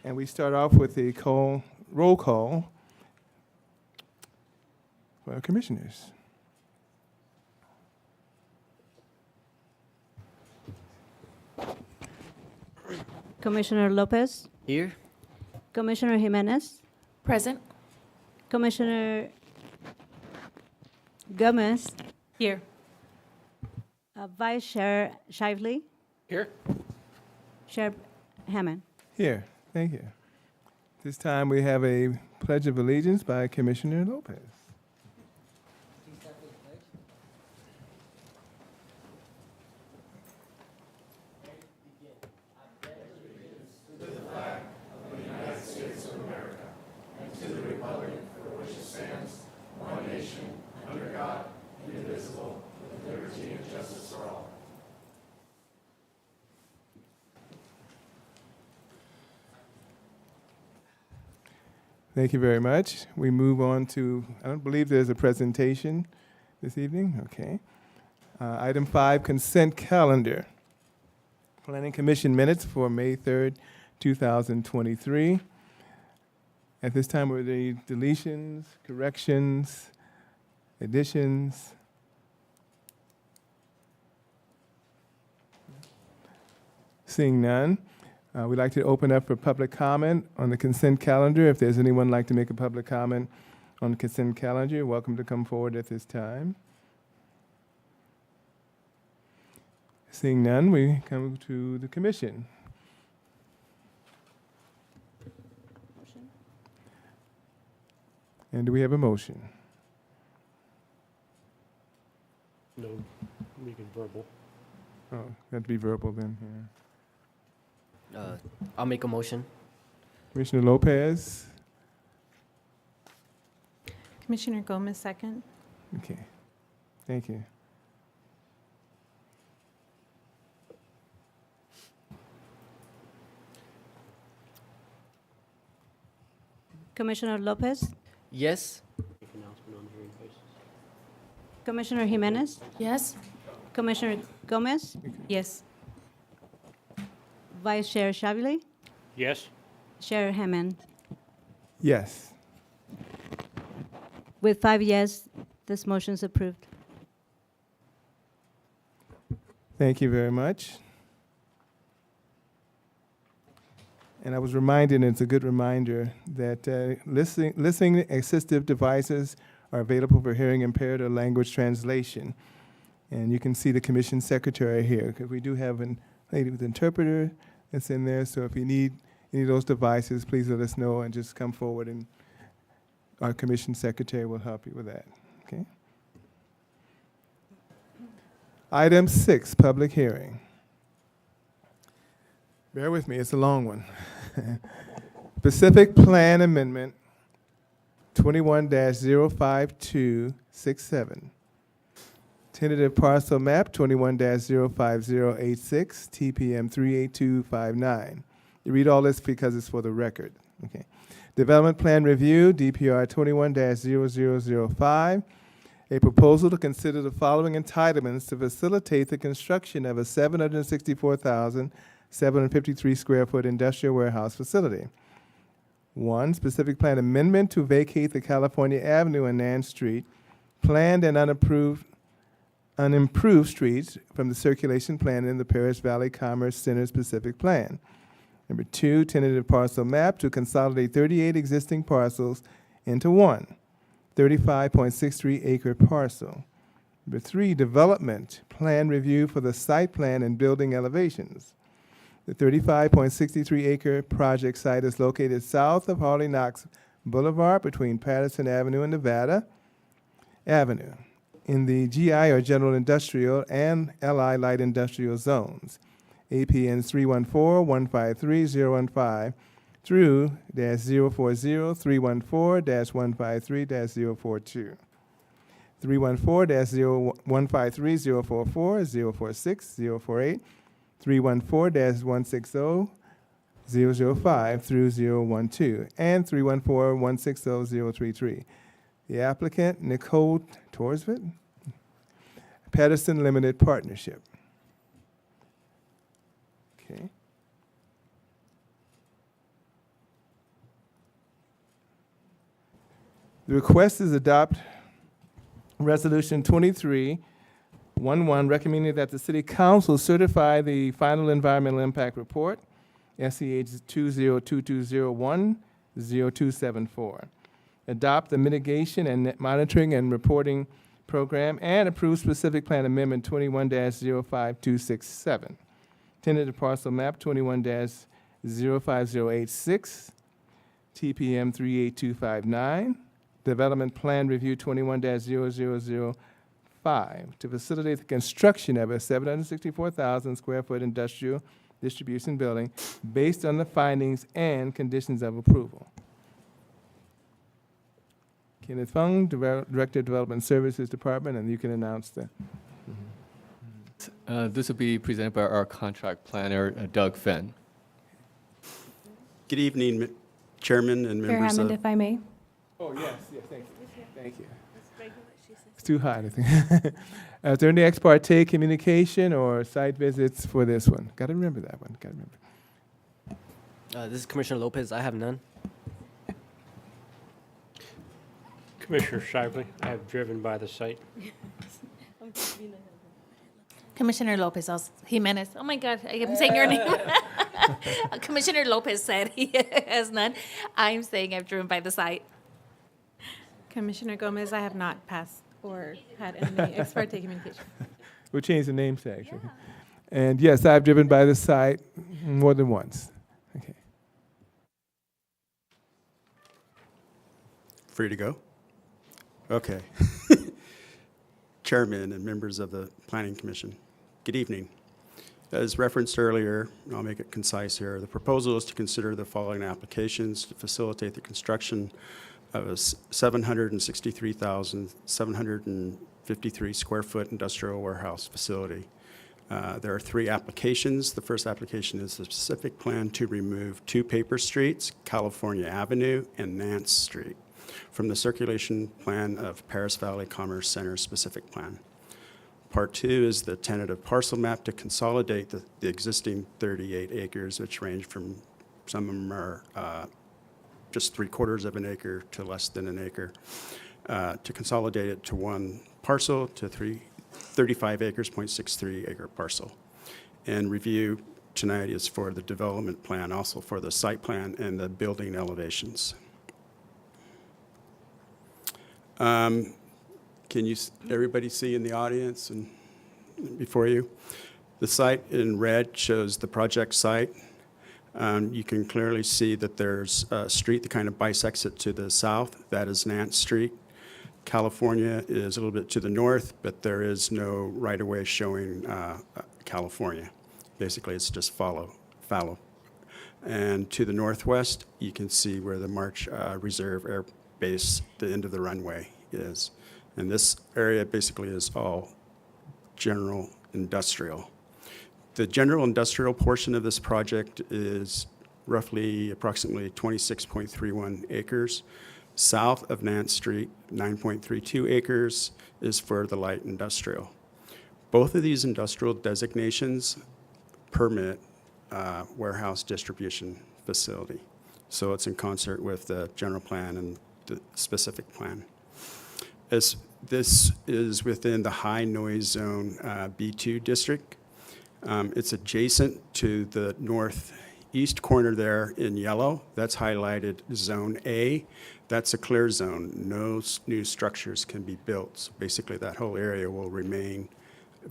And we start off with the roll call for our commissioners. Commissioner Lopez, Here. Commissioner Jimenez, Present. Commissioner Gomez, Here. Vice Chair Shively, Here. Chair Hammond. Here, thank you. This time we have a Pledge of Allegiance by Commissioner Lopez. Thank you very much. We move on to, I don't believe there's a presentation this evening, okay. Item 5, consent calendar. Planning Commission minutes for May 3rd, 2023. At this time, were there any deletions, corrections, additions? Seeing none, we'd like to open up for public comment on the consent calendar. If there's anyone like to make a public comment on the consent calendar, you're welcome to come forward at this time. Seeing none, we come to the commission. And do we have a motion? No, we can verbal. Oh, got to be verbal then, yeah. I'll make a motion. Commissioner Lopez? Commissioner Gomez, second. Okay, thank you. Commissioner Lopez, Yes. Make announcement on hearing basis. Commissioner Jimenez, Yes. Commissioner Gomez, Yes. Vice Chair Shively, Yes. Chair Hammond. Yes, With 5 yes, this motion is approved. thank you very much. And I was reminded, and it's a good reminder, that listening assistive devices are available for hearing impaired or language translation. And you can see the commission secretary here, because we do have a lady with interpreter that's in there. So if you need any of those devices, please let us know and just come forward, and our commission secretary will help you with that, okay? Item 6, public hearing. Bear with me, it's a long one. Pacific Plan Amendment 21-05267. Tentative parcel map 21-05086, TPM 38259. You read all this because it's for the record. Okay. Development plan review, DPR 21-0005. A proposal to consider the following entitlements to facilitate the construction of a 764,753 square foot industrial warehouse facility. 1, specific plan amendment to vacate the California Avenue and Nan Street, planned and unimproved streets from the circulation plan in the Paris Valley Commerce Center specific plan. Number 2, tentative parcel map to consolidate 38 existing parcels into one 35.63 acre parcel. Number 3, development plan review for the site plan and building elevations. The 35.63 acre project site is located south of Harley Knox Boulevard between Patterson Avenue and Nevada Avenue in the GI or General Industrial and LI Light Industrial zones. APNs 314-153-015 through -040-314-153-042. 314-153-044, 046, 048, 314-160-005 through 012, and 314-160-033. The applicant, Nicole Torsvit, Patterson Limited Partnership. Okay. The request is adopt Resolution 2311, recommending that the City Council certify the final environmental impact report, SEH 2022010274. Adopt the mitigation and monitoring and reporting program and approve specific plan amendment 21-05267. Tentative parcel map 21-05086, TPM 38259. Development Plan Review 21-0005 to facilitate the construction of a 764,000 square foot industrial distribution building based on the findings and conditions of approval. Kenneth Fung, Director of Development Services Department, and you can announce the. This will be presented by our contract planner, Doug Fenn. Good evening, Chairman and Chair members Hammond, of... if I may. Oh, yes, thank you. Thank you. It's too hot, I think. Is there any ex parte communication or site visits for this one? Got to remember that one, got to remember. This is Commissioner Lopez. I have none. Commissioner Shively, I have driven by the site. Commissioner Lopez Jimenez. Oh my God, I'm saying your name. Commissioner Lopez said he has none. I'm saying I've driven by the site. Commissioner Gomez, I have not passed or had any ex parte communication. We'll change the name section. And yes, I've driven by the site more than once. Okay. Free to go? Okay. Chairman and members of the Planning Commission, good evening. As referenced earlier, I'll make it concise here. The proposal is to consider the following applications to facilitate the construction of a 763,753 square foot industrial warehouse facility. There are 3 applications. The first application is the specific plan to remove 2 paper streets, California Avenue and Nance Street, from the circulation plan of Paris Valley Commerce Center specific plan. Part 2 is the tentative parcel map to consolidate the existing 38 acres, which range from, some of them are just 3/4 of an acre to less than an acre, to consolidate it to one parcel to 35 acres, 0.63 acre parcel. And review tonight is for the development plan, also for the site plan and the building elevations. Can you, everybody see in the audience and before you? The site in red shows the project site. You can clearly see that there's a street that kind of bisects it to the south. That is Nance Street. California is a little bit to the north, but there is no right-of-way showing California. Basically, it's just fallow. And to the northwest, you can see where the March Reserve Air Base, the end of the runway, is. And this area basically is all general industrial. The general industrial portion of this project is roughly approximately 26.31 acres. South of Nance Street, 9.32 acres is for the light industrial. Both of these industrial designations permit warehouse distribution facility. So it's in concert with the general plan and the specific plan. As this is within the high noise zone B2 district. It's adjacent to the northeast corner there in yellow. That's highlighted Zone A. That's a clear zone. No new structures can be built. So basically, that whole area will remain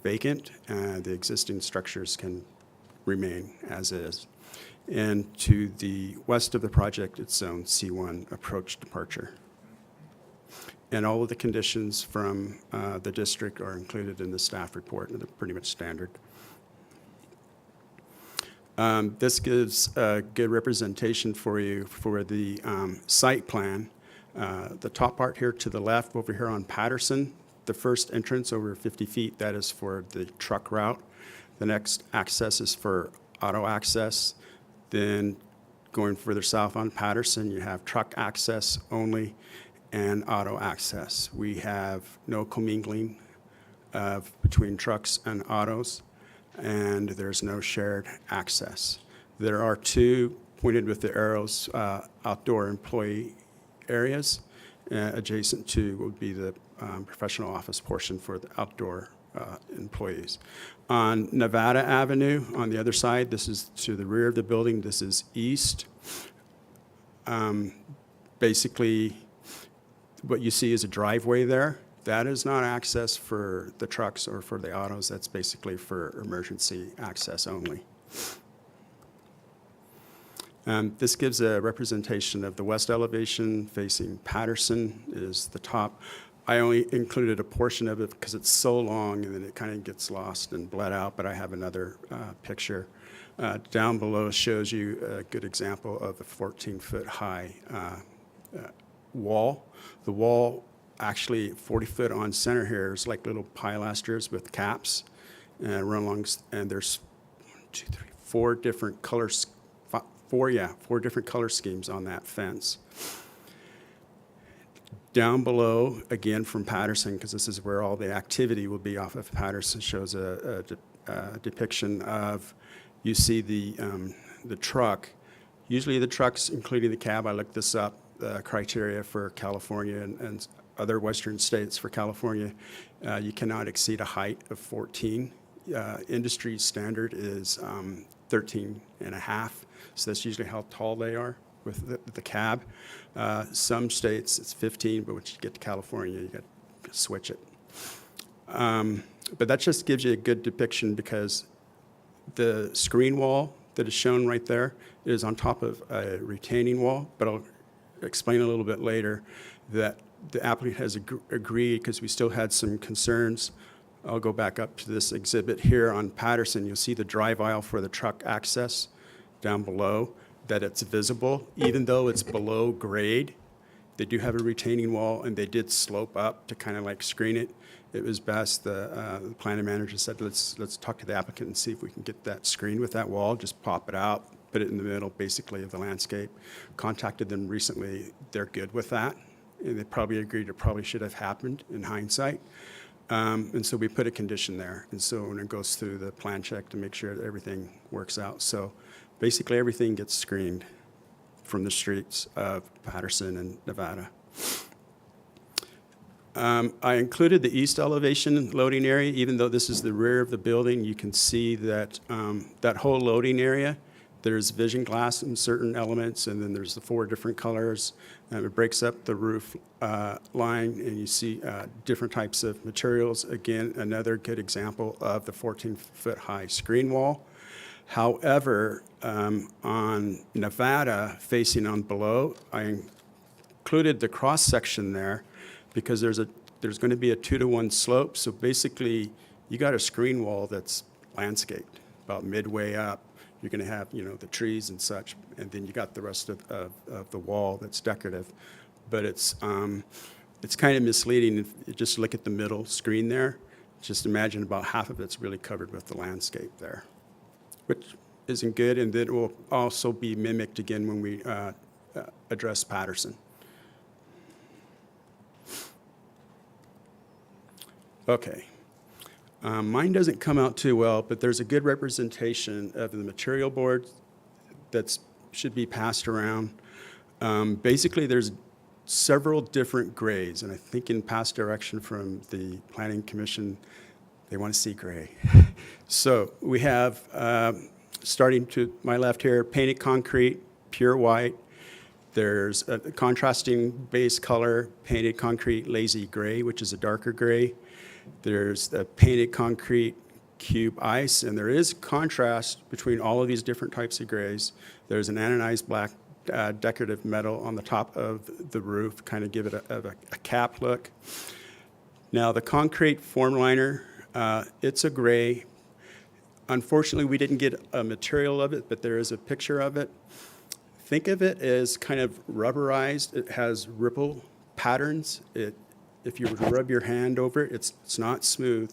vacant, and the existing structures can remain as is. And to the west of the project, it's Zone C1, approach departure. And all of the conditions from the district are included in the staff report, and they're pretty much standard. This gives a good representation for you for the site plan. The top part here to the left, over here on Patterson, the first entrance over 50 feet, that is for the truck route. The next access is for auto access. Then going further south on Patterson, you have truck access only and auto access. We have no commingling between trucks and autos, and there's no shared access. There are 2 pointed with the arrows outdoor employee areas, adjacent to would be the professional office portion for the outdoor employees. On Nevada Avenue, on the other side, this is to the rear of the building, this is east. Basically, what you see is a driveway there. That is not access for the trucks or for the autos. That's basically for emergency access only. This gives a representation of the west elevation facing Patterson is the top. I only included a portion of it because it's so long and then it kind of gets lost and bled out, but I have another picture. Down below shows you a good example of a 14-foot high wall. The wall, actually 40 foot on center here, is like little pilasters with caps and run along, and there's 4 different colors, four different color schemes on that fence. Down below, again from Patterson, because this is where all the activity will be off of Patterson, shows a depiction of, you see the truck. Usually the trucks, including the cab, I looked this up, the criteria for California and other western states for California, you cannot exceed a height of 14. Industry standard is 13 and a half, so that's usually how tall they are with the cab. Some states it's 15, but once you get to California, you got to switch it. But that just gives you a good depiction because the screen wall that is shown right there is on top of a retaining wall, but I'll explain a little bit later that the applicant has agreed, because we still had some concerns. I'll go back up to this exhibit here on Patterson. You'll see the drive aisle for the truck access down below, that it's visible. Even though it's below grade, they do have a retaining wall, and they did slope up to kind of like screen it. It was best, the planning manager said, let's talk to the applicant and see if we can get that screened with that wall, just pop it out, put it in the middle, basically, of the landscape. Contacted them recently, they're good with that. And they probably agreed it probably should have happened in hindsight. And so we put a condition there. And so when it goes through the plan check to make sure that everything works out. So basically everything gets screened from the streets of Patterson and Nevada. I included the east elevation loading area. Even though this is the rear of the building, you can see that that whole loading area, there's vision glass in certain elements, and then there's the 4 different colors. It breaks up the roof line, and you see different types of materials. Again, another good example of the 14-foot high screen wall. However, on Nevada, facing on below, I included the cross-section there because there's going to be a 2-to-1 slope. So basically, you got a screen wall that's landscaped about midway up. You're going to have, the trees and such, and then you got the rest of the wall that's decorative. But it's kind of misleading if you just look at the middle screen there. Just imagine about half of it's really covered with the landscape there, which isn't good, and that will also be mimicked again when we address Patterson. Okay. Mine doesn't come out too well, but there's a good representation of the material board that should be passed around. Basically, there's several different grays, and I think in past direction from the Planning Commission, they want to see gray. So we have, starting to my left here, painted concrete, pure white. There's a contrasting base color, painted concrete, lazy gray, which is a darker gray. There's the painted concrete cube ice, and there is contrast between all of these different types of grays. There's an anodized black decorative metal on the top of the roof, kind of give it a cap look. Now the concrete form liner, it's a gray. Unfortunately, we didn't get a material of it, but there is a picture of it. Think of it as kind of rubberized. It has ripple patterns. If you were to rub your hand over it, it's not smooth,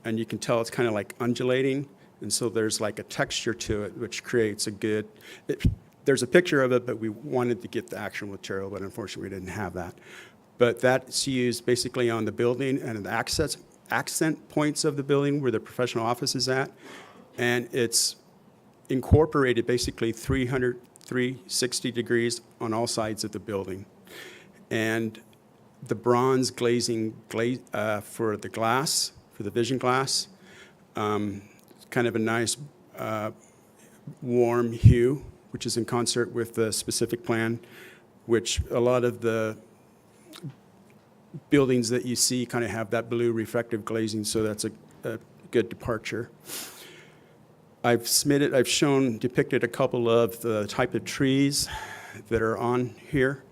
and you can tell it's kind of like undulating, and so there's like a texture to it, which creates a good, there's a picture of it, but we wanted to get the actual material, but unfortunately we didn't have that. But that's used basically on the building and the accent points of the building where the professional office is at, and it's incorporated basically 360 degrees on all sides of the building. And the bronze glazing for the glass, for the vision glass. Kind of a nice warm hue, which is in concert with the specific plan, which a lot of the buildings that you see kind of have that blue reflective glazing, so that's a good departure. I've depicted a couple of the type of trees that are on here.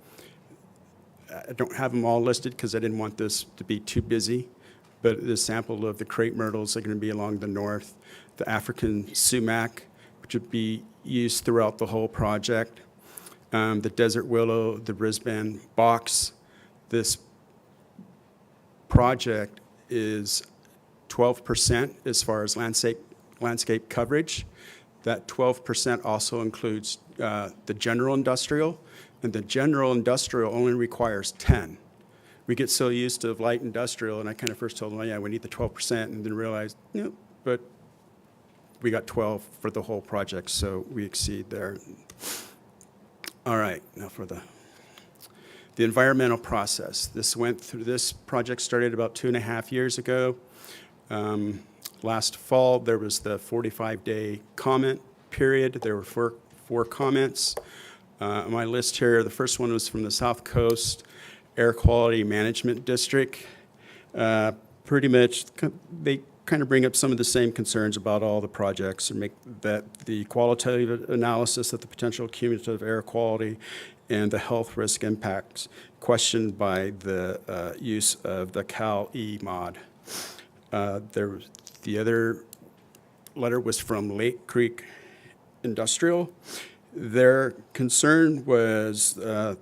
I don't have them all listed because I didn't want this to be too busy, but the sample of the crepe myrtles are going to be along the north, the African sumac, which would be used throughout the whole project, the desert willow, the Brisbane box. This project is 12% as far as landscape coverage. That 12% also includes the general industrial, and the general industrial only requires 10. We get so used to light industrial, and I kind of first told them, oh, yeah, we need the 12%, and then realized, no, but we got 12 for the whole project, so we exceed there. All right, now for the environmental process. This project started about 2.5 years ago. Last fall, there was the 45-day comment period. There were four comments. On my list here, the first one was from the South Coast Air Quality Management District. Pretty much, they kind of bring up some of the same concerns about all the projects and make that the qualitative analysis of the potential cumulative air quality and the health risk impacts questioned by the use of the Cal-E mod. The other letter was from Lake Creek Industrial. Their concern was the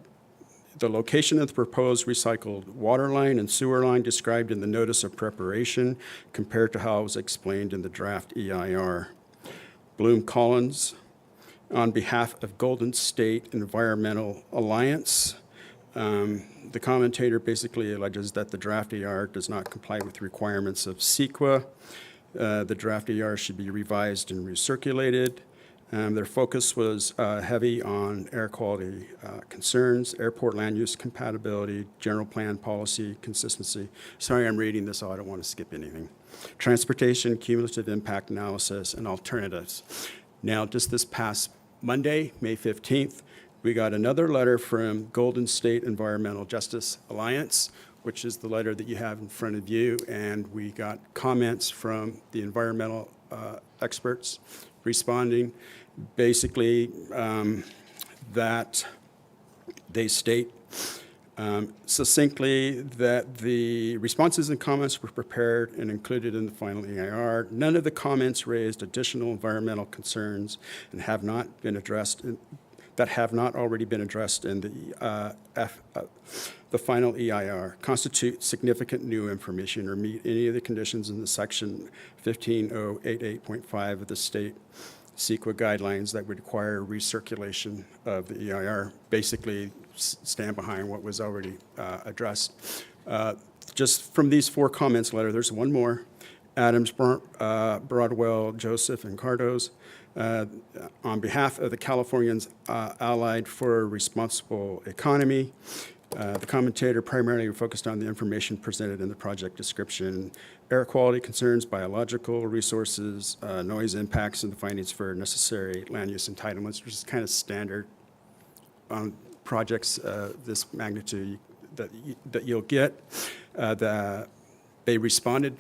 location of the proposed recycled water line and sewer line described in the notice of preparation compared to how it was explained in the draft EIR. Bloom Collins, on behalf of Golden State Environmental Alliance, the commentator basically alleges that the draft EIR does not comply with the requirements of CEQA. The draft EIR should be revised and recirculated. Their focus was heavy on air quality concerns, airport land use compatibility, general plan policy consistency. Sorry, I'm reading this, so I don't want to skip anything. Transportation, cumulative impact analysis, and alternatives. Now, just this past Monday, May 15th, we got another letter from Golden State Environmental Justice Alliance, which is the letter that you have in front of you, and we got comments from the environmental experts responding. Basically, that they state succinctly that the responses and comments were prepared and included in the final EIR. None of the comments raised additional environmental concerns and have not been addressed that have not already been addressed in the final EIR, constitute significant new information or meet any of the conditions in the section 15088.5 of the state CEQA guidelines that would require recirculation of the EIR, basically stand behind what was already addressed. Just from these four comments letter, there's one more. Adams, Broadwell, Joseph, and Cardos, on behalf of the Californians Allied for a Responsible Economy. The commentator primarily focused on the information presented in the project description, air quality concerns, biological resources, noise impacts, and the findings for necessary land use entitlements, which is kind of standard on projects this magnitude that you'll get. They responded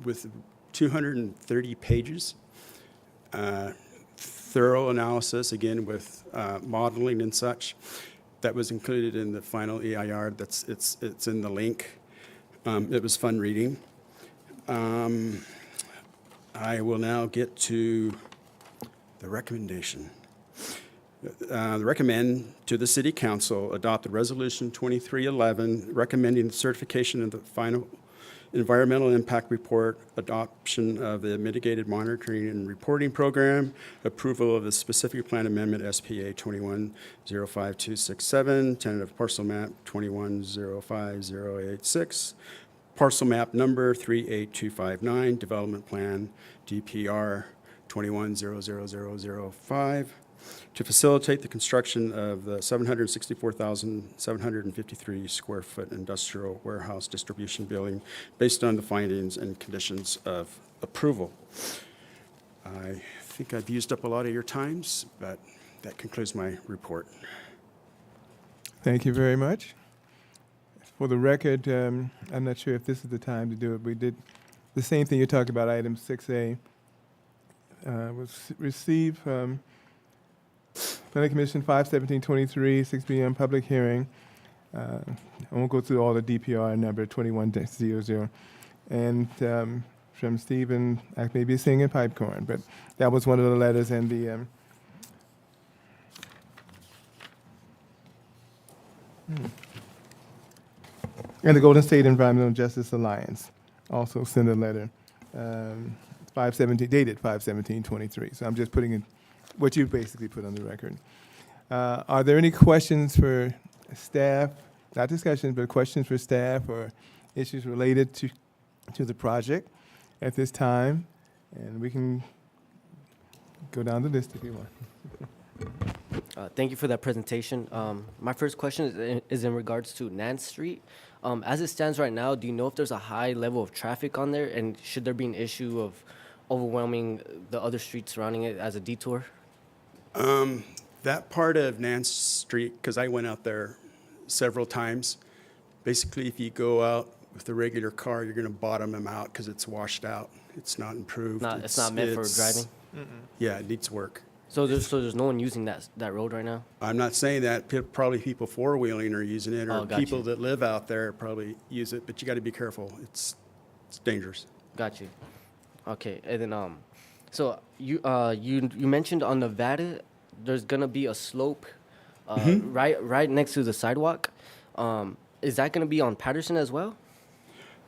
with 230 pages, thorough analysis, again with modeling and such. That was included in the final EIR. It's in the link. It was fun reading. I will now get to the recommendation. Recommend to the City Council adopt the Resolution 2311 recommending the certification of the final environmental impact report, adoption of the mitigated monitoring and reporting program, approval of the specific plan amendment SPA 2105267, tentative parcel map 2105086, parcel map number 38259, development plan DPR 2100005, to facilitate the construction of the 764,753 square foot industrial warehouse distribution building based on the findings and conditions of approval. I think I've used up a lot of your times, but that concludes my report. Thank you very much. For the record, I'm not sure if this is the time to do it. We did the same thing you talked about, item 6A. Was received from Planning Commission 5/17/23, 6 p.m. public hearing. I won't go through all the DPR number 21-00. And from Stephen Akmebi Singh and Pipecorn, but that was one of the letters, and the and the Golden State Environmental Justice Alliance also sent a letter, 5/17, dated 5/17/23. So I'm just putting in what you basically put on the record. Are there any questions for staff? Not discussions, but questions for staff or issues related to the project at this time? And we can go down the list if you want. Thank you for that presentation. My first question is in regards to Nance Street. As it stands right now, do you know if there's a high level of traffic on there, and should there be an issue of overwhelming the other streets surrounding it as a detour? That part of Nance Street, because I went out there several times, basically if you go out with a regular car, you're going to bottom them out because it's washed out. It's not improved. It's not meant for driving? Yeah, it needs work. So there's no one using that road right now? I'm not saying that. Probably people four-wheeling are using it, or Oh, got people you. that live out there probably use it, but you got to be careful. It's dangerous. Got you. Okay, and then so you mentioned on Nevada there's gonna be a slope right next to the sidewalk. Is that gonna be on Patterson as well?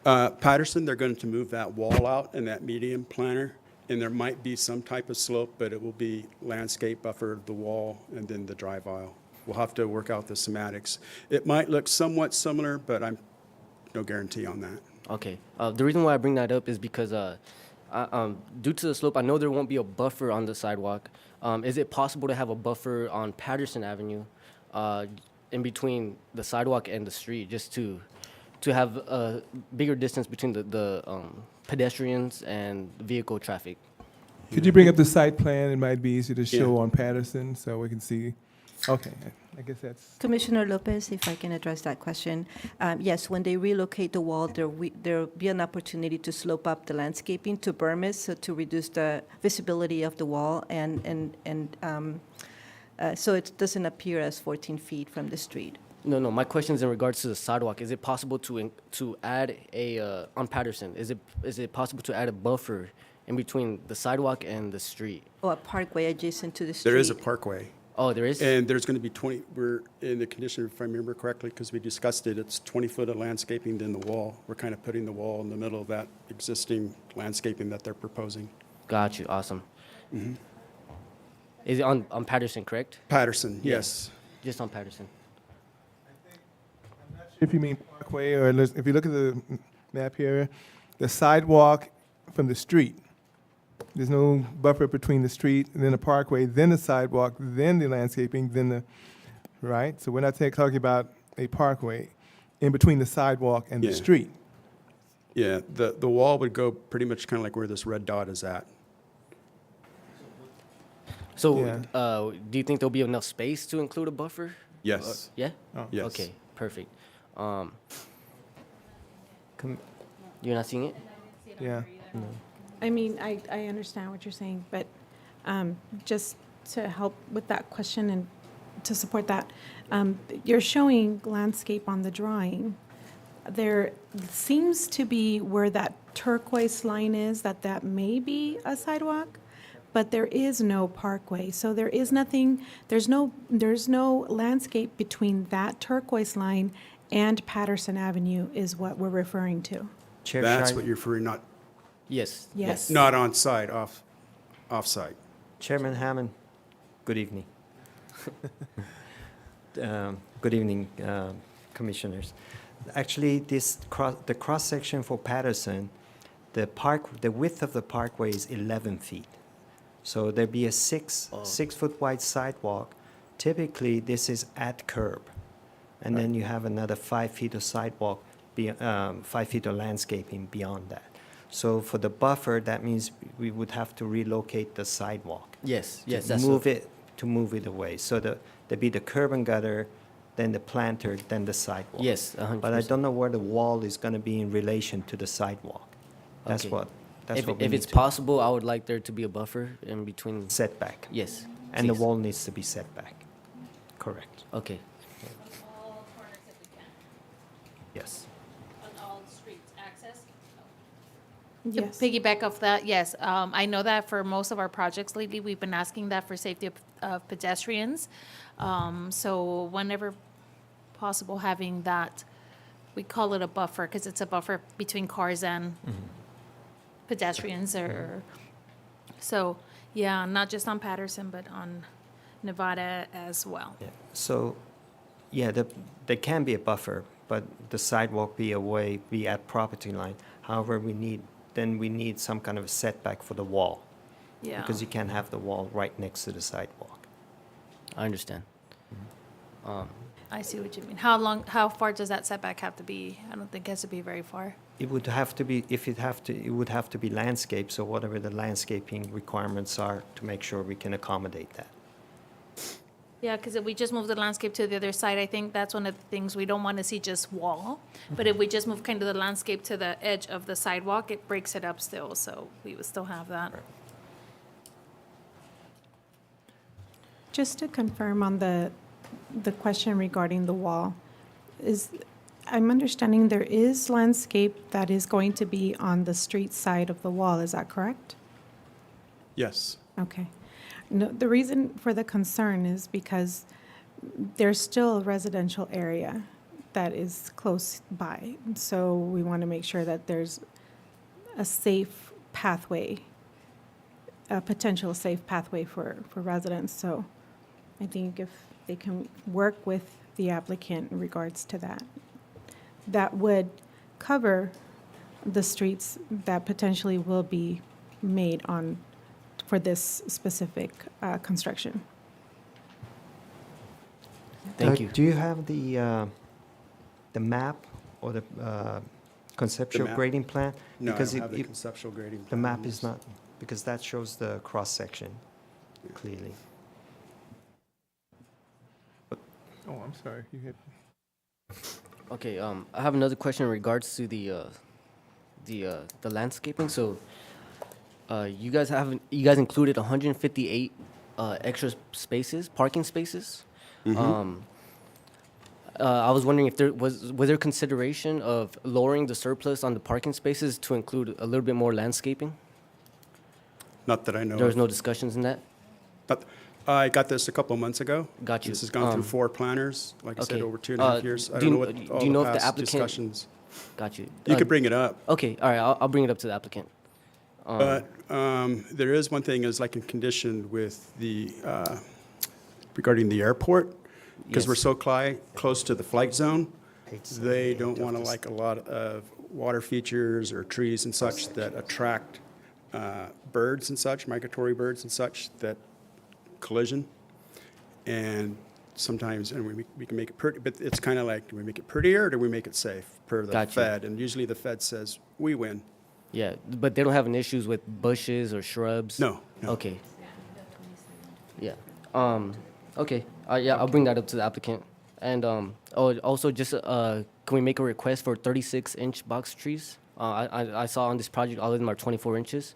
Patterson, they're going to move that wall out in that medium planter, and there might be some type of slope, but it will be landscape buffer, the wall, and then the drive aisle. We'll have to work out the semantics. It might look somewhat similar, but I'm no guarantee on that. Okay. The reason why I bring that up is because due to the slope, I know there won't be a buffer on the sidewalk. Is it possible to have a buffer on Patterson Avenue in between the sidewalk and the street, just to have a bigger distance between the pedestrians and vehicle traffic? Could you bring up the site plan? It might be easy to show on Patterson so we can see. Okay, I guess that's. Commissioner Lopez, if I can address that question. Yes, when they relocate the wall, there'll be an opportunity to slope up the landscaping to berm it, so to reduce the visibility of the wall, and so it doesn't appear as 14 feet from the street. No. My question is in regards to the sidewalk. Is it possible to add on Patterson? Is it possible to add a buffer in between the sidewalk and the street? Or a parkway adjacent to the street. There is a parkway. Oh, there is? And there's going to be 20, we're in the condition, if I remember correctly, because we discussed it, it's 20 foot of landscaping, then the wall. We're kind of putting the wall in the middle of that existing landscaping that they're proposing. Got you. Awesome. Is it on Patterson, correct? Patterson, yes. Just on Patterson. If you mean parkway, or if you look at the map here, the sidewalk from the street, there's no buffer between the street and then the parkway, then the sidewalk, then the landscaping, then the, right? So we're not talking about a parkway in between the sidewalk and the Yeah. street. Yeah, the wall would go pretty much kind of like where this red dot is at. So, Yeah. do you think there'll be enough space to include a buffer? Yes. Yeah? Oh. Yes. Okay, perfect. You're not seeing it? Yeah. I mean, I understand what you're saying, but just to help with that question and to support that, you're showing landscape on the drawing. There seems to be where that turquoise line is, that may be a sidewalk, but there is no parkway. So there is nothing, there's no landscape between that turquoise line and Patterson Avenue is what we're referring to. Chair That's Shively- what you're referring, Yes. Yes. not on site, off-site. Chairman Hammond, good evening. Good evening, commissioners. Actually, the cross-section for Patterson, the width of the parkway is 11 feet. So there'd be a 6-foot wide sidewalk. Typically, this is at curb. And then you have another 5 feet of sidewalk, 5 feet of landscaping beyond that. So for the buffer, that means we would have to relocate the sidewalk. Yes, to yes, that's move it away. So there'd be the curb and gutter, then the planter, then the sidewalk. Yes, 100%. But I don't know where the wall is going to be in relation to the sidewalk. That's Okay. what we If need it's to possible, I would like there to be a buffer in between. setback. Yes. And the please. wall needs to be set back. Correct. Okay. All corners if we can, Yes. on all streets, access. To Yes. piggyback off that, yes, I know that for most of our projects lately, we've been asking that for safety of pedestrians. So whenever possible, having that, we call it a buffer, because it's a buffer between cars and pedestrians or, so, yeah, not just on Patterson, but on Nevada as well. Yeah. So, yeah, there can be a buffer, but the sidewalk be at property line. However, we need some kind of a setback for the wall. Yeah. Because you can't have the wall right next to the sidewalk. I understand. I see what you mean. How far does that setback have to be? I don't think it has to be very far. It would have to be, it would have to be landscaped, so whatever the landscaping requirements are to make sure we can accommodate that. Yeah, because if we just move the landscape to the other side, I think that's one of the things we don't want to see just wall. But if we just move kind of the landscape to the edge of the sidewalk, it breaks it up still, so we would still have that. Just to confirm on the question regarding the wall, I'm understanding there is landscape that is going to be on the street side of the wall, is that correct? Yes. Okay. No, the reason for the concern is because there's still a residential area that is close by. So we want to make sure that there's a safe pathway, a potential safe pathway for residents. So I think if they can work with the applicant in regards to that, that would cover the streets that potentially will be made for this specific construction. Thank you. Do you have the map or the conceptual map? grading plan? No, I Because don't have the it- conceptual grading. The map plans. is not, because that shows the cross-section clearly. Oh, I'm sorry. You had Okay, I have another question in regards to the landscaping. So, you guys included 158 extra spaces, parking spaces. I was wondering if was there consideration of lowering the surplus on the parking spaces to include a little bit more landscaping? Not that I know There was of. no discussions in that. But I got this a couple of months ago. Got you. This has gone through 4 planners, like I said, okay. over 2.5 years. I do don't you- know what do all you know the if the past applicant- discussions. Got you. You could bring it up. Okay, all right. I'll bring it up to the applicant. But there is one thing is like in condition with the, regarding the airport, because we're Yes. so close to the flight zone, Page they 78 don't of want to this. like a lot of water features or trees and such that attract birds and such, migratory birds and such, that collision. And sometimes, and we can make it pretty, but it's kind of like, do we make it prettier or do we make it safe per the Gotcha. Fed? And usually the Fed says, we win. Yeah, but they don't have any issues with bushes or shrubs? No, no. Okay. Yeah. Okay. Yeah, I'll bring that up to the applicant. And also just can we make a request for 36-inch box trees? I saw on this project all of them are 24 inches.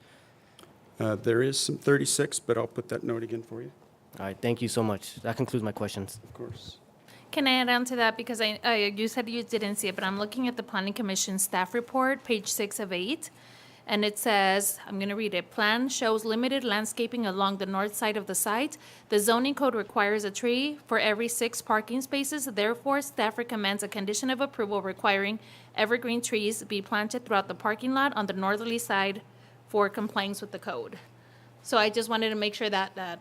There is some 36, but I'll put that note again for you, All right. Thank you so much. That concludes my questions. of course. Can I add on to that? Because you said you didn't see it, but I'm looking at the Planning Commission staff report, page 6 of 8. And it says, I'm going to read it. Plan shows limited landscaping along the north side of the site. The zoning code requires a tree for every 6 parking spaces. Therefore, staff recommends a condition of approval requiring evergreen trees be planted throughout the parking lot on the northerly side for compliance with the code. So I just wanted to make sure that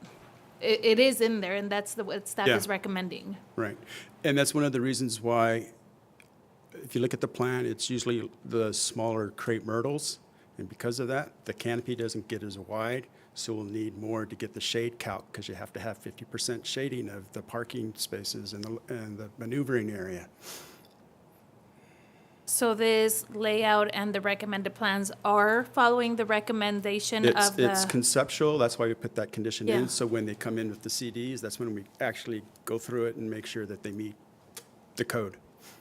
it is in there, and that's what staff Yeah. is recommending. Right. And that's one of the reasons why, if you look at the plan, it's usually the smaller crepe myrtles. And because of that, the canopy doesn't get as wide. So we'll need more to get the shade count, because you have to have 50% shading of the parking spaces and the maneuvering area. So this layout and the recommended plans are following the recommendation of It's the, conceptual, that's why we put that condition Yeah. in. So when they come in with the CDs, that's when we actually go through it and make sure that they meet the code.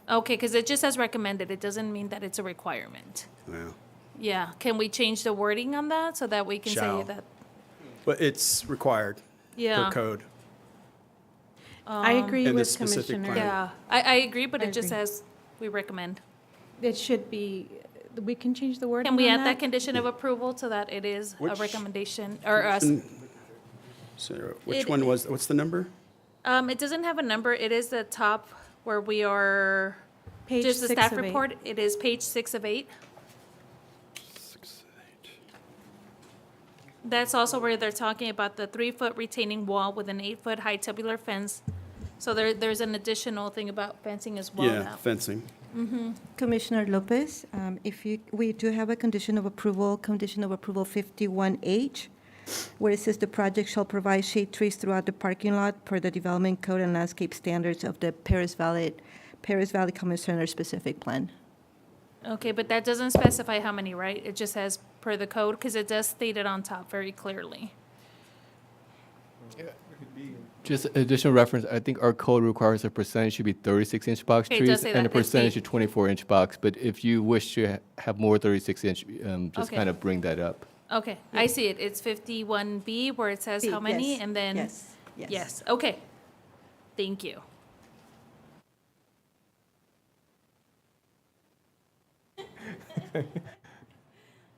okay, because it just says recommended. It doesn't mean that it's a requirement. Well, Yeah, can we change the wording on that so that we can say Shall. that? but it's required per Yeah, code. I agree In the with specific Commissioner. plan. yeah, I agree, but I it just agree. says we recommend. It should be, we can change the wording Can we on add that condition of approval so that it is a Which- recommendation, or So which It- one was, what's the number? it doesn't have a number. It is the top where we are, Page just the 6 staff of 8. report. It is page 6 of 8. 6, 8. That's also where they're talking about the 3-foot retaining wall with an 8-foot high tubular fence. So there's an additional thing about fencing as well Yeah, now. fencing. Commissioner Lopez, we do have a condition of approval 51H, where it says the project shall provide shade trees throughout the parking lot per the development code and landscape standards of the Paris Valley Commerce Center specific plan. Okay, but that doesn't specify how many, right? It just says per the code, because it does state it on top very clearly. Just additional reference, I think our code requires a percentage should be 36-inch box Okay, it does trees say and a that. Let's see. percentage of 24-inch box. But if you wish to have more 36-inch, just Okay. kind of bring that up. Okay, I see it. It's 51B where it says how many, Yes, and then. Yes, yes. Yes, okay. Thank you.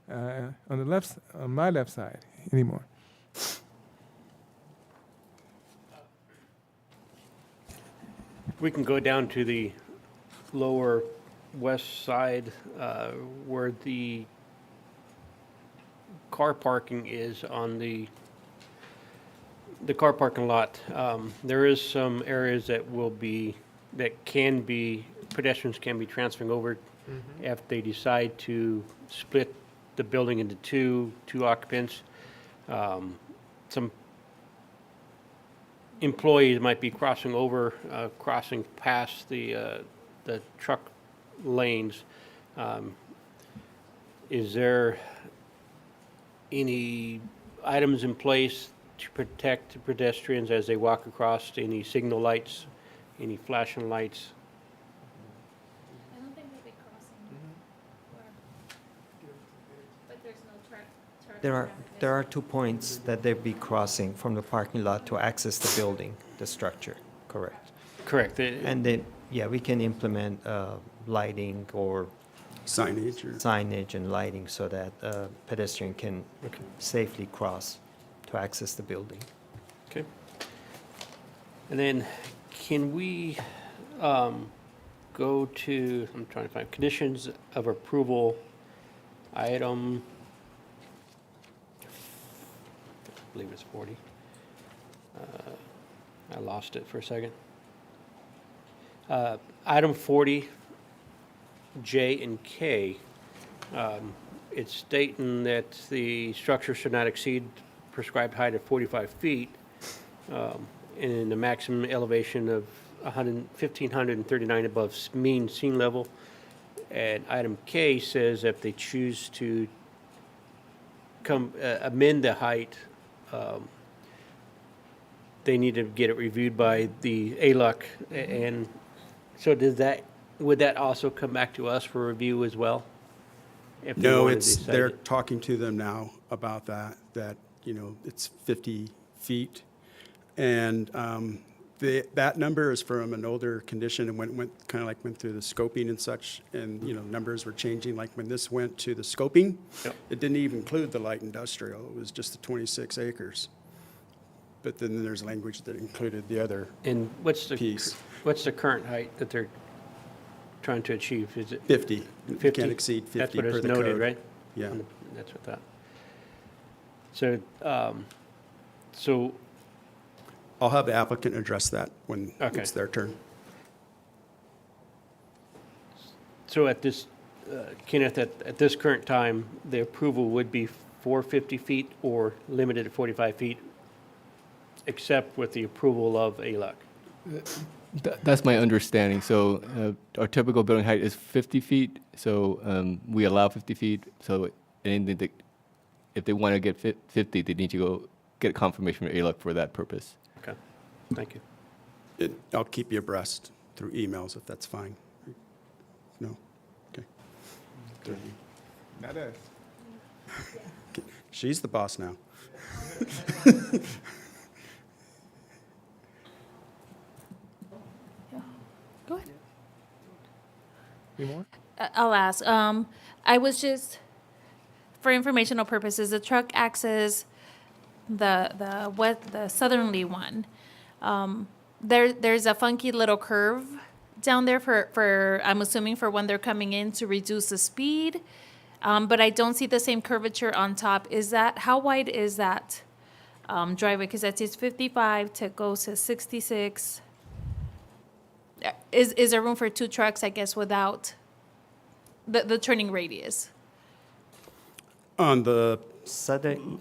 On the left, on my left side anymore. We can go down to the lower west side where the car parking is on the car parking lot. There is some areas that pedestrians can be transferring over if they decide to split the building into two occupants. Some employees might be crossing past the truck lanes. Is there any items in place to protect the pedestrians as they walk across? Any signal lights, any flashing lights? I don't think they'll be crossing. But there's no truck. There are 2 points that they'll be crossing from the parking lot to access the building, the structure, correct? Correct. And then, yeah, we can implement lighting or Signage or? signage and lighting so that pedestrian can safely cross to access the building. Okay. And then can we go to, I'm trying to find, conditions of approval, item, I believe it's 40. I lost it for a second. Item 40, J and K, it's stating that the structure should not exceed prescribed height of 45 feet and a maximum elevation of 1,539 above mean sea level. And item K says if they choose to amend the height, they need to get it reviewed by the ALUC. And so would that also come back to us for review as well? If they No, wanted to decide they're it? talking to them now about that, it's 50 feet. And that number is from an older condition and went through the scoping and such, and, numbers were changing, like when this went to the scoping, Yep. it didn't even include the light industrial, it was just the 26 acres. But then there's language that included the other And what's piece, the current height that they're trying to achieve? Is it 50. You 50? can't exceed 50 That's what per it's the noted, code. right? Yeah. That's what that. So, I'll have the applicant address that when Okay. it's their turn. so at this, Kenneth, at this current time, the approval would be for 50 feet or limited to 45 feet, except with the approval of ALUC. That's my understanding. So our typical building height is 50 feet, so we allow 50 feet. So anything that, if they want to get 50, they need to go get confirmation from ALUC for that purpose. Okay, thank you. I'll keep you abreast through emails if that's fine. No? Okay. Not us. She's the boss now. Go ahead. Any more? I'll ask. I was just, for informational purposes, the truck access, the southerly one. There's a funky little curve down there for I'm assuming for when they're coming in to reduce the speed. But I don't see the same curvature on top. How wide is that driveway? Because that says 55 to go to 66. Is there room for two trucks, I guess, without the turning radius? On the Southern,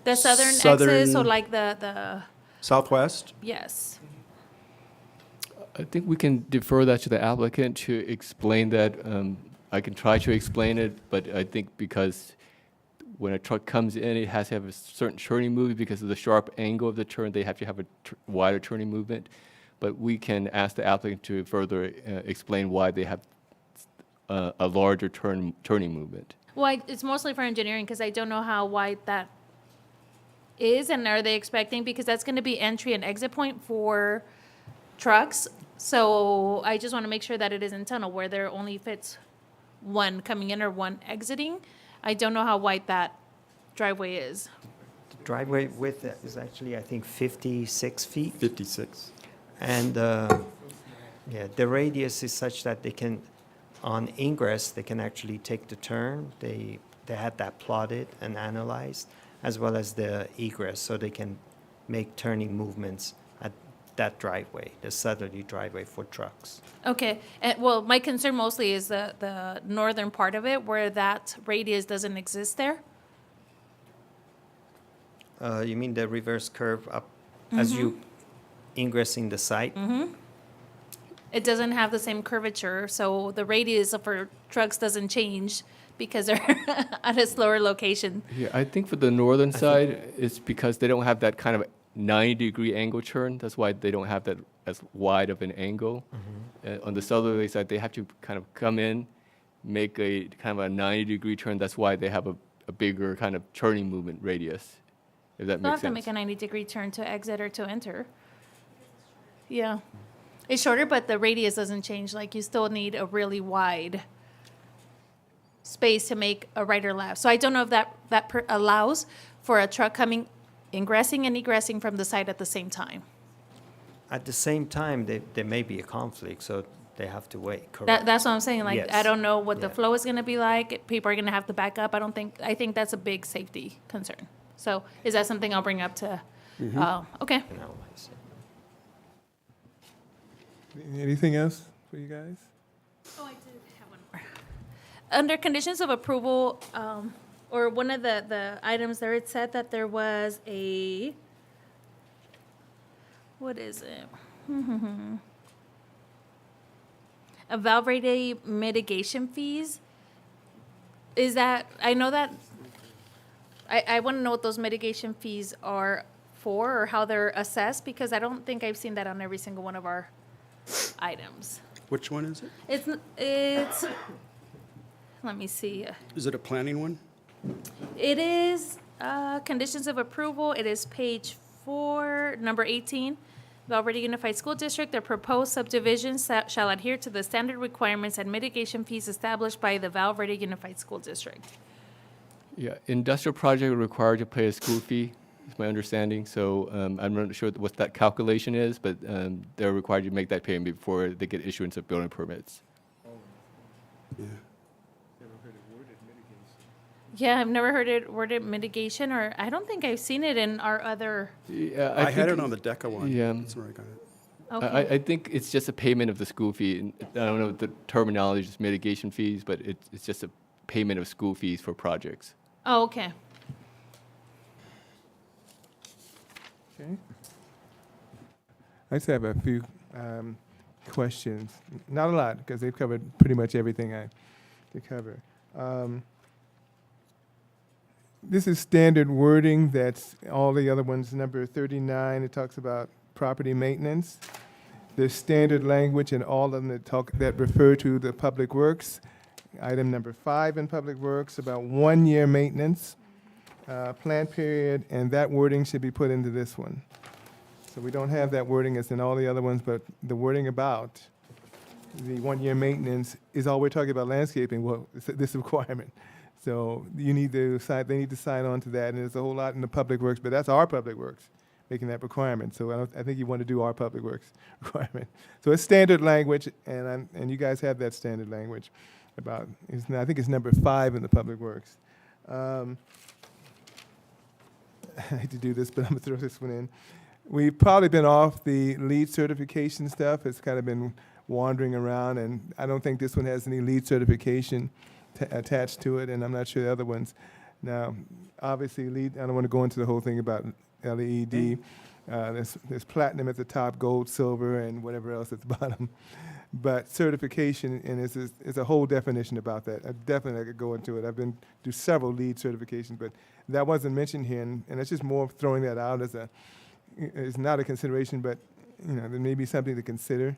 The southern exit, so Southern- like the, southwest, yes. I think we can defer that to the applicant to explain that. I can try to explain it, but I think because when a truck comes in, it has to have a certain turning movement because of the sharp angle of the turn. They have to have a wider turning movement. But we can ask the applicant to further explain why they have a larger turning movement. Well, it's mostly for engineering, because I don't know how wide that is, and are they expecting, because that's gonna be entry and exit point for trucks. So I just wanna make sure that it isn't tunnel where there only fits one coming in or one exiting. I don't know how wide that driveway is. the driveway width is actually, I think, 56 feet. 56. And, yeah, the radius is such that they can, on ingress, they can actually take the turn. They had that plotted and analyzed, as well as the egress, so they can make turning movements at that driveway, the southerly driveway for trucks. Okay, well, my concern mostly is the northern part of it, where that radius doesn't exist there. You mean the reverse curve up as you ingressing the site? It doesn't have the same curvature, so the radius for trucks doesn't change because they're at a slower location. Yeah, I think for the northern side, it's because they don't have that kind of 90-degree angle turn. That's why they don't have that as wide of an angle. On the southerly side, they have to kind of come in, make a kind of a 90-degree turn. That's why they have a bigger kind of turning movement radius, if that They'll makes have to sense. make a 90-degree turn to exit or to enter. Yeah. It's shorter, but the radius doesn't change. Like, you still need a really wide space to make a right or left. So I don't know if that allows for a truck coming, ingressing and egressing from the site at the same time. At the same time, there may be a conflict, so they have to wait, correct? That's what I'm saying. Like, I Yes. don't know what the Yeah. flow is going to be like. People are going to have to back up. I think that's a big safety concern. So is that something I'll bring up to, okay. Analyze it. Anything else for you guys? Oh, I did have one more. Under conditions of approval, or one of the items there, it said that there was what is it? A Valverde mitigation fees. Is that, I know that, I want to know what those mitigation fees are for, or how they're assessed, because I don't think I've seen that on every single one of our items. Which one is it? It's, let me see. Is it a planning one? It is, conditions of approval, it is page 4, number 18. Valverde Unified School District, the proposed subdivisions shall adhere to the standard requirements and mitigation fees established by the Valverde Unified School District. Yeah, industrial project are required to pay a school fee, is my understanding. So I'm not sure what that calculation is, but they're required to make that payment before they get issuance of building permits. Yeah. Yeah, I've never heard it worded mitigation, or I don't think I've seen it in our other, Yeah, I had think- it on the DECA one. Yeah. That's where I got it. okay. I think it's just a payment of the school fee. And I don't know if the terminology is mitigation fees, but it's just a payment of school fees for projects. Oh, okay. Okay. I just have a few questions. Not a lot, because they've covered pretty much everything I could cover. This is standard wording that's all the other ones. Number 39, it talks about property maintenance. There's standard language in all of them that refer to the public works. Item number 5 in public works about 1 year maintenance, plan period, and that wording should be put into this one. So we don't have that wording as in all the other ones, but the wording about the 1 year maintenance is all we're talking about landscaping. Well, it's this requirement. So you need to sign, they need to sign on to that, and there's a whole lot in the public works, but that's our public works making that requirement. So I think you want to do our public works requirement. So it's standard language, and you guys have that standard language about, I think it's number 5 in the public works. I hate to do this, but I'm gonna throw this one in. We've probably been off the LEED certification stuff. It's kind of been wandering around, and I don't think this one has any LEED certification attached to it, and I'm not sure the other ones. Now, obviously, LEED, I don't want to go into the whole thing about LED. There's platinum at the top, gold, silver, and whatever else at the bottom. But certification, and it's a whole definition about that. I could go into it. I've been through several LEED certifications, but that wasn't mentioned here, and it's just more throwing that out as it's not a consideration, but there may be something to consider.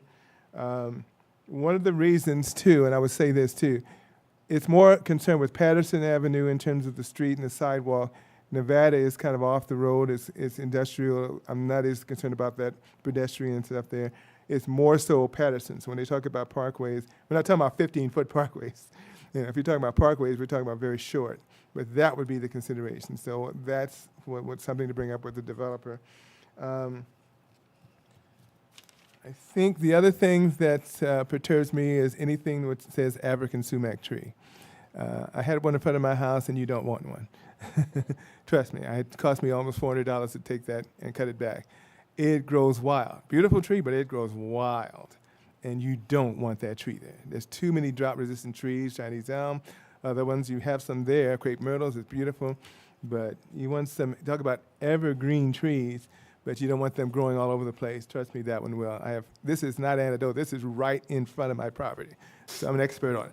One of the reasons, too, and I would say this, too, it's more concerned with Patterson Avenue in terms of the street and the sidewalk. Nevada is kind of off the road. It's industrial. I'm not as concerned about that pedestrian stuff there. It's more so Patterson. So when they talk about parkways, we're not talking about 15-foot parkways. If you're talking about parkways, we're talking about very short. But that would be the consideration. So that's what's something to bring up with the developer. I think the other thing that perturbs me is anything which says African sumac tree. I had one in front of my house, and you don't want one. Trust me, it cost me almost $400 to take that and cut it back. It grows wild. Beautiful tree, but it grows wild. And you don't want that tree there. There's too many drought-resistant trees, Chinese elm. Other ones, you have some there. Crepe myrtles is beautiful. But you want some, talk about evergreen trees, but you don't want them growing all over the place. Trust me, that one will. This is not anecdote. This is right in front of my property. So I'm an expert on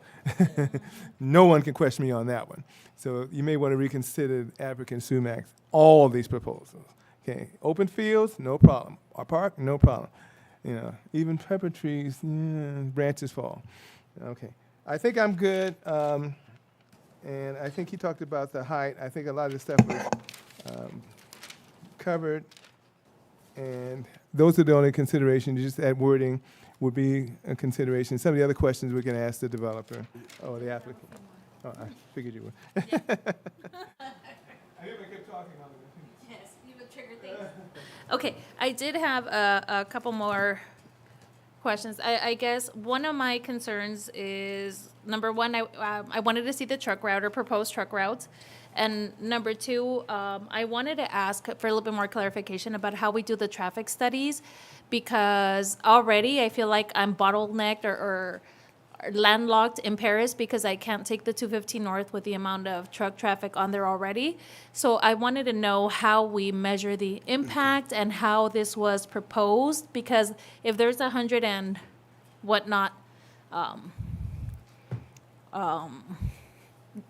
it. No one can question me on that one. So you may want to reconsider African sumacs, all these proposals. Okay, open fields, no problem. Our park, no problem. Even pepper trees, branches fall. Okay, I think I'm good. And I think he talked about the height. I think a lot of the stuff was covered. And those are the only considerations. Just that wording would be a consideration. Some of the other questions we can ask the developer or the applicant. Oh, I figured you would. I knew I kept talking on it. Yes, you would trigger things. Okay, I did have a couple more questions. I guess one of my concerns is, number one, I wanted to see the truck route or proposed truck routes. And number two, I wanted to ask for a little bit more clarification about how we do the traffic studies, because already I feel like I'm bottlenecked or landlocked in Paris because I can't take the 215 North with the amount of truck traffic on there already. So I wanted to know how we measure the impact and how this was proposed, because if there's 100 and whatnot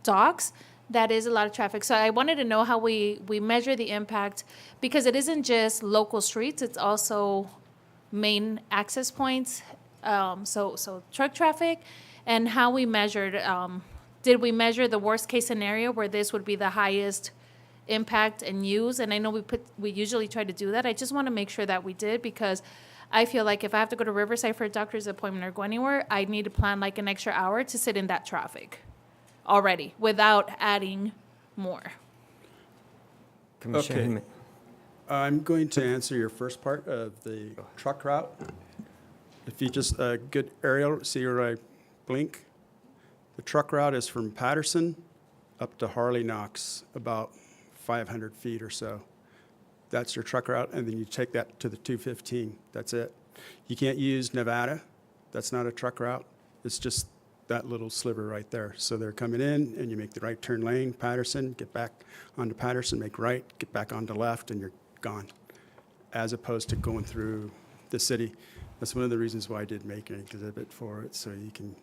docks, that is a lot of traffic. So I wanted to know how we measure the impact, because it isn't just local streets, it's also main access points. So truck traffic, and how we measured, did we measure the worst case scenario where this would be the highest impact and use? And I know we usually try to do that. I just want to make sure that we did, because I feel like if I have to go to Riverside for a doctor's appointment or go anywhere, I need to plan like an extra hour to sit in that traffic already without adding more. Commissioner Okay. Hillman. I'm going to answer your first part of the truck route. If you just, good aerial, see where I blink? The truck route is from Patterson up to Harley Knox, about 500 feet or so. That's your truck route, and then you take that to the 215. That's it. You can't use Nevada. That's not a truck route. It's just that little sliver right there. So they're coming in, and you make the right turn lane, Patterson, get back onto Patterson, make right, get back onto left, and you're gone. as opposed to going through the city. That's one of the reasons why I did make an exhibit for it, so you can,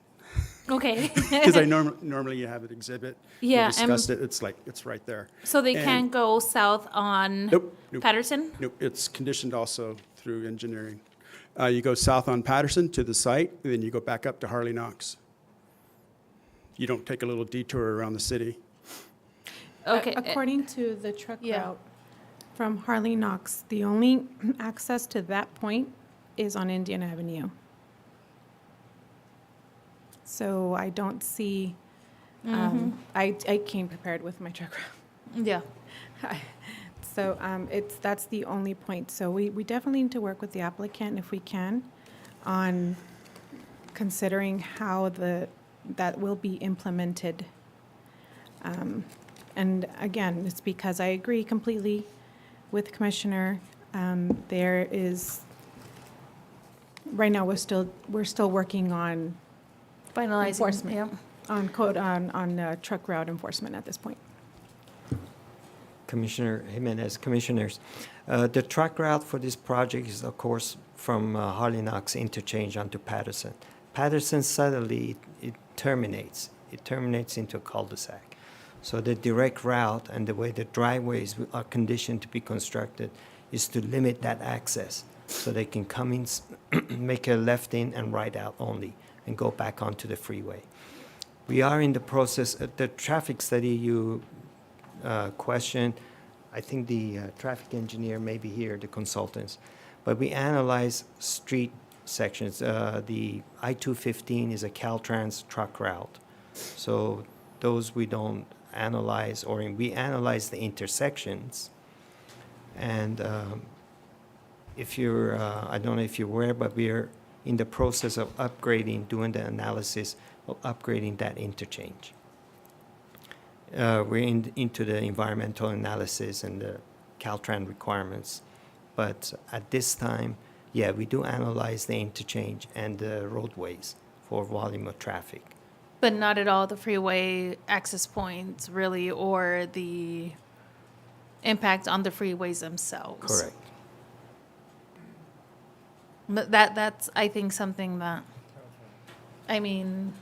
Okay. because I normally you have an exhibit. Yeah, We discussed it, it's like, it's right there. So they And- can't go south on Nope, nope. Patterson? Nope, it's conditioned also through engineering. You go south on Patterson to the site, and then you go back up to Harley Knox. You don't take a little detour around the city. Okay. According to the truck Yeah. route from Harley Knox, the only access to that point is on Indian Avenue. So I don't see, I came prepared with my truck route. Yeah. So that's the only point. So we definitely need to work with the applicant if we can on considering how that will be implemented. And again, it's because I agree completely with Commissioner. There is, right now, we're still working on Finalizing. Enforcement. Yeah. on code, on truck route enforcement at this point. Commissioner Jimenez, Commissioners, the truck route for this project is, of course, from Harley Knox interchange onto Patterson. Patterson suddenly, it terminates. It terminates into a cul-de-sac. So the direct route and the way the driveways are conditioned to be constructed is to limit that access so they can come in, make a left in and right out only, and go back onto the freeway. We are in the process, the traffic study you question, I think the traffic engineer may be here, the consultants, but we analyze street sections. The I-215 is a Caltrans truck route, so those we don't analyze, or we analyze the intersections. And if you're, I don't know if you're aware, but we're in the process of upgrading, doing the analysis of upgrading that interchange. We're into the environmental analysis and the Caltrans requirements. But at this time, yeah, we do analyze the interchange and the roadways for volume of traffic. But not at all the freeway access points, really, or the impact on the freeways themselves. Correct. But that's, I think, something that, I mean,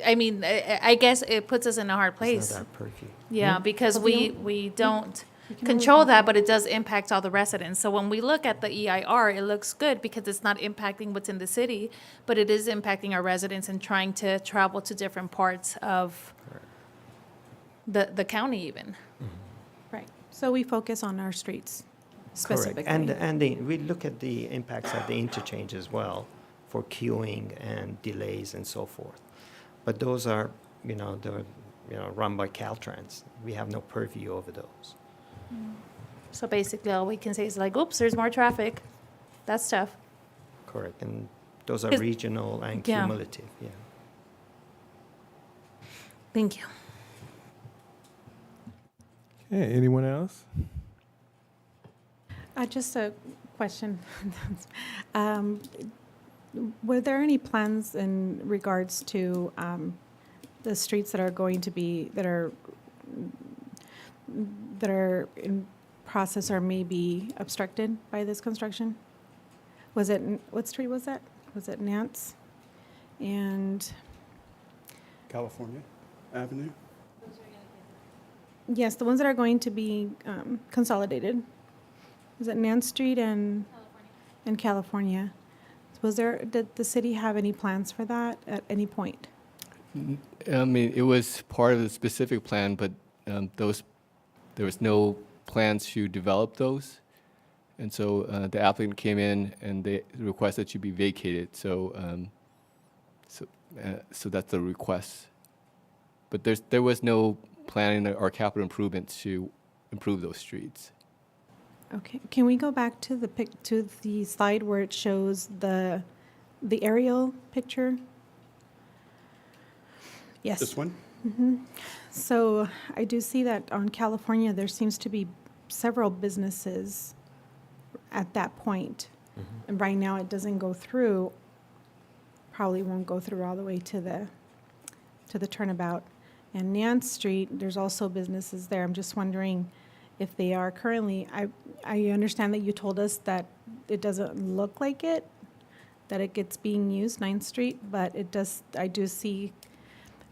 I guess it puts us in a hard It's place. not our purview. Yeah, because Well, the we don't You can only- control that, but it does impact all the residents. So when we look at the EIR, it looks good because it's not impacting what's in the city, but it is impacting our residents and trying to travel to different parts of the county even. Right. So we focus on our streets specifically. Correct. We look at the impacts at the interchange as well for queuing and delays and so forth. But those are, they're, run by Caltrans. We have no purview over those. So basically, all we can say is like, oops, there's more traffic. That's tough. Correct. And those are 'Cause- regional and Yeah. cumulative, yeah. Thank you. Okay, anyone else? Just a question. Were there any plans in regards to the streets that are going to be, that are in process or may be obstructed by this construction? Was it, what street was that? Was it Nance? And, California Avenue? yes, the ones that are going to be consolidated. Was it Nance Street and California? Did the city have any plans for that at any point? I mean, it was part of the specific plan, but there was no plans to develop those. And so the applicant came in and they requested to be vacated. So that's the request. But there was no planning or capital improvements to improve those streets. Okay, can we go back to the slide where it shows the aerial picture? Yes. This one? So I do see that on California, there seems to be several businesses at that point. And right now, it doesn't go through, probably won't go through all the way to the turnabout. And Nance Street, there's also businesses there. I'm just wondering if they are currently, I understand that you told us that it doesn't look like it, that it gets being used, 9th Street, but it does, I do see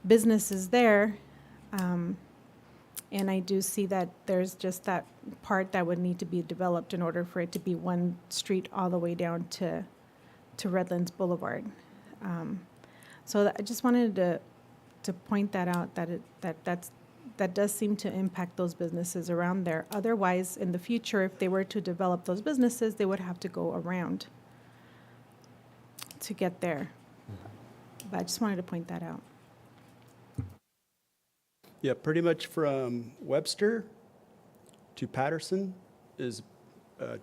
businesses there. And I do see that there's just that part that would need to be developed in order for it to be one street all the way down to Redlands Boulevard. So I just wanted to point that out, that does seem to impact those businesses around there. Otherwise, in the future, if they were to develop those businesses, they would have to go around to get there. But I just wanted to point that out. Yeah, pretty much from Webster to Patterson is a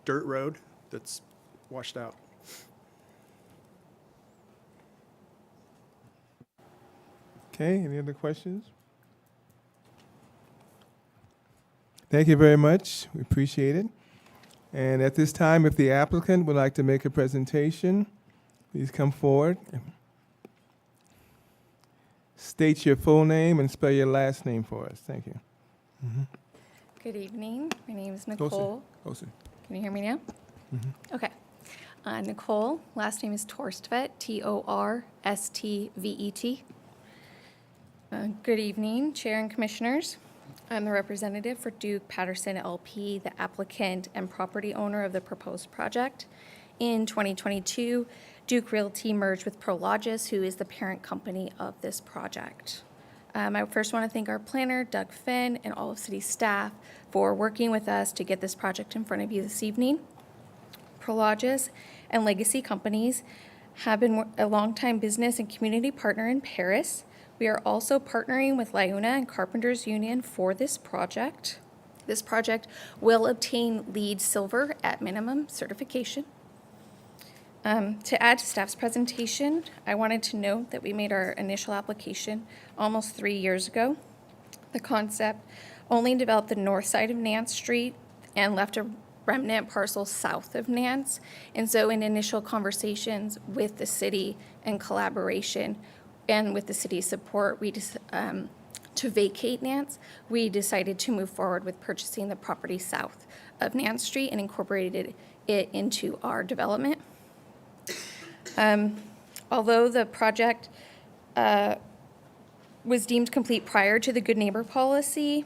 dirt road that's washed out. Okay, any other questions? Thank you very much. We appreciate it. And at this time, if the applicant would like to make a presentation, please come forward. State your full name and spell your last name for us. Thank you. Good evening. My name is Closer. Nicole. Closer. Can you hear me now? Okay. Nicole, last name is Torstvedt, Torstvedt. Good evening, Chair and Commissioners. I'm the representative for Duke Patterson LP, the applicant and property owner of the proposed project. In 2022, Duke Realty merged with Prologis, who is the parent company of this project. I first want to thank our planner, Doug Finn, and all of city staff for working with us to get this project in front of you this evening. Prologis and Legacy Companies have been a longtime business and community partner in Paris. We are also partnering with Liona and Carpenters Union for this project. This project will obtain LEED Silver at minimum certification. To add to staff's presentation, I wanted to note that we made our initial application almost 3 years ago. The concept only developed the north side of Nance Street and left a remnant parcel south of Nance. And so in initial conversations with the city and collaboration and with the city's support, to vacate Nance, we decided to move forward with purchasing the property south of Nance Street and incorporated it into our development. Although the project was deemed complete prior to the Good Neighbor policy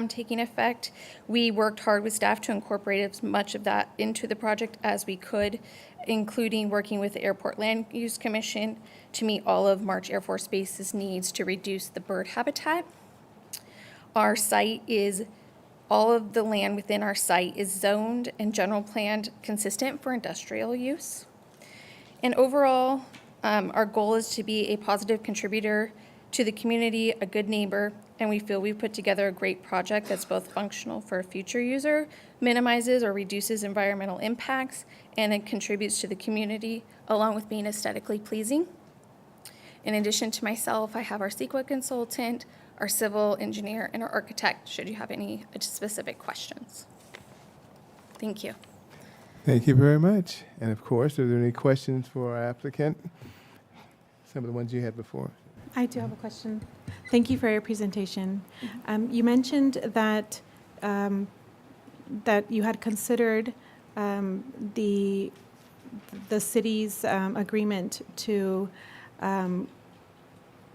taking effect, we worked hard with staff to incorporate as much of that into the project as we could, including working with the Airport Land Use Commission to meet all of March Air Force Base's needs to reduce the bird habitat. Our site is, all of the land within our site is zoned and general planned consistent for industrial use. And overall, our goal is to be a positive contributor to the community, a good neighbor, and we feel we've put together a great project that's both functional for a future user, minimizes or reduces environmental impacts, and it contributes to the community, along with being aesthetically pleasing. In addition to myself, I have our CEQA consultant, our civil engineer, and our architect, should you have any specific questions. Thank you. Thank you very much. And of course, are there any questions for our applicant? Some of the ones you had before. I do have a question. Thank you for your presentation. You mentioned that that you had considered the city's agreement to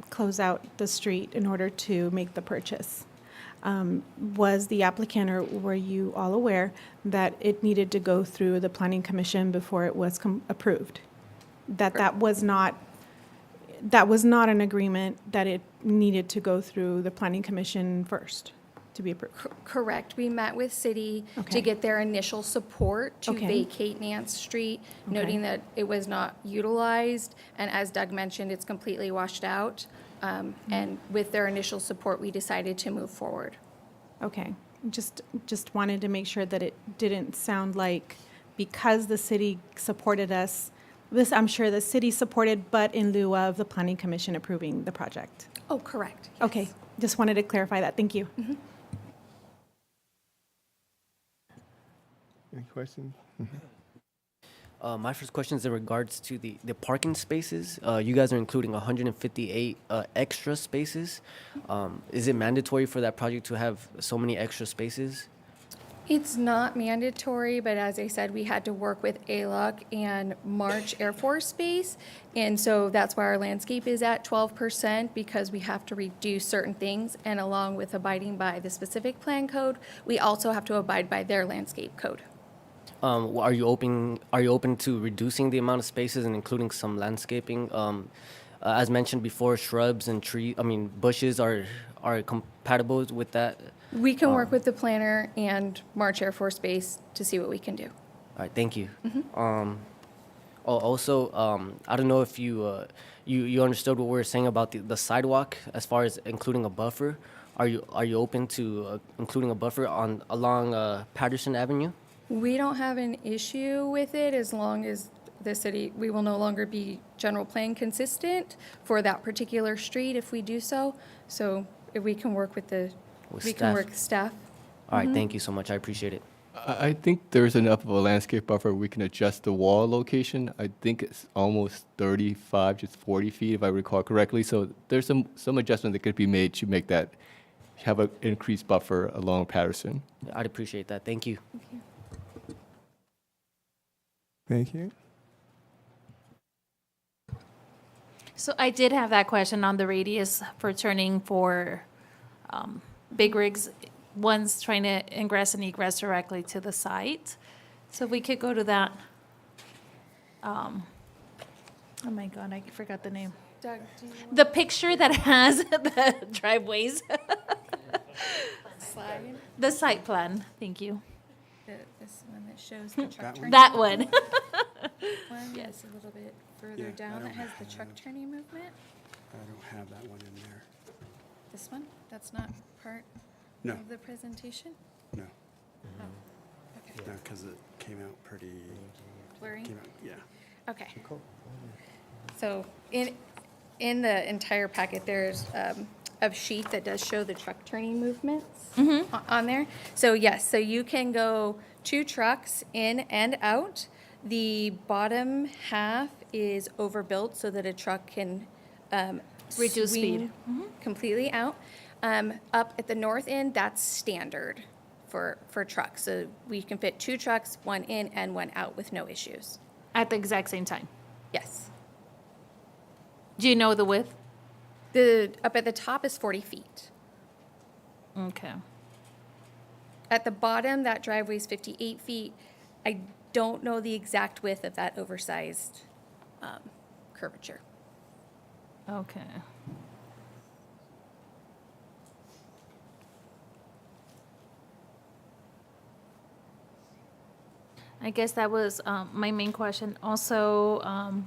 close out the street in order to make the purchase. Was the applicant, or were you all aware that it needed to go through the Planning Commission before it was approved? That was not an agreement, that it needed to go through the Planning Commission first to be approved? Correct. We met with city Okay. to get their initial support to Okay. vacate Nance Street, Okay. noting that it was not utilized. And as Doug mentioned, it's completely washed out. And with their initial support, we decided to move forward. Okay, just wanted to make sure that it didn't sound like because the city supported us, this, I'm sure the city supported, but in lieu of the Planning Commission approving the project. Oh, correct. Okay, Yes. just wanted to clarify that. Thank you. Any questions? My first question is in regards to the parking spaces. You guys are including 158 extra spaces. Is it mandatory for that project to have so many extra spaces? It's not mandatory, but as I said, we had to work with ALUC and March Air Force Base. And so that's why our landscape is at 12%, because we have to reduce certain things. And along with abiding by the specific plan code, we also have to abide by their landscape code. Are you open to reducing the amount of spaces and including some landscaping? As mentioned before, shrubs and bushes are compatible with that. We can work with the planner and March Air Force Base to see what we can do. All right, thank you. Also, I don't know if you understood what we were saying about the sidewalk as far as including a buffer. Are you open to including a buffer along Patterson Avenue? We don't have an issue with it as long as the city, we will no longer be general plan consistent for that particular street if we do so. So if we can work with staff. All right, thank you so much. I appreciate it. I think there's enough of a landscape buffer. We can adjust the wall location. I think it's almost 35, just 40 feet, if I recall correctly. So there's some adjustment that could be made to make that have an increased buffer along Patterson. I'd appreciate that. Thank you. Thank you. So I did have that question on the radius for turning for big rigs, one's trying to ingress and egress directly to the site. So if we could go to that. Oh my God, I forgot the name. Doug, do you The picture that has the driveways, slide? the site plan, thank you. This one that shows the truck turning. That one. One that's a little bit further Yeah, I down that don't has the truck turning movement. I don't have that one in there. This one, that's not part No. of the presentation? No, Oh, okay. no, because it came out pretty, Blurry? yeah. Okay. So in the entire packet, there's a sheet that does show the truck turning movements on there. So yes, so you can go 2 trucks in and out. The bottom half is overbuilt so that a truck can Reduce speed. swing completely out. Up at the north end, that's standard for trucks. So we can fit 2 trucks, 1 in and 1 out with no issues. At the exact same time. Yes. Do you know the width? Up at the top is 40 feet. Okay. At the bottom, that driveway is 58 feet. I don't know the exact width of that oversized curvature. Okay. I guess that was my main question. Also,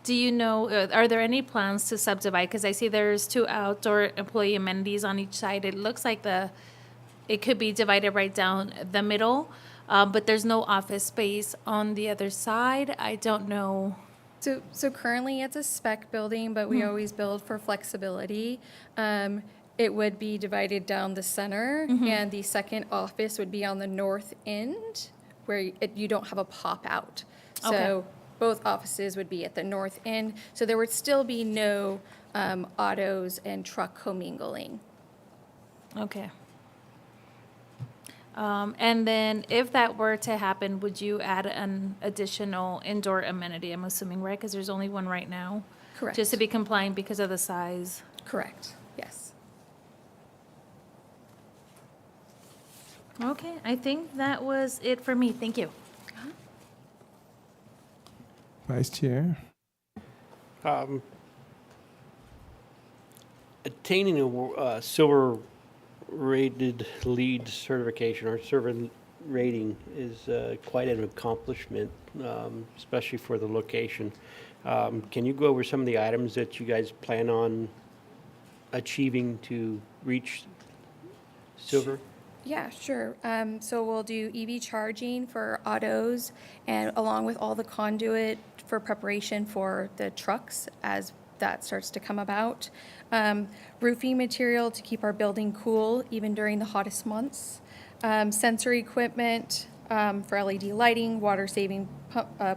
do you know, are there any plans to subdivide? Because I see there's 2 outdoor employee amenities on each side. It looks like it could be divided right down the middle, but there's no office space on the other side. I don't know. So currently it's a spec building, but we always build for flexibility. It would be divided down the center, and the second office would be on the north end, where you don't have a pop out. So Okay. both offices would be at the north end, so there would still be no autos and truck commingling. Okay. And then if that were to happen, would you add an additional indoor amenity? I'm assuming, right? Because there's only one right now. Correct. Just to be compliant because of the size. Correct, yes. Okay, I think that was it for me. Thank you. Vice Chair. Attaining a silver rated LEED certification or silver rating is quite an accomplishment, especially for the location. Can you go over some of the items that you guys plan on achieving to reach silver? Yeah, sure. So we'll do EV charging for autos and along with all the conduit for preparation for the trucks as that starts to come about. Roofing material to keep our building cool even during the hottest months. Sensory equipment, for LED lighting, water-saving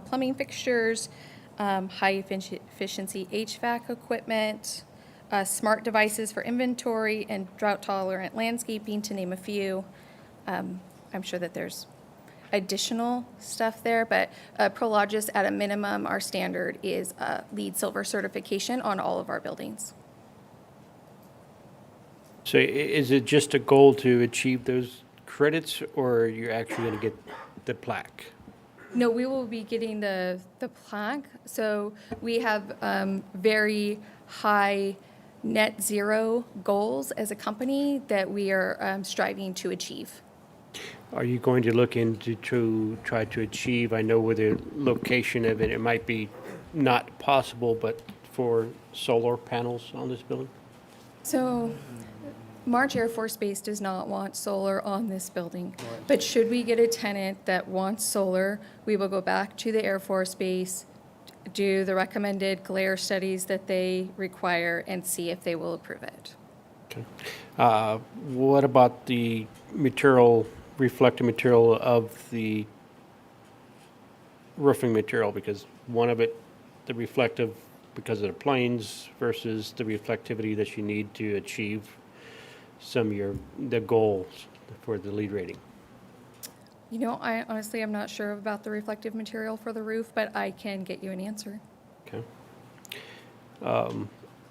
plumbing fixtures, high-efficiency HVAC equipment, smart devices for inventory, and drought-tolerant landscaping, to name a few. I'm sure that there's additional stuff there, but Prologis, at a minimum, our standard is LEED Silver certification on all of our buildings. So is it just a goal to achieve those credits, or are you actually going to get the plaque? No, we will be getting the plaque. So we have very high net zero goals as a company that we are striving to achieve. Are you going to look into to try to achieve, I know with the location of it, it might be not possible, but for solar panels on this building? So March Air Force Base does not want solar on this building. But should we get a tenant that wants solar, we will go back to the Air Force Base, do the recommended glare studies that they require, and see if they will approve it. Okay. What about the material, reflective material of the roofing material? Because one of it, the reflective because of the planes versus the reflectivity that you need to achieve some of the goals for the LEED rating. You know, I honestly am not sure about the reflective material for the roof, but I can get you an answer. Okay.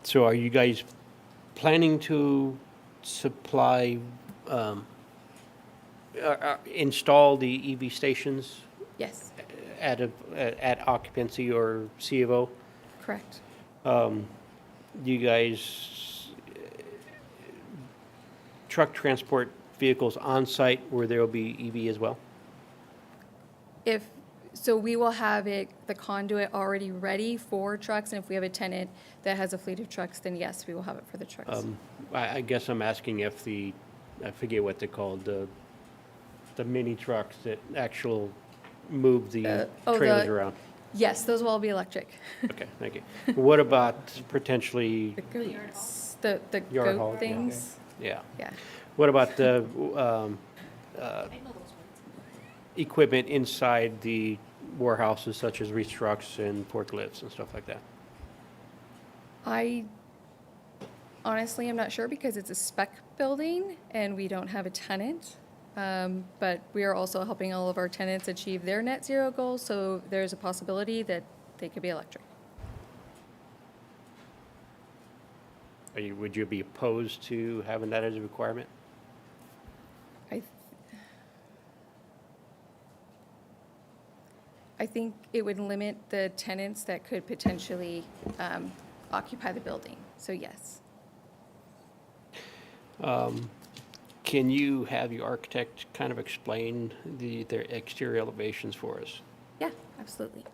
So are you guys planning to supply, install the EV stations Yes, at occupancy or C of O? correct. Do you guys truck transport vehicles on site where there will be EV as well? So we will have the conduit already ready for trucks, and if we have a tenant that has a fleet of trucks, then yes, we will have it for the trucks. I guess I'm asking if I forget what they're called, the mini trucks that actual move the trailers around. Yes, those will all be electric. Okay, thank you. What about potentially, The goats, the Yard haul, goat yeah. things, yeah, yeah. what about the equipment inside the warehouses such as reach trucks and forklifts and stuff like that? I honestly am not sure because it's a spec building and we don't have a tenant. But we are also helping all of our tenants achieve their net zero goals, so there's a possibility that they could be electric. Would you be opposed to having that as a requirement? I think it would limit the tenants that could potentially occupy the building, so yes. Can you have your architect kind of explain their exterior elevations for us? Yeah, absolutely.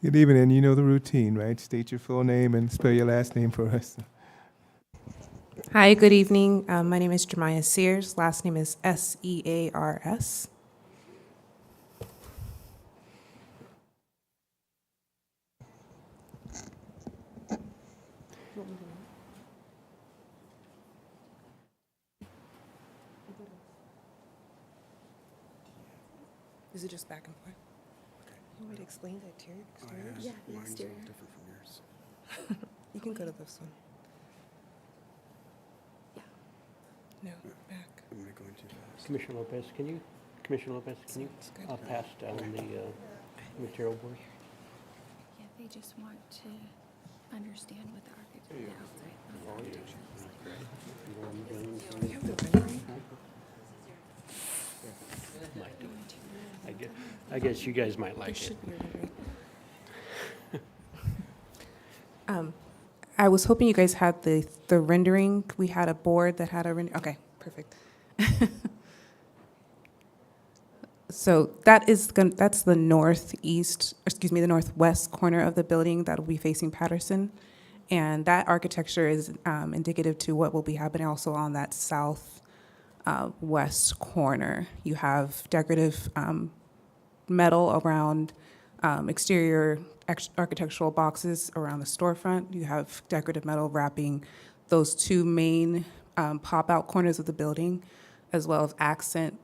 Good evening, and you know the routine, right? State your full name and spell your last name for us. Hi, good evening. My name is Jeremiah Sears. Last name is Sears. Is it just back and forth? You want me to explain the interior? Exterior? Yeah, the exterior. Different from yours. You can go to this one. Yeah. No, back. I'm going to go into fast. Commissioner Lopez, can you It's good. pass down the material board? Yeah, they just want to understand what the architect, You have the rendering? Might do it. I guess you guys might There like it. should be a rendering. I was hoping you guys had the rendering. We had a board that had a render. Okay, perfect. So that's the the northwest corner of the building that will be facing Patterson. And that architecture is indicative to what will be happening also on that south west corner. You have decorative metal around exterior architectural boxes around the storefront. You have decorative metal wrapping those two main pop-out corners of the building, as well as accent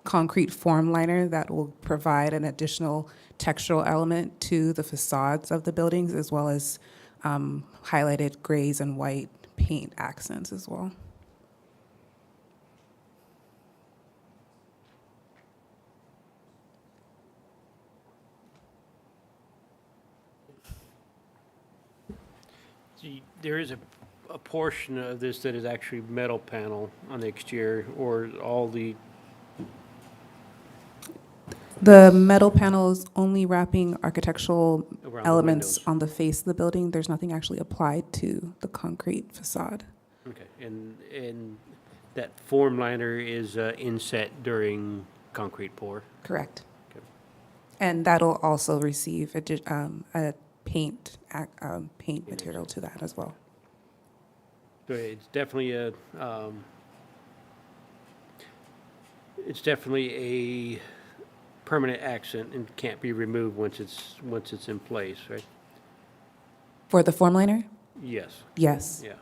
concrete form liner that will provide an additional textural element to the facades of the buildings, as well as highlighted grays and white paint accents as well. There is a portion of this that is actually metal panel on the exterior, or all the, The metal panels only wrapping architectural Around the elements windows. on the face of the building. There's nothing actually applied to the concrete facade. okay, and that form liner is inset during concrete pour? Correct. Okay. And that'll also receive a paint material to that as well. So it's definitely a permanent accent and can't be removed once it's in place, right? For the form liner? Yes, Yes. yeah.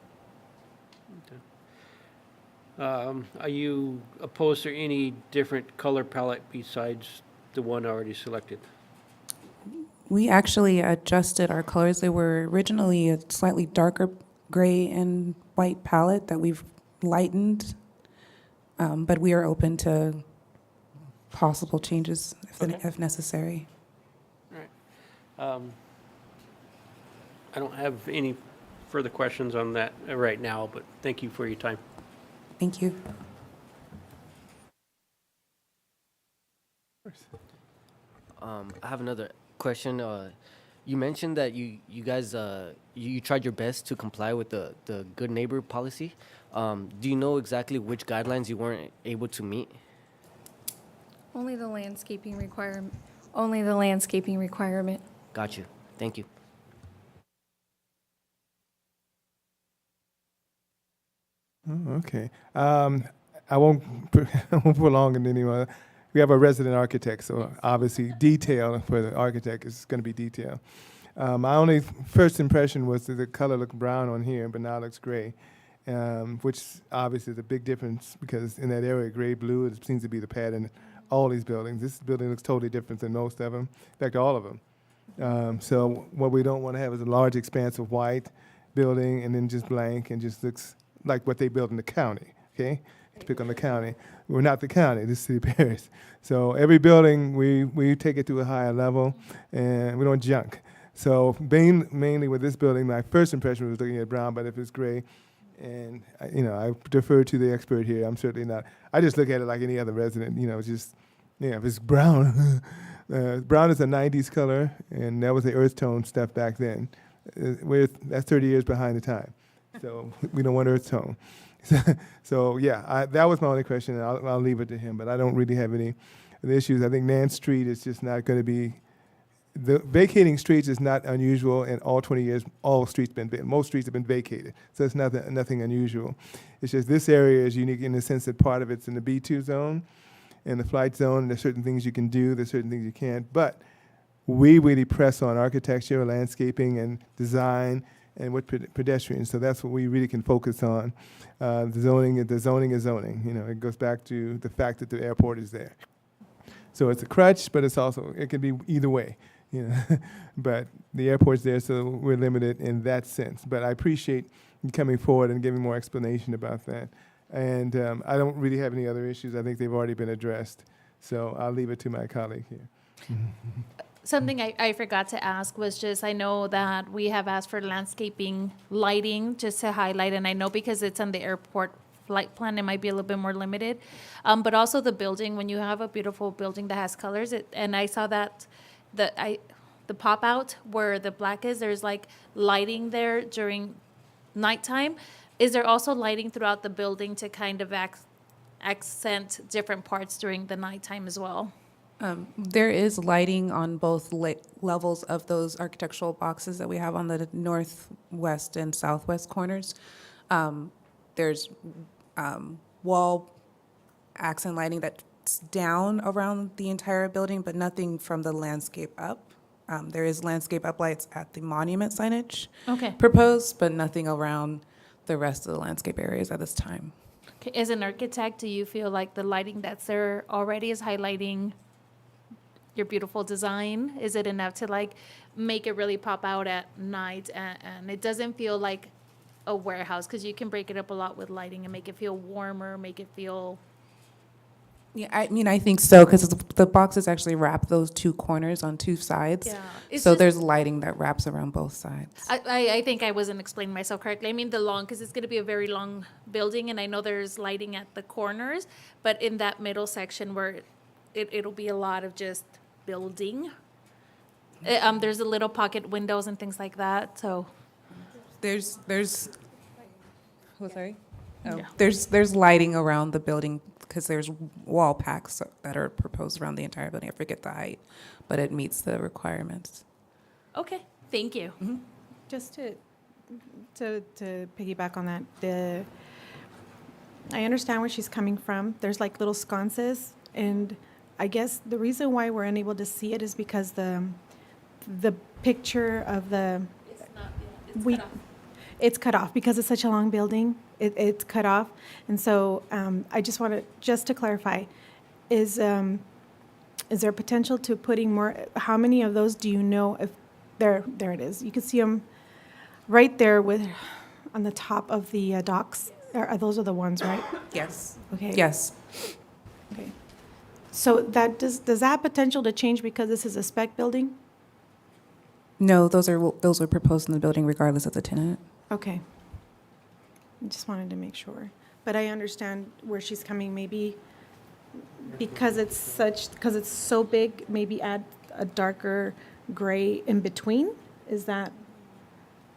Okay. Are you opposed to any different color palette besides the one already selected? We actually adjusted our colors. They were originally a slightly darker gray and white palette that we've lightened, but we are open to possible changes if necessary. All right. I don't have any further questions on that right now, but thank you for your time. Thank you. I have another question. You mentioned that you guys you tried your best to comply with the good neighbor policy. Do you know exactly which guidelines you weren't able to meet? Only the landscaping requirement. Only the landscaping requirement. Got you. Thank you. Oh, okay. I won't I won't prolong it anymore. We have a resident architect, so obviously detail for the architect is going to be detail. My only first impression was that the color looked brown on here, but now it looks gray, which obviously is a big difference because in that area, gray, blue, it seems to be the pattern in all these buildings. This building looks totally different than most of them, in fact, all of them. So what we don't want to have is a large expanse of white building and then just blank and just looks like what they built in the county, okay? To pick on the county. We're not the county, this is City Parish. So every building, we take it to a higher level and we don't junk. So mainly with this building, my first impression was looking at brown, but if it's gray, and I defer to the expert here, I'm certainly not. I just look at it like any other resident, just, if it's brown. Brown is a 90s color, and that was the earth tone stuff back then. That's 30 years behind the time. So we don't want earth tone. So yeah, that was my only question, and I'll leave it to him. But I don't really have any of the issues. I think Nance Street is just not going to be. The vacating streets is not unusual. In all 20 years, most streets have been vacated. So it's nothing unusual. It's just this area is unique in the sense that part of it's in the B2 zone, in the flight zone. And there's certain things you can do. There's certain things you can't. But we really press on architecture, landscaping, and design, and with pedestrians. So that's what we really can focus on. The zoning is zoning. It goes back to the fact that the airport is there. So it's a crutch, but it can be either way. But the airport's there, so we're limited in that sense. But I appreciate you coming forward and giving more explanation about that. And I don't really have any other issues. I think they've already been addressed. So I'll leave it to my colleague here. Something I forgot to ask was just, I know that we have asked for landscaping lighting just to highlight, and I know because it's on the airport flight plan, it might be a little bit more limited. But also the building, when you have a beautiful building that has colors, and I saw that the pop out where the black is, there's like lighting there during nighttime. Is there also lighting throughout the building to kind of accent different parts during the nighttime as well? There is lighting on both levels of those architectural boxes that we have on the northwest and southwest corners. There's wall accent lighting that's down around the entire building, but nothing from the landscape up. There is landscape uplights at the monument signage Okay. proposed, but nothing around the rest of the landscape areas at this time. Okay, as an architect, do you feel like the lighting that's there already is highlighting your beautiful design? Is it enough to like make it really pop out at night and it doesn't feel like a warehouse? Because you can break it up a lot with lighting and make it feel warmer, make it feel, Yeah, I mean, I think so, because the boxes actually wrap those two corners on two sides. yeah. It's So just- there's lighting that wraps around both sides. I think I wasn't explaining myself correctly. I mean the long, because it's going to be a very long building, and I know there's lighting at the corners, but in that middle section where it'll be a lot of just building. There's a little pocket windows and things like that, so. There's, oh, sorry? Oh, Yeah. there's lighting around the building, because there's wall packs that are proposed around the entire building. I forget the height, but it meets the requirements. Okay, thank you. Just to piggyback on that, I understand where she's coming from. There's like little sconces, and I guess the reason why we're unable to see it is because the picture of the we it's cut off because it's such a long building. It's cut off, and so I just wanted to clarify: is there potential to putting more? How many of those do you know? If there it is. You can see them right there with on the top of the docks. Those are the ones, right? Yes. Okay. Yes. Okay. So that does that have potential to change because this is a spec building? No, those are proposed in the building regardless of the tenant. Okay. I just wanted to make sure. But I understand where she's coming, maybe because it's so big, maybe add a darker gray in between? Is that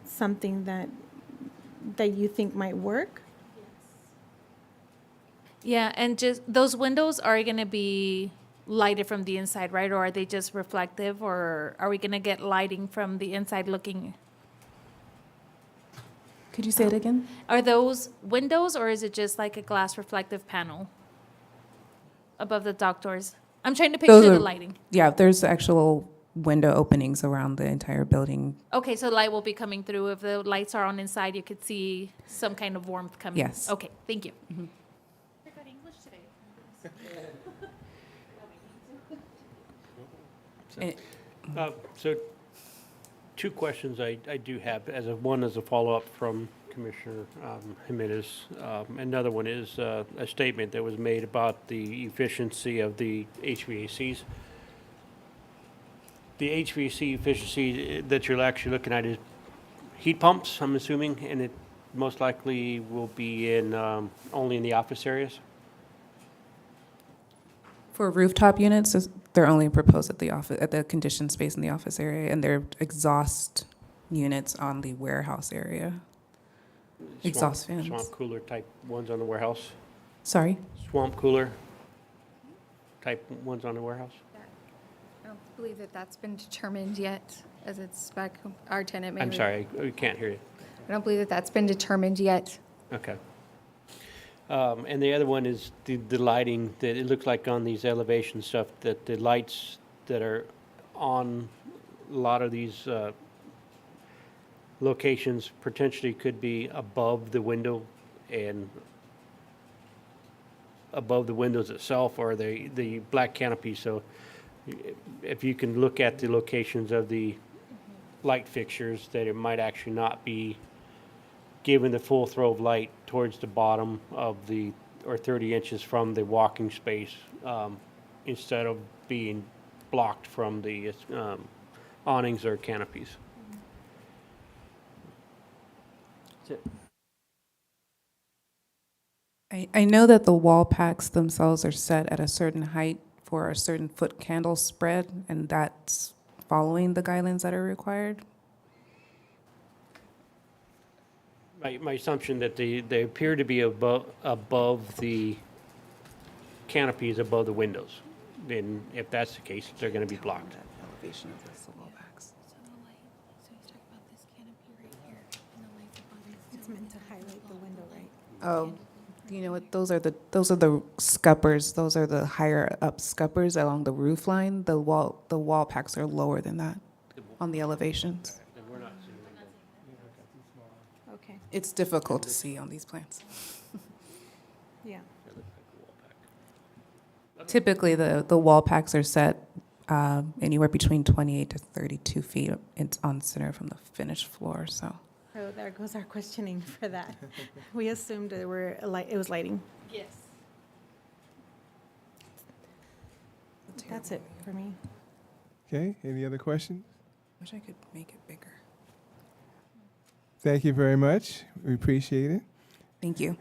something that you think might work? Yeah, and just, those windows are gonna be lighted from the inside, right? Or are they just reflective, or are we gonna get lighting from the inside looking? Could you say it again? Are those windows, or is it just like a glass reflective panel above the dock doors? I'm trying to picture the lighting. Yeah, there's actual window openings around the entire building. Okay, so light will be coming through. If the lights are on inside, you could see some kind of warmth coming. Yes. Okay, thank you. So, two questions I do have, one as a follow-up from Commissioner Jimenez. Another one is a statement that was made about the efficiency of the HVACs. The HVAC efficiency that you're actually looking at is heat pumps, I'm assuming, and it most likely will be in only in the office areas? For rooftop units, they're only proposed at the conditioned space in the office area, and they're exhaust units on the warehouse area. Exhaust fans. Swamp cooler type ones on the warehouse? Sorry? Swamp cooler type ones on the warehouse? I don't believe that that's been determined yet, as it's spec, our tenant may. I'm sorry, I can't hear you. I don't believe that that's been determined yet. Okay. And the other one is the lighting, that it looks like on these elevation stuff, that the lights that are on a lot of these locations potentially could be above the window and above the windows itself, or the black canopy. So if you can look at the locations of the light fixtures, that it might actually not be giving the full throw of light towards the bottom of or 30 inches from the walking space, instead of being blocked from the awnings or canopies. I know that the wall packs themselves are set at a certain height for a certain foot candle spread, and that's following the guidelines that are required. My assumption that they appear to be above the canopies, above the windows. Then if that's the case, they're going to be blocked. Elevation of the wall packs. It's meant to highlight the window, right? Oh, You know what? Those are the scuppers. Those are the higher up scuppers along the roof line. The wall packs are lower than that on the elevations. And we're not seeing them. Okay, It's difficult to see on these plans. yeah. Typically, the wall packs are set anywhere between 28 to 32 feet on center from the finished floor. So So there goes our questioning for that. We assumed it was lighting. Yes. That's it for me. Okay, any other questions? wish I could make it bigger. Thank you very much. We appreciate it. Thank you.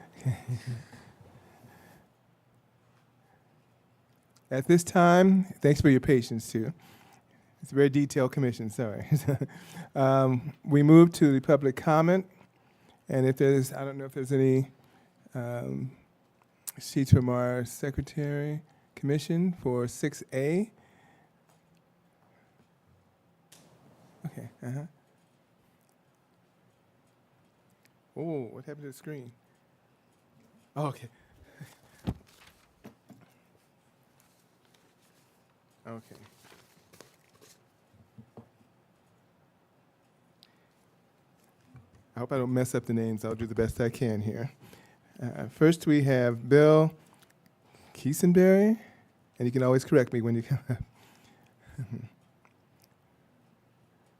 At this time, thanks for your patience too. It's a very detailed commission, sorry. We move to the public comment, and if there's, I don't know if there's any sheets from our secretary commission for 6A. Okay, Oh, what happened to the screen? Oh, okay. Okay. I hope I don't mess up the names. I'll do the best I can here. First, we have Bill Kiesenberry, and you can always correct me when you come up.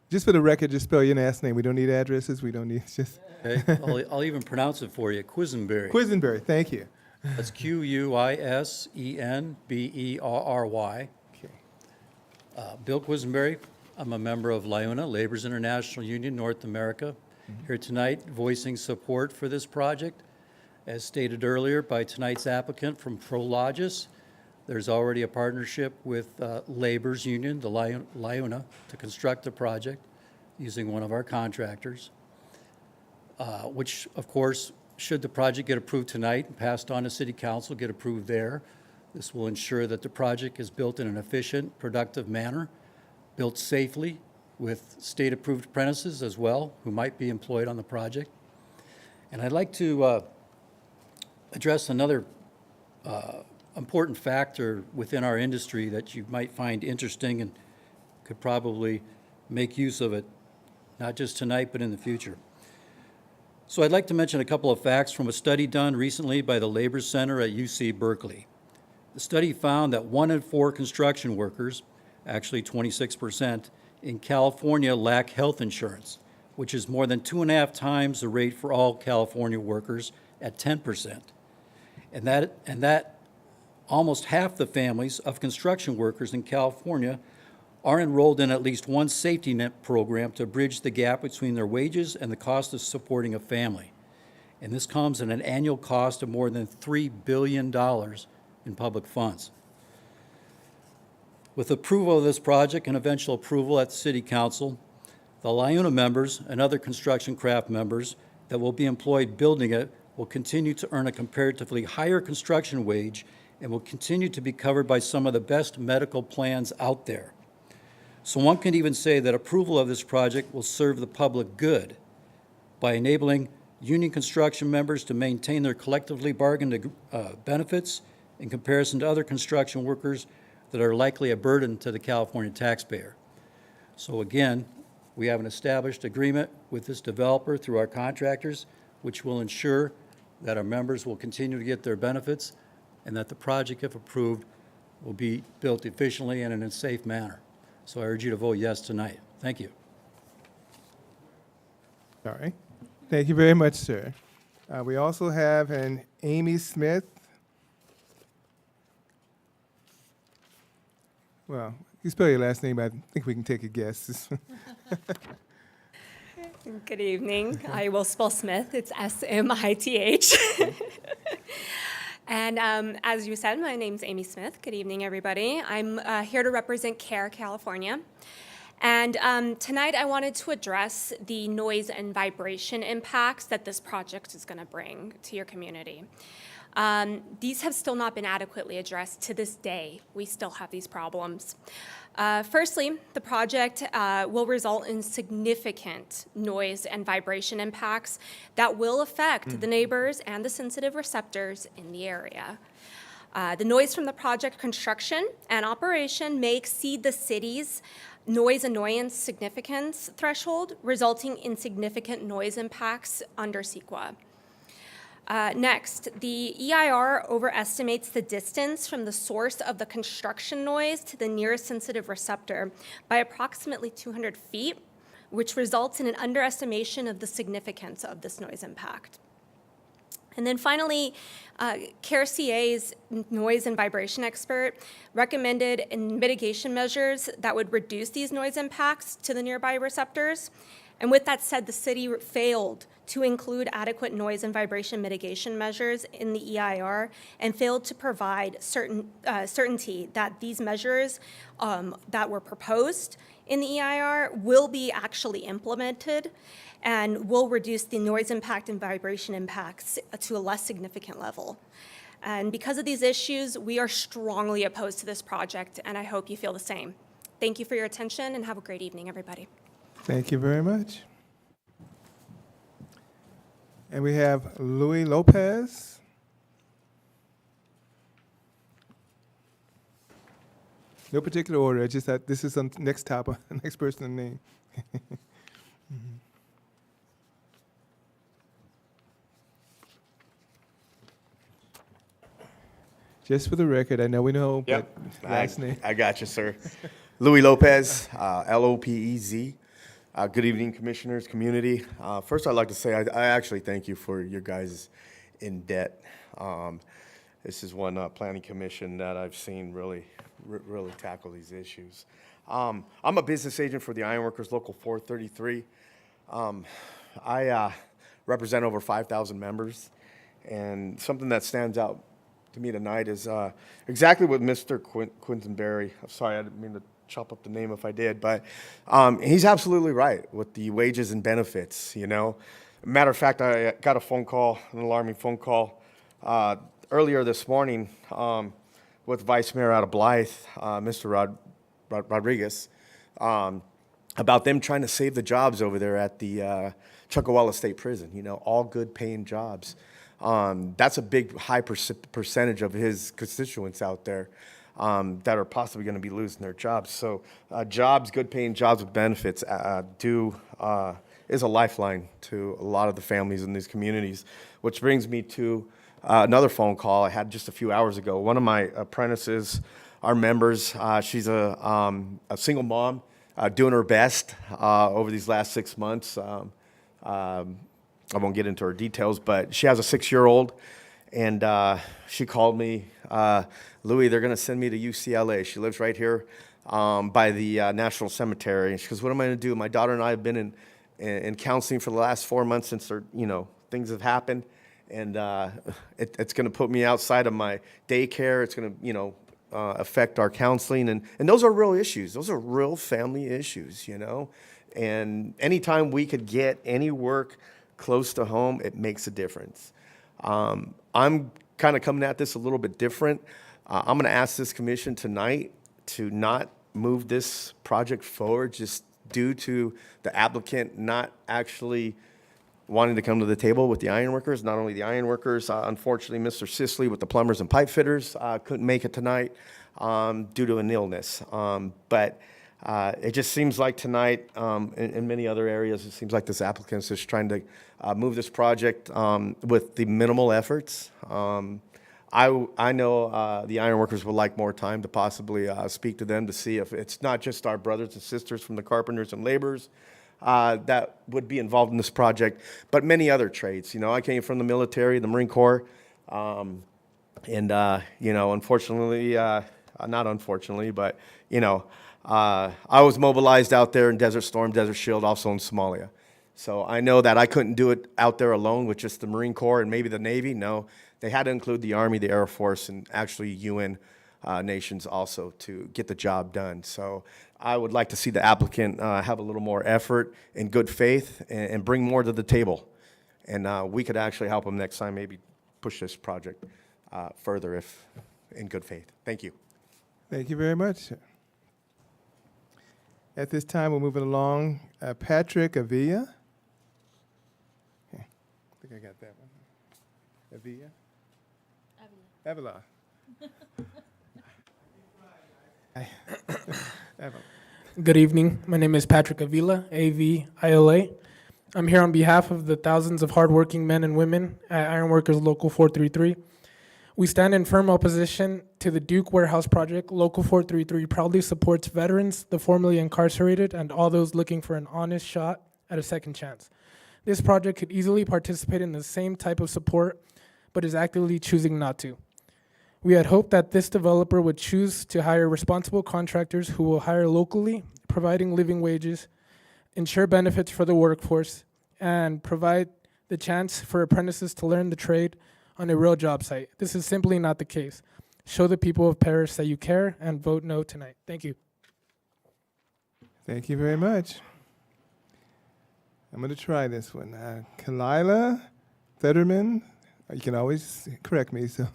Just for the record, just spell your last name. We don't need addresses. We don't need just. Okay, I'll even pronounce it for you, Quisenberry. Quisenberry, thank you. That's Quisenberry. Okay. Bill Quisenberry, I'm a member of LIUNA, Labor's International Union, North America, here tonight voicing support for this project. As stated earlier by tonight's applicant from Prologis, there's already a partnership with Labor's Union, the LIUNA, to construct the project using one of our contractors, which, of course, should the project get approved tonight and passed on to City Council, get approved there, this will ensure that the project is built in an efficient, productive manner, built safely with state-approved apprentices as well, who might be employed on the project. And I'd like to address another important factor within our industry that you might find interesting and could probably make use of it, not just tonight, but in the future. So I'd like to mention a couple of facts from a study done recently by the Labor Center at UC Berkeley. The study found that 1 in 4 construction workers, actually 26%, in California lack health insurance, which is more than 2.5 times the rate for all California workers at 10%. And that almost half the families of construction workers in California are enrolled in at least one safety net program to bridge the gap between their wages and the cost of supporting a family. And this comes at an annual cost of more than $3 billion in public funds. With approval of this project and eventual approval at the City Council, the LIUNA members and other construction craft members that will be employed building it will continue to earn a comparatively higher construction wage and will continue to be covered by some of the best medical plans out there. So one can even say that approval of this project will serve the public good by enabling union construction members to maintain their collectively bargained benefits in comparison to other construction workers that are likely a burden to the California taxpayer. So again, we have an established agreement with this developer through our contractors, which will ensure that our members will continue to get their benefits and that the project, if approved, will be built efficiently and in a safe manner. So I urge you to vote yes tonight. Thank you. All right. Thank you very much, sir. We also have an Amy Smith. Well, you spell your last name, but I think we can take a guess. Good evening. I will spell Smith. It's S-M-I-T-H. And as you said, my name's Amy Smith. Good evening, everybody. I'm here to represent CARE California. And tonight I wanted to address the noise and vibration impacts that this project is going to bring to your community. These have still not been adequately addressed. To this day, we still have these problems. Firstly, the project will result in significant noise and vibration impacts that will affect the neighbors and the sensitive receptors in the area. The noise from the project construction and operation may exceed the city's noise annoyance significance threshold, resulting in significant noise impacts under CEQA. Next, the EIR overestimates the distance from the source of the construction noise to the nearest sensitive receptor by approximately 200 feet, which results in an underestimation of the significance of this noise impact. And then finally, CARE-CA's noise and vibration expert recommended mitigation measures that would reduce these noise impacts to the nearby receptors. And with that said, the city failed to include adequate noise and vibration mitigation measures in the EIR and failed to provide certainty that these measures that were proposed in the EIR will be actually implemented and will reduce the noise impact and vibration impacts to a less significant level. And because of these issues, we are strongly opposed to this project, and I hope you feel the same. Thank you for your attention, and have a great evening, everybody. Thank you very much. And we have Louis Lopez. No particular order, just that this is the next top, next person to name. Just for the record, I know we know, Yep. but last name. I got you, sir. Louis Lopez, Lopez. Good evening, commissioners, community. First, I'd like to say I actually thank you for your guys' in debt. This is one planning commission that I've seen really tackle these issues. I'm a business agent for the Ironworkers Local 433. I represent over 5,000 members, and something that stands out to me tonight is exactly what Mr. Quisenberry, I'm sorry, I didn't mean to chop up the name if I did, but he's absolutely right with the wages and benefits, you know. Matter of fact, I got a phone call, an alarming phone call, earlier this morning with Vice Mayor out of Blythe, Mr. Rodriguez, about them trying to save the jobs over there at the Chuckawalla State Prison, you know, all good paying jobs. That's a big, high percentage of his constituents out there that are possibly going to be losing their jobs. So jobs, good paying jobs with benefits is a lifeline to a lot of the families in these communities, which brings me to another phone call I had just a few hours ago. One of my apprentices, our members, she's a single mom doing her best over these last 6 months. I won't get into her details, but she has a 6-year-old, and she called me, Louis, they're going to send me to UCLA. She lives right here by the National Cemetery. And she goes, what am I going to do? My daughter and I have been in counseling for the last 4 months since things have happened, and it's going to put me outside of my daycare. It's going to, affect our counseling, and those are real issues. Those are real family issues, you know. And anytime we could get any work close to home, it makes a difference. I'm kind of coming at this a little bit different. I'm going to ask this commission tonight to not move this project forward just due to the applicant not actually wanting to come to the table with the ironworkers. Not only the ironworkers, unfortunately, Mr. Sisley with the plumbers and pipe fitters couldn't make it tonight due to an illness. But it just seems like tonight, in many other areas, it seems like this applicant is just trying to move this project with the minimal efforts. I know the ironworkers would like more time to possibly speak to them to see if it's not just our brothers and sisters from the carpenters and laborers that would be involved in this project, but many other trades. You know, I came from the military, the Marine Corps, and unfortunately, not unfortunately, but I was mobilized out there in Desert Storm, Desert Shield, also in Somalia. So I know that I couldn't do it out there alone with just the Marine Corps and maybe the Navy. No, they had to include the Army, the Air Force, and actually UN nations also to get the job done. So I would like to see the applicant have a little more effort in good faith and bring more to the table. And we could actually help them next time, maybe push this project further if in good faith. Thank you. Thank you very much. At this time, we're moving along. Patrick Avila. Okay. I think I got that one. Avila? Avila. Avila. Good evening. My name is Patrick Avila, A-V-I-L-A. I'm here on behalf of the thousands of hardworking men and women at Ironworkers Local 433. We stand in firm opposition to the Duke Warehouse Project. Local 433 proudly supports veterans, the formerly incarcerated, and all those looking for an honest shot at a second chance. This project could easily participate in the same type of support, but is actively choosing not to. We had hoped that this developer would choose to hire responsible contractors who will hire locally, providing living wages, ensure benefits for the workforce, and provide the chance for apprentices to learn the trade on a real job site. This is simply not the case. Show the people of Paris that you care and vote no tonight. Thank you. Thank you very much. I'm going to try this one. Kalila Federman. You can always correct me, so.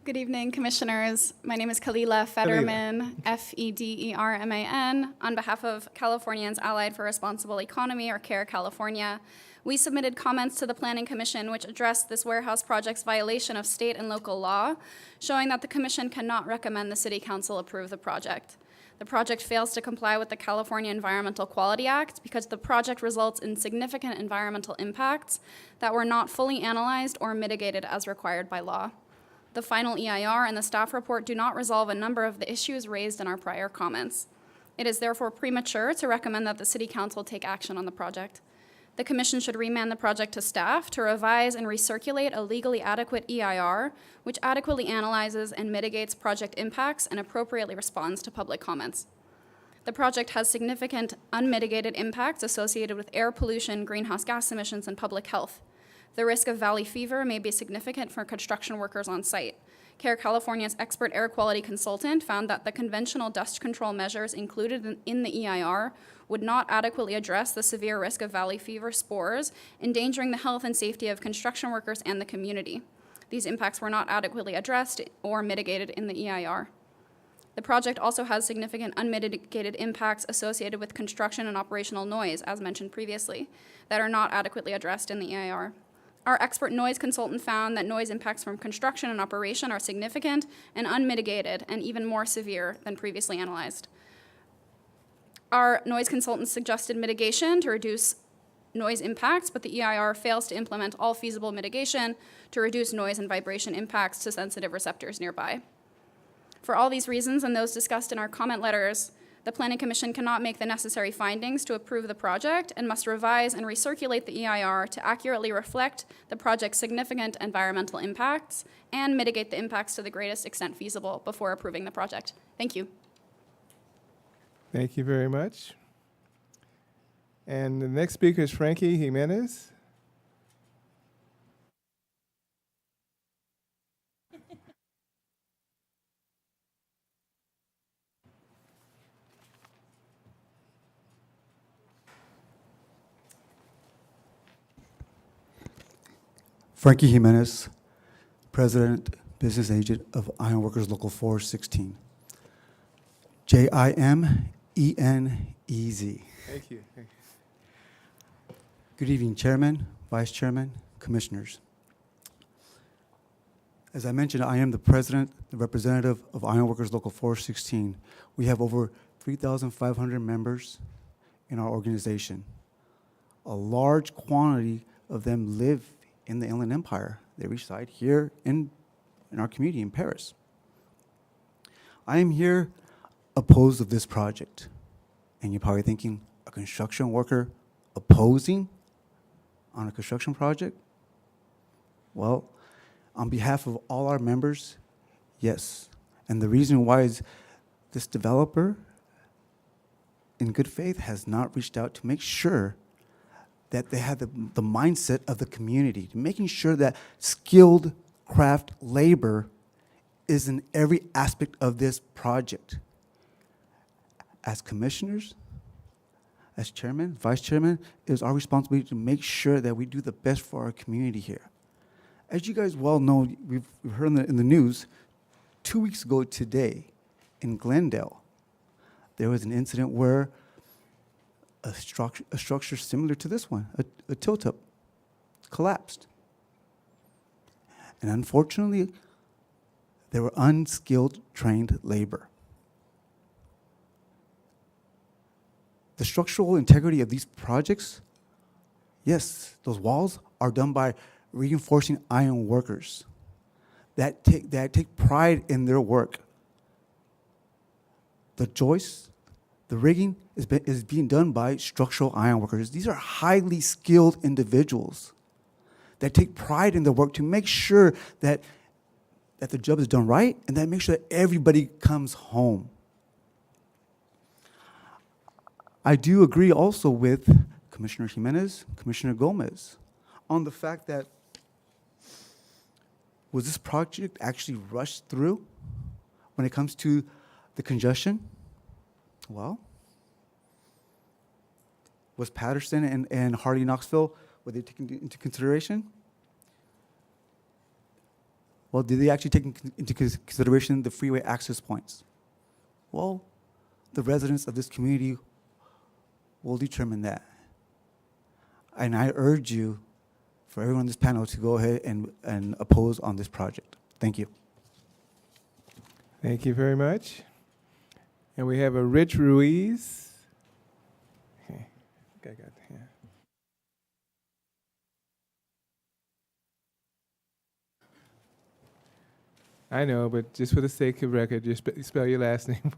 Good evening, Commissioners. My name is Kalila Federman, Federman, on behalf of Californians Allied for Responsible Economy, or CARE California. We submitted comments to the Planning Commission which addressed this warehouse project's violation of state and local law, showing that the Commission cannot recommend the City Council approve the project. The project fails to comply with the California Environmental Quality Act because the project results in significant environmental impacts that were not fully analyzed or mitigated as required by law. The final EIR and the staff report do not resolve a number of the issues raised in our prior comments. It is therefore premature to recommend that the City Council take action on the project. The Commission should remand the project to staff to revise and recirculate a legally adequate EIR, which adequately analyzes and mitigates project impacts and appropriately responds to public comments. The project has significant unmitigated impacts associated with air pollution, greenhouse gas emissions, and public health. The risk of valley fever may be significant for construction workers on site. CARE California's expert air quality consultant found that the conventional dust control measures included in the EIR would not adequately address the severe risk of valley fever spores, endangering the health and safety of construction workers and the community. These impacts were not adequately addressed or mitigated in the EIR. The project also has significant unmitigated impacts associated with construction and operational noise, as mentioned previously, that are not adequately addressed in the EIR. Our expert noise consultant found that noise impacts from construction and operation are significant and unmitigated and even more severe than previously analyzed. Our noise consultant suggested mitigation to reduce noise impacts, but the EIR fails to implement all feasible mitigation to reduce noise and vibration impacts to sensitive receptors nearby. For all these reasons and those discussed in our comment letters, the Planning Commission cannot make the necessary findings to approve the project and must revise and recirculate the EIR to accurately reflect the project's significant environmental impacts and mitigate the impacts to the greatest extent feasible before approving the project. Thank you. Thank you very much. And the next speaker is Frankie Jimenez. Frankie Jimenez, President, Business Agent of Ironworkers Local 416. J-I-M-E-N-E-Z. Thank you. Good evening, Chairman, Vice Chairman, Commissioners. As I mentioned, I am the President, the representative of Ironworkers Local 416. We have over 3,500 members in our organization. A large quantity of them live in the Inland Empire. They reside here in our community in Paris. I am here opposed of this project. And you're probably thinking, a construction worker opposing on a construction project? Well, on behalf of all our members, yes. And the reason why is this developer, in good faith, has not reached out to make sure that they have the mindset of the community, making sure that skilled craft labor is in every aspect of this project. As commissioners, as chairman, vice chairman, it is our responsibility to make sure that we do the best for our community here. As you guys well know, we've heard in the news, 2 weeks ago today in Glendale, there was an incident where a structure similar to this one, a tilt-up, collapsed. And unfortunately, there were unskilled, trained labor. The structural integrity of these projects, yes, those walls are done by reinforcing iron workers that take pride in their work. The joists, the rigging is being done by structural iron workers. These are highly skilled individuals that take pride in their work to make sure that the job is done right and that make sure that everybody comes home. I do agree also with Commissioner Jimenez, Commissioner Gomez, on the fact that was this project actually rushed through when it comes to the congestion? Well, was Patterson and Hardy Knoxville, were they taken into consideration? Well, did they actually take into consideration the freeway access points? Well, the residents of this community will determine that. And I urge you, for everyone on this panel, to go ahead and oppose on this project. Thank you. Thank you very much. And we have a Rich Ruiz. Okay, I got yeah. I know, but just for the sake of record, just spell your last name.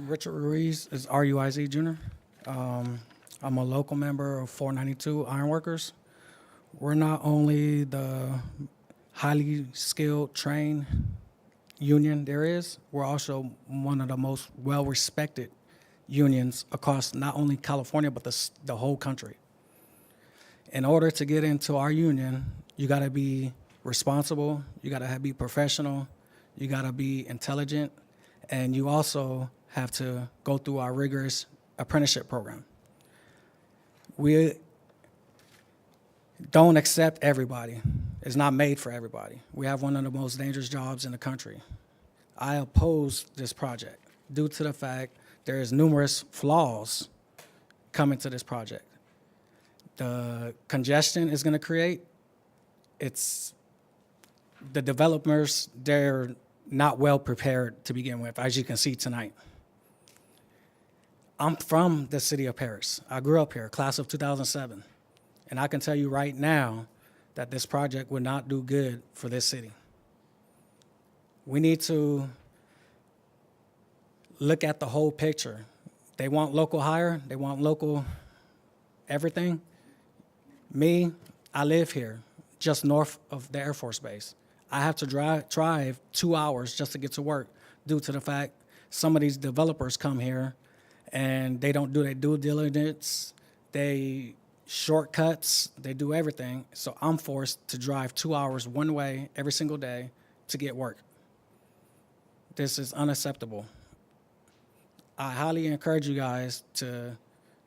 Richard Ruiz is RUIZ Jr. I'm a local member of 492 Ironworkers. We're not only the highly skilled, trained union there is, we're also one of the most well-respected unions across not only California, but the whole country. In order to get into our union, you gotta be responsible, you gotta be professional, you gotta be intelligent, and you also have to go through our rigorous apprenticeship program. We don't accept everybody. It's not made for everybody. We have one of the most dangerous jobs in the country. I oppose this project due to the fact there is numerous flaws coming to this project. The congestion is gonna create, the developers, they're not well prepared to begin with, as you can see tonight. I'm from the city of Paris. I grew up here, class of 2007. And I can tell you right now that this project would not do good for this city. We need to look at the whole picture. They want local hire, they want local everything. Me, I live here, just north of the Air Force Base. I have to drive 2 hours just to get to work due to the fact some of these developers come here and they don't do their due diligence, they shortcuts, they do everything. So I'm forced to drive 2 hours one way every single day to get work. This is unacceptable. I highly encourage you guys to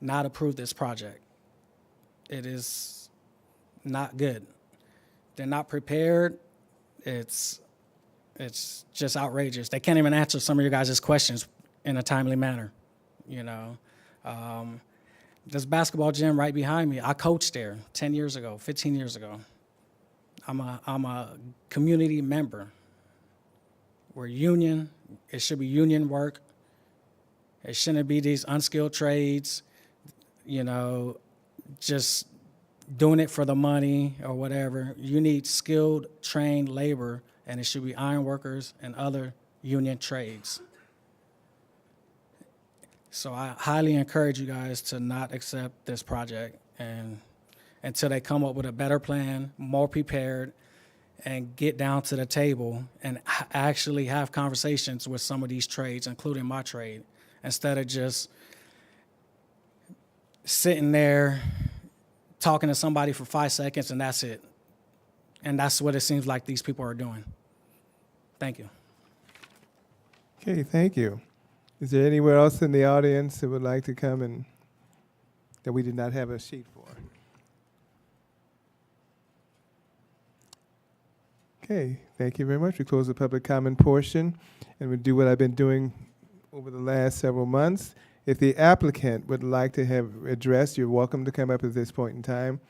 not approve this project. It is not good. They're not prepared. It's just outrageous. They can't even answer some of your guys' questions in a timely manner, you know. This basketball gym right behind me, I coached there 10 years ago, 15 years ago. I'm a community member. We're union. It should be union work. It shouldn't be these unskilled trades, you know, just doing it for the money or whatever. You need skilled, trained labor, and it should be iron workers and other union trades. So I highly encourage you guys to not accept this project and until they come up with a better plan, more prepared, and get down to the table and actually have conversations with some of these trades, including my trade, instead of just sitting there talking to somebody for 5 seconds and that's it. And that's what it seems like these people are doing. Thank you. Okay, thank you. Is there anywhere else in the audience that would like to come and that we did not have a sheet for? Okay, thank you very much. We close the public comment portion, and we do what I've been doing over the last several months. If the applicant would like to have addressed, you're welcome to come up at this point in time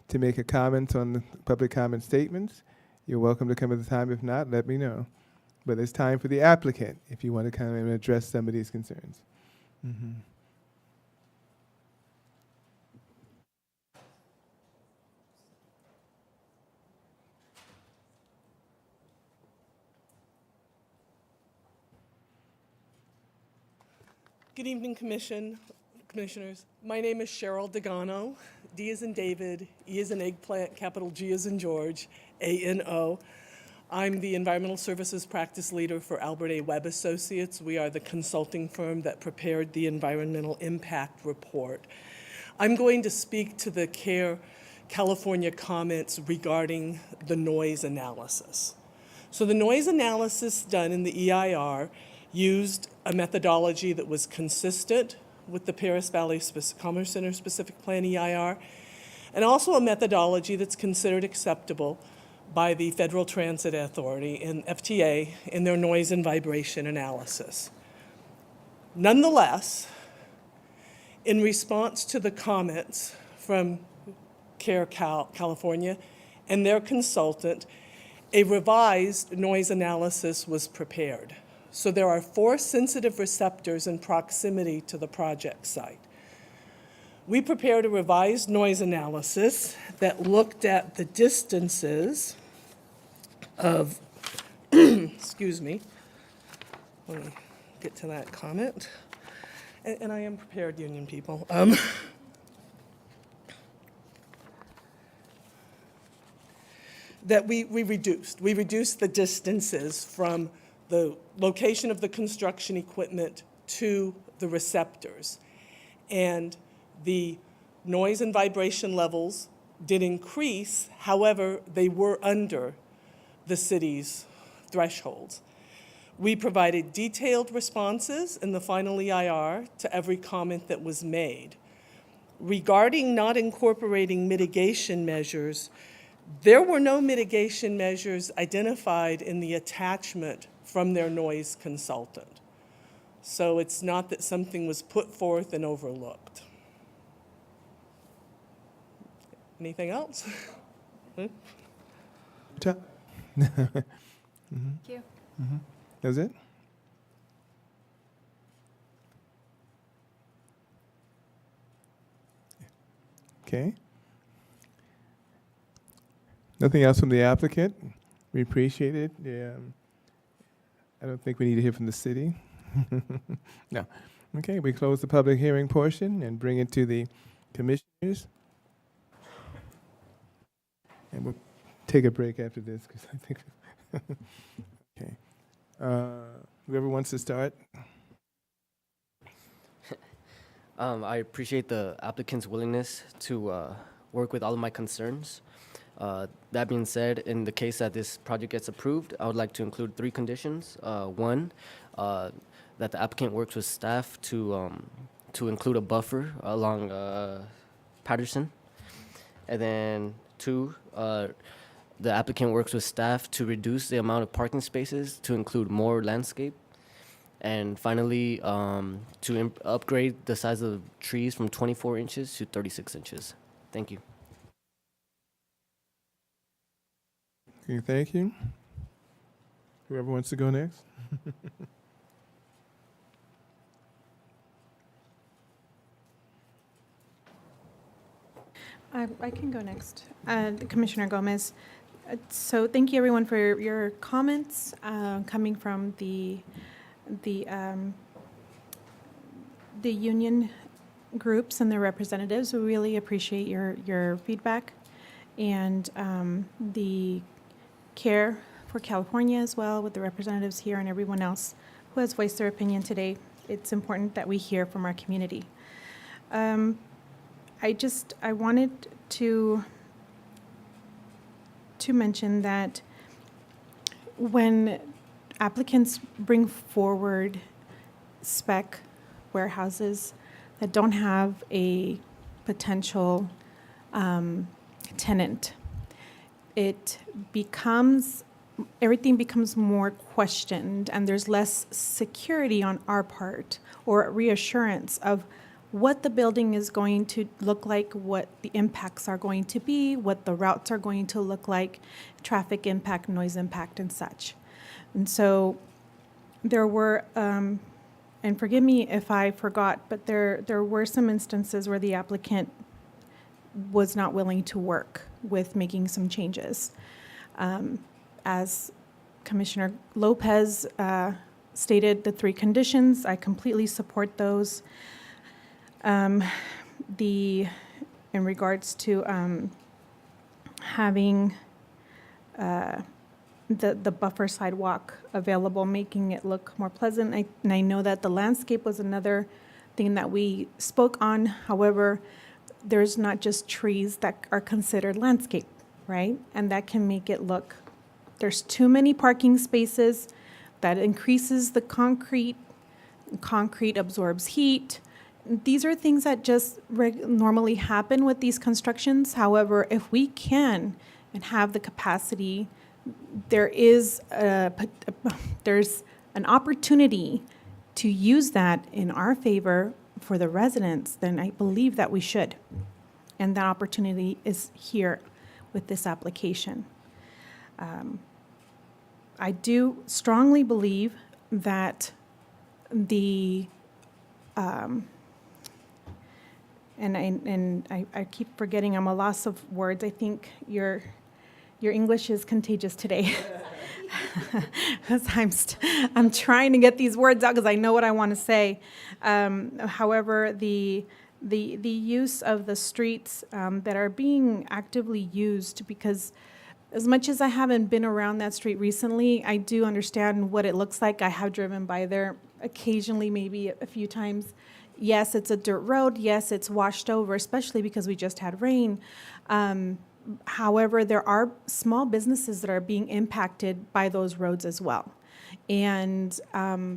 to make a comment on the public comment statements. You're welcome to come at the time. If not, let me know. But it's time for the applicant if you want to come and address some of these concerns. Good evening, Commissioners. My name is Cheryl Degano. D as in David, E as in eggplant, capital G as in George, A-N-O. I'm the Environmental Services Practice Leader for Albert A. Webb Associates. We are the consulting firm that prepared the Environmental Impact Report. I'm going to speak to the CARE California comments regarding the noise analysis. So the noise analysis done in the EIR used a methodology that was consistent with the Paris Valley Commerce Center Specific Plan EIR, and also a methodology that's considered acceptable by the Federal Transit Authority and FTA in their noise and vibration analysis. Nonetheless, in response to the comments from CARE California and their consultant, a revised noise analysis was prepared. So there are 4 sensitive receptors in proximity to the project site. We prepared a revised noise analysis that looked at the distances of, excuse me, let me get to that comment. And I am prepared, union people. That we reduced. We reduced the distances from the location of the construction equipment to the receptors. And the noise and vibration levels did increase, however, they were under the city's thresholds. We provided detailed responses in the final EIR to every comment that was made. Regarding not incorporating mitigation measures, there were no mitigation measures identified in the attachment from their noise consultant. So it's not that something was put forth and overlooked. Anything else? Thank you. That was it? Okay. Nothing else from the applicant? We appreciate it. Yeah. I don't think we need to hear from the city. No. Okay, we close the public hearing portion and bring it to the commissioners. And we'll take a break after this because I think. Okay. Whoever wants to start. I appreciate the applicant's willingness to work with all of my concerns. That being said, in the case that this project gets approved, I would like to include 3 conditions. One, that the applicant works with staff to include a buffer along Patterson. And then 2, the applicant works with staff to reduce the amount of parking spaces to include more landscape. And finally, to upgrade the size of trees from 24 inches to 36 inches. Thank you. Okay, thank you. Whoever wants to go next. I can go next. Commissioner Gomez. So thank you everyone for your comments coming from the union groups and their representatives. We really appreciate your feedback, and the CARE for California as well, with the representatives here and everyone else who has voiced their opinion today. It's important that we hear from our community. I wanted to mention that when applicants bring forward spec warehouses that don't have a potential tenant, everything becomes more questioned, and there's less security on our part or reassurance of what the building is going to look like, what the impacts are going to be, what the routes are going to look like, traffic impact, noise impact, and such. And so there were, and forgive me if I forgot, but there were some instances where the applicant was not willing to work with making some changes. As Commissioner Lopez stated, the 3 conditions, I completely support those. In regards to having the buffer sidewalk available, making it look more pleasant. And I know that the landscape was another thing that we spoke on. However, there's not just trees that are considered landscape, right? And that can make it look, there's too many parking spaces, that increases the concrete. Concrete absorbs heat. These are things that just normally happen with these constructions. However, if we can and have the capacity, there's an opportunity to use that in our favor for the residents, then I believe that we should. And that opportunity is here with this application. I do strongly believe that the I keep forgetting, I'm a loss of words. I think your English is contagious today. 'Cause I'm trying to get these words out because I know what I want to say. However, the use of the streets that are being actively used, because as much as I haven't been around that street recently, I do understand what it looks like. I have driven by there occasionally, maybe a few times. Yes, it's a dirt road. Yes, it's washed over, especially because we just had rain. However, there are small businesses that are being impacted by those roads as well. And I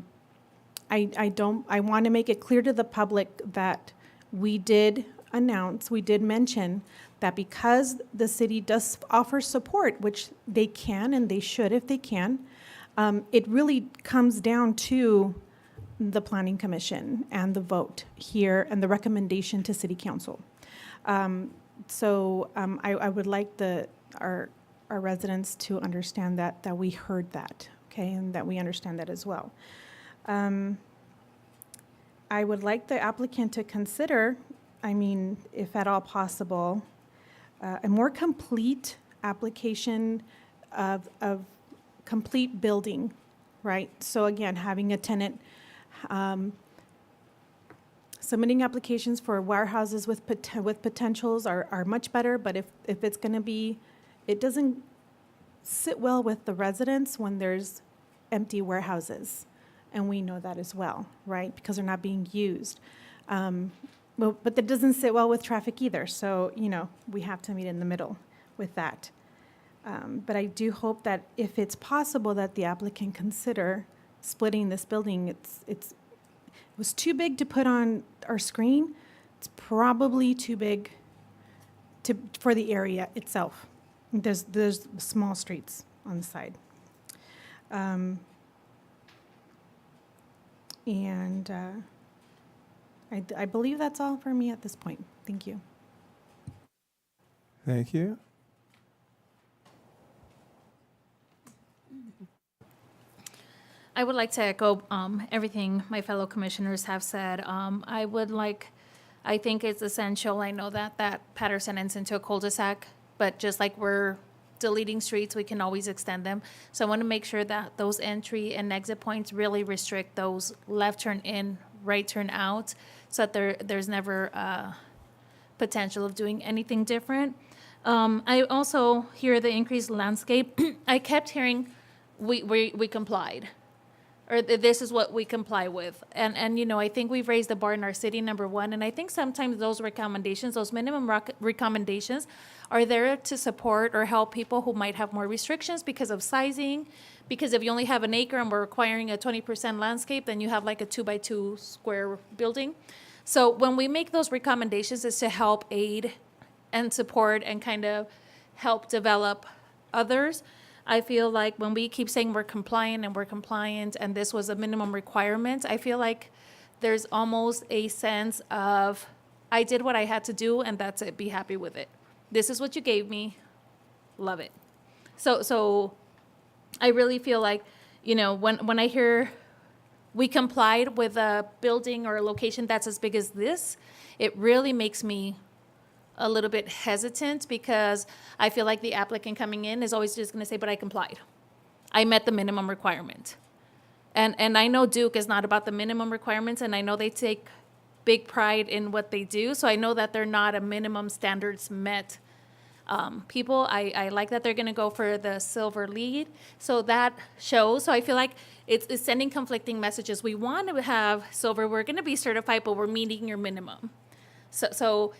want to make it clear to the public that we did mention that because the city does offer support, which they can and they should if they can, it really comes down to the Planning Commission and the vote here and the recommendation to City Council. So I would like our residents to understand that we heard that, okay, and that we understand that as well. I would like the applicant to consider, I mean, if at all possible, a more complete application of complete building, right? So again, having a tenant, submitting applications for warehouses with potentials are much better, but if it's going to be, it doesn't sit well with the residents when there's empty warehouses, and we know that as well, right? Because they're not being used. But that doesn't sit well with traffic either, so we have to meet in the middle with that. But I do hope that if it's possible that the applicant consider splitting this building. It was too big to put on our screen. It's probably too big for the area itself. There's small streets on the side. I believe that's all for me at this point. Thank you. Thank you. I would like to echo everything my fellow commissioners have said. I think it's essential. I know that Patterson ends into a cul-de-sac, but just like we're deleting streets, we can always extend them. So I want to make sure that those entry and exit points really restrict those left turn in, right turn out, so that there's never potential of doing anything different. I also hear the increased landscape. I kept hearing we complied. or this is what we comply with. And you know, I think we've raised the bar in our city, number one, and I think sometimes those recommendations, those minimum recommendations are there to support or help people who might have more restrictions because of sizing, because if you only have an acre and we're requiring a 20% landscape, then you have like a 2x2 square building. So when we make those recommendations, it's to help aid and support and kind of help develop others. I feel like when we keep saying we're compliant and this was a minimum requirement, I feel like there's almost a sense of, I did what I had to do and that's it, be happy with it. This is what you gave me, love it. So I really feel like, you know, when I hear we complied with a building or a location that's as big as this, it really makes me a little bit hesitant because I feel like the applicant coming in is always just going to say, but I complied. I met the minimum requirement. And I know Duke is not about the minimum requirements, and I know they take big pride in what they do, so I know that they're not a minimum standards met people. I like that they're going to go for the silver lead, so that shows. So I feel like it's sending conflicting messages. We want to have silver, we're going to be certified, but we're meeting your minimum. So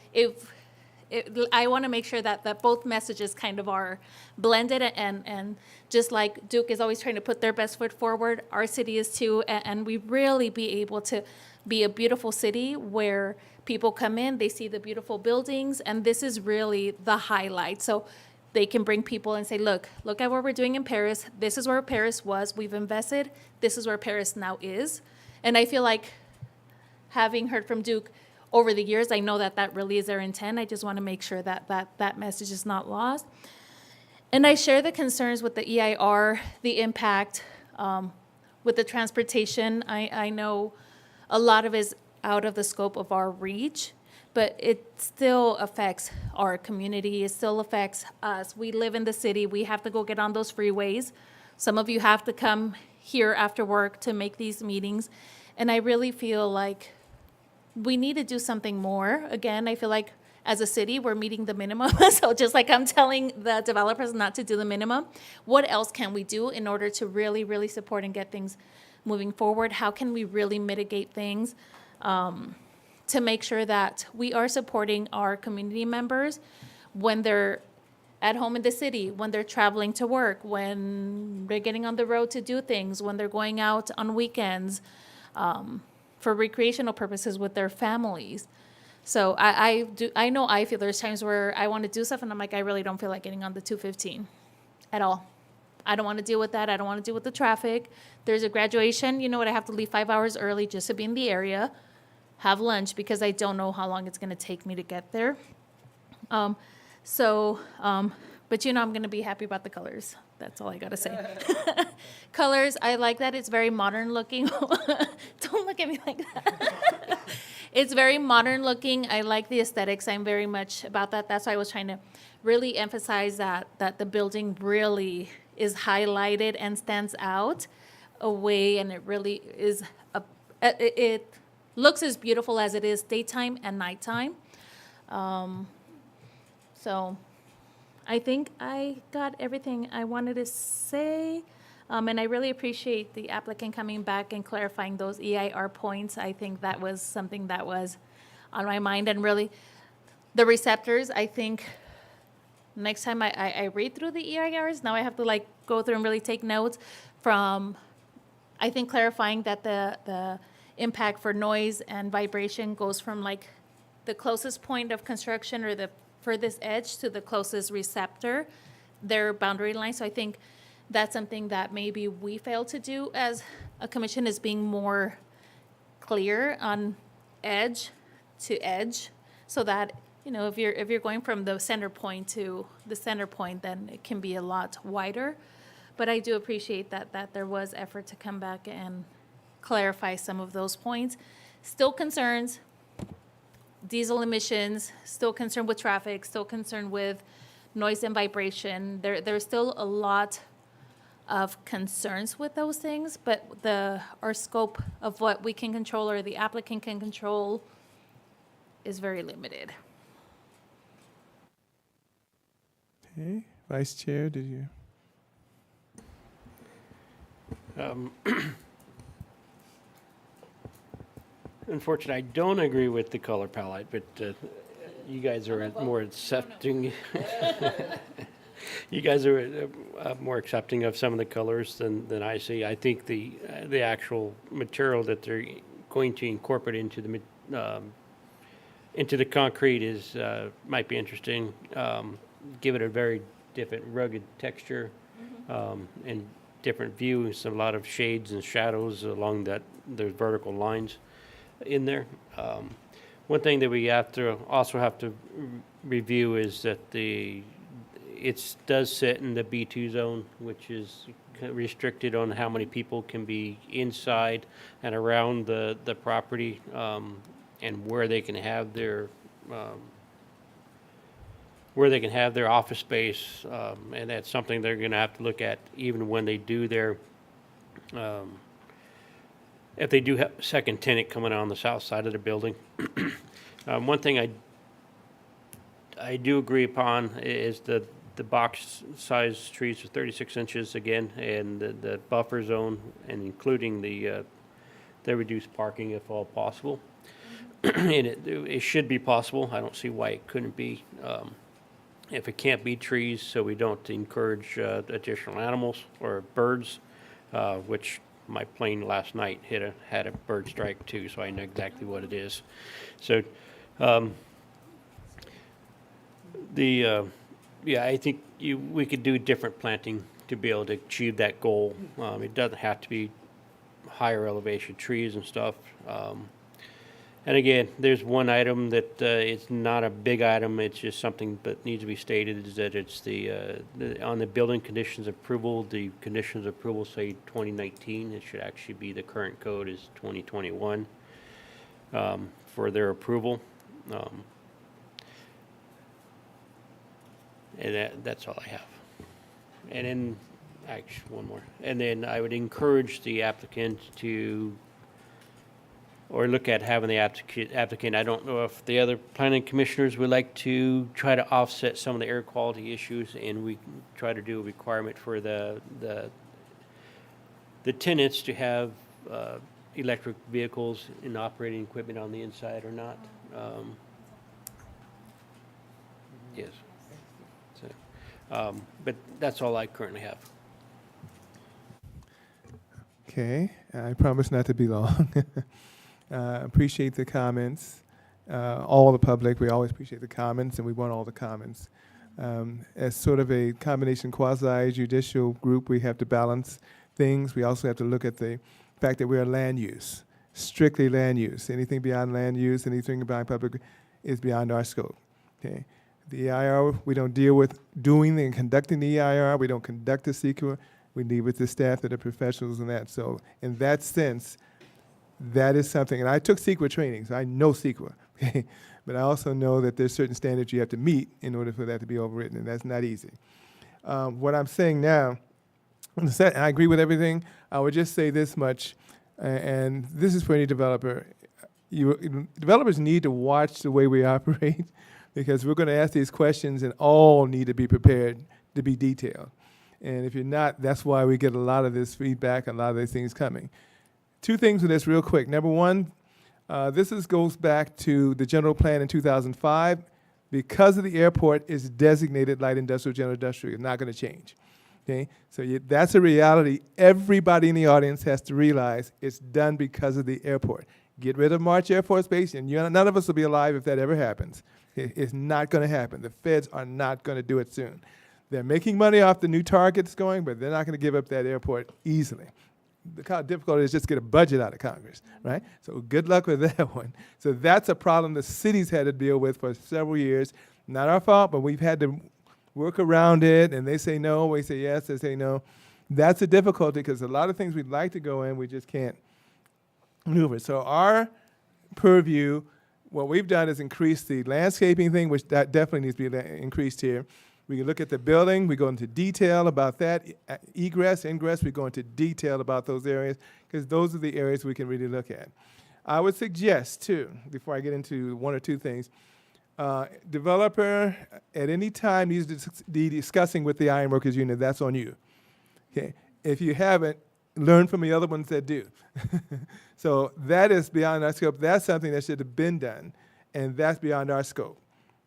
I want to make sure that both messages kind of are blended, and just like Duke is always trying to put their best foot forward, our city is too, and we really be able to be a beautiful city where people come in, they see the beautiful buildings, and this is really the highlight. So they can bring people and say, look at what we're doing in Paris. This is where Paris was. We've invested. This is where Paris now is. And I feel like, having heard from Duke over the years, I know that really is their intent. I just want to make sure that message is not lost. And I share the concerns with the EIR, the impact with the transportation. I know a lot of it is out of the scope of our reach, but it still affects our community. It still affects us. We live in the city. We have to go get on those freeways. Some of you have to come here after work to make these meetings. And I really feel like we need to do something more. Again, I feel like as a city, we're meeting the minimum. So just like I'm telling the developers not to do the minimum, what else can we do in order to really, really support and get things moving forward? How can we really mitigate things to make sure that we are supporting our community members when they're at home in the city, when they're traveling to work, when they're getting on the road to do things, when they're going out on weekends, for recreational purposes with their families. So I know I feel there's times where I want to do stuff and I'm like, I really don't feel like getting on the 215 at all. I don't want to deal with that. I don't want to deal with the traffic. There's a graduation, you know what, I have to leave 5 hours early just to be in the area, have lunch, because I don't know how long it's going to take me to get there. But you know, I'm going to be happy about the colors. That's all I got to say. Colors, I like that. It's very modern looking. Don't look at me like that. It's very modern looking. I like the aesthetics. I'm very much about that. That's why I was trying to really emphasize that the building really is highlighted and stands out a way, and it really is, it looks as beautiful as it is daytime and nighttime. So I think I got everything I wanted to say. And I really appreciate the applicant coming back and clarifying those EIR points. I think that was something that was on my mind. And really, the receptors, I think next time I read through the EIRs, now I have to like go through and really take notes from, I think, clarifying that the impact for noise and vibration goes from like the closest point of construction or the furthest edge to the closest receptor, their boundary line. So I think that's something that maybe we fail to do as a commission, is being more clear on edge to edge, so that, you know, if you're going from the center point to the center point, then it can be a lot wider. But I do appreciate that there was effort to come back and clarify some of those points. Still concerns, diesel emissions, still concerned with traffic, still concerned with noise and vibration. There's still a lot of concerns with those things, but our scope of what we can control or the applicant can control is very limited. Okay, Vice Chair, did you? unfortunately, I don't agree with the color palette, but you guys are more accepting. You guys are more accepting of some of the colors than I see. I think the actual material that they're going to incorporate into the concrete is might be interesting. Give it a very different rugged texture and different views. A lot of shades and shadows along those vertical lines in there. One thing that we also have to review is that it does sit in the B2 zone, which is restricted on how many people can be inside and around the property, and where they can have their office space, and that's something they're going to have to look at even when they do their if they do have a second tenant coming on the south side of the building. One thing I do agree upon is the box size trees are 36 inches again, and the buffer zone, and including the reduced parking if all possible. And it should be possible. I don't see why it couldn't be. If it can't be trees, so we don't encourage additional animals or birds, which my plane last night had a bird strike too, so I know exactly what it is. So yeah, I think we could do different planting to be able to achieve that goal. It doesn't have to be higher elevation trees and stuff. And again, there's one item that it's not a big item. It's just something that needs to be stated, is that it's on the building conditions approval, the conditions of approval say 2019. It should actually be the current code is 2021 for their approval. And that's all I have. And then, actually, one more. And then I would encourage the applicant or look at having the applicant, I don't know if the other planning commissioners would like to try to offset some of the air quality issues, and we try to do a requirement for the tenants to have electric vehicles and operating equipment on the inside or not. Yes. So, but that's all I currently have. Okay, I promise not to be long. Appreciate the comments. All the public, we always appreciate the comments, and we want all the comments. As sort of a combination quasi-judicial group, we have to balance things. We also have to look at the fact that we are land use, strictly land use. Anything beyond land use, anything beyond public is beyond our scope. Okay. The EIR, we don't deal with doing and conducting the EIR. We don't conduct the CEQA. We deal with the staff that are professionals in that. So in that sense, that is something, and I took CEQA training, so I know CEQA, okay? But I also know that there's certain standards you have to meet in order for that to be overwritten, and that's not easy. What I'm saying now, I agree with everything. I would just say this much, and this is for any developer. Developers need to watch the way we operate, because we're going to ask these questions and all need to be prepared to be detailed. And if you're not, that's why we get a lot of this feedback, a lot of these things coming. Two things with this real quick. Number one, goes back to the general plan in 2005. Because of the airport is designated light industrial, general industrial, it's not going to change. Okay, so that's a reality. Everybody in the audience has to realize it's done because of the airport. Get rid of March Air Force Base, and none of us will be alive if that ever happens. It's not going to happen. The feds are not going to do it soon. They're making money off the new targets going, but they're not going to give up that airport easily. The kind of difficulty is just get a budget out of Congress, right? So good luck with that one. So that's a problem the city's had to deal with for several years. Not our fault, but we've had to work around it, and they say no, we say yes, they say no. That's a difficulty because a lot of things we'd like to go in, we just can't maneuver. So our purview, what we've done is increase the landscaping thing, which that definitely needs to be increased here. We can look at the building, we go into detail about that. Egress, ingress, we go into detail about those areas because those are the areas we can really look at. I would suggest too, before I get into one or two things, developer at any time needs to be discussing with the Ironworkers Union, that's on you. Okay. If you haven't, learn from the other ones that do. So that is beyond our scope. That's something that should have been done, and that's beyond our scope.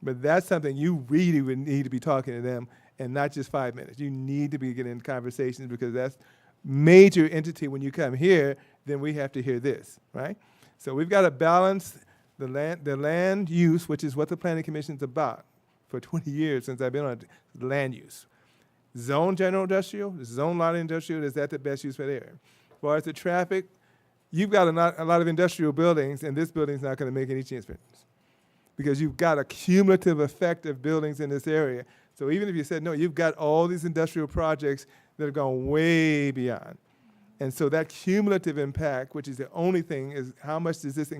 But that's something you really would need to be talking to them, and not just 5 minutes. You need to be getting in conversations, because that's major entity. When you come here, then we have to hear this, right? So we've got to balance the land use, which is what the Planning Commission's about for 20 years since I've been on it, land use. Zone general industrial, zone light industrial, is that the best use for the area? As far as the traffic, you've got a lot of industrial buildings, and this building's not going to make any difference, because you've got a cumulative effect of buildings in this area. So even if you said, no, you've got all these industrial projects that have gone way beyond. And so that cumulative impact, which is the only thing, is how much does this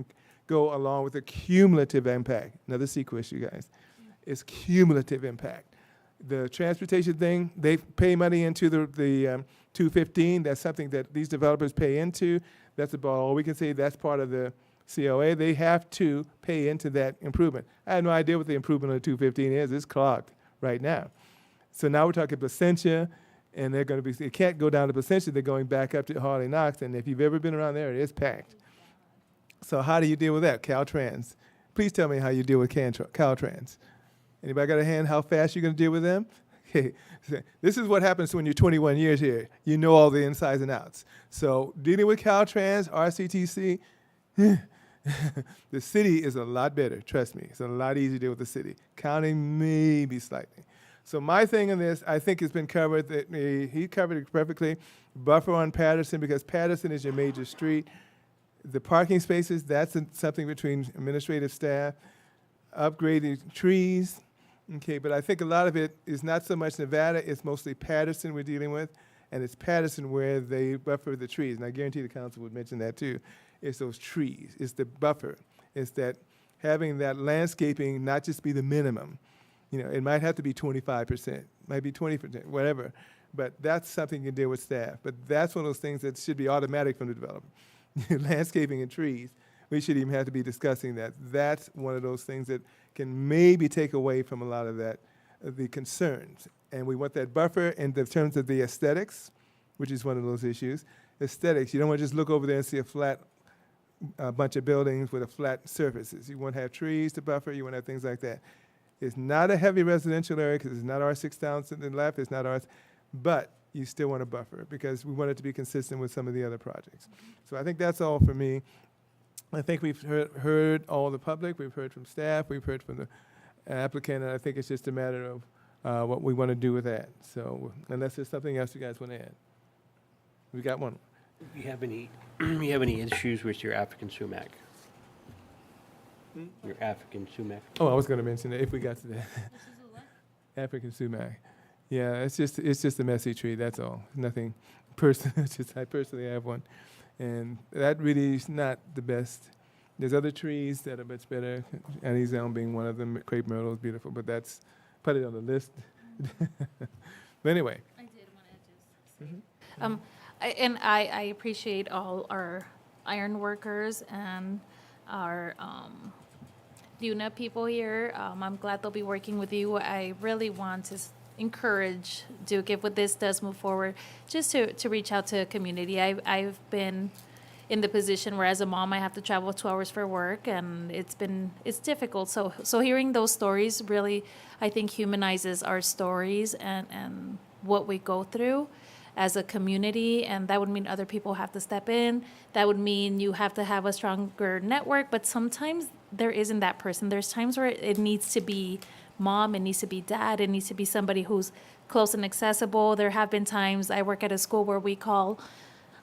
go along with the cumulative impact? Another secret issue, guys, is cumulative impact. The transportation thing, they pay money into the 215. That's something that these developers pay into. That's about all we can say. That's part of the COA. They have to pay into that improvement. I had no idea what the improvement on the 215 is. It's clogged right now. So now we're talking Placentia, and they're going to be, it can't go down to Placentia. They're going back up to Harley Knox, and if you've ever been around there, it is packed. So how do you deal with that? Caltrans. Please tell me how you deal with Caltrans. Anybody got a hand how fast you're going to deal with them? Okay. This is what happens when you're 21 years here. You know all the insides and outs. So dealing with Caltrans, RCTC, the city is a lot better. Trust me. It's a lot easier to deal with the city. County maybe slightly. So my thing on this, I think it's been covered. He covered it perfectly. Buffer on Patterson, because Patterson is your major street. The parking spaces, that's something between administrative staff. Upgrading trees. Okay, but I think a lot of it is not so much Nevada, it's mostly Patterson we're dealing with, and it's Patterson where they buffer the trees. And I guarantee the council would mention that too. It's those trees, it's the buffer. It's that having that landscaping not just be the minimum. You know, it might have to be 25%, might be 20%, whatever. But that's something you can deal with staff. But that's one of those things that should be automatic from the developer. Landscaping and trees. We should even have to be discussing that. That's one of those things that can maybe take away from a lot of that, the concerns. And we want that buffer in the terms of the aesthetics, which is one of those issues. Aesthetics, you don't want to just look over there and see a flat bunch of buildings with a flat surfaces. You want to have trees to buffer, you want to have things like that. It's not a heavy residential area because it's not R6 down to the left, it's not ours, but you still want a buffer because we want it to be consistent with some of the other projects. So I think that's all for me. I think we've heard all the public, we've heard from staff, we've heard from the applicant, and I think it's just a matter of what we want to do with that. So unless there's something else you guys want to add. We got one. You have any issues with your African sumac? Your African sumac? Oh, I was going to mention that if we got to that. African sumac. Yeah, it's just a messy tree, that's all. Nothing personal, just I personally have one. And that really is not the best. There's other trees that are much better, Annie's elm being one of them. Crepe myrtle is beautiful, but that's, put it on the list. But anyway. I did want to just say. I appreciate all our iron workers and our UNA people here. I'm glad they'll be working with you. I really want to encourage Duke, if what this does move forward, just to reach out to a community. I've been in the position where as a mom I have to travel 2 hours for work, and it's difficult. So hearing those stories really, I think, humanizes our stories and what we go through as a community, and that would mean other people have to step in. That would mean you have to have a stronger network, but sometimes there isn't that person. There's times where it needs to be mom, it needs to be dad, it needs to be somebody who's close and accessible. There have been times I work at a school where we call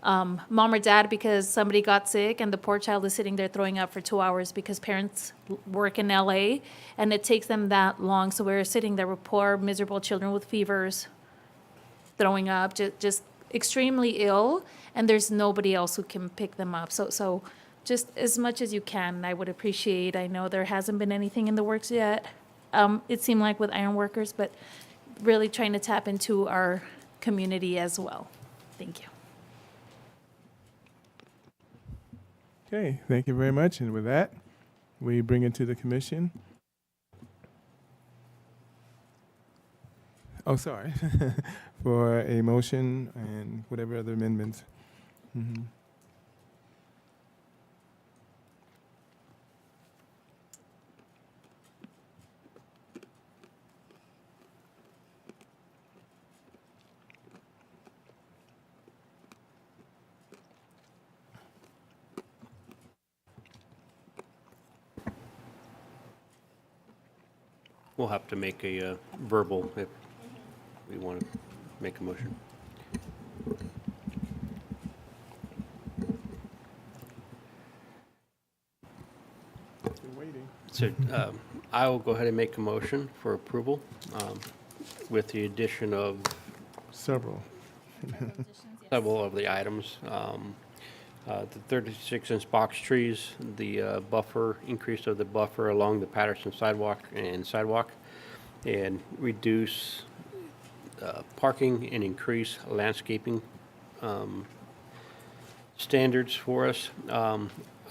mom or dad because somebody got sick and the poor child is sitting there throwing up for 2 hours because parents work in LA and it takes them that long. So we're sitting there with poor, miserable children with fevers, throwing up, just extremely ill, and there's nobody else who can pick them up. So just as much as you can, I would appreciate. I know there hasn't been anything in the works yet. It seemed like with iron workers, but really trying to tap into our community as well. Thank you. Okay, thank you very much. And with that, we bring it to the commission. Oh, sorry. For a motion and whatever other amendments Mhm. We'll have to make a verbal if we want to make a motion. So I will go ahead and make a motion for approval with the addition of Several. several of the items. The 36-inch box trees, the buffer, increase of the buffer along the Patterson sidewalk, and reduce parking and increase landscaping standards for us.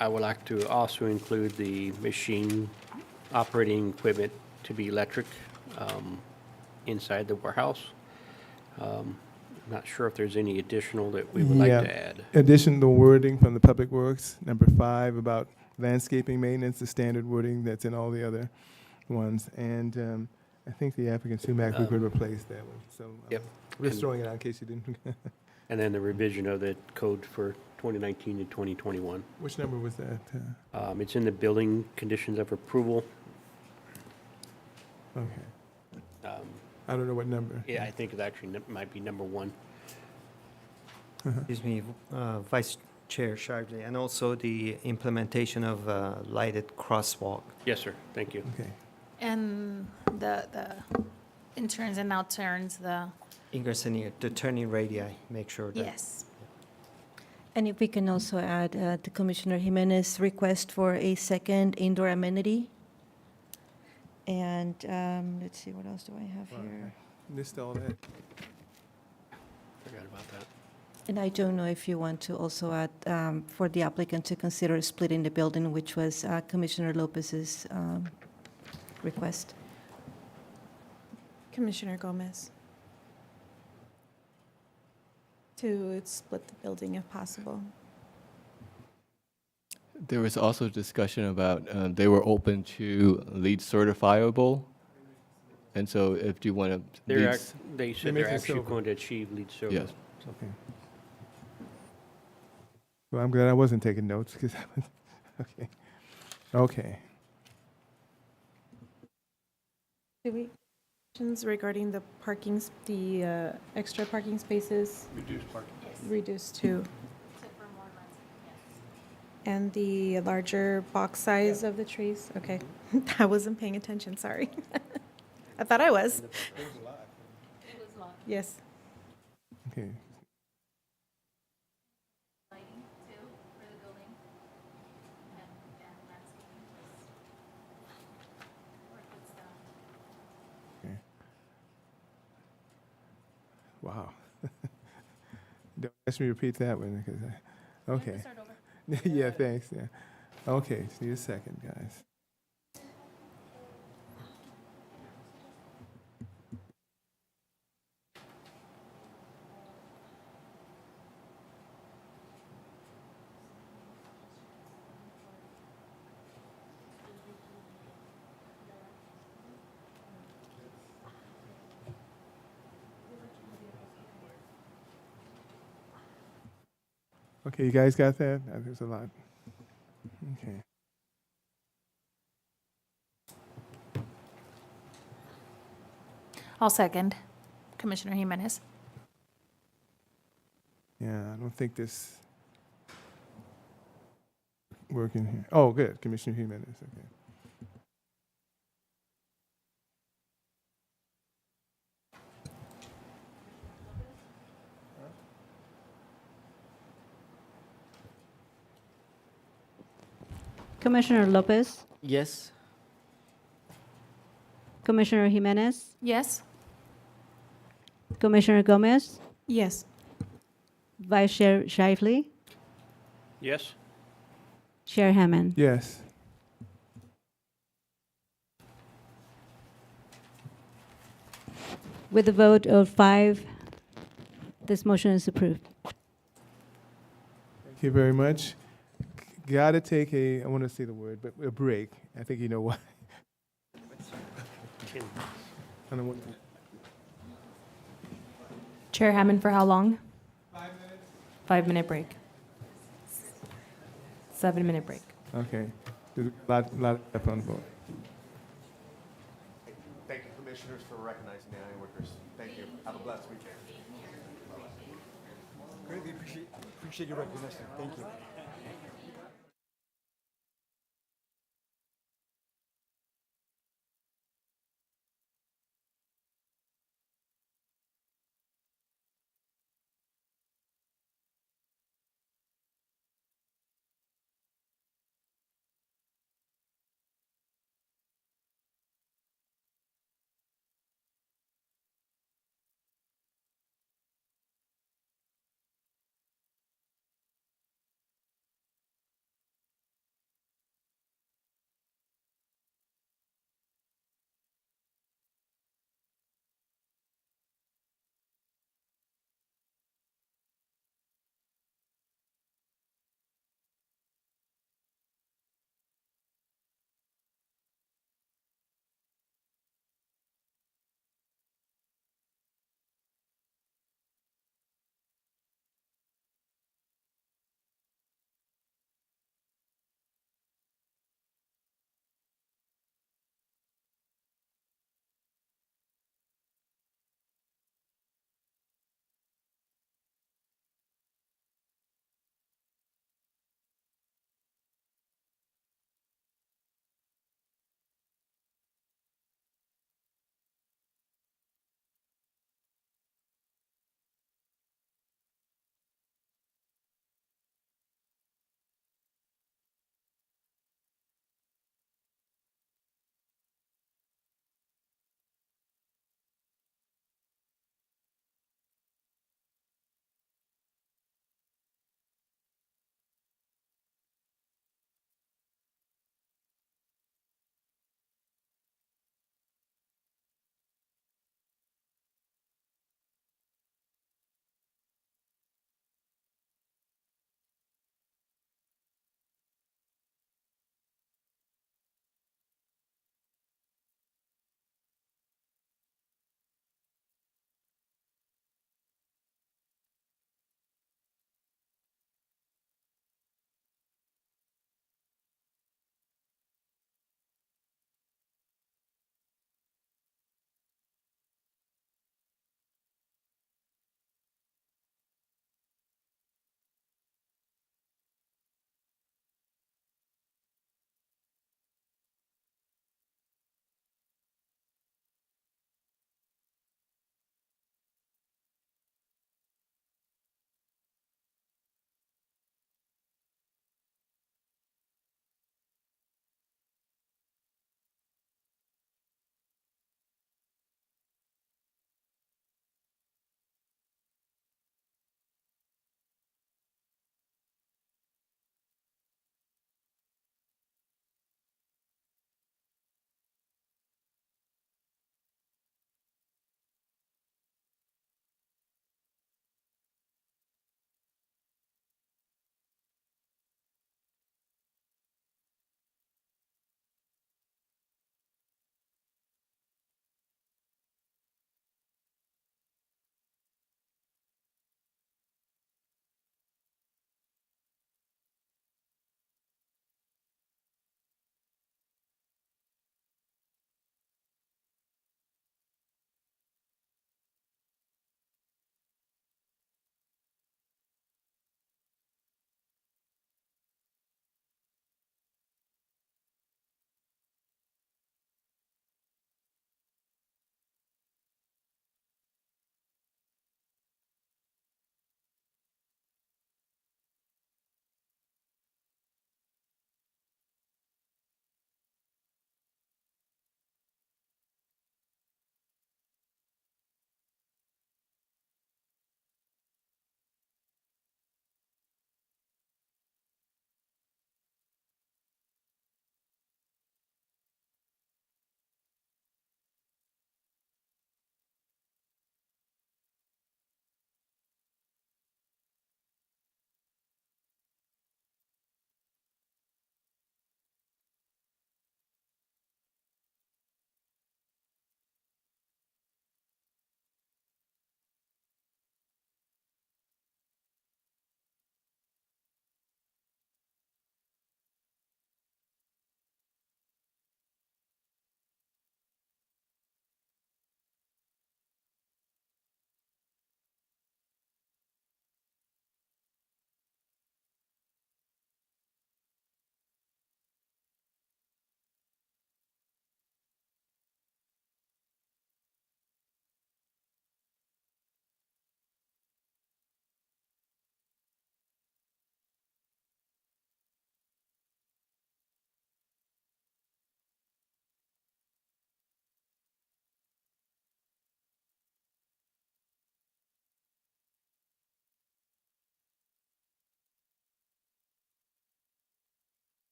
I would like to also include the machine operating equipment to be electric inside the warehouse. Not sure if there's any additional that we would like Yeah. to add. Additional wording from the Public Works, number 5, about landscaping maintenance, the standard wording that's in all the other ones. And I think the applicant Sumac, we could replace that one. So Yep. just And- throwing it out in case you didn't. And then the revision of the code for 2019 to 2021. Which number was that? It's in the building conditions of approval. Okay. I don't know what number. Yeah, I think it actually might be number 1. Excuse me, Vice Chair Sharpley, and also the implementation of lighted crosswalk. Yes, sir. Thank you. Okay. And the in turns and out turns, the, Ingress and the turning radii, make sure that. yes. And if we can also add the Commissioner Jimenez request for a second indoor amenity. And let's see, what else do I have here? Missed all that. Forgot about that. And I don't know if you want to also add for the applicant to consider splitting the building, which was Commissioner Lopez's request. Commissioner Gomez. To split the building if possible. There was also discussion about they were open to LEED certifiable. And so if you want to. They said make they're it actually silver. going to achieve LEED silver. Yes. Okay. Well, I'm glad I wasn't taking notes because I was, okay. Okay. Do we, questions regarding the parkings, the extra parking spaces? Reduced parking. Reduced to? And the larger box size of the trees? Okay. I wasn't paying attention, sorry. I thought I was. Yes. Okay. Wow. Don't ask me to repeat that one because okay. Yeah, thanks. Yeah. Okay, just need a second, guys. Okay, you guys got that? There's a lot. Okay. I'll second. Commissioner Jimenez. Yeah, I don't think this working here. Oh, good, Commissioner Jimenez. Okay. Commissioner Lopez, Yes. Commissioner Jimenez, Yes? Commissioner Gomez, Yes. Vice Chair Shively, Yes? Chair Hammond. Yes. With a vote of 5, this motion is approved. you very much. Gotta take I want to say the word, but a break. I think you know why. I don't know what. Chair Hammond, for how long? 5-minute break. 7-minute break. Okay. There's a lot left on the board. Thank you, commissioners, for recognizing the iron workers. Thank you. Have a blessed weekend. Greatly appreciate your recognition. Thank you.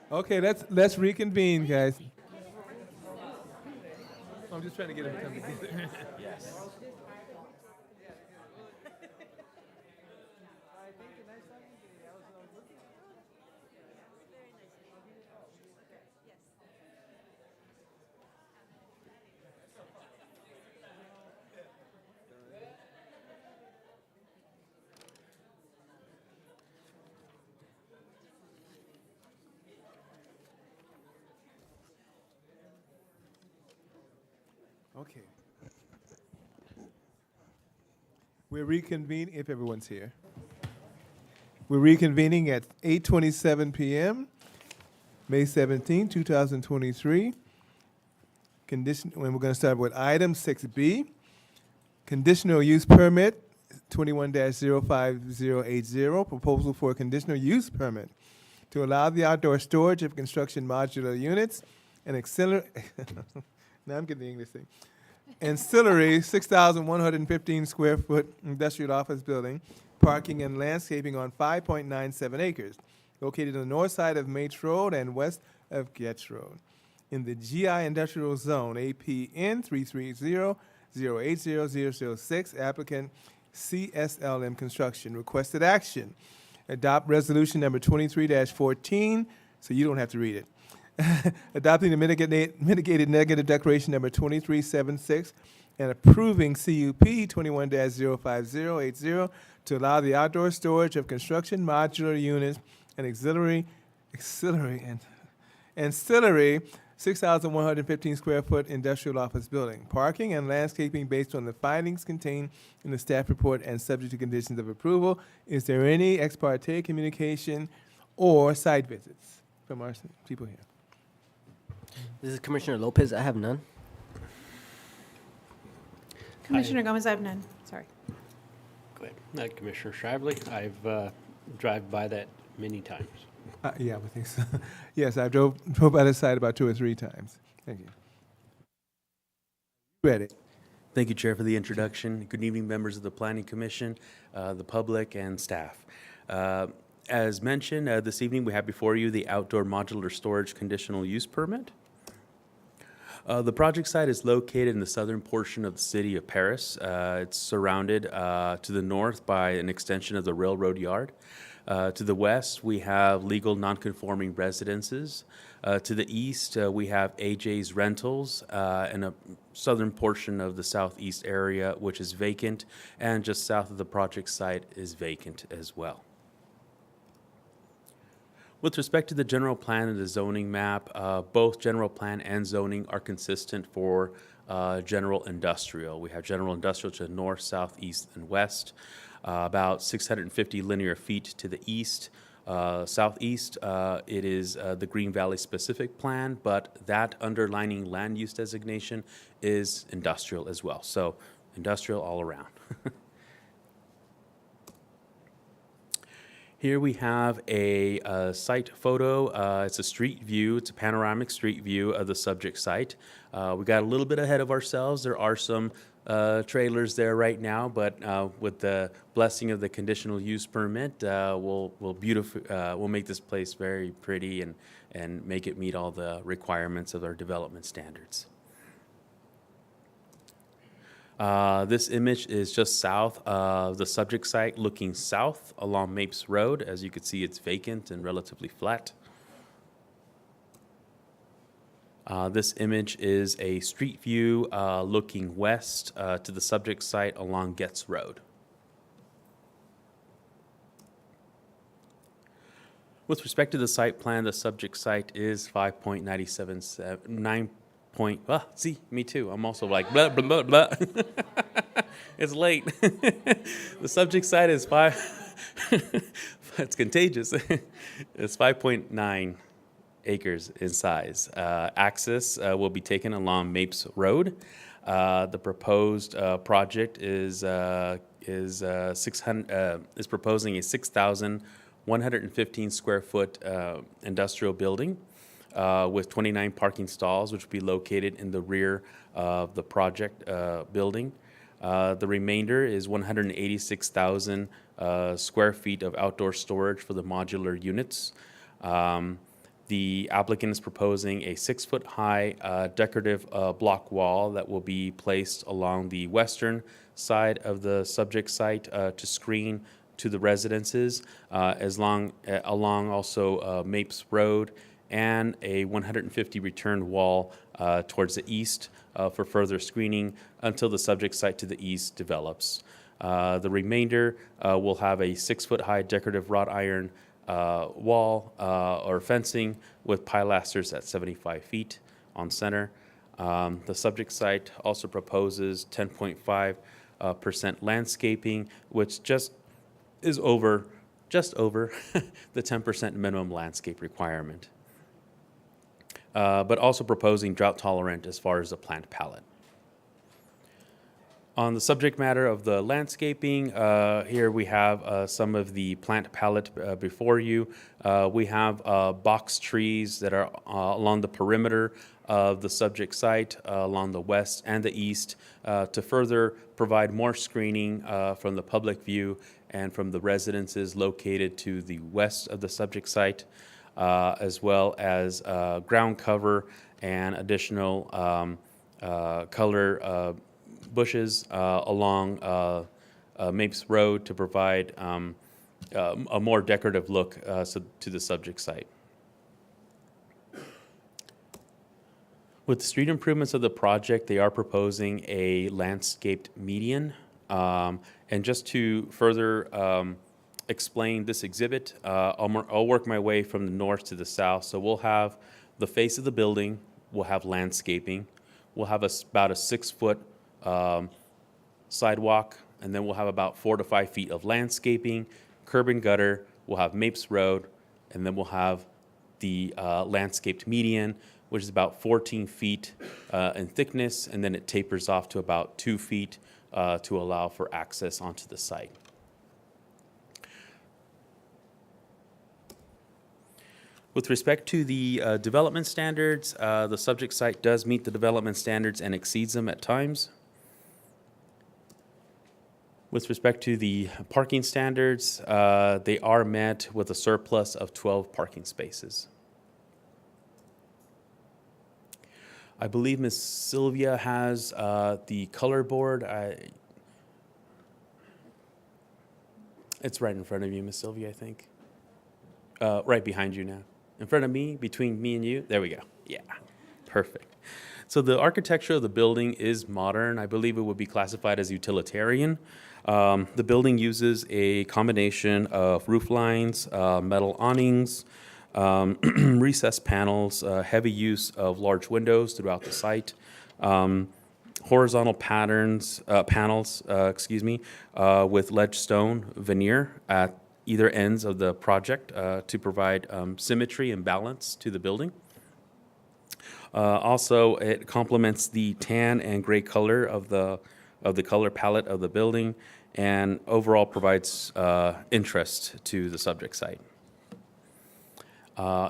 Okay, let's reconvene, guys. I'm just trying to get them to come together. Yes. Okay. We're reconvening, if everyone's here. We're reconvening at 8:27 p.m., May 17, 2023. And we're going to start with item 6B, conditional use permit 21-05080, proposal for a conditional use permit to allow the outdoor storage of construction modular units and auxiliary, now I'm getting the English thing, ancillary 6,115 square foot industrial office building, parking and landscaping on 5.97 acres, located on the north side of Mates Road and west of Getz Road, in the GI Industrial Zone, APN 330-080006, applicant CSLM Construction. Requested action, adopt resolution number 23-14, so you don't have to read it. Adopting the mitigated negative declaration number 2376 and approving CUP 21-05080 to allow the outdoor storage of construction modular units and ancillary 6,115 square foot industrial office building, parking and landscaping based on the findings contained in the staff report and subject to conditions of approval. Is there any ex parte communication or site visits from our people here? This is Commissioner Lopez. I have none. Commissioner Gomez, I have none. Sorry. Go ahead. Commissioner Shively, I've drive by that many times. Yeah, I would think so. Yes, I drove by the site about 2 or 3 times. Thank you. Ready. Thank you, Chair, for the introduction. Good evening, members of the Planning Commission, the public, and staff. As mentioned, this evening we have before you the outdoor modular storage conditional use permit. The project site is located in the southern portion of the city of Paris. It's surrounded to the north by an extension of the railroad yard. To the west, we have legal nonconforming residences. To the east, we have AJ's Rentals and a southern portion of the southeast area, which is vacant, and just south of the project site is vacant as well. With respect to the general plan and the zoning map, both general plan and zoning are consistent for general industrial. We have general industrial to the north, south, east, and west. About 650 linear feet to the east. Southeast, it is the Green Valley specific plan, but that underlining land use designation is industrial as well. So industrial all around. Here we have a site photo. It's a street view. It's a panoramic street view of the subject site. We got a little bit ahead of ourselves. There are some trailers there right now, but with the blessing of the conditional use permit, we'll make this place very pretty and make it meet all the requirements of our development standards. This image is just south of the subject site, looking south along Mapes Road. As you can see, it's vacant and relatively flat. This image is a street view looking west to the subject site along Getz Road. With respect to the site plan, the subject site is 5.979 see, me too. I'm also like, blah, blah, blah, blah. It's late. The subject site is it's contagious. It's 5.9 acres in size. Access will be taken along Mapes Road. The proposed project is proposing a 6,115 square foot industrial building. With 29 parking stalls, which will be located in the rear of the project building. The remainder is 186,000 square feet of outdoor storage for the modular units. The applicant is proposing a 6-foot-high decorative block wall that will be placed along the western side of the subject site to screen to the residences, along also Mapes Road, and a 150 return wall towards the east for further screening until the subject site to the east develops. The remainder will have a 6-foot-high decorative wrought iron wall or fencing with pilasters at 75 feet on center. The subject site also proposes 10.5% landscaping, which just over the 10% minimum landscape requirement. But also proposing drought tolerant as far as the plant palette. On the subject matter of the landscaping, here we have some of the plant palette before you. We have box trees that are along the perimeter of the subject site, along the west and the east, to further provide more screening from the public view and from the residences located to the west of the subject site, as well as ground cover and additional color bushes along Mapes Road to provide a more decorative look to the subject site. With the street improvements of the project, they are proposing a landscaped median. And just to further explain this exhibit, I'll work my way from the north to the south. So we'll have the face of the building, we'll have landscaping, we'll have about a 6-foot sidewalk, and then we'll have about 4 to 5 feet of landscaping, curb and gutter, we'll have Mapes Road, and then we'll have the landscaped median, which is about 14 feet in thickness, and then it tapers off to about 2 feet to allow for access onto the site. With respect to the development standards, the subject site does meet the development standards and exceeds them at times. With respect to the parking standards, they are met with a surplus of 12 parking spaces. I believe Ms. Sylvia has the color board. It's right in front of you, Ms. Sylvia, I think. Right behind you now. In front of me, between me and you. There we go. Yeah, perfect. So the architecture of the building is modern. I believe it would be classified as utilitarian. The building uses a combination of roof lines, metal awnings, recessed panels, heavy use of large windows throughout the site, horizontal panels, with ledge stone veneer at either ends of the project to provide symmetry and balance to the building. Also, it complements the tan and gray color of the color palette of the building, and overall provides interest to the subject site.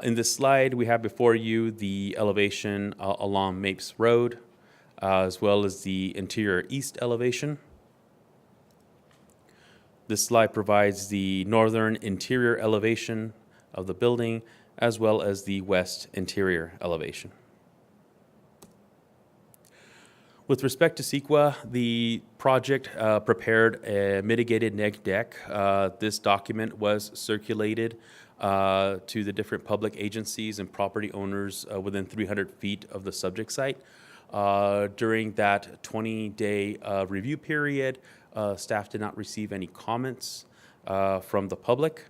In this slide, we have before you the elevation along Mapes Road, as well as the interior east elevation. This slide provides the northern interior elevation of the building, as well as the west interior elevation. With respect to CEQA, the project prepared a mitigated neg deck. This document was circulated to the different public agencies and property owners within 300 feet of the subject site. During that 20-day review period, staff did not receive any comments from the public.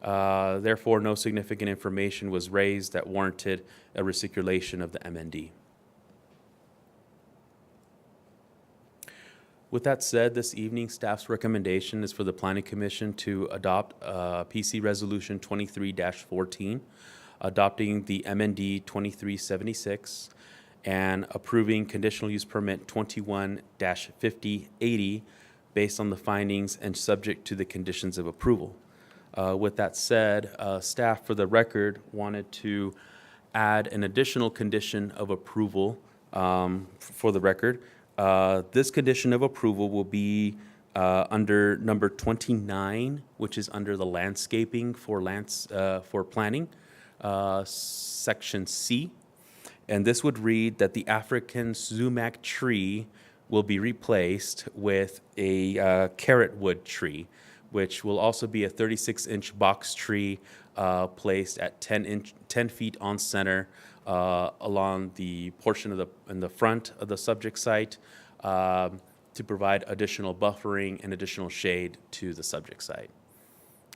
Therefore, no significant information was raised that warranted a recirculation of the MND. With that said, this evening, staff's recommendation is for the Planning Commission to adopt PC Resolution 23-14, adopting the MND 2376, and approving Conditional Use Permit 21-5080 based on the findings and subject to the conditions of approval. With that said, staff, for the record, wanted to add an additional condition of approval for the record. This condition of approval will be under number 29, which is under the landscaping for planning. Section C. And this would read that the African sumac tree will be replaced with a carrot wood tree, which will also be a 36-inch box tree placed at 10 feet on center along the portion of in the front of the subject site to provide additional buffering and additional shade to the subject site.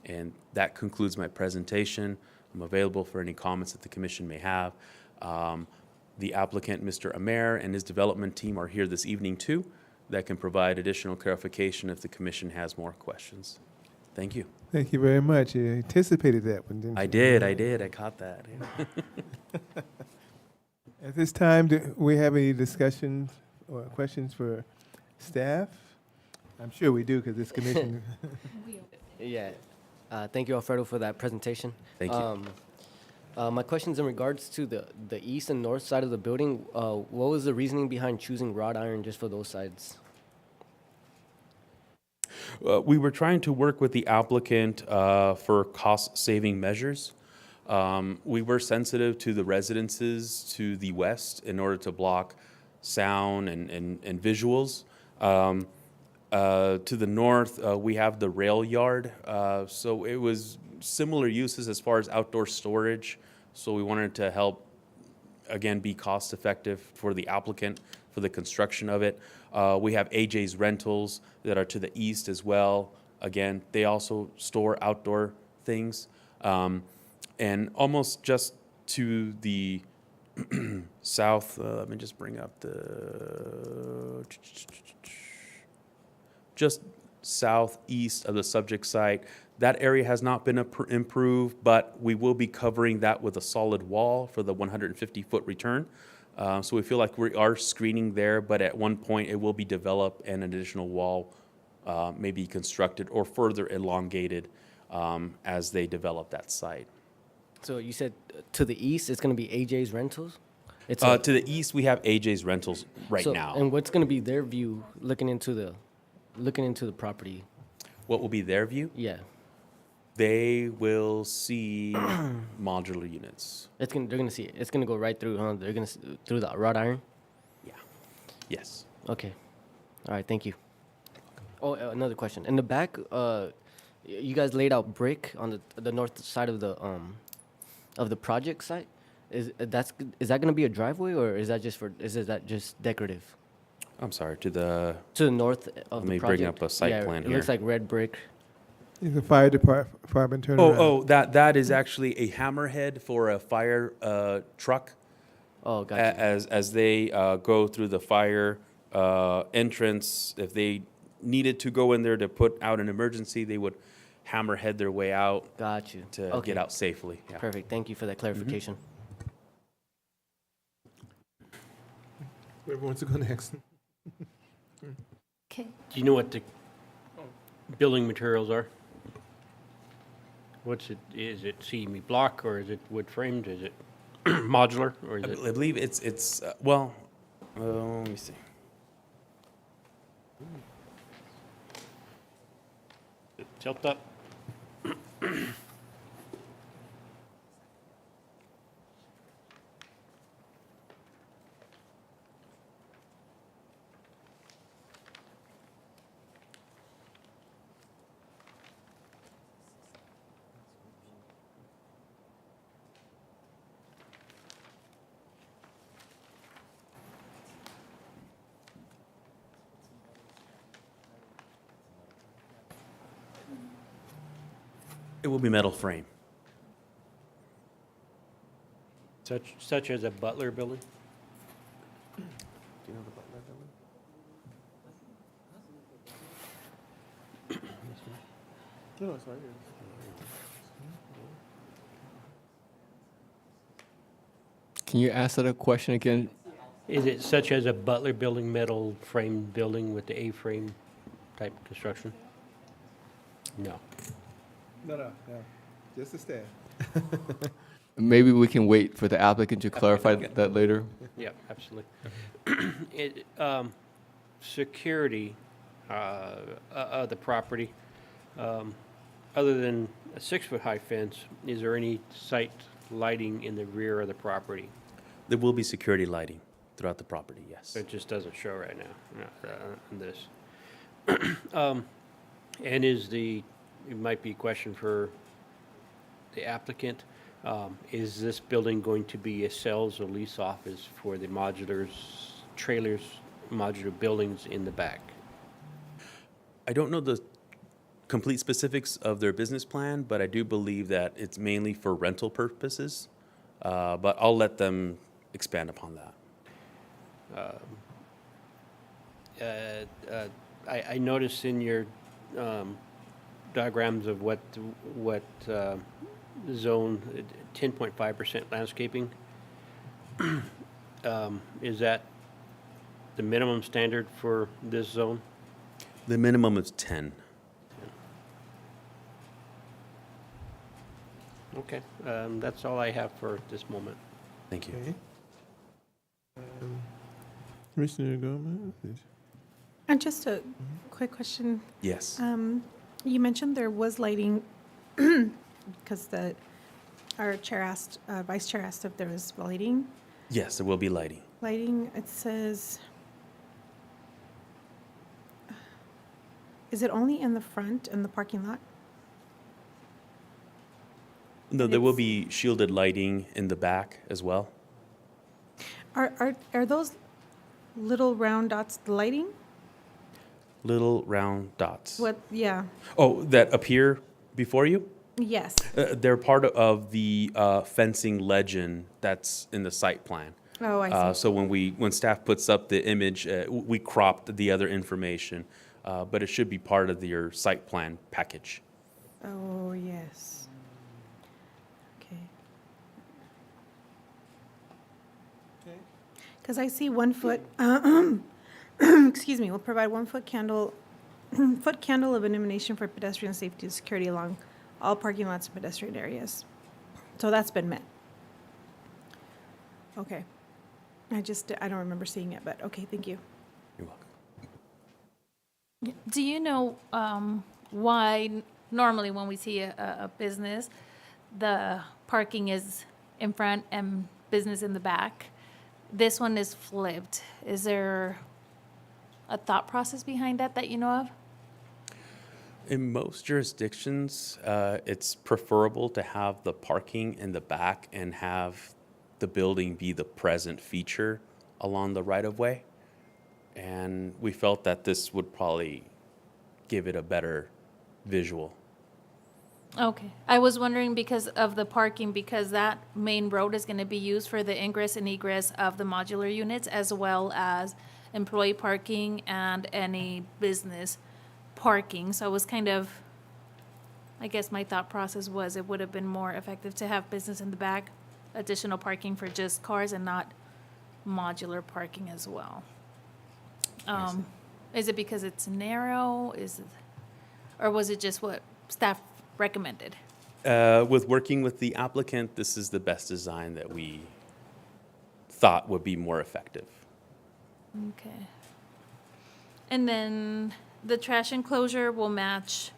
And that concludes my presentation. I'm available for any comments that the commission may have. The applicant, Mr. Amer, and his development team are here this evening too, that can provide additional clarification if the commission has more questions. Thank you. Thank you very much. You anticipated that one, didn't you? I did. I caught that. At this time, do we have any discussions or questions for staff? I'm sure we do, because this commission. Yeah. Thank you, Alfredo, for that presentation. Thank you. My question's in regards to the east and north side of the building. What was the reasoning behind choosing wrought iron just for those sides? We were trying to work with the applicant for cost-saving measures. We were sensitive to the residences to the west in order to block sound and visuals. To the north, we have the rail yard, so it was similar uses as far as outdoor storage. So we wanted to help, again, be cost-effective for the applicant for the construction of it. We have AJ's Rentals that are to the east as well. Again, they also store outdoor things. And almost just to the south, let me just bring up the, just southeast of the subject site. That area has not been improved, but we will be covering that with a solid wall for the 150-foot return. So we feel like we are screening there, but at one point it will be developed and an additional wall may be constructed or further elongated as they develop that site. So you said to the east, it's going to be AJ's Rentals? To the east, we have AJ's Rentals right now. And what's going to be their view looking into the property? What will be their view? Yeah. They will see modular units. They're gonna see it. It's gonna go right through, huh? They're gonna through the wrought iron. Yeah. Yes. Okay. All right. Thank you. Oh, another question. In the back, you guys laid out brick on the north side of the project site. Is that gonna be a driveway, or is that just decorative? I'm sorry. To the north of the project. Let me bring up a site plan it here. looks like red brick. The fire department turn around. That is actually a hammerhead for a fire truck. Oh, gotcha. As they go through the fire entrance, if they needed to go in there to put out an emergency, they would hammerhead their way out. Got you. To get out safely. Yeah. Perfect. Thank you for that clarification. Whoever wants to go next. Okay. Do you know what the building materials are? What's it, is it CME block, or is it wood framed, is it modular, or is it? I believe it's well, let me see. Tilt up. It will be metal frame. Such as a Butler building? Do you know the Butler building? No, it's right here. Can you ask that a question again? Is it such as a Butler building, metal frame building with the A-frame type construction? No. No, just the staff. Maybe we can wait for the applicant to clarify that later. Yeah, absolutely. Security of the property, other than a 6-foot high fence, is there any site lighting in the rear of the property? There will be security lighting throughout the property, yes. It just doesn't show right now in this. And it might be a question for the applicant, is this building going to be a sales or lease office for the trailers, modular buildings in the back? I don't know the complete specifics of their business plan, but I do believe that it's mainly for rental purposes. But I'll let them expand upon that. I noticed in your diagrams of what zone, 10.5% landscaping, is that the minimum standard for this zone? The minimum is 10. Okay, that's all I have for this moment. Thank you. Okay. Commissioner Gomez? And just a quick question. Yes. You mentioned there was lighting because our chair asked, vice chair asked if there was lighting. Yes, there will be lighting. Lighting, it says, is it only in the front in the parking lot? No, there will be shielded lighting in the back as well. Are those little round dots the lighting? Little round dots. What, yeah, Oh, that appear before you? yes. They're part of the fencing legend that's in the site plan. Oh, I see. So when staff puts up the image, we cropped the other information, but it should be part of your site plan package. Oh, yes. Okay. Because I see 1 foot, excuse me, will provide 1 foot candle, foot candle of illumination for pedestrian safety and security along all parking lots and pedestrian areas. So that's been met. Okay. I don't remember seeing it, but okay, thank you. You're welcome. Do you know why normally when we see a business, the parking is in front and business in the back? This one is flipped. Is there a thought process behind that you know of? In most jurisdictions, it's preferable to have the parking in the back and have the building be the present feature along the right-of-way. And we felt that this would probably give it a better visual. Okay. I was wondering because of the parking, because that main road is going to be used for the ingress and egress of the modular units as well as employee parking and any business parking. So I was I guess my thought process was it would have been more effective to have business in the back, additional parking for just cars and not modular parking as well. Is it because it's narrow? Or was it just what staff recommended? With working with the applicant, this is the best design that we thought would be more effective. Okay. And then the trash enclosure will match,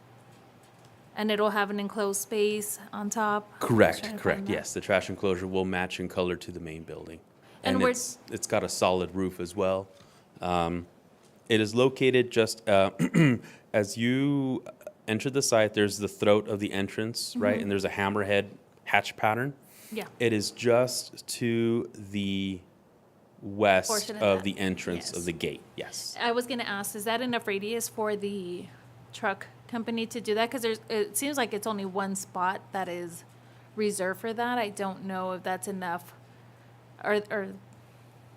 and it'll have an enclosed space on top? Correct, Trying to correct, find that. yes. The trash enclosure will match in color to the main building. And And we're- it's got a solid roof as well. It is located just, as you enter the site, there's the throat of the entrance, right? Mhm. And there's a hammerhead hatch pattern. Yeah. It is just to the west Portion of of that, the entrance of yes. the gate, yes. I was gonna ask, is that enough radius for the truck company to do that? Because it seems like it's only one spot that is reserved for that. I don't know if that's enough. Or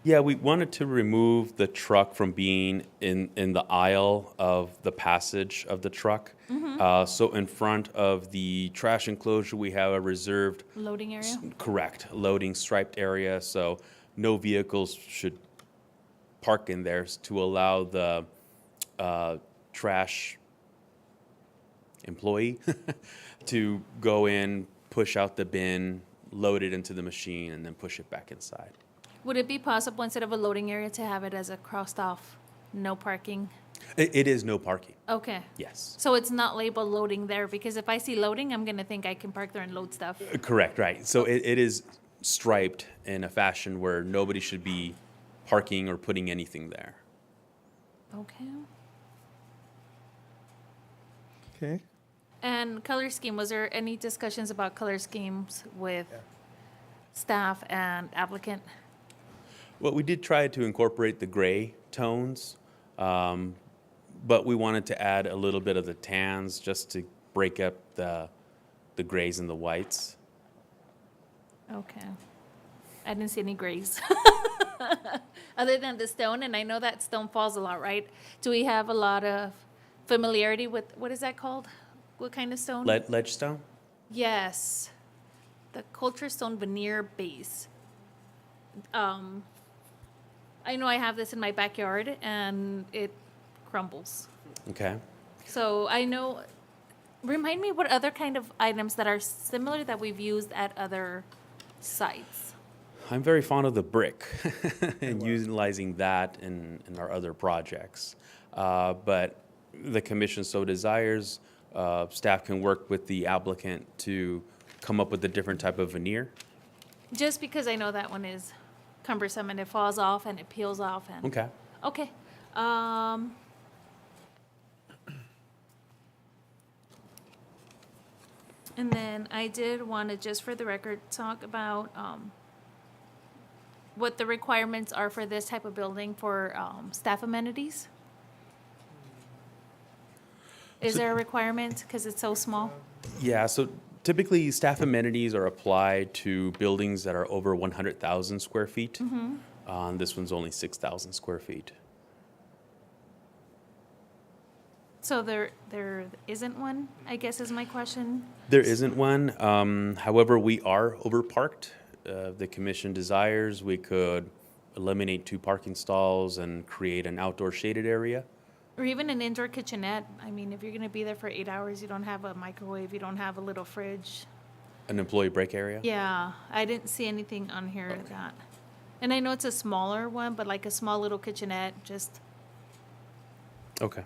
Yeah, we wanted to remove the truck from being in the aisle of the passage of the truck. Mhm. So in front of the trash enclosure, we have a reserved, loading area? correct, loading striped area, so no vehicles should park in there to allow the trash employee to go in, push out the bin, load it into the machine, and then push it back inside. Would it be possible instead of a loading area to have it as a crossed off, no parking? It is no parking. Okay. Yes. So it's not labeled loading there, because if I see loading, I'm gonna think I can park there and load stuff. Correct, right. So it is striped in a fashion where nobody should be parking or putting anything there. Okay. Okay. And color scheme, was there any discussions about color schemes with staff and applicant? Well, we did try to incorporate the gray tones, but we wanted to add a little bit of the tans just to break up the grays and the whites. Okay. I didn't see any grays. Other than the stone, and I know that stone falls a lot, right? Do we have a lot of familiarity with, what is that called? What kind of stone? Ledge stone? Yes. The culture stone veneer base. I know I have this in my backyard and it crumbles. Okay. So I know, remind me what other kind of items that are similar that we've used at other sites. I'm very fond of the brick and utilizing that in our other projects. But the commission so desires, staff can work with the applicant to come up with a different type of veneer. Just because I know that one is cumbersome and it falls off and it peels off and. Okay. Okay. And then I did want to, just for the record, talk about what the requirements are for this type of building for staff amenities. Is there a requirement because it's so small? Yeah, so typically staff amenities are applied to buildings that are over 100,000 square feet. This one's only 6,000 square feet. So there isn't one, I guess is my question. There isn't one. However, we are overparked. The commission desires we could eliminate 2 parking stalls and create an outdoor shaded area. Or even an indoor kitchenette. I mean, if you're going to be there for 8 hours, you don't have a microwave, you don't have a little fridge. An employee break area? Yeah, I didn't see anything on here that. And I know it's a smaller one, but like a small little kitchenette, just. Okay.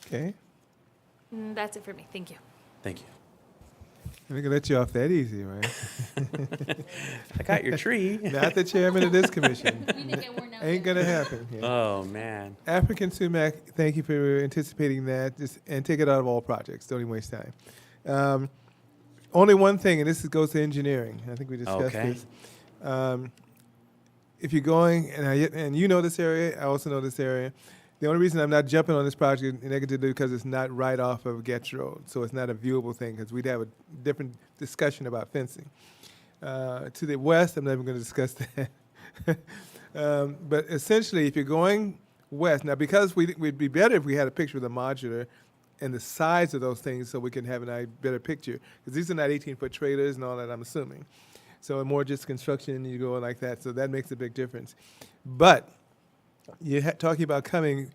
Okay. That's it for me. Thank you. Thank you. I'm gonna let you off that easy, right? I got your tree. Not the chairman of this commission. We didn't get worn out Ain't yet. gonna happen. Yeah. Oh, man. African Sumac, thank you for anticipating that. Just and take it out of all projects. Don't even waste time. Only one thing, and this goes to engineering. I think we discussed Okay. this. If you're going, and you know this area, I also know this area. The only reason I'm not jumping on this project negatively because it's not right off of Getz Road, so it's not a viewable thing because we'd have a different discussion about fencing. To the west, I'm not even going to discuss that. But essentially, if you're going west, now because we'd be better if we had a picture of the modular and the size of those things so we can have a better picture, because these are not 18-foot trailers and all that, I'm assuming. So more just construction, you go like that, so that makes a big difference. But you're talking about coming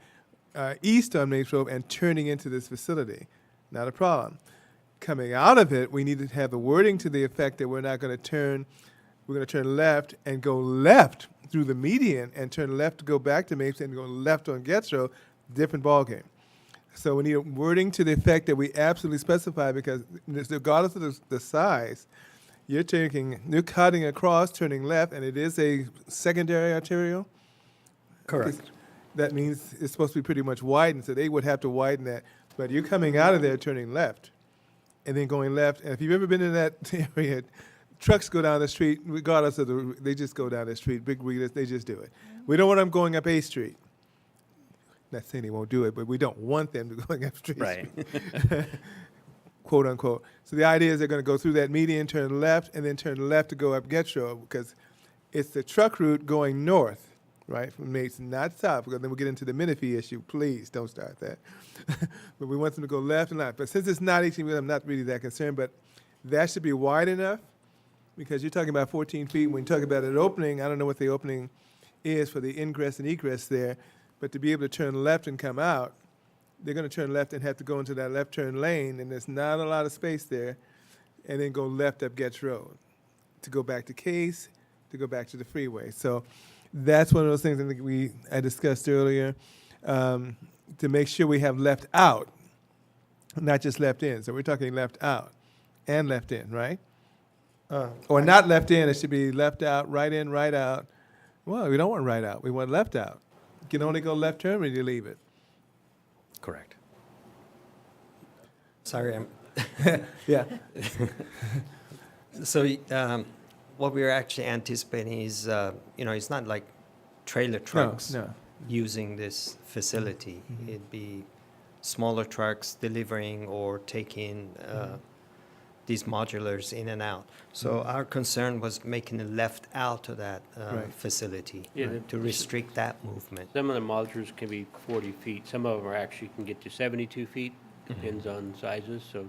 east on Main Road and turning into this facility. Not a problem. Coming out of it, we need to have the wording to the effect that we're not going to turn, we're going to turn left and go left through the median and turn left to go back to Main Street and go left on Getz Road, different ballgame. So we need a wording to the effect that we absolutely specify, because regardless of the size, you're cutting across, turning left, and it is a secondary arterial. Correct. That means it's supposed to be pretty much widened, so they would have to widen that. But you're coming out of there turning left, and then going left. And if you've ever been in that area, trucks go down the street, regardless of they just go down the street. Big wheelers, they just do it. We don't want them going up A Street. Not saying they won't do it, but we don't want them to going up Street. Right. Quote unquote. So the idea is they're going to go through that median, turn left, and then turn left to go up Getz Road, because it's the truck route going north. Right, from Mason, not south, because then we'll get into the Menifee issue. Please don't start that. But we want them to go left and left. But since it's not 18 wheeler, I'm not really that concerned. But that should be wide enough, because you're talking about 14 feet. When you talk about an opening, I don't know what the opening is for the ingress and egress there, but to be able to turn left and come out, they're going to turn left and have to go into that left turn lane, and there's not a lot of space there, and then go left up Getz Road to go back to Case, to go back to the freeway. So that's one of those things I think I discussed earlier, to make sure we have left out, not just left in. So we're talking left out and left in, right? Or not left in, it should be left out, right in, right out. Well, we don't want right out, we want left out. You can only go left turn when you leave it. Correct. Sorry, I'm. Yeah. So, what we're actually anticipating is, it's not like trailer trucks no. using this facility. It'd be smaller trucks delivering or taking these modulars in and out. So our concern was making it left out of that Right. facility Yeah, to restrict that movement. Some of the modulars can be 40 feet. Some of them are actually can get to 72 feet, depends on sizes. So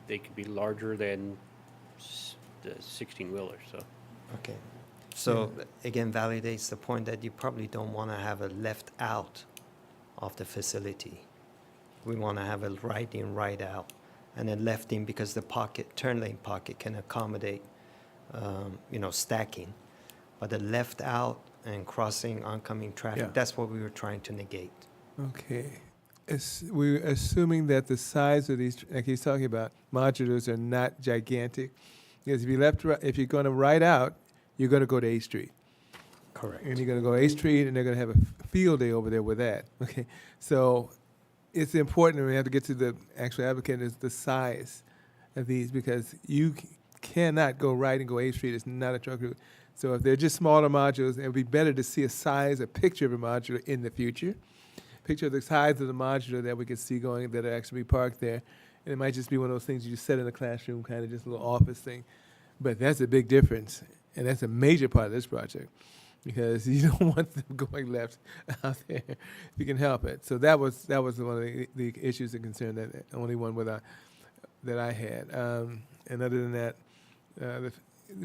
they could be larger than the 16-wheeler, so. Okay. So again, validates the point that you probably don't want to have it left out of the facility. We want to have it right in, right out, and then left in because the turn lane pocket can accommodate, stacking. But the left out and crossing oncoming traffic, Yeah. that's what we were trying to negate. Okay. We're assuming that the size of these, like he's talking about, modulars are not gigantic. Because if you're going to ride out, you're going to go to 8th Street. Correct. And you're going to go 8th Street, and they're going to have a field day over there with that. Okay. So it's important, and we have to get to the actual applicant, is the size of these, because you cannot go right and go 8th Street. It's not a truck route. So if they're just smaller modules, it would be better to see a picture of a modular in the future. Picture of the size of the modular that we could see going, that are actually parked there. And it might just be one of those things you just set in a classroom, kind of just a little office thing. But that's a big difference, and that's a major part of this project, because you don't want them going left out there if you can help it. So that was one of the issues and concern, that only one that I had. And other than that,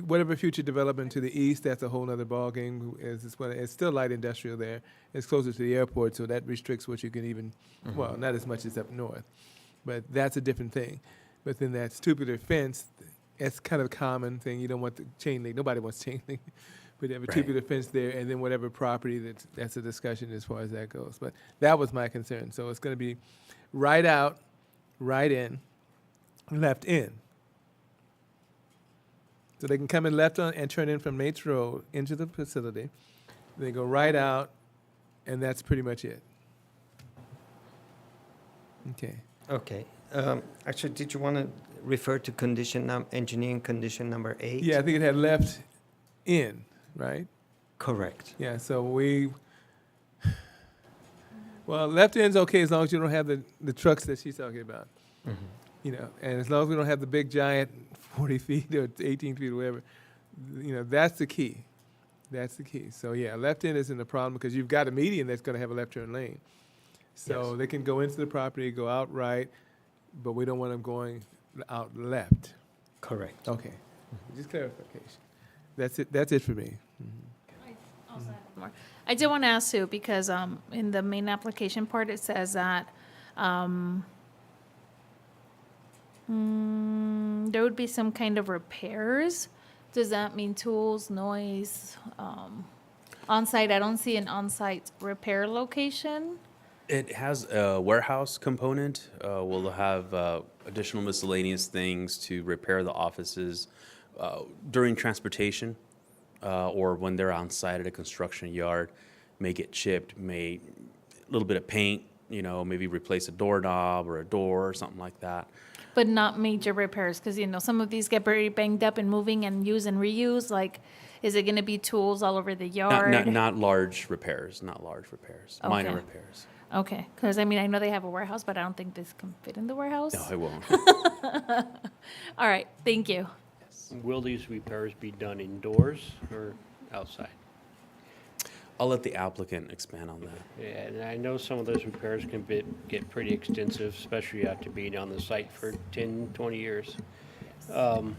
whatever future development to the east, that's a whole other ballgame. It's still light industrial there. It's closer to the airport, so that restricts what you can even, well, not as much as up north. But that's a different thing. But then that tubular fence, that's kind of a common thing. You don't want the chain link. Nobody wants chain link. But you have a tubular fence there, and then whatever property, that's a discussion as far as that goes. But that was my concern. So it's going to be right out, right in, left in. So they can come in left on and turn in from Mates Road into the facility. They go right out, and that's pretty much it. Okay. Okay. Actually, did you want to refer to engineering condition number 8? Yeah, I think it had left in, right? Correct. Yeah, so left in's okay as long as you don't have the trucks that she's talking about. And as long as we don't have the big giant 40 feet or 18 feet or whatever, that's the key. That's the key. So yeah, left in isn't a problem because you've got a median that's going to have a left turn lane. So they can go into the property, go out right, but we don't want them going out left. Correct. Okay. Just clarification. That's it. That's it for me. More. I did want to ask Sue, because in the main application part, it says that there would be some kind of repairs. Does that mean tools, noise, on-site? I don't see an on-site repair location. It has a warehouse component. We'll have additional miscellaneous things to repair the offices during transportation or when they're on site at a construction yard. May get chipped, a little bit of paint, maybe replace a doorknob or a door or something like that. But not major repairs, because, some of these get very banged up and moving and use and reuse. Like, is it going to be tools all over the yard? Not large repairs, Okay. minor repairs. Okay, because, I know they have a warehouse, but I don't think this can fit in the warehouse. No, it won't. All right, thank you. Will these repairs be done indoors or outside? I'll let the applicant expand on that. Yeah, and I know some of those repairs can get pretty extensive, especially after being on the site for 10, 20 years. I'm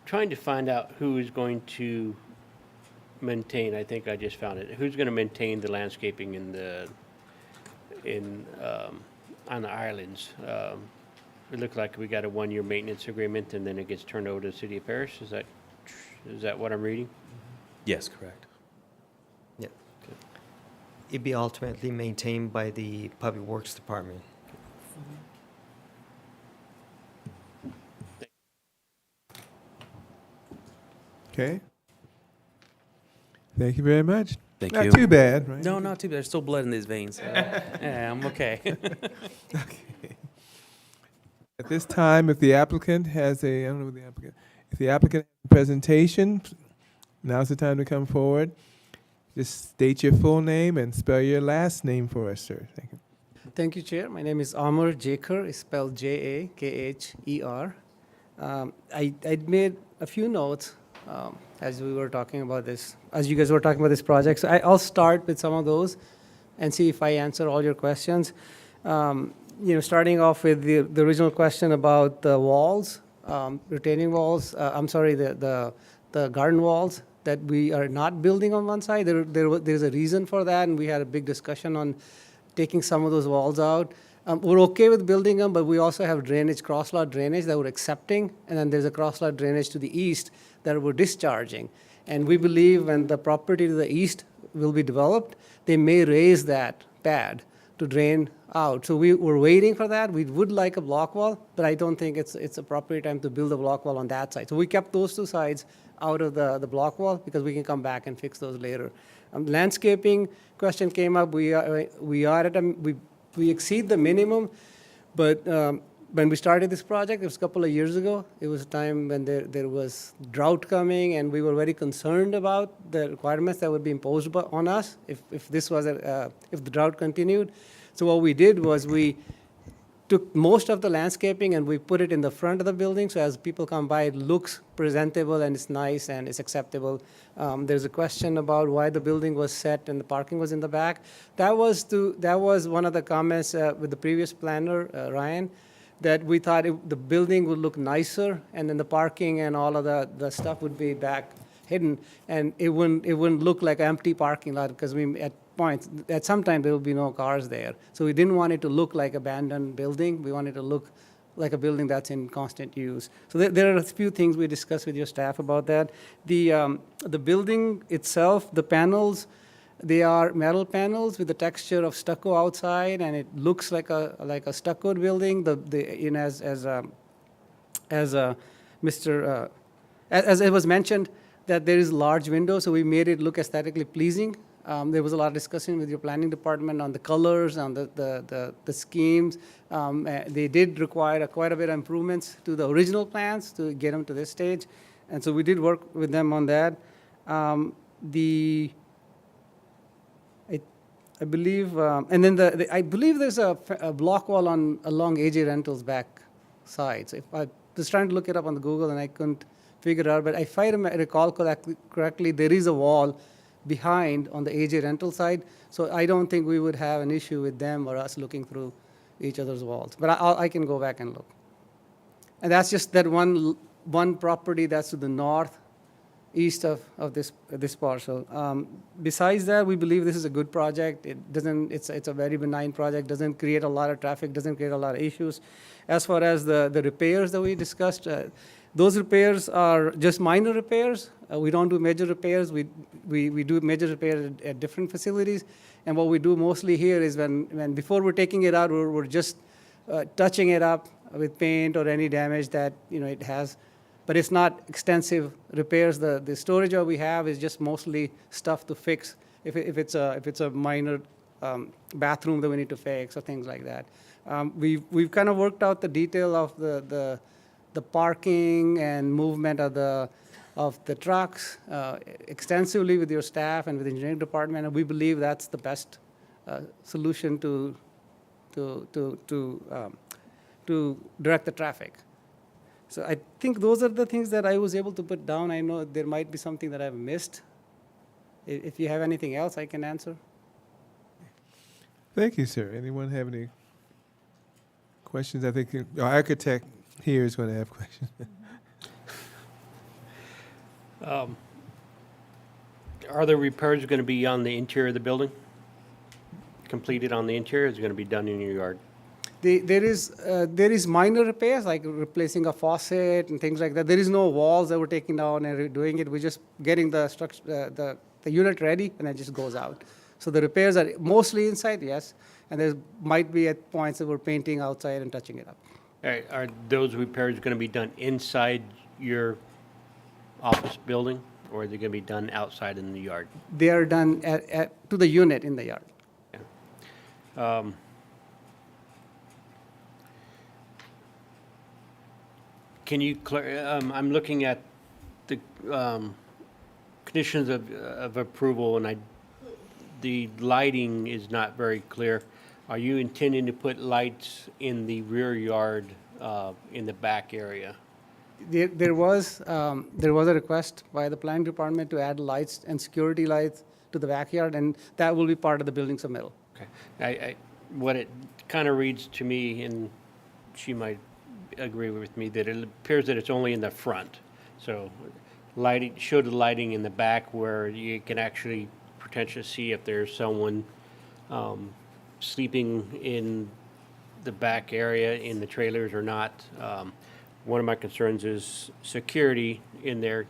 trying to find out who is going to maintain, I think I just found it, who's going to maintain the landscaping on the islands. It looked like we got a 1-year maintenance agreement, and then it gets turned over to the city of Paris. Is Is that what I'm reading? Yes, correct. Yeah. It'd be ultimately maintained by the Public Works Department. Okay. Thank you very much. Thank Not you. too bad, right? No, not too bad. There's still blood in these veins. Yeah, I'm okay. At this time, if the applicant has a, I don't know what the applicant, if the applicant has a presentation, now's the time to come forward. Just state your full name and spell your last name for us, sir. Thank you. Thank you, Chair. My name is Amar Jakher, it's spelled Jakher. I'd made a few notes as we were talking about this, as you guys were talking about this project. So I'll start with some of those and see if I answer all your questions. Starting off with the original question about the walls, retaining walls, the garden walls that we are not building on one side. There's a reason for that, and we had a big discussion on taking some of those walls out. We're okay with building them, but we also have drainage, cross-lot drainage that we're accepting, and then there's a cross-lot drainage to the east that we're discharging. And we believe when the property to the east will be developed, they may raise that pad to drain out. So we're waiting for that. We would like a block wall, but I don't think it's appropriate time to build a block wall on that side. So we kept those two sides out of the block wall because we can come back and fix those later. Landscaping question came up. We exceed the minimum, but when we started this project, it was a couple of years ago. It was a time when there was drought coming, and we were very concerned about the requirements that would be imposed on us if the drought continued. So what we did was we took most of the landscaping and we put it in the front of the building, so as people come by, it looks presentable and it's nice and it's acceptable. There's a question about why the building was set and the parking was in the back. That was one of the comments with the previous planner, Ryan, that we thought the building would look nicer and then the parking and all of the stuff would be back hidden, and it wouldn't look like an empty parking lot because at some time there will be no cars there. So we didn't want it to look like abandoned building. We wanted it to look like a building that's in constant use. So there are a few things we discussed with your staff about that. The building itself, the panels, they are metal panels with the texture of stucco outside, and it looks like a stuccoed building. As it was mentioned, that there is large windows, so we made it look aesthetically pleasing. There was a lot of discussion with your planning department on the colors, on the schemes. They did require quite a bit of improvements to the original plans to get them to this stage, and so we did work with them on that. I believe, and then I believe there's a block wall along AJ Rentals back side. So if I was trying to look it up on the Google and I couldn't figure it out, but if I recall correctly, there is a wall behind on the AJ Rental side. So I don't think we would have an issue with them or us looking through each other's walls. But I can go back and look. And that's just that one property that's to the northeast of this parcel. Besides that, we believe this is a good project. It's a very benign project, doesn't create a lot of traffic, doesn't create a lot of issues. As far as the repairs that we discussed, those repairs are just minor repairs. We don't do major repairs. We do major repairs at different facilities. And what we do mostly here is when before we're taking it out, we're just touching it up with paint or any damage that it has. But it's not extensive repairs. The storage that we have is just mostly stuff to fix if it's a minor bathroom that we need to fix or things like that. We've kind of worked out the detail of the parking and movement of the trucks extensively with your staff and with the engineering department, and we believe that's the best solution to direct the traffic. So I think those are the things that I was able to put down. I know there might be something that I've missed. If you have anything else, I can answer. Thank you, sir. Anyone have any questions? I think our architect here is going to have questions. Are the repairs going to be on the interior of the building? Completed on the interior, or is it going to be done in your yard? There is minor repairs, like replacing a faucet and things like that. There is no walls that we're taking down and redoing it. We're just getting the structure, the unit ready, and it just goes out. So the repairs are mostly inside, yes, and there might be at points that we're painting outside and touching it up. Are those repairs going to be done inside your office building, or are they going to be done outside in the yard? They are done to the unit in the yard. Can you, I'm looking at the conditions of approval, and the lighting is not very clear. Are you intending to put lights in the rear yard, in the back area? There was a request by the planning department to add lights and security lights to the backyard, and that will be part of the building submittal. Okay. What it kind of reads to me, and she might agree with me, that it appears that it's only in the front. So lighting, show the lighting in the back where you can actually potentially see if there's someone sleeping in the back area in the trailers or not. One of my concerns is security in there.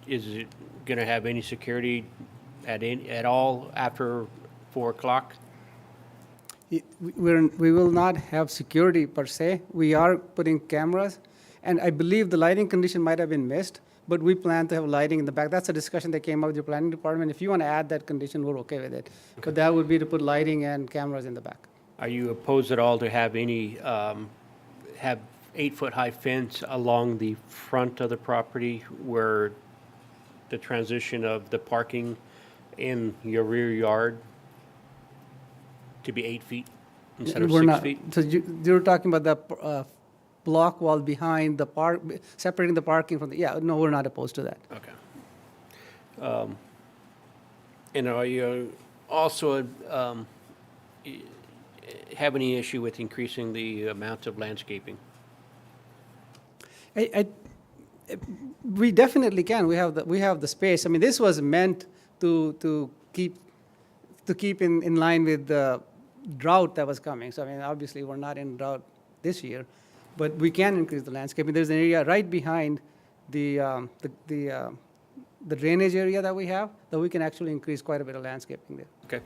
Is it going to have any security at all after 4 o'clock? We will not have security per se. We are putting cameras, and I believe the lighting condition might have been missed, but we plan to have lighting in the back. That's a discussion that came up with your planning department. If you want to add that condition, we're okay with it. Okay. But that would be to put lighting and cameras in the back. Are you opposed at all to have any, have 8-foot-high fence along the front of the property where the transition of the parking in your rear yard to be 8 feet instead of We're 6 not- feet? So you're talking about the block wall behind the park, separating the parking from the, yeah, no, we're not opposed to that. Okay. And are you also have any issue with increasing the amount of landscaping? We definitely can. We have the space. I mean, this was meant to keep in line with the drought that was coming. So I mean, obviously we're not in drought this year, but we can increase the landscaping. There's an area right behind the drainage area that we have that we can actually increase quite a bit of landscaping there. Okay.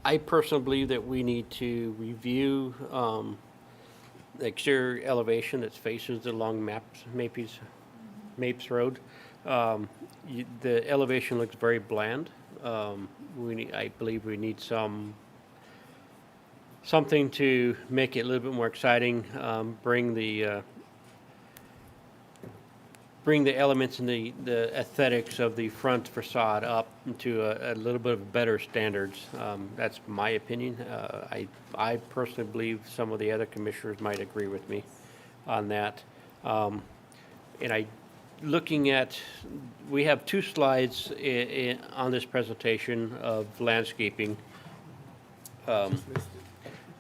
I personally believe that we need to review the exterior elevation that faces along Mapes Road. The elevation looks very bland. I believe we need something to make it a little bit more exciting, bring the elements and the aesthetics of the front facade up to a little bit of better standards. That's my opinion. I personally believe some of the other commissioners might agree with me on that. Looking at, we have 2 slides on this presentation of landscaping.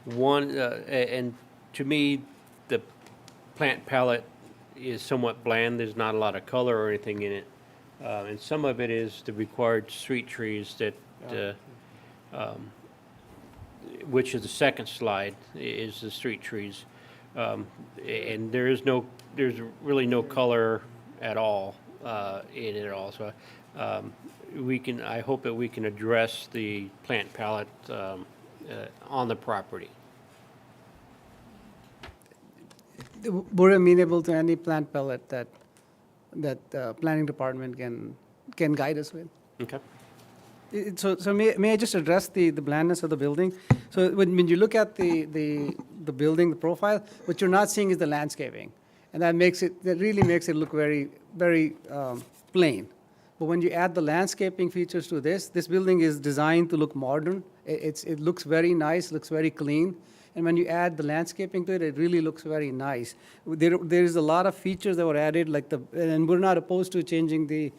One, and to me, the plant palette is somewhat bland. There's not a lot of color or anything in it. And some of it is the required street trees that, which is the second slide, is the street trees. And there's really no color at all in it at all. So I hope that we can address the plant palette on the property. We're amenable to any plant palette that planning department can guide us with. Okay. So may I just address the blandness of the building? So when you look at the building, the profile, what you're not seeing is the landscaping, and that really makes it look very, very plain. But when you add the landscaping features to this building is designed to look modern. It looks very nice, looks very clean. And when you add the landscaping to it, it really looks very nice. There is a lot of features that were added, and we're not opposed to changing the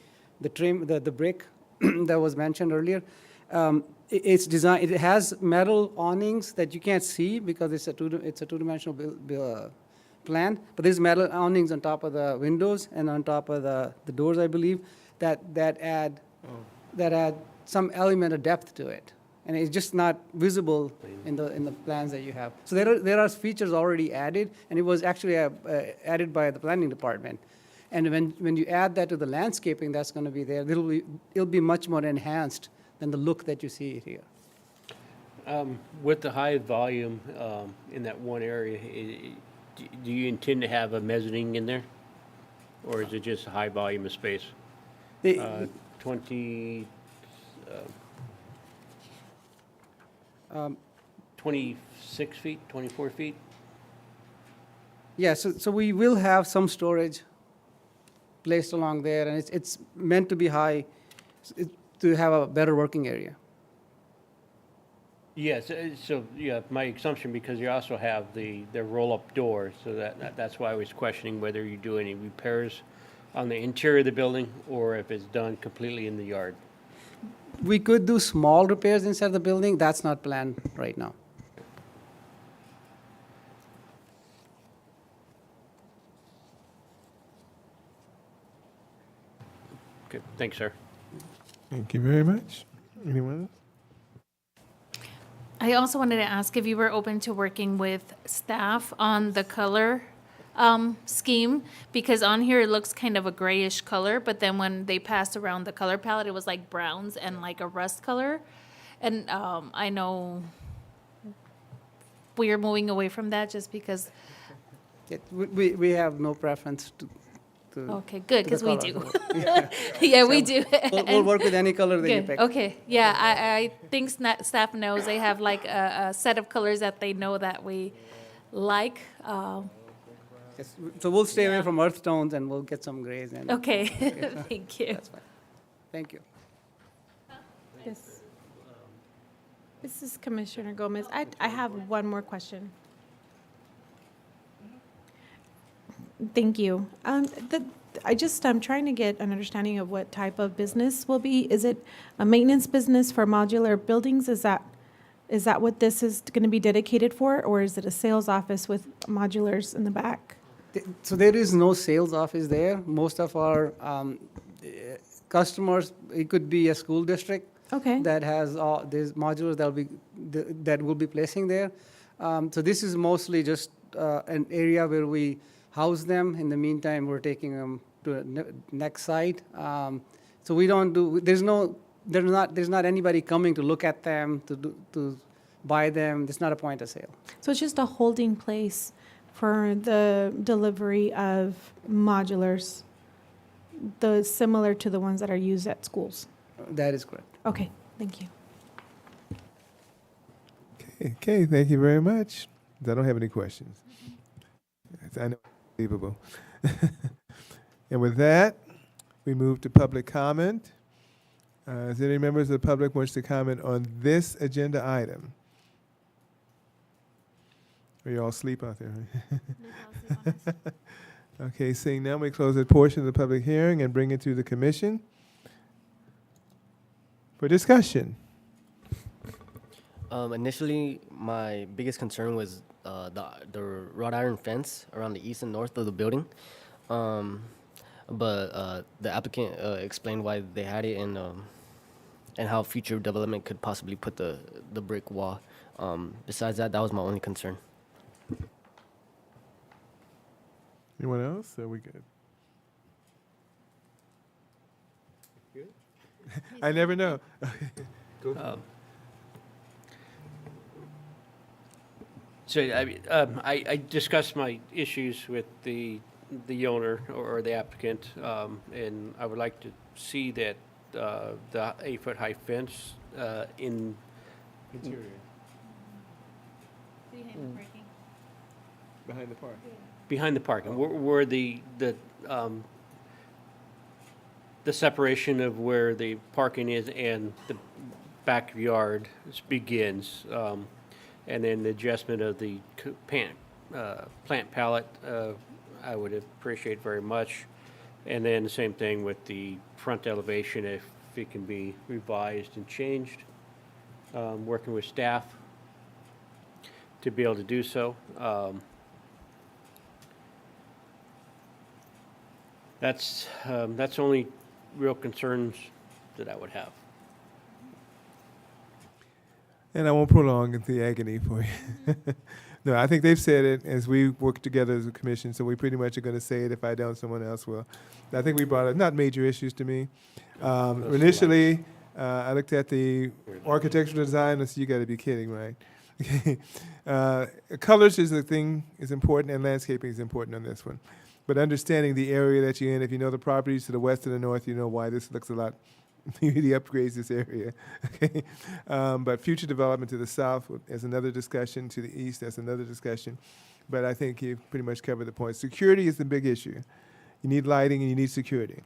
trim, the brick that was mentioned earlier. It's designed. It has metal awnings that you can't see because it's a two-dimensional plan. But there's metal awnings on top of the windows and on top of the doors, I believe, that add some element of depth to it. and it's just not visible in the plans that you have. So there are features already added, and it was actually added by the planning department. And when you add that to the landscaping that's going to be there, it'll be much more enhanced than the look that you see here. With the high volume in that one area, do you intend to have a mezzanine in there? Or is it just a high volume of space? 26 feet, 24 feet? Yeah, so we will have some storage placed along there, and it's meant to be high to have a better working area. Yes, so, yeah, my assumption, because you also have the roll-up doors, so that's why I was questioning whether you do any repairs on the interior of the building, or if it's done completely in the yard. We could do small repairs inside the building. That's not planned right now. Okay, thanks, sir. Thank you very much. Anyone else? I also wanted to ask if you were open to working with staff on the color scheme, because on here it looks kind of a grayish color, but then when they passed around the color palette, it was like browns and like a rust color. And I know we are moving away from that just because. We have no preference to Okay, good, because we do. Yeah, Yeah, we do. We'll work with any color that you Good. pick. Okay, yeah, I think staff knows they have like a set of colors that they know that we like. Yes, so we'll stay away from earth tones and we'll get some grays in. Okay, thank you. That's fine. Thank you. Yes. This is Commissioner Gomez. I have one more question. Thank you. I'm trying to get an understanding of what type of business will be. Is it a maintenance business for modular buildings? Is that what this is going to be dedicated for, or is it a sales office with modulars in the back? So there is no sales office there. Most of our customers, it could be a school district Okay. that has all these modulars that will be placing there. So this is mostly just an area where we house them. In the meantime, we're taking them to the next site. So we don't do. There's not anybody coming to look at them to buy them. There's not a point of sale. So it's just a holding place for the delivery of modulars, similar to the ones that are used at schools. That is correct. Okay, thank you. Okay, thank you very much. I don't have any questions. I know, unbelievable. And with that, we move to public comment. Is there any members of the public wish to comment on this agenda item? Are you all asleep out there? Okay, seeing none, we close that portion of the public hearing and bring it to the commission for discussion. Initially, my biggest concern was the wrought iron fence around the east and north of the building. But the applicant explained why they had it and how future development could possibly put the brick wall. Besides that was my only concern. Anyone else? Are we good? Good? I never know. So I discussed my issues with the owner or the applicant, and I would like to see that the 8-foot high fence in Interior. Behind the park. behind the parking, where the separation of where the parking is and the backyard begins, and then the adjustment of the plant palette, I would appreciate very much. And then the same thing with the front elevation, if it can be revised and changed. Working with staff to be able to do so. That's only real concerns that I would have. And I won't prolong the agony for you. No, I think they've said it as we work together as a commission, so we pretty much are going to say it. If I don't, someone else will. I think we brought up not major issues to me. Initially, I looked at the architectural design. You got to be kidding, right? Colors is the thing is important, and landscaping is important on this one. But understanding the area that you're in, if you know the properties to the west and the north, you know why this looks a lot. Really upgrades this area. Okay, but future development to the south is another discussion. To the east, that's another discussion. But I think you've pretty much covered the point. Security is the big issue. You need lighting and you need security.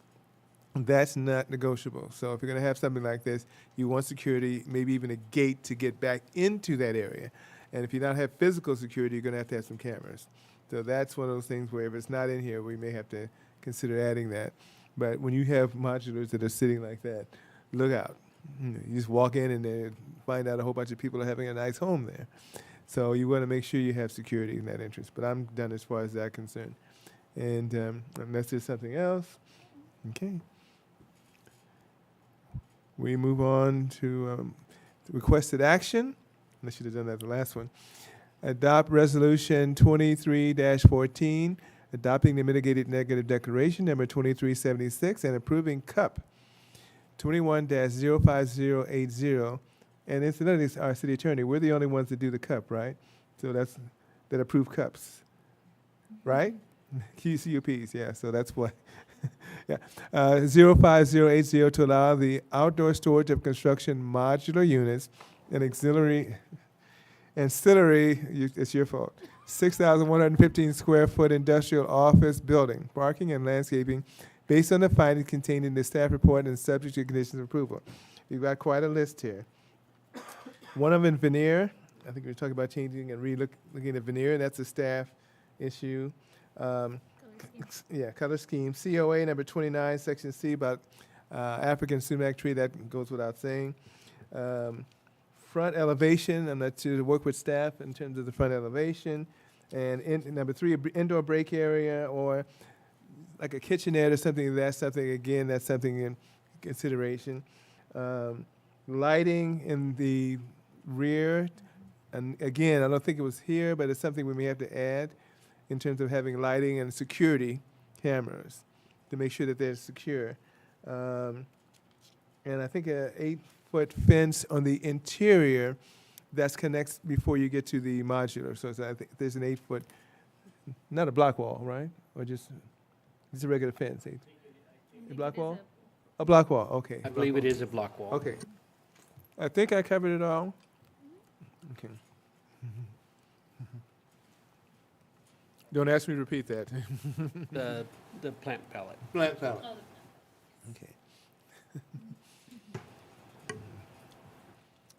That's not negotiable. So if you're going to have something like this, you want security, maybe even a gate to get back into that area. And if you don't have physical security, you're going to have some cameras. So that's one of those things where if it's not in here, we may have to consider adding that. But when you have modulars that are sitting like that, look out. You just walk in and then find out a whole bunch of people are having a nice home there. So you want to make sure you have security in that interest. But I'm done as far as that concerned. And unless there's something else, okay. We move on to requested action. I should have done that the last one. Adopt Resolution 23-14, adopting the mitigated negative declaration number 2376 and approving CUP 21-05080. And incidentally, our city attorney, we're the only ones that do the CUP, right? So that approve CUPs, right? QCUPs, yeah, so that's what. Yeah, 05080 to allow the outdoor storage of construction modular units and ancillary, it's your fault, 6,115 square foot industrial office building, parking and landscaping based on the findings contained in the staff report and subject to conditions of approval. You've got quite a list here. One of them, veneer. I think we're talking about changing and looking at veneer. That's a staff issue. Yeah, color scheme. COA number 29, section C, about African sumac tree. That goes without saying. Front elevation. I'm not to work with staff in terms of the front elevation. And number 3, indoor break area or like a kitchenette or something. That's something in consideration. Lighting in the rear. And again, I don't think it was here, but it's something we may have to add in terms of having lighting and security cameras to make sure that they're secure. And I think an 8-foot fence on the interior that connects before you get to the modular. So I think there's an 8-foot, not a block wall, right? Or just a regular fence? A block wall? A block wall, okay. I believe it is a block wall. Okay. I think I covered it all. Okay. Don't ask me to repeat that. The plant palette. Plant palette. Okay.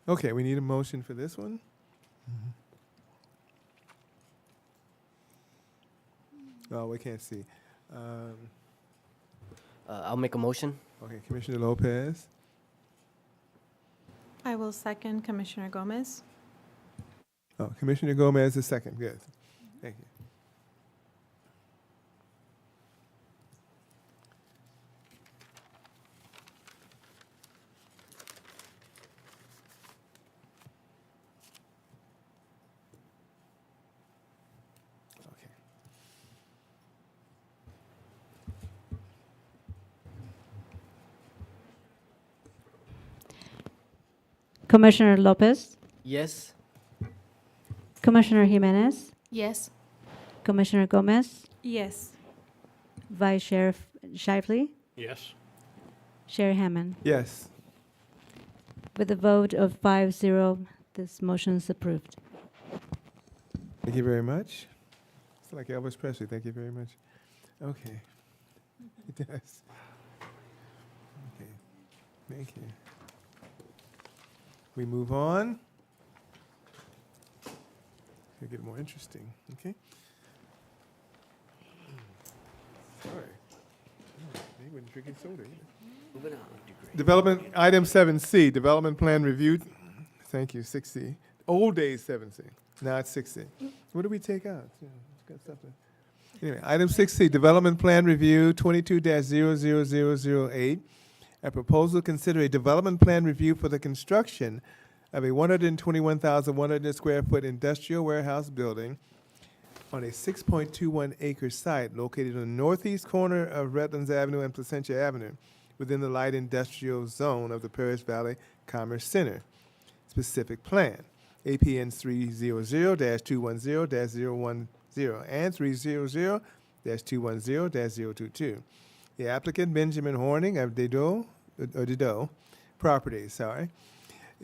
Okay, we need a motion for this one. Oh, we can't see. I'll make a motion. Okay, Commissioner Lopez. I will second Commissioner Gomez. Oh, Commissioner Gomez is second. Good. Thank you. Commissioner Lopez, Yes. Commissioner Jimenez, Yes. Commissioner Gomez, Yes. Vice Chair Shively, Yes. Chair Hammond. Yes. With a vote of 5-0, this motion is approved. Thank you very much. It's like Elvis Presley. Thank you very much. Okay. It does. Okay. Thank you. We move on. It'll get more interesting. Okay. Sorry. They weren't drinking soda either. Moving on. Development, item 7C, development plan review. Thank you, 6C. Old days 7C, now it's 6C. What do we take out? Yeah, it's got something. Anyway, item 6C, development plan review 22-00008. A proposal to consider a development plan review for the construction of a 121,100 square foot industrial warehouse building on a 6.21 acre site located on the northeast corner of Redlands Avenue and Placentia Avenue within the light industrial zone of the Paris Valley Commerce Center. Specific plan, APN 300-210-010 and 300-210-022. The applicant, Benjamin Horning of Dido Properties,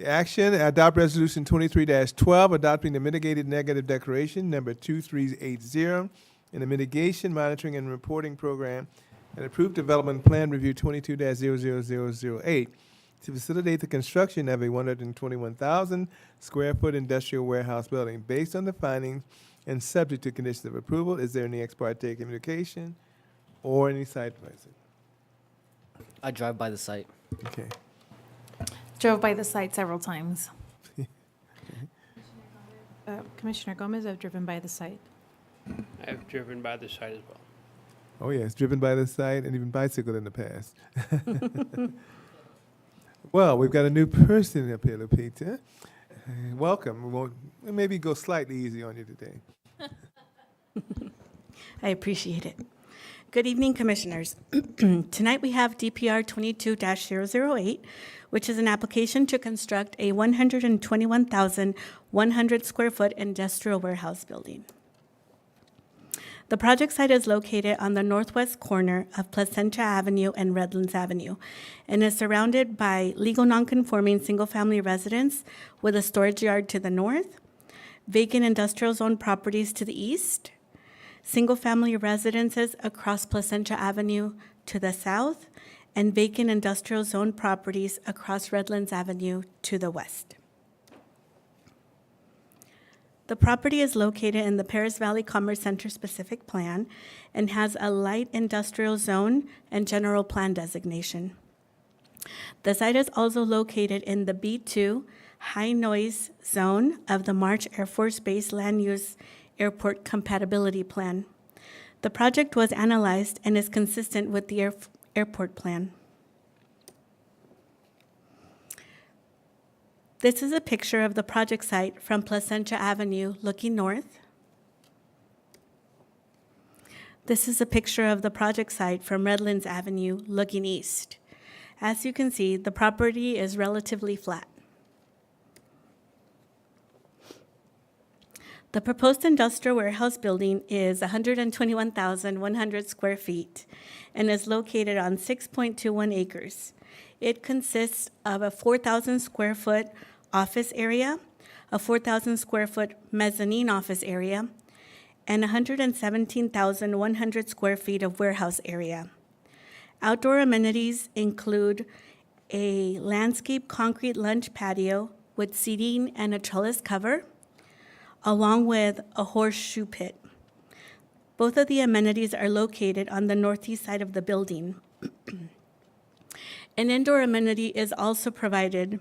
Action, adopt resolution 23-12, adopting the mitigated negative declaration number 2380 in the mitigation monitoring and reporting program and approved development plan review 22-00008 to facilitate the construction of a 121,000 square foot industrial warehouse building based on the findings and subject to conditions of approval. Is there any ex parte communication or any site visit? I drive by the site. Okay. Drove by the site several times. Commissioner Gomez, I've driven by the site. I've driven by the site as well. Oh, yes, driven by the site and even bicycled in the past. Well, we've got a new person up here, Lupita. Welcome. We'll maybe go slightly easy on you today. I appreciate it. Good evening, Commissioners. Tonight we have DPR 22-008, which is an application to construct a 121,100 square foot industrial warehouse building. The project site is located on the northwest corner of Placentia Avenue and Redlands Avenue and is surrounded by legal nonconforming single-family residence with a storage yard to the north, vacant industrial zone properties to the east, single-family residences across Placentia Avenue to the south, and vacant industrial zone properties across Redlands Avenue to the west. The property is located in the Paris Valley Commerce Center specific plan and has a light industrial zone and general plan designation. The site is also located in the B2 high noise zone of the March Air Force Base Land Use Airport Compatibility Plan. The project was analyzed and is consistent with the airport plan. This is a picture of the project site from Placentia Avenue looking north. This is a picture of the project site from Redlands Avenue looking east. As you can see, the property is relatively flat. The proposed industrial warehouse building is 121,100 square feet and is located on 6.21 acres. It consists of a 4,000 square foot office area, a 4,000 square foot mezzanine office area, and 117,100 square feet of warehouse area. Outdoor amenities include a landscape concrete lunch patio with seating and a trellis cover, along with a horseshoe pit. Both of the amenities are located on the northeast side of the building. An indoor amenity is also provided.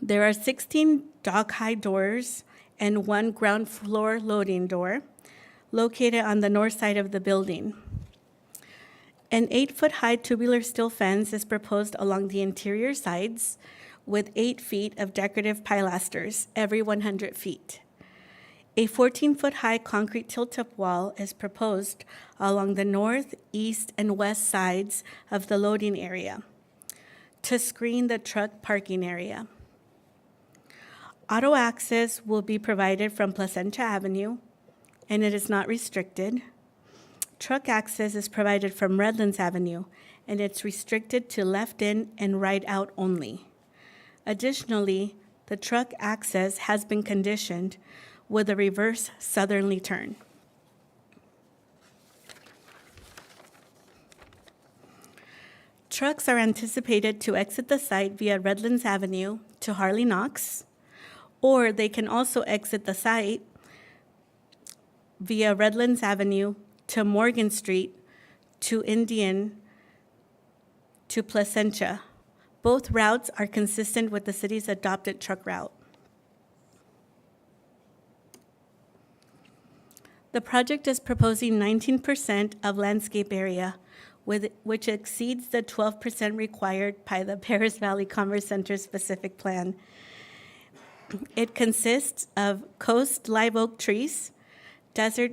There are 16 dock-high doors and one ground floor loading door located on the north side of the building. An 8-foot-high tubular steel fence is proposed along the interior sides with 8 feet of decorative pilasters every 100 feet. A 14-foot-high concrete tilt-up wall is proposed along the north, east, and west sides of the loading area to screen the truck parking area. Auto access will be provided from Placentia Avenue, and it is not restricted. Truck access is provided from Redlands Avenue, and it's restricted to left in and right out only. Additionally, the truck access has been conditioned with a reverse southerly turn. Trucks are anticipated to exit the site via Redlands Avenue to Harley Knox, or they can also exit the site via Redlands Avenue to Morgan Street to Indian to Placentia. Both routes are consistent with the city's adopted truck route. The project is proposing 19% of landscape area which exceeds the 12% required by the Paris Valley Commerce Center specific plan. It consists of coast live oak trees, desert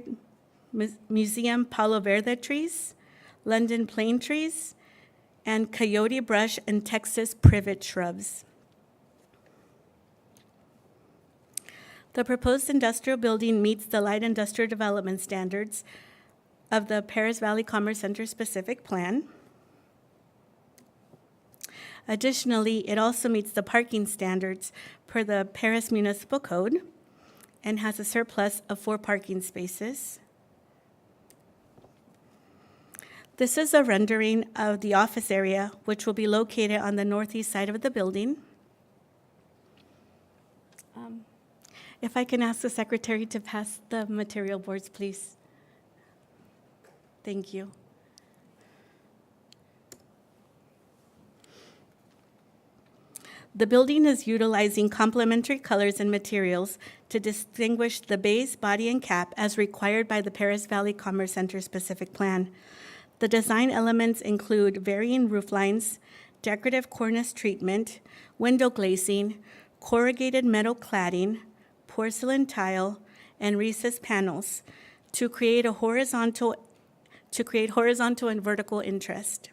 museum Palo Verde trees, London plane trees, and coyote brush and Texas privet shrubs. The proposed industrial building meets the light industrial development standards of the Paris Valley Commerce Center specific plan. Additionally, it also meets the parking standards per the Paris Municipal Code and has a surplus of 4 parking spaces. This is a rendering of the office area, which will be located on the northeast side of the building. If I can ask the secretary to pass the material boards, please. Thank you. The building is utilizing complementary colors and materials to distinguish the base, body, and cap as required by the Paris Valley Commerce Center specific plan. The design elements include varying roof lines, decorative cornice treatment, window glazing, corrugated metal cladding, porcelain tile, and recessed panels to create horizontal and vertical interest.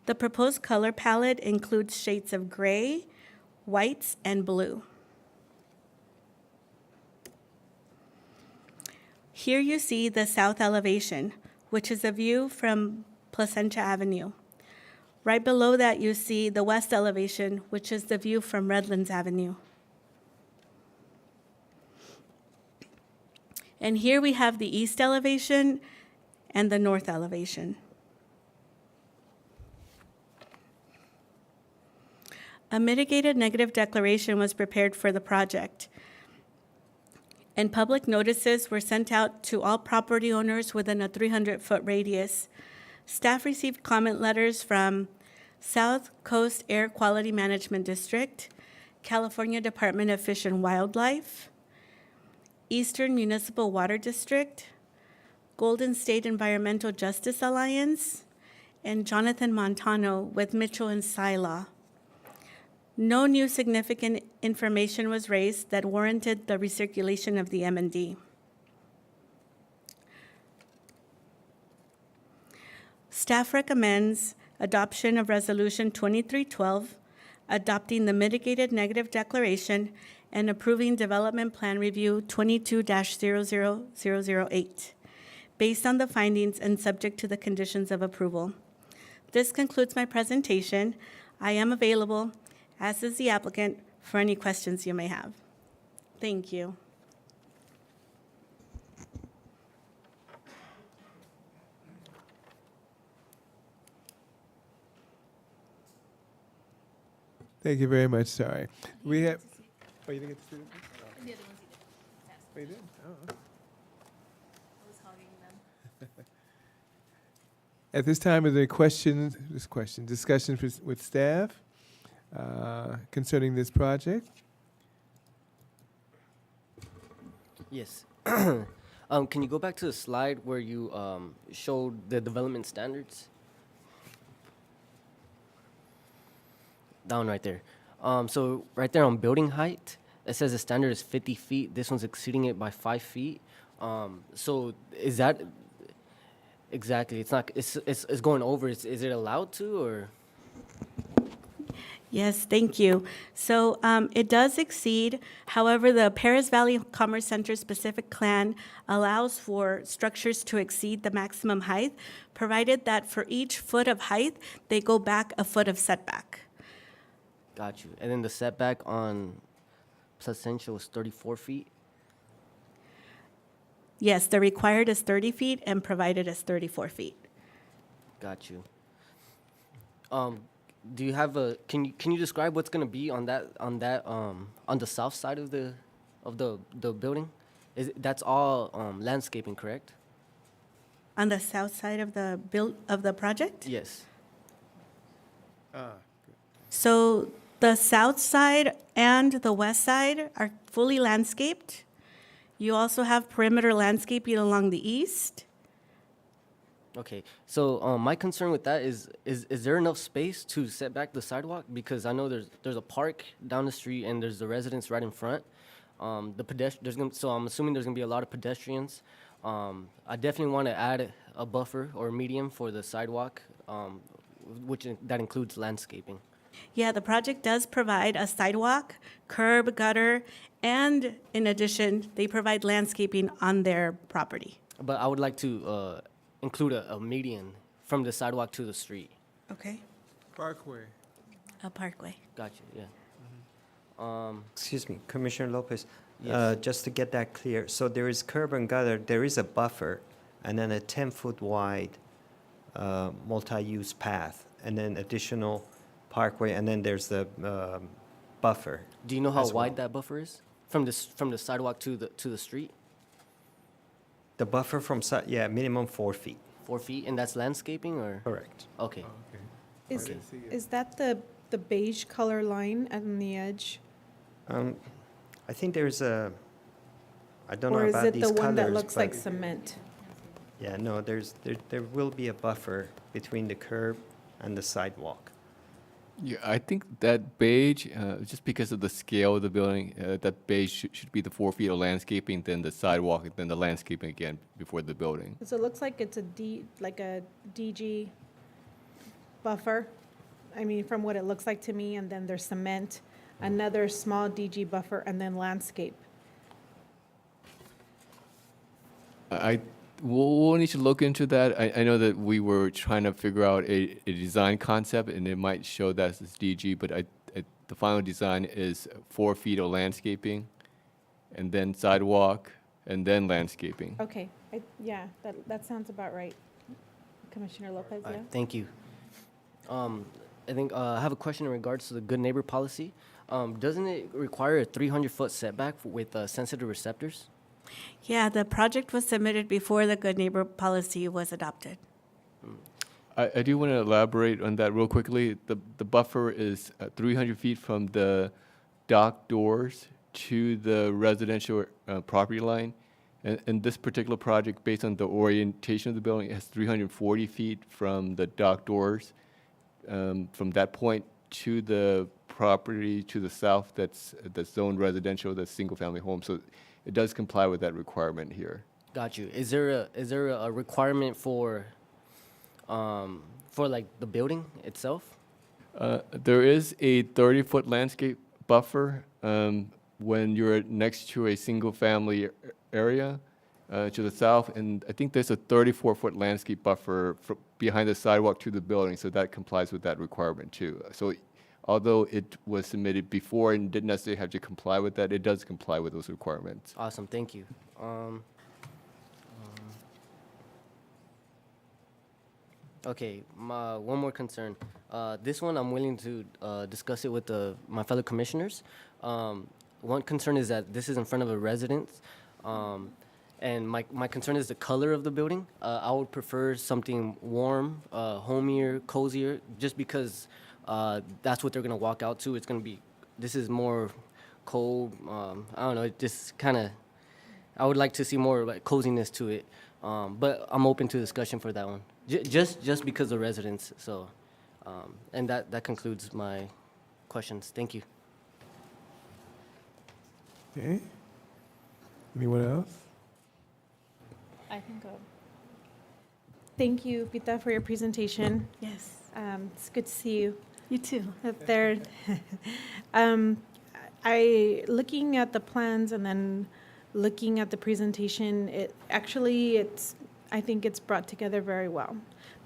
The proposed color palette includes shades of gray, whites, and blue. Here you see the south elevation, which is a view from Placentia Avenue. Right below that, you see the west elevation, which is the view from Redlands Avenue. And here we have the east elevation and the north elevation. A mitigated negative declaration was prepared for the project, and public notices were sent out to all property owners within a 300-foot radius. Staff received comment letters from South Coast Air Quality Management District, California Department of Fish and Wildlife, Eastern Municipal Water District, Golden State Environmental Justice Alliance, and Jonathan Montano with Mitchell and Sila. No new significant information was raised that warranted the recirculation of the M&D. Staff recommends adoption of Resolution 2312, adopting the mitigated negative declaration and approving Development Plan Review 22-00008, based on the findings and subject to the conditions of approval. This concludes my presentation. I am available, as is the applicant, for any questions you may have. Thank you. Thank you very much, sorry. We have, oh, you didn't get to see it? Oh, you did? Oh. At this time, are there questions, discussion with staff concerning this project? Yes. Can you go back to the slide where you showed the development standards? Down right there. So right there on building height, it says the standard is 50 feet. This one's exceeding it by 5 feet. So is that exactly? It's not. It's going over. Is it allowed to or? Yes, thank you. So it does exceed. However, the Paris Valley Commerce Center specific plan allows for structures to exceed the maximum height, provided that for each foot of height, they go back a foot of setback. Got you. And then the setback on Placentia was 34 feet? Yes, the required is 30 feet and provided is 34 feet. Got you. Do you have a? Can you describe what's gonna be on the south side of the building? That's all landscaping, correct? On the south side of the project? Yes. So the south side and the west side are fully landscaped. You also have perimeter landscaping along the east. Okay, so my concern with that is there enough space to set back the sidewalk? Because I know there's a park down the street and there's the residence right in front. So I'm assuming there's gonna be a lot of pedestrians. I definitely want to add a buffer or medium for the sidewalk, that includes landscaping. Yeah, the project does provide a sidewalk, curb, gutter, and in addition, they provide landscaping on their property. But I would like to include a median from the sidewalk to the street. Okay. Parkway. A parkway. Gotcha, yeah. Excuse me, Commissioner Lopez. Yes. Just to get that clear, so there is curb and gutter, there is a buffer, and then a 10-foot wide multi-use path, and then additional parkway, and then there's the buffer. Do you know how as well. wide that buffer is from the sidewalk to the street? The buffer from, yeah, minimum 4 feet. 4 feet, and that's landscaping, or? Correct. Okay. Is that the beige color line on the edge? I think there's a, I don't know Or is about it these the colors. one that looks but- like cement? Yeah, no, there will be a buffer between the curb and the sidewalk. Yeah, I think that beige, just because of the scale of the building, that beige should be the 4 feet of landscaping, then the sidewalk, and then the landscaping again before the building. So it looks like it's like a DG buffer. I mean, from what it looks like to me, and then there's cement, another small DG buffer, and then landscape. We'll need to look into that. I know that we were trying to figure out a design concept, and it might show that as DG, but the final design is 4 feet of landscaping, and then sidewalk, and then landscaping. Okay, yeah, that sounds about right. Commissioner Lopez, All yeah? right, thank you. I think I have a question in regards to the good neighbor policy. Doesn't it require a 300-foot setback with sensitive receptors? Yeah, the project was submitted before the Good Neighbor policy was adopted. I do want to elaborate on that real quickly. The buffer is 300 feet from the dock doors to the residential property line. And this particular project, based on the orientation of the building, it has 340 feet from the dock doors, from that point to the property to the south that's zoned residential, that's single-family home. So it does comply with that requirement here. Got you. Is there a requirement for like the building itself? There is a 30-foot landscape buffer when you're next to a single-family area to the south, and I think there's a 34-foot landscape buffer behind the sidewalk to the building, so that complies with that requirement too. So although it was submitted before and didn't necessarily have to comply with that, it does comply with those requirements. Awesome, thank you. Okay, one more concern. This one, I'm willing to discuss it with my fellow commissioners. One concern is that this is in front of a residence, and my concern is the color of the building. I would prefer something warm, homier, cozier, just because that's what they're gonna walk out to. This is more cold. I don't know, it just kind of, I would like to see more like coziness to it. But I'm open to discussion for that one. Just because of residents, so, and that concludes my questions. Thank you. Okay. Anyone else? I think Thank you, Pita, for your presentation. Yes. It's good to see you. You too. Up there. Looking at the plans and then looking at the presentation, I think it's brought together very well.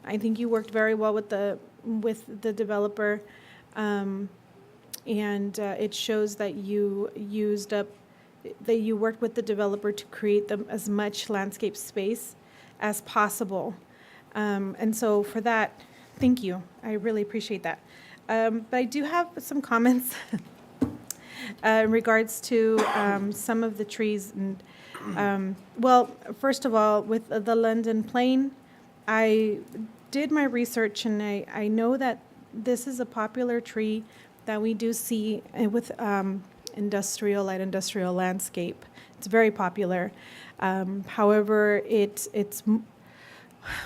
I think you worked very well with the developer, and it shows that you worked with the developer to create as much landscape space as possible. And so for that, thank you. I really appreciate that. But I do have some comments in regards to some of the trees. And well, first of all, with the London plane, I did my research, and I know that this is a popular tree that we do see with light industrial landscape. It's very popular. However,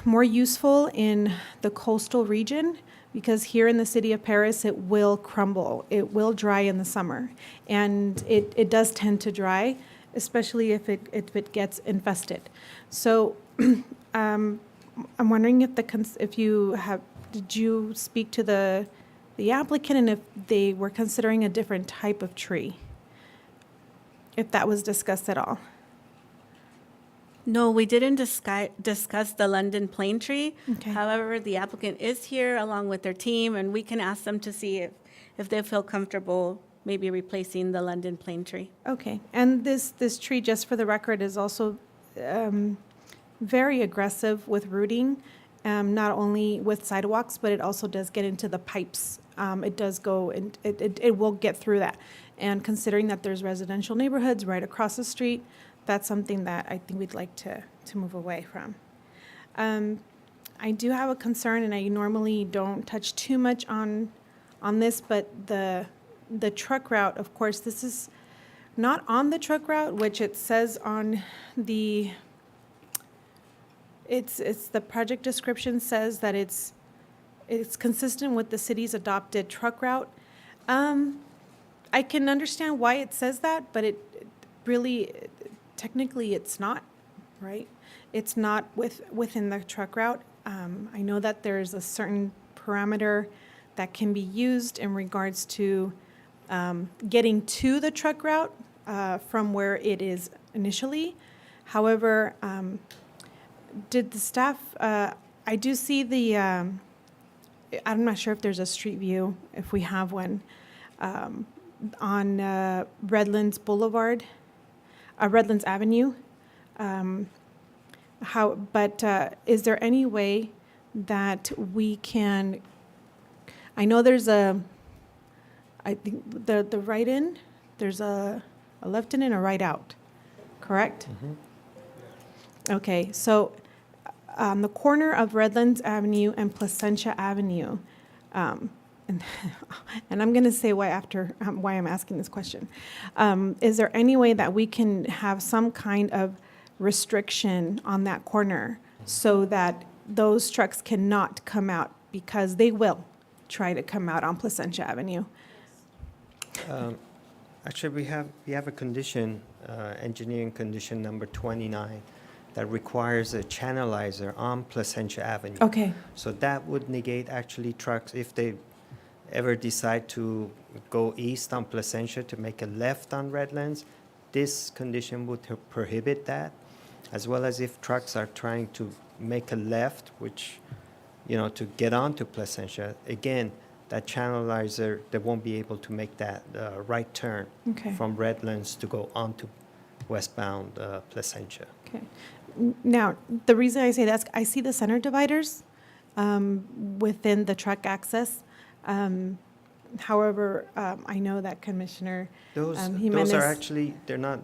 more useful in the coastal region, because here in the city of Paris, it will crumble. It will dry in the summer. And it does tend to dry, especially if it gets infested. So I'm wondering if did you speak to the applicant and if they were considering a different type of tree? If that was discussed at all? No, we didn't discuss the London plane tree. Okay. However, the applicant is here along with their team, and we can ask them to see if they feel comfortable maybe replacing the London plane tree. Okay, and this tree, just for the record, is also very aggressive with rooting, not only with sidewalks, but it also does get into the pipes. It does go, and it will get through that. And considering that there's residential neighborhoods right across the street, that's something that I think we'd like to move away from. I do have a concern, and I normally don't touch too much on this, but the truck route, of course, this is not on the truck route, which it says on the, it's the project description says that it's consistent with the city's adopted truck route. I can understand why it says that, but it really, technically, it's not, right? It's not within the truck route. I know that there's a certain parameter that can be used in regards to getting to the truck route from where it is initially. However, did the staff, I do see the, I'm not sure if there's a street view, if we have one, on Redlands Boulevard, Redlands Avenue. Is there any way that we can, I know there's I think the right in, there's a left in and a right out, correct? Okay, so on the corner of Redlands Avenue and Placentia Avenue, and I'm going to say why after why I'm asking this question. Is there any way that we can have some kind of restriction on that corner so that those trucks cannot come out, because they will try to come out on Placentia Avenue? Actually, we have a condition, engineering condition number 29, that requires a channelizer on Placentia Avenue. Okay. So that would negate actually trucks, if they ever decide to go east on Placentia to make a left on Redlands, this condition would prohibit that, as well as if trucks are trying to make a left, which, to get onto Placentia, again, that channelizer, they won't be able to make that right turn from Redlands to go onto westbound Placentia. Okay. Now, the reason I say that is I see the center dividers within the truck access. However, I know that Commissioner Those Jimenez. are actually, they're not,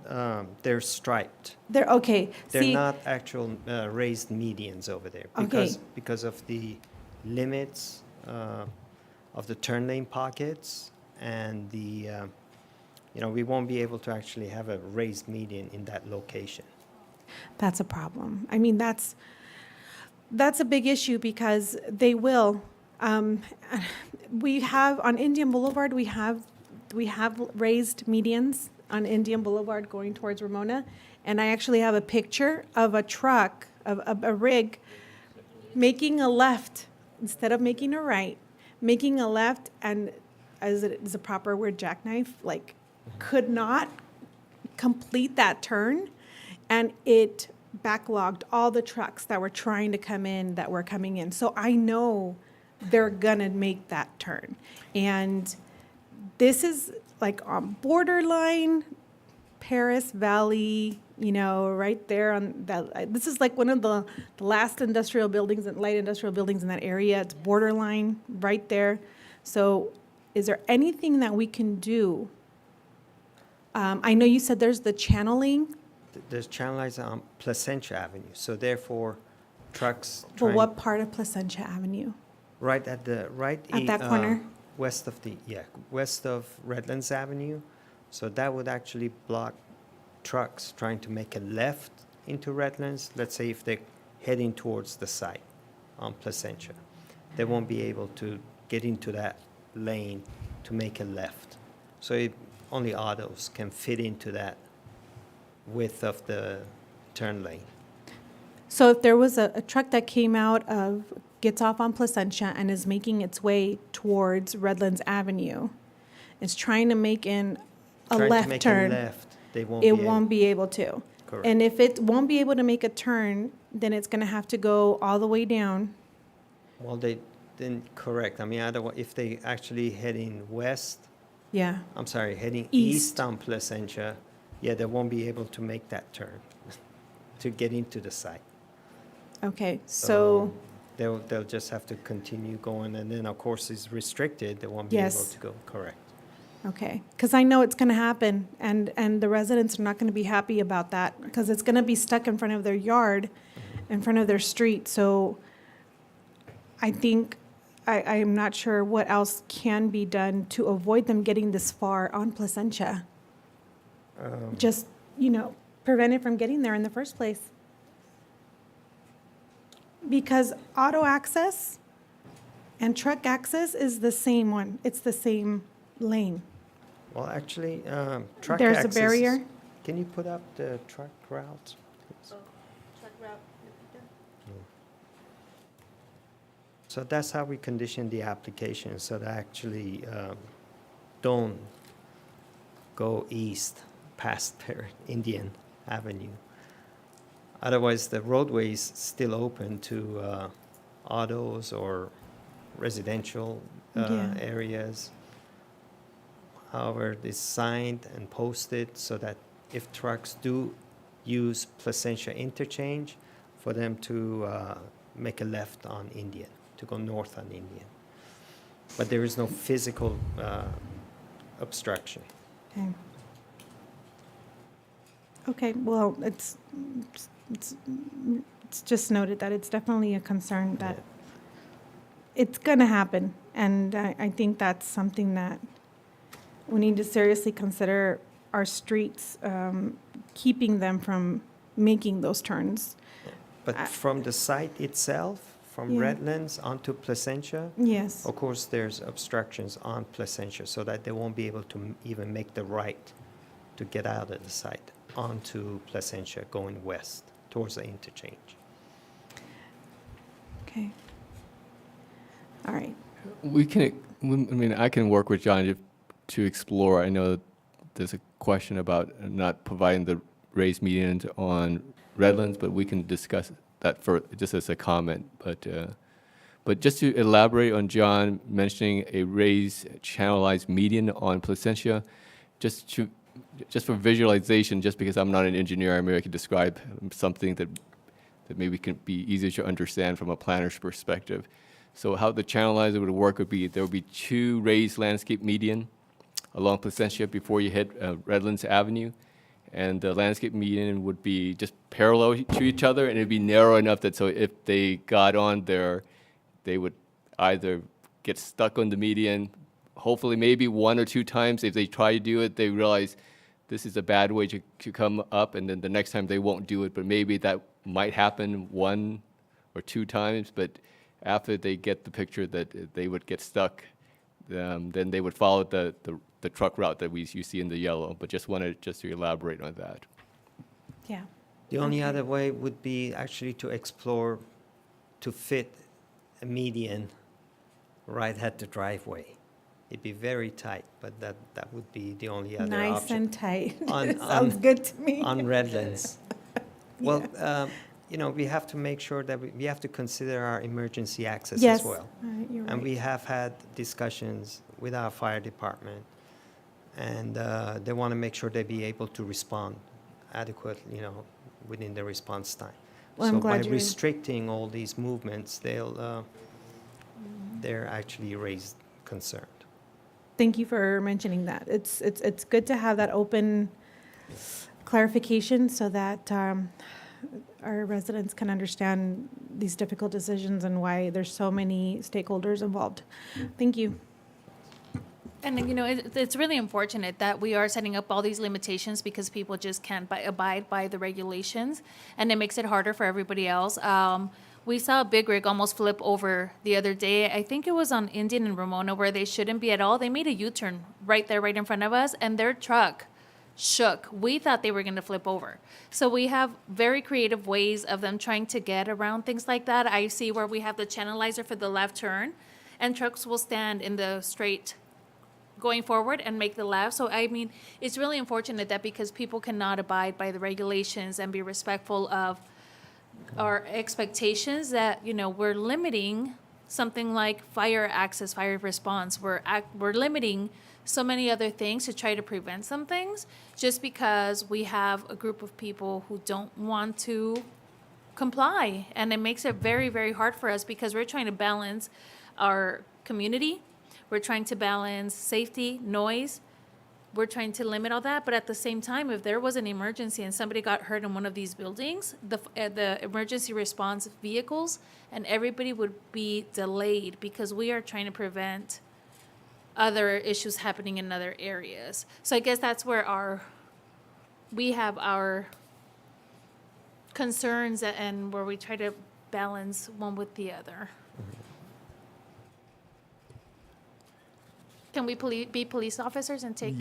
they're striped. They're okay. They're See, not actual raised medians over there because of the limits of the turn lane pockets, and the we won't be able to actually have a raised median in that location. That's a problem. I mean, that's a big issue, because they will. We have on Indian Boulevard, we have raised medians on Indian Boulevard going towards Ramona, and I actually have a picture of a truck, of a rig, making a left instead of making a right, making a left, and as it is a proper word, jackknife, like could not complete that turn, and it backlogged all the trucks that were trying to come in, that were coming in. So I know they're gonna make that turn. And this is like on borderline Paris Valley, right there on that. This is like one of the last industrial buildings and light industrial buildings in that area. It's borderline right there. So is there anything that we can do? I know you said there's the channeling. There's channelizer on Placentia Avenue, so therefore trucks. But what part of Placentia Avenue? Right at the At that corner? West of Redlands Avenue. So that would actually block trucks trying to make a left into Redlands. Let's say if they heading towards the site on Placentia. They won't be able to get into that lane to make a left. So only autos can fit into that width of the turn lane. So if there was a truck that came out of, gets off on Placentia and is making its way towards Redlands Avenue, is trying to make in a Trying to left make a turn, left, they won't it be won't able. be able to. Correct. And if it won't be able to make a turn, then it's gonna have to go all the way down. Well, they didn't, correct. I mean, otherwise, if they actually heading west, Yeah, I'm sorry, heading East. east on Placentia, yeah, they won't be able to make that turn to get into the site. okay, so, They'll just have to continue going, and then, of course, it's restricted, they won't be able Yes. to go, correct. okay. Because I know it's gonna happen, and the residents are not gonna be happy about that, because it's gonna be stuck in front of their yard, in front of their street, so I think, I am not sure what else can be done to avoid them getting this far on Placentia. Just, prevent it from getting there in the first place. Because auto access and truck access is the same one. It's the same lane. Well, actually, truck There's a access is- barrier? Can you put up the truck routes? please? So that's how we condition the application, so they actually don't go east past Indian Avenue. Otherwise, the roadway is still open to autos or residential Yeah. areas. However, it's signed and posted so that if trucks do use Placentia interchange, for them to make a left on Indian, to go north on Indian. But there is no physical obstruction. Okay. Okay, well, it's just noted that it's definitely a concern that it's gonna happen. And I think that's something that we need to seriously consider our streets, keeping them from making those turns. But from the site itself, from Yeah. Redlands onto Placentia, Yes, of course, there's obstructions on Placentia so that they won't be able to even make the right to get out of the site onto Placentia going west towards the interchange. okay. All right, I can work with John to explore. I know there's a question about not providing the raised medians on Redlands, but we can discuss that for just as a comment. But just to elaborate on John mentioning a raised channelized median on Placentia, just for visualization, just because I'm not an engineer, maybe I could describe something that maybe can be easier to understand from a planner's perspective. So how the channelizer would work would be there would be two raised landscape median along Placentia before you hit Redlands Avenue. And the landscape median would be just parallel to each other, and it'd be narrow enough that so if they got on there, they would either get stuck on the median, hopefully maybe one or two times. If they try to do it, they realize this is a bad way to come up, and then the next time they won't do it, but maybe that might happen one or two times, but after they get the picture that they would get stuck, then they would follow the truck route that you see in the yellow, but just wanted to elaborate on that. yeah. The only other way would be actually to explore to fit a median right at the driveway. It'd be very tight, but that would be the only other Nice option. and tight. On- Sounds on- good to me. On Redlands. Well, we have to make sure that we have to consider our emergency access Yes, as well. you're And right. we have had discussions with our fire department, and they want to make sure they be able to respond adequately, within the response time. Well, I'm So glad by you're- restricting all these movements, they're actually raised concerned. Thank you for mentioning that. It's good to have that open clarification so that our residents can understand these difficult decisions and why there's so many stakeholders involved. Thank you. And, you know, it's really unfortunate that we are setting up all these limitations because people just can't abide by the regulations, and it makes it harder for everybody else. We saw a big rig almost flip over the other day. I think it was on Indian and Ramona where they shouldn't be at all. They made a U-turn right there, right in front of us, and their truck shook. We thought they were going to flip over. So we have very creative ways of them trying to get around things like that. I see where we have the channelizer for the left turn, and trucks will stand in the straight going forward and make the left. So, I mean, it's really unfortunate that because people cannot abide by the regulations and be respectful of our expectations, that, you know, we're limiting something like fire access, fire response. We're limiting so many other things to try to prevent some things just because we have a group of people who don't want to comply. And it makes it very, very hard for us because we're trying to balance our community. We're trying to balance safety, noise. We're trying to limit all that, but at the same time, if there was an emergency and somebody got hurt in one of these buildings, the emergency response vehicles and everybody would be delayed because we are trying to prevent other issues happening in other areas. So I guess that's where we have our concerns and where we try to balance one with the other. Can we be police officers and take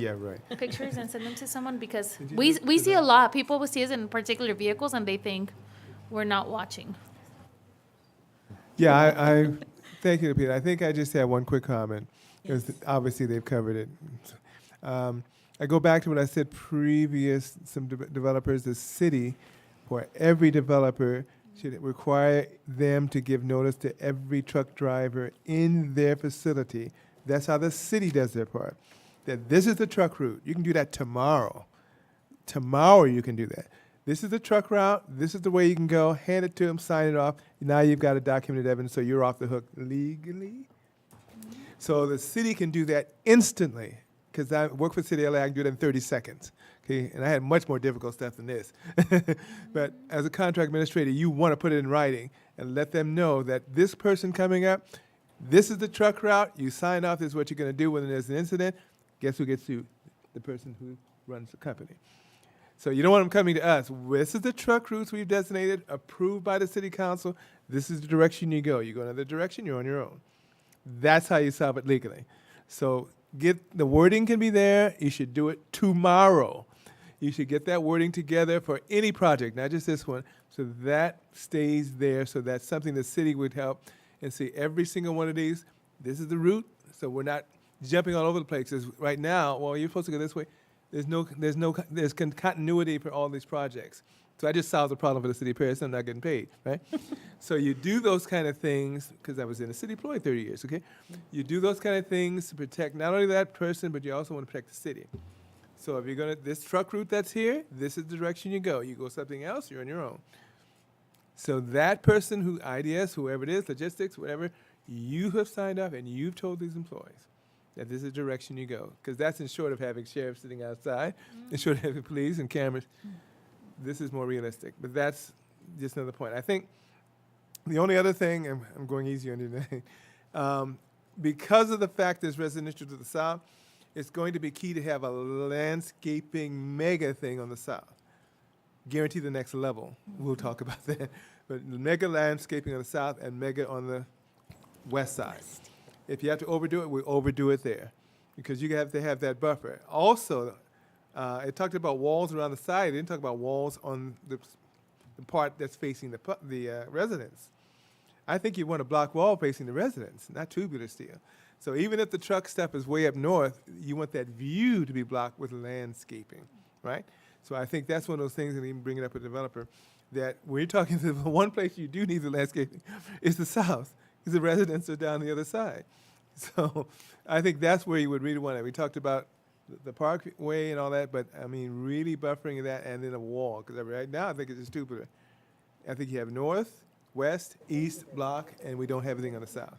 pictures and send them to someone? Because we see a lot. People will see us in particular vehicles and they think we're not watching. Yeah, I thank you, Peter. I think I just had one quick comment, because obviously they've covered it. I go back to what I said previous, some developers, the city, for every developer, should require them to give notice to every truck driver in their facility. That's how the city does their part. That this is the truck route. You can do that tomorrow. Tomorrow you can do that. This is the truck route. This is the way you can go. Hand it to them, sign it off. Now you've got a documented evidence, so you're off the hook legally. So the city can do that instantly. Because I work for City of LA, I can do it in 30 seconds. Okay, and I had much more difficult stuff than this. But as a contract administrator, you want to put it in writing and let them know that this person coming up, this is the truck route. You sign off. This is what you're going to do when there's an incident. Guess who gets sued? The person who runs the company. So you don't want them coming to us. This is the truck routes we've designated, approved by the city council. This is the direction you go. You go another direction, you're on your own. That's how you solve it legally. So the wording can be there. You should do it tomorrow. You should get that wording together for any project, not just this one, so that stays there, so that's something the city would help and see every single one of these. This is the route, so we're not jumping all over the place. 'Cause right now, well, you're supposed to go this way. There's continuity for all these projects. So I just solved the problem for the city of Paris. I'm not getting paid, right? So you do those kind of things, because I was in the city employed 30 years, okay? You do those kind of things to protect not only that person, but you also want to protect the city. So if you're going to, this truck route that's here, this is the direction you go. You go something else, you're on your own. So that person who, IDS, whoever it is, logistics, whatever, you have signed up and you've told these employees that this is the direction you go. Because that's in short of having sheriffs sitting outside, in short of having police and cameras. This is more realistic. But that's just another point. I think the only other thing, and I'm going easy on you today, because of the fact there's residential to the south, it's going to be key to have a landscaping mega thing on the south. Guarantee the next level. We'll talk about that. But mega landscaping on the south and mega on the west side. If you have to overdo it, we overdo it there, because you have to have that buffer. Also, it talked about walls around the side. It didn't talk about walls on the part that's facing the residence. I think you want a block wall facing the residence, not tubular steel. So even if the truck stop is way up north, you want that view to be blocked with landscaping, right? So I think that's one of those things, and even bring it up with the developer, that when you're talking to the one place you do need the landscaping is the south, because the residents are down the other side. So I think that's where you would really want it. We talked about the parkway and all that, but I mean really buffering that and then a wall, because right now I think it's just tubular. I think you have north, west, east block, and we don't have anything on the south.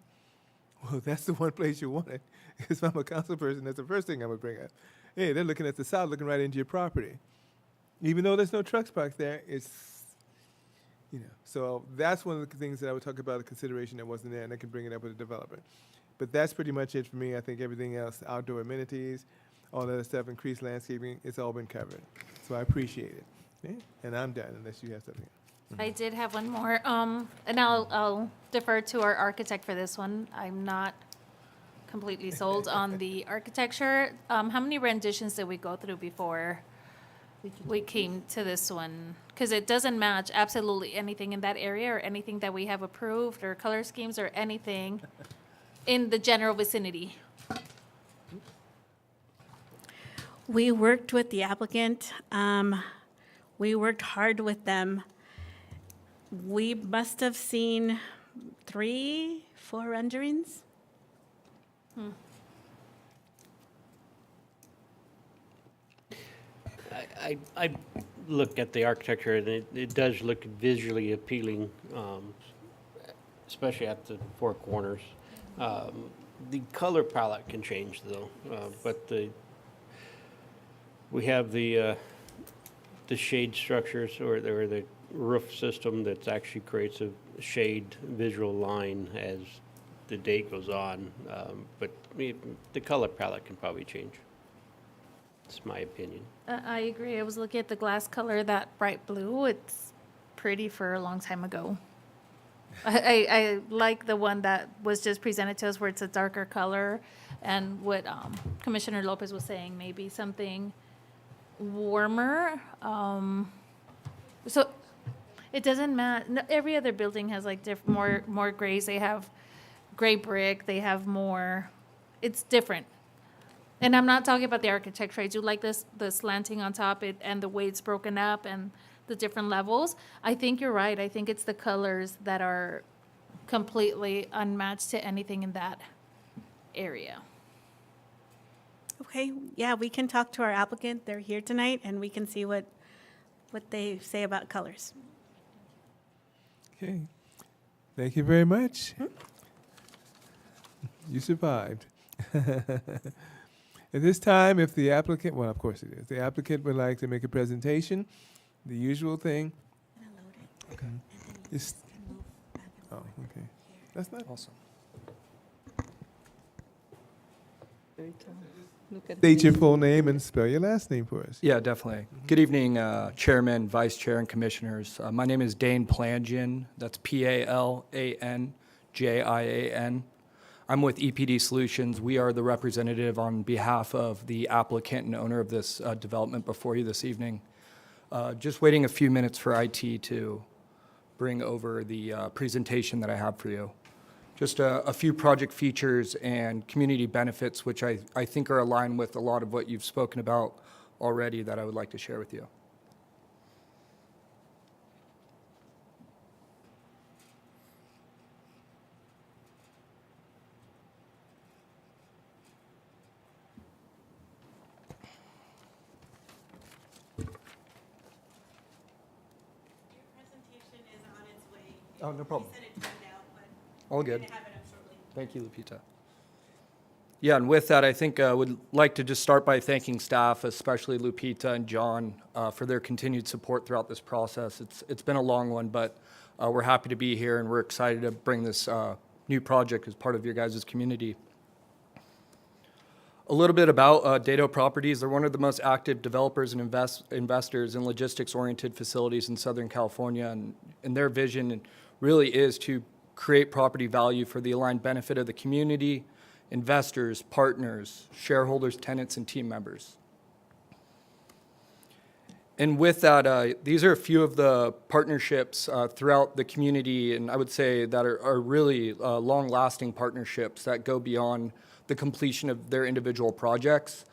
Well, that's the one place you want it. Because if I'm a council person, that's the first thing I would bring up. Hey, they're looking at the south, looking right into your property. Even though there's no trucks parked there, it's, you know. So that's one of the things that I would talk about, the consideration that wasn't there, and I can bring it up with the developer. But that's pretty much it for me. I think everything else, outdoor amenities, all that other stuff, increased landscaping, it's all been covered. So I appreciate it. Okay? And I'm done unless you have something. I did have one more, and I'll defer to our architect for this one. I'm not completely sold on the architecture. How many renditions did we go through before we came to this one? Because it doesn't match absolutely anything in that area or anything that we have approved or color schemes or anything in the general vicinity. We worked with the applicant. We worked hard with them. We must have seen 3, 4 renderings. I look at the architecture, and it does look visually appealing, especially at the four corners. The color palette can change, though, but we have the shade structures or the roof system that actually creates a shade visual line as the day goes on, but the color palette can probably change. It's my opinion. I agree. I was looking at the glass color, that bright blue. It's pretty for a long time ago. I like the one that was just presented to us where it's a darker color, and what Commissioner Lopez was saying, maybe something warmer. So it doesn't matter. Every other building has like more grays. They have gray brick. They have more. It's different. And I'm not talking about the architecture. I do like the slanting on top and the way it's broken up and the different levels. I think you're right. I think it's the colors that are completely unmatched to anything in that area. Okay, yeah, we can talk to our applicant. They're here tonight, and we can see what they say about colors. Okay. Thank you very much. You survived. At this time, if the applicant, well, of course it is, the applicant would like to make a presentation, the usual thing. Okay. Oh, okay. That's not Awesome. State your full name and spell your last name for us. Yeah, definitely. Good evening, Chairman, Vice Chair, and Commissioners. My name is Dane Plangian. That's P-A-L-A-N-J-I-A-N. I'm with EPD Solutions. We are the representative on behalf of the applicant and owner of this development before you this evening. Just waiting a few minutes for IT to bring over the presentation that I have for you. Just a few project features and community benefits, which I think are aligned with a lot of what you've spoken about already that I would like to share with you. Oh, no problem. All good. Thank you, Lupita. Yeah, and with that, I think I would like to just start by thanking staff, especially Lupita and John, for their continued support throughout this process. It's been a long one, but we're happy to be here, and we're excited to bring this new project as part of your guys' community. A little bit about Dado Properties. They're one of the most active developers and investors in logistics-oriented facilities in Southern California, and their vision really is to create property value for the aligned benefit of the community, investors, partners, shareholders, tenants, and team members. And with that, these are a few of the partnerships throughout the community, and I would say that are really long-lasting partnerships that go beyond the completion of their individual projects.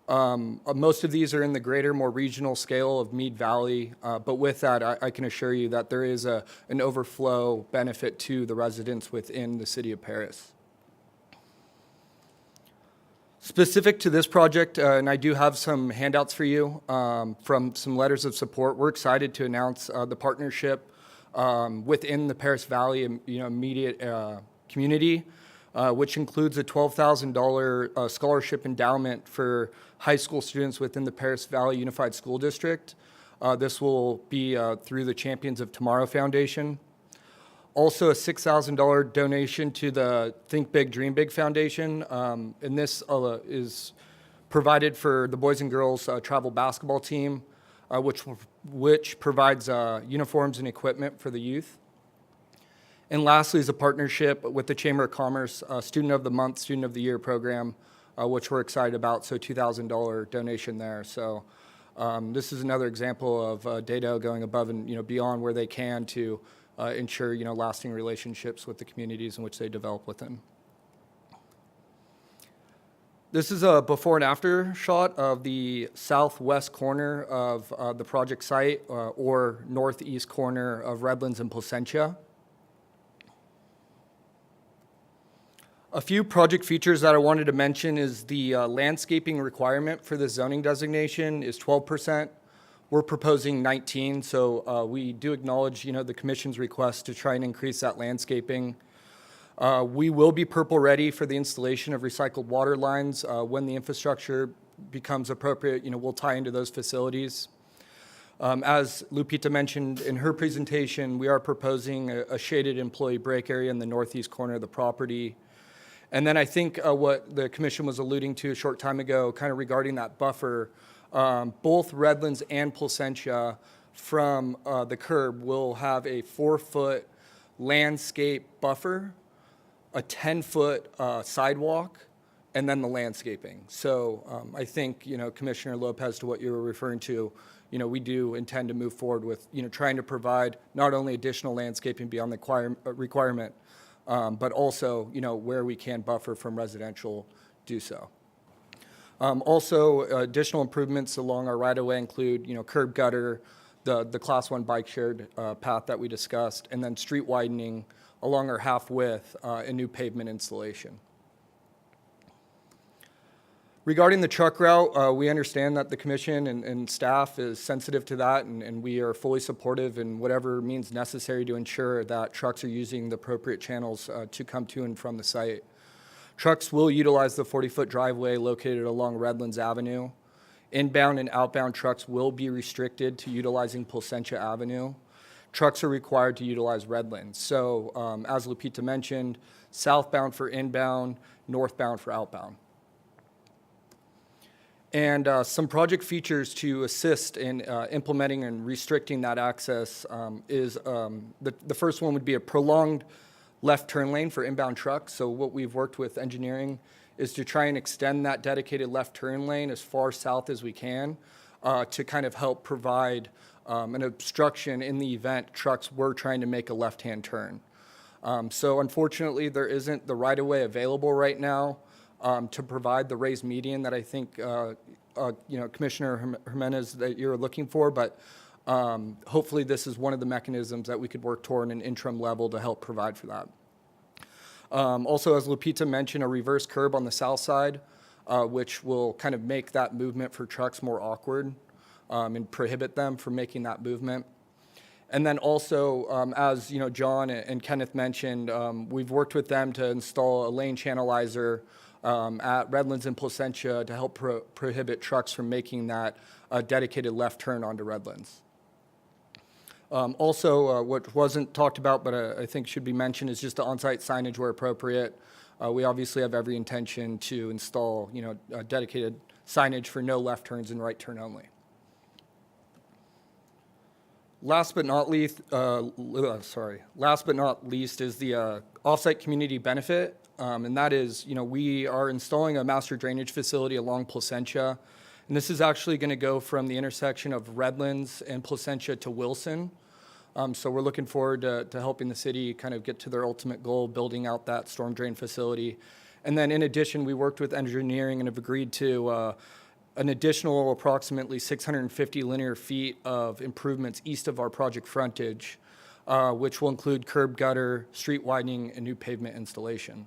Most of these are in the greater, more regional scale of Mead Valley, but with that, I can assure you that there is an overflow benefit to the residents within the city of Paris. Specific to this project, and I do have some handouts for you from some letters of support, we're excited to announce the partnership within the Paris Valley immediate community, which includes a $12,000 scholarship endowment for high school students within the Paris Valley Unified School District. This will be through the Champions of Tomorrow Foundation. Also, a $6,000 donation to the Think Big, Dream Big Foundation. And this is provided for the Boys and Girls Travel Basketball Team, which provides uniforms and equipment for the youth. And lastly is a partnership with the Chamber of Commerce Student of the Month, Student of the Year program, which we're excited about, so $2,000 donation there. So this is another example of Dado going above and beyond where they can to ensure lasting relationships with the communities in which they develop within. This is a before and after shot of the southwest corner of the project site or northeast corner of Redlands and Placentia. A few project features that I wanted to mention is the landscaping requirement for the zoning designation is 12%. We're proposing 19, so we do acknowledge, the commission's request to try and increase that landscaping. We will be purple ready for the installation of recycled water lines. When the infrastructure becomes appropriate, we'll tie into those facilities. As Lupita mentioned in her presentation, we are proposing a shaded employee break area in the northeast corner of the property. And then I think what the commission was alluding to a short time ago, kind of regarding that buffer, both Redlands and Placentia from the curb will have a 4-foot landscape buffer, a 10-foot sidewalk, and then the landscaping. So I think, Commissioner Lopez, to what you were referring to, we do intend to move forward with, trying to provide not only additional landscaping beyond the requirement, but also, where we can buffer from residential, do so. Also, additional improvements along our right-of-way include, curb gutter, the Class 1 bike shared path that we discussed, and then street widening along our half-width and new pavement installation. Regarding the truck route, we understand that the commission and staff is sensitive to that, and we are fully supportive in whatever means necessary to ensure that trucks are using the appropriate channels to come to and from the site. Trucks will utilize the 40-foot driveway located along Redlands Avenue. Inbound and outbound trucks will be restricted to utilizing Placentia Avenue. Trucks are required to utilize Redlands. So as Lupita mentioned, southbound for inbound, northbound for outbound. And some project features to assist in implementing and restricting that access is the first one would be a prolonged left turn lane for inbound trucks. So what we've worked with engineering is to try and extend that dedicated left turn lane as far south as we can to kind of help provide an obstruction in the event trucks were trying to make a left-hand turn. So unfortunately, there isn't the right-of-way available right now to provide the raised median that I think, Commissioner Jimenez, that you're looking for, but hopefully this is one of the mechanisms that we could work toward an interim level to help provide for that. Also, as Lupita mentioned, a reverse curb on the south side, which will kind of make that movement for trucks more awkward and prohibit them from making that movement. And then also, as John and Kenneth mentioned, we've worked with them to install a lane channelizer at Redlands and Placentia to help prohibit trucks from making that dedicated left turn onto Redlands. Also, what wasn't talked about but I think should be mentioned is just the on-site signage where appropriate. We obviously have every intention to install, dedicated signage for no left turns and right turn only. Last but not least, is the off-site community benefit, and that is, we are installing a master drainage facility along Placentia, and this is actually going to go from the intersection of Redlands and Placentia to Wilson. So we're looking forward to helping the city kind of get to their ultimate goal, building out that storm drain facility. And then in addition, we worked with engineering and have agreed to an additional approximately 650 linear feet of improvements east of our project frontage, which will include curb gutter, street widening, and new pavement installation.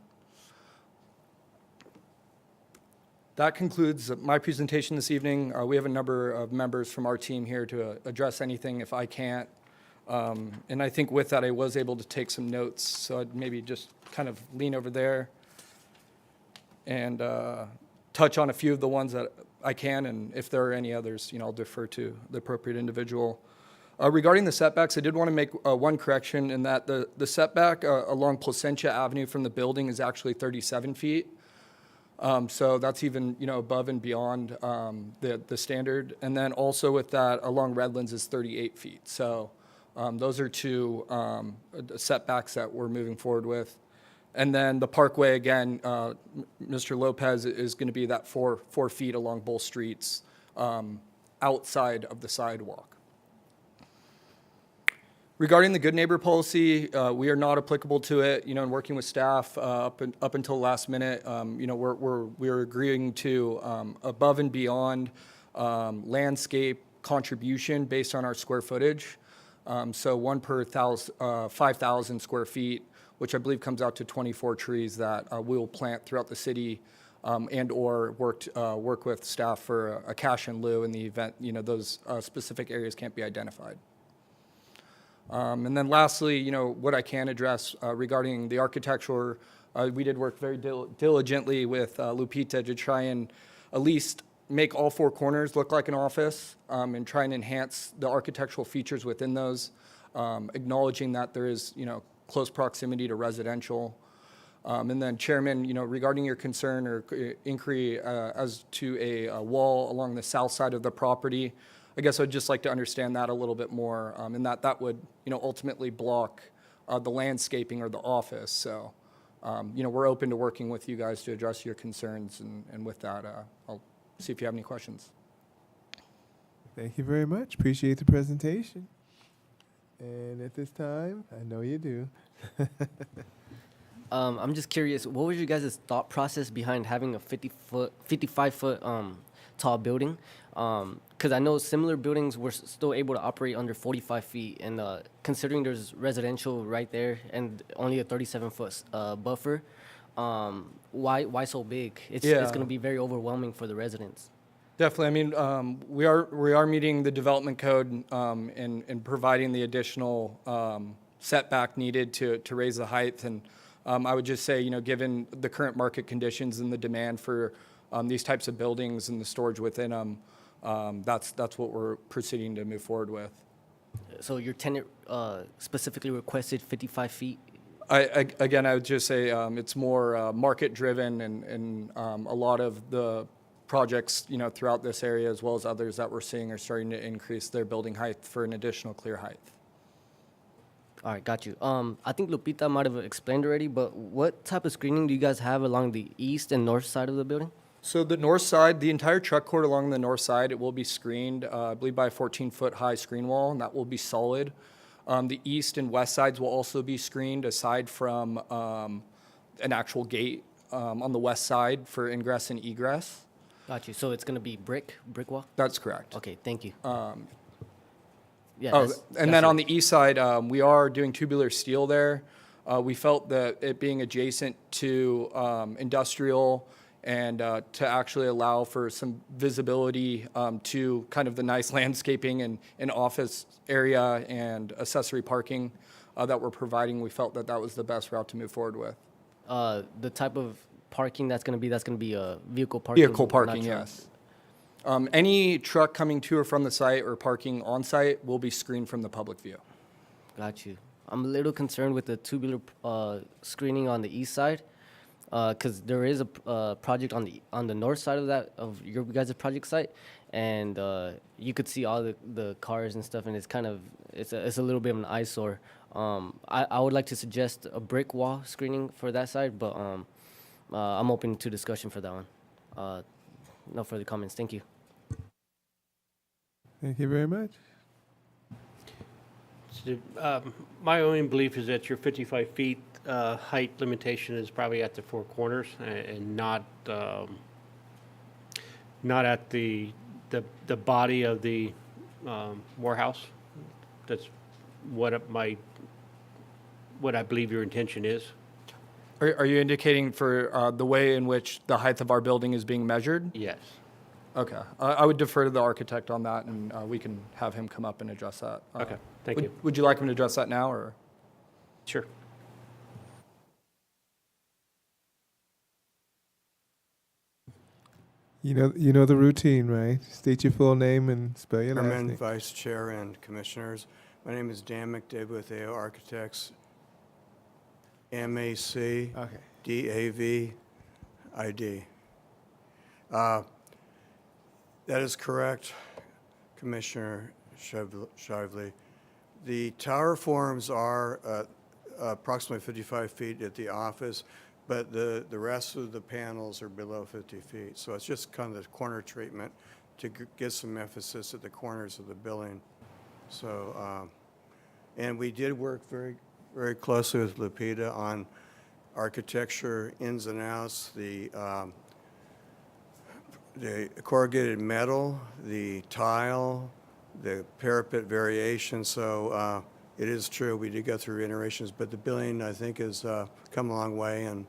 That concludes my presentation this evening. We have a number of members from our team here to address anything if I can't. And I think with that, I was able to take some notes, so I'd maybe just kind of lean over there and touch on a few of the ones that I can, and if there are any others, I'll defer to the appropriate individual. Regarding the setbacks, I did want to make one correction in that the setback along Placentia Avenue from the building is actually 37 feet. So that's even, above and beyond the standard. And then also with that, along Redlands is 38 feet. So those are two setbacks that we're moving forward with. And then the parkway, again, Mr. Lopez is going to be that 4 feet along both streets outside of the sidewalk. Regarding the good neighbor policy, we are not applicable to it. In working with staff up until the last minute, we're agreeing to above and beyond landscape contribution based on our square footage. So 1 per 5,000 square feet, which I believe comes out to 24 trees that we will plant throughout the city, and/or work with staff for a cash in lieu in the event those specific areas can't be identified. And then lastly, what I can address regarding the architecture, we did work very diligently with Lupita to try and at least make all 4 corners look like an office, and try and enhance the architectural features within those, acknowledging that there is, close proximity to residential. And then Chairman, regarding your concern or inquiry as to a wall along the south side of the property, I guess I'd just like to understand that a little bit more, and that would, ultimately block the landscaping or the office. So, we're open to working with you guys to address your concerns, and with that, I'll see if you have any questions. Thank you very much. Appreciate the presentation. And at this time, I know you do. I'm just curious, what was your guys' thought process behind having a 55-foot tall building? Because I know similar buildings were still able to operate under 45 feet, and considering there's residential right there and only a 37-foot buffer, why so big? It's going to be very overwhelming for the residents. Definitely. I mean, we are meeting the development code and providing the additional setback needed to raise the height. And I would just say, given the current market conditions and the demand for these types of buildings and the storage within them, that's what we're proceeding to move forward with. So your tenant specifically requested 55 feet? I would just say it's more market-driven, and a lot of the projects, throughout this area, as well as others that we're seeing, are starting to increase their building height for an additional clear height. All right, got you. I think Lupita might have explained already, but what type of screening do you guys have along the east and north side of the building? So the north side, the entire truck court along the north side, it will be screened, I believe, by a 14-foot high screen wall, and that will be solid. The east and west sides will also be screened, aside from an actual gate on the west side for ingress and egress. Got you. So it's going to be brick wall? That's correct. Okay, thank you. And then on the east side, we are doing tubular steel there. We felt that it being adjacent to industrial and to actually allow for some visibility to kind of the nice landscaping and office area and accessory parking that we're providing, we felt that was the best route to move forward with. The type of parking that's going to be a vehicle parking? Vehicle parking, yes. Any truck coming to or from the site or parking on site will be screened from the public view. Got you. I'm a little concerned with the tubular screening on the east side, because there is a project on the north side of your guys' project site, and you could see all the cars and stuff, and it's a little bit of an eyesore. I would like to suggest a brick wall screening for that side, but I'm open to discussion for that one. No further comments. Thank you. Thank you very much. My own belief is that your 55 feet height limitation is probably at the 4 corners and not at the body of the warehouse. That's what I believe your intention is. Are you indicating for the way in which the height of our building is being measured? Yes. Okay. I would defer to the architect on that, and we can have him come up and address that. Okay, thank you. Would you like him to address that now, or? Sure. You know the routine, right? State your full name and spell your last Chairman, name. Vice Chair, and Commissioners. My name is Dan McDavid with AO Architects, MAC, Okay. DAVID. That is correct, Commissioner Shively. The tower forms are approximately 55 feet at the office, but the rest of the panels are below 50 feet. So it's just kind of the corner treatment to get some emphasis at the corners of the building. So, and we did work very, very closely with Lupita on architecture ins and outs, the corrugated metal, the tile, the parapet variation. So it is true, we did go through iterations, but the building, I think, has come a long way. And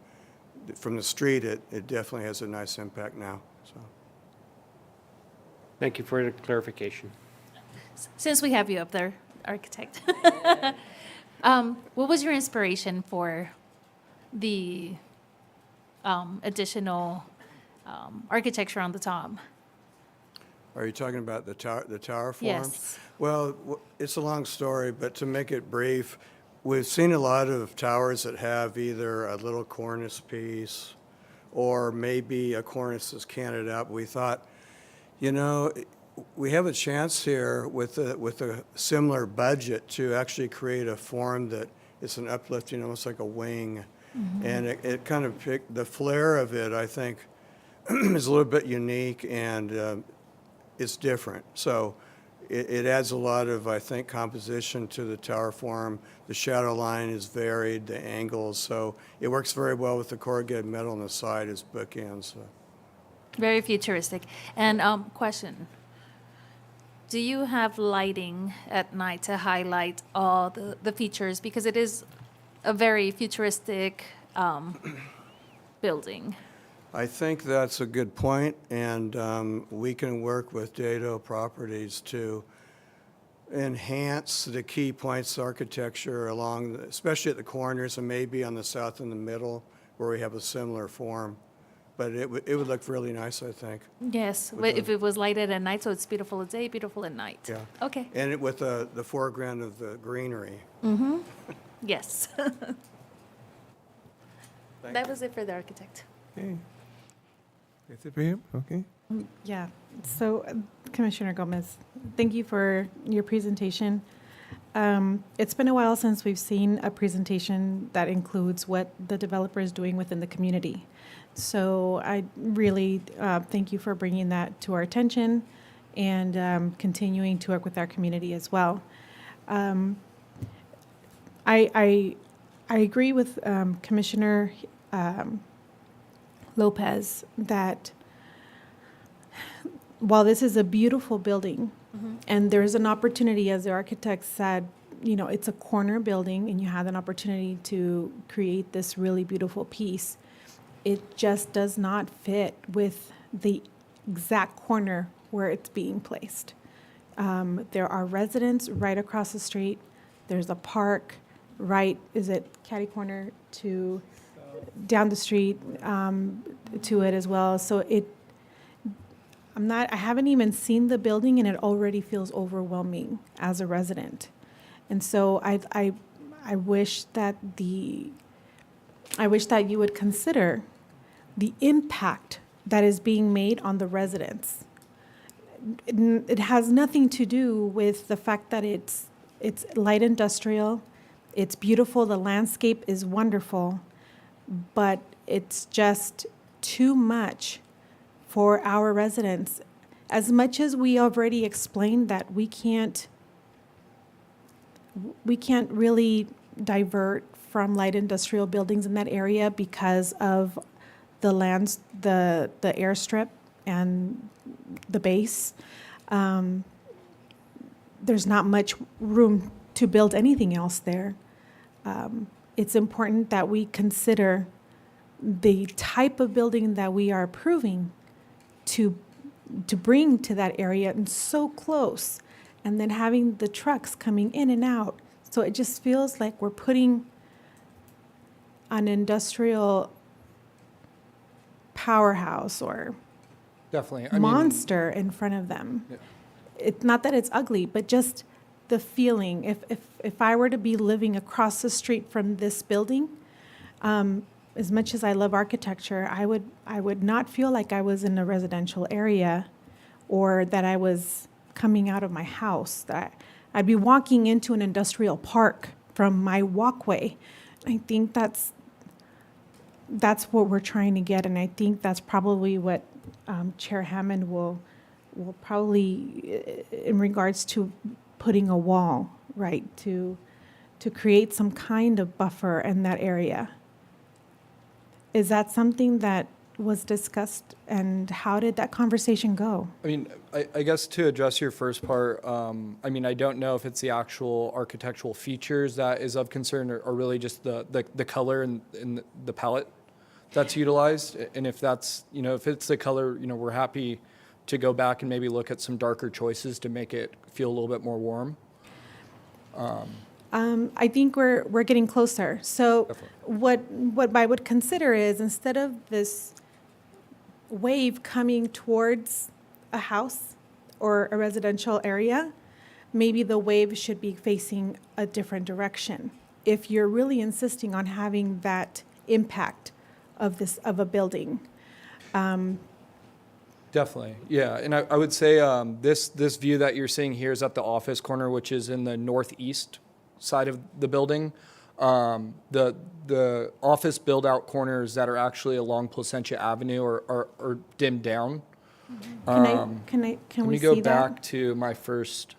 from the street, it definitely has a nice impact now. So. Thank you for the clarification. Since we have you up there, architect, what was your inspiration for the additional architecture on the top? Are you talking about the tower forms? Yes. Well, it's a long story, but to make it brief, we've seen a lot of towers that have either a little cornice piece or maybe a cornice that's canted up. We thought, you know, we have a chance here with a similar budget to actually create a form that is an uplifting, almost like a wing. Mm-hmm. And it kind of the flair of it, I think, is a little bit unique and it's different. So it adds a lot of, I think, composition to the tower form. The shadow line is varied, the angles, so it works very well with the corrugated metal on the side as bookends. So. Very futuristic. And question, do you have lighting at night to highlight all the features? Because it is a very futuristic building. I think that's a good point, and we can work with Dado Properties to enhance the key points of architecture along, especially at the corners and maybe on the south and the middle where we have a similar form. But it would look really nice, I think. Yes, With if it was lighted at night, so it's beautiful at day, beautiful at night. Yeah. Okay. And with the foreground of the greenery. Mm-hmm. Yes. That was it for the architect. Okay. That's it for him? Okay. Yeah, so Commissioner Gomez, thank you for your presentation. It's been a while since we've seen a presentation that includes what the developer is doing within the community. So I really thank you for bringing that to our attention and continuing to work with our community as well. I agree with Commissioner Lopez that while this is a beautiful building, and there's an opportunity, as the architect said, you know, it's a corner building and you have an opportunity to create this really beautiful piece, it just does not fit with the exact corner where it's being placed. There are residents right across the street. There's a park right, is it catty corner to down the street to it as well. So I haven't even seen the building and it already feels overwhelming as a resident. And so I wish that you would consider the impact that is being made on the residents. It has nothing to do with the fact that it's light industrial, it's beautiful, the landscape is wonderful, but it's just too much for our residents. As much as we already explained that we can't really divert from light industrial buildings in that area because of the airstrip and the base. There's not much room to build anything else there. It's important that we consider the type of building that we are approving to bring to that area and so close, and then having the trucks coming in and out. So it just feels like we're putting an industrial powerhouse or Definitely. I mean, monster in front of them. Yeah. It's not that it's ugly, but just the feeling. If I were to be living across the street from this building, as much as I love architecture, I would not feel like I was in a residential area or that I was coming out of my house. That I'd be walking into an industrial park from my walkway. I think that's what we're trying to get, and I think that's probably what Chair Hammond will probably, in regards to putting a wall, right, to create some kind of buffer in that area. Is that something that was discussed, and how did that conversation go? I mean, I guess to address your first part, I mean, I don't know if it's the actual architectural features that is of concern, or really just the color and the palette that's utilized. And if that's, if it's the color, we're happy to go back and maybe look at some darker choices to make it feel a little bit more warm. I think we're getting closer. So what I would consider is, instead of this wave coming towards a house or a residential area, maybe the wave should be facing a different direction. If you're really insisting on having that impact of a building. Definitely, yeah. And I would say this view that you're seeing here is at the office corner, which is in the northeast side of the building. The office build-out corners that are actually along Placentia Avenue are dimmed down. Can we we go see back that? to my first?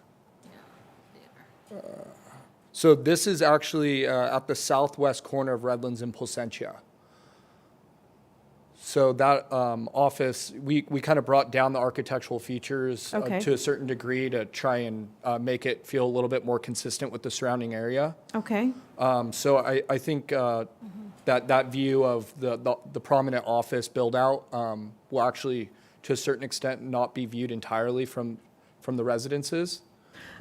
So this is actually at the southwest corner of Redlands and Placentia. So that office, we kind of brought down the architectural features Okay. to a certain degree to try and make it feel a little bit more consistent with the surrounding area. Okay. So I think that view of the prominent office build out will actually, to a certain extent, not be viewed entirely from the residences.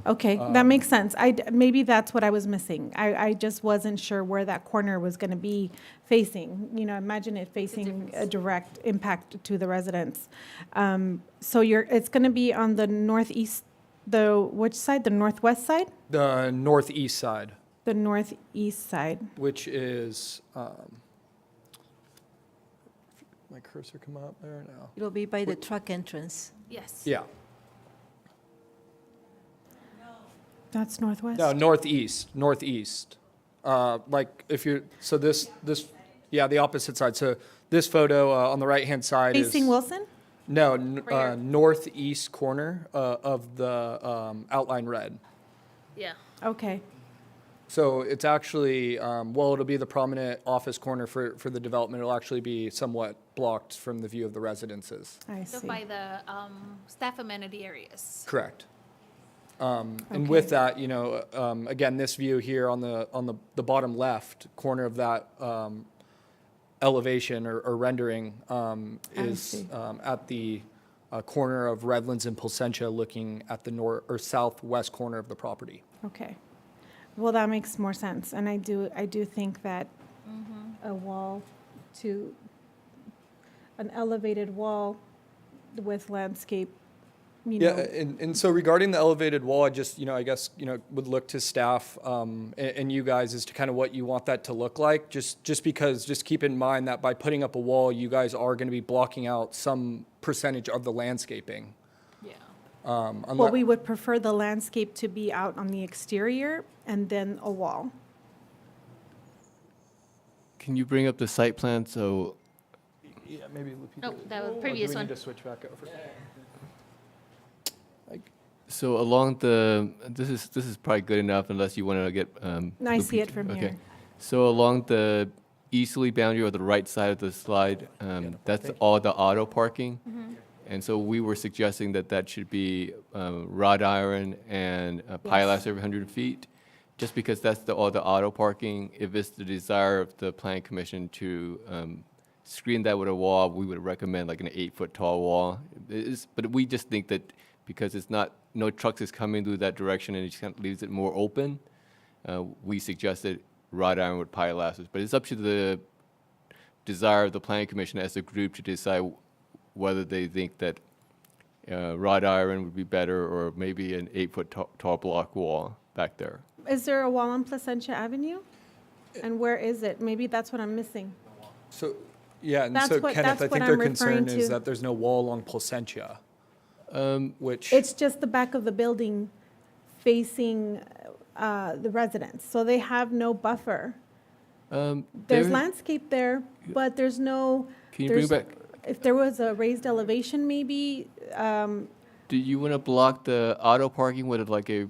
Okay, that makes sense. Maybe that's what I was missing. I just wasn't sure where that corner was going to be facing. Imagine it facing a direct impact to the residents. So it's going to be on the northeast, which side? The northwest side? The northeast side, The northeast side. which is, my cursor come up there now? It'll be by the truck entrance. Yes. Yeah. That's northwest? No, northeast. Like if you're, so this, yeah, the opposite side. So this photo on the right-hand side is. Facing Wilson? No, northeast corner of the outline red. Yeah. Okay. So it's actually, it'll be the prominent office corner for the development. It'll actually be somewhat blocked from the view of the residences. I So see. by the staff amenity areas. Correct. And with that, again, this view here on the bottom left corner of that elevation or rendering is see. at the corner of Redlands and Placentia, looking at the north or southwest corner of the property. Okay. Well, that makes more sense. And I do think that a wall an elevated wall with landscape, Yeah, and so regarding the elevated wall, I just, I guess, would look to staff and you guys as to kind of what you want that to look like. Just because, just keep in mind that by putting up a wall, you guys are going to be blocking out some percentage of the landscaping. Yeah. Well, we would prefer the landscape to be out on the exterior and then a wall. Can you bring up the site plan? So Yeah, maybe. Oh, the previous Do we one. need to switch back over? So along this is probably good enough unless you want to get. I see it from okay. here. So along the easterly boundary or the right side of the slide, that's all the auto parking. And so we were suggesting that should be wrought iron and pilots every 100 feet, just because that's all the auto parking. If it's the desire of the planning commission to screen that with a wall, we would recommend like an 8-foot tall wall. But we just think that because it's no trucks is coming through that direction and it just kind of leaves it more open, we suggested wrought iron with pilasters. But it's up to the desire of the planning commission as a group to decide whether they think that wrought iron would be better, or maybe an 8-foot tall block wall back there. Is there a wall on Placentia Avenue? And where is it? Maybe that's what I'm missing. So, yeah, and That's so what- Kenneth, that's I what think I'm their referring concern is to. that there's no wall along Placentia, which, It's just the back of the building facing the residents, so they have no buffer. There's there- landscape there, but there's no. Can you bring there's- back, If there was a raised elevation, maybe, do you want to block the auto parking with like a,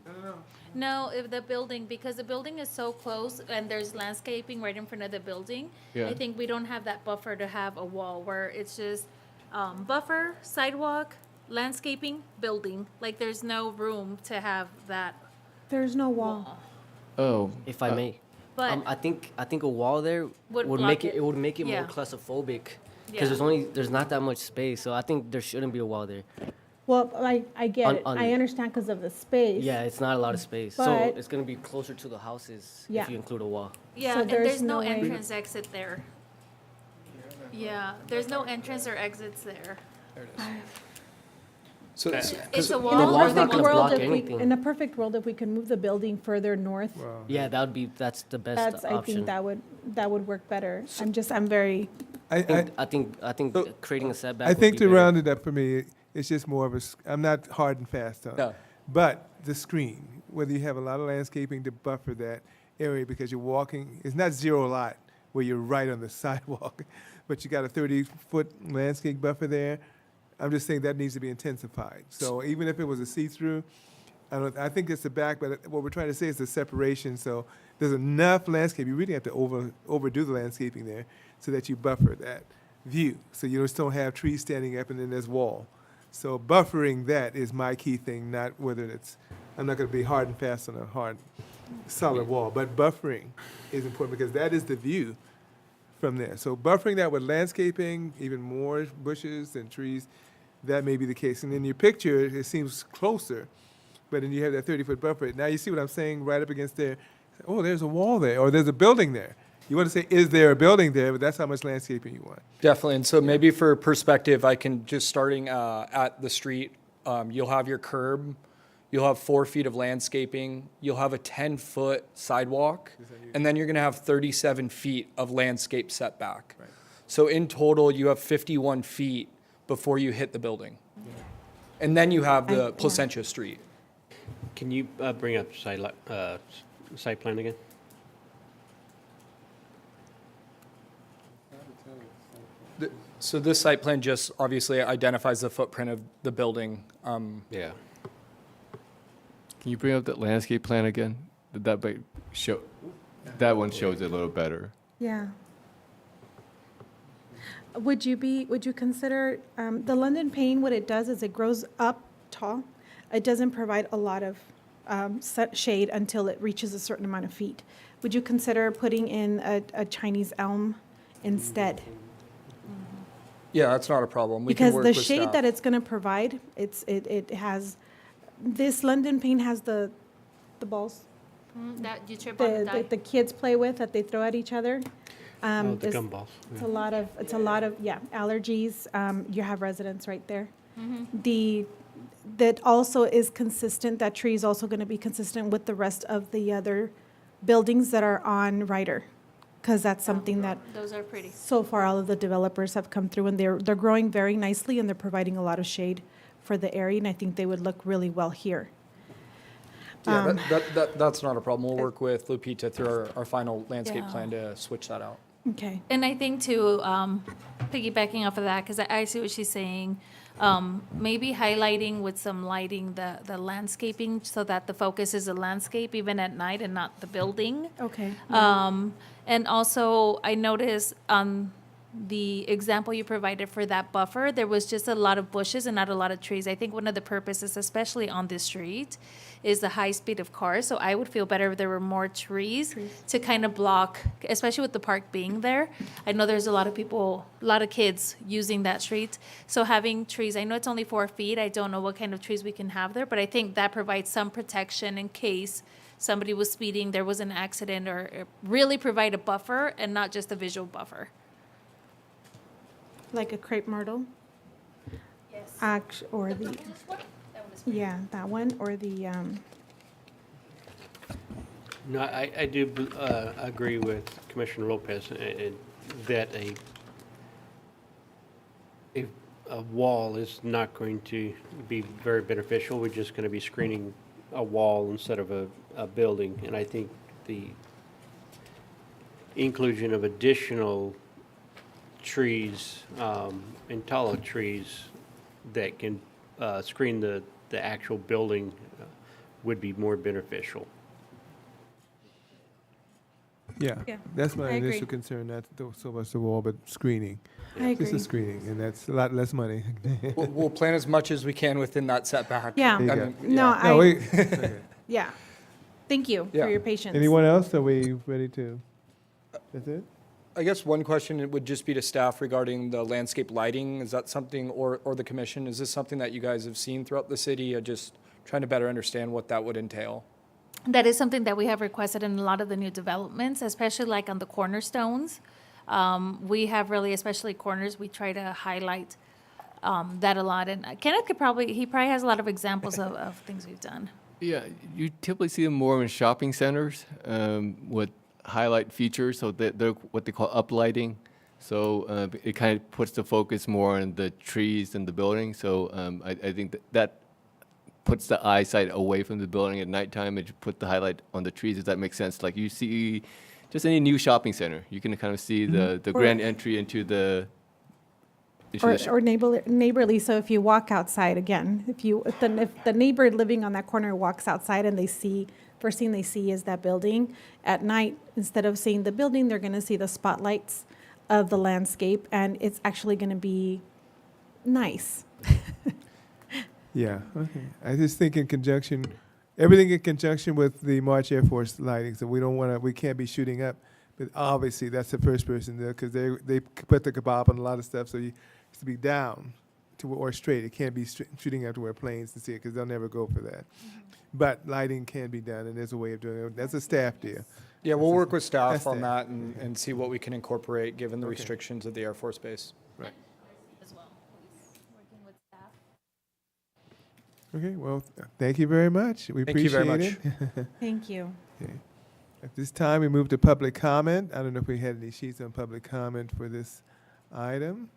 No, if the building, because the building is so close and there's landscaping right in front of the building, Yeah. I think we don't have that buffer to have a wall where it's just buffer, sidewalk, landscaping, building. Like, there's no room to have that there's no wall. oh. If I may. But I think a wall there Would would block make it. it would make it Yeah. more claustrophobic Yeah. because there's not that much space. So I think there shouldn't be a wall there. Well, I get On- it. on- I understand because of the space. Yeah, it's not a lot of space. So But- it's gonna be closer to the houses Yeah. if you include a wall. Yeah, So and there's there's no no way- entrance exit there. Yeah, there's no entrance or exits there. so, It's a In wall a or wall's the not gonna perfect world, block if we, anything. in a perfect world, if we can move the building further north, Yeah, that's the best I option. think that would work better. I'm very, I think So, creating a setback. I would think be to better. round it up for me, it's just more of a, I'm not hard and fast on it. No. But the screen, whether you have a lot of landscaping to buffer that area because you're walking, it's not zero lot where you're right on the sidewalk, but you got a 30-foot landscape buffer there. I'm just saying that needs to be intensified. So even if it was a see-through, I think it's the back, but what we're trying to say is the separation, so there's enough landscape. You really have to overdo the landscaping there so that you buffer that view. So you just don't have trees standing up and then there's wall. So buffering that is my key thing, not whether it's, I'm not gonna be hard and fast on a hard, solid wall, but buffering is important because that is the view from there. So buffering that with landscaping, even more bushes and trees, that may be the case. And in your picture, it seems closer, but then you have that 30-foot buffer. Now you see what I'm saying right up against there. Oh, there's a wall there, or there's a building there. You want to say, is there a building there? But that's how much landscaping you want. definitely. And so maybe for perspective, I can just starting at the street, you'll have your curb, you'll have 4 feet of landscaping, you'll have a 10-foot sidewalk, and then you're going to have 37 feet of landscape setback. Right. So in total, you have 51 feet before you hit the building. And then you have the Placentia Street. Can you bring up site plan again? So this site plan just obviously identifies the footprint of the building. Yeah. Can you bring up that landscape plan again? Show, that one shows it a little better. yeah. Would you consider, the London pane, what it does is it grows up tall. It doesn't provide a lot of shade until it reaches a certain amount of feet. Would you consider putting in a Chinese elm instead? Yeah, that's not a problem. We can Because work the with shade staff. that it's gonna provide, it has, this London pane has the balls That you trip on the the kids play with that they throw at each other. Oh, the It's- gumballs. It's a lot of, allergies. You have residents right there. Mm-hmm. That also is consistent, that tree is also going to be consistent with the rest of the other buildings that are on Ryder. Because that's something that, Those are pretty. so far, all of the developers have come through and they're growing very nicely and they're providing a lot of shade for the area. And I think they would look really well here. Yeah, that's not a problem. We'll work with Lupita through our final landscape Yeah. plan to switch that out. Okay. And I think too, piggybacking off of that, because I see what she's saying, maybe highlighting with some lighting the landscaping so that the focus is the landscape even at night and not the building. Okay. And also, I noticed on the example you provided for that buffer, there was just a lot of bushes and not a lot of trees. I think one of the purposes, especially on this street, is the high speed of cars. So I would feel better if there were more trees to kind of block, especially with the park being there. I know there's a lot of people, a lot of kids using that street. So having trees, I know it's only 4 feet. I don't know what kind of trees we can have there, but I think that provides some protection in case somebody was speeding, there was an accident, or really provide a buffer and not just a visual buffer. Like a crepe myrtle? Or the, yeah, that one, or the, No, I do agree with Commissioner Lopez that a wall is not going to be very beneficial. We're just going to be screening a wall instead of a building. And I think the inclusion of additional trees and taller trees that can screen the actual building would be more beneficial. Yeah, Yeah, that's my I agree. initial concern, not so much the wall, but screening. I Just agree. the screening, and that's a lot less money. We'll plan as much as we can within that setback. Yeah. There you I go. mean, No, yeah. No, I, wait. Okay. yeah. Thank you Yeah. for your patience. Anyone else? Are we ready to? That's it? I guess one question would just be to staff regarding the landscape lighting. Is that something, or the commission, is this something that you guys have seen throughout the city? Just trying to better understand what that would entail. That is something that we have requested in a lot of the new developments, especially like on the cornerstones. We have really, especially corners, we try to highlight that a lot. And Kenneth he probably has a lot of examples of things we've done. Yeah, you typically see them more in shopping centers with highlight features, so they're what they call uplighting. So it kind of puts the focus more on the trees and the building. So I think that puts the eyesight away from the building at nighttime and put the highlight on the trees, if that makes sense. Like you see just any new shopping center, you can kind of see the grand entry into the Or neighborly, so if you walk outside, again, if the neighbor living on that corner walks outside and they see, first thing they see is that building, at night, instead of seeing the building, they're gonna see the spotlights of the landscape, and it's actually gonna be nice. Yeah, okay. I just think in conjunction, everything in conjunction with the March Air Force lighting, so we can't be shooting up. But obviously, that's the first person there, because they put the kebab on a lot of stuff, so you have to be down or straight. It can't be shooting up to where planes to see it, because they'll never go for that. But lighting can be done, and there's a way of doing it. That's a staff deal. Yeah, we'll work with staff That's on staff. that and see what we can incorporate, given the Okay. restrictions of the Air Force Base. Right. As well, working with staff. Okay, well, thank you very much. We Thank you very appreciate it. Thank you. Okay. At this time, we move to public comment. I don't know if we had any sheets on public comment for this item.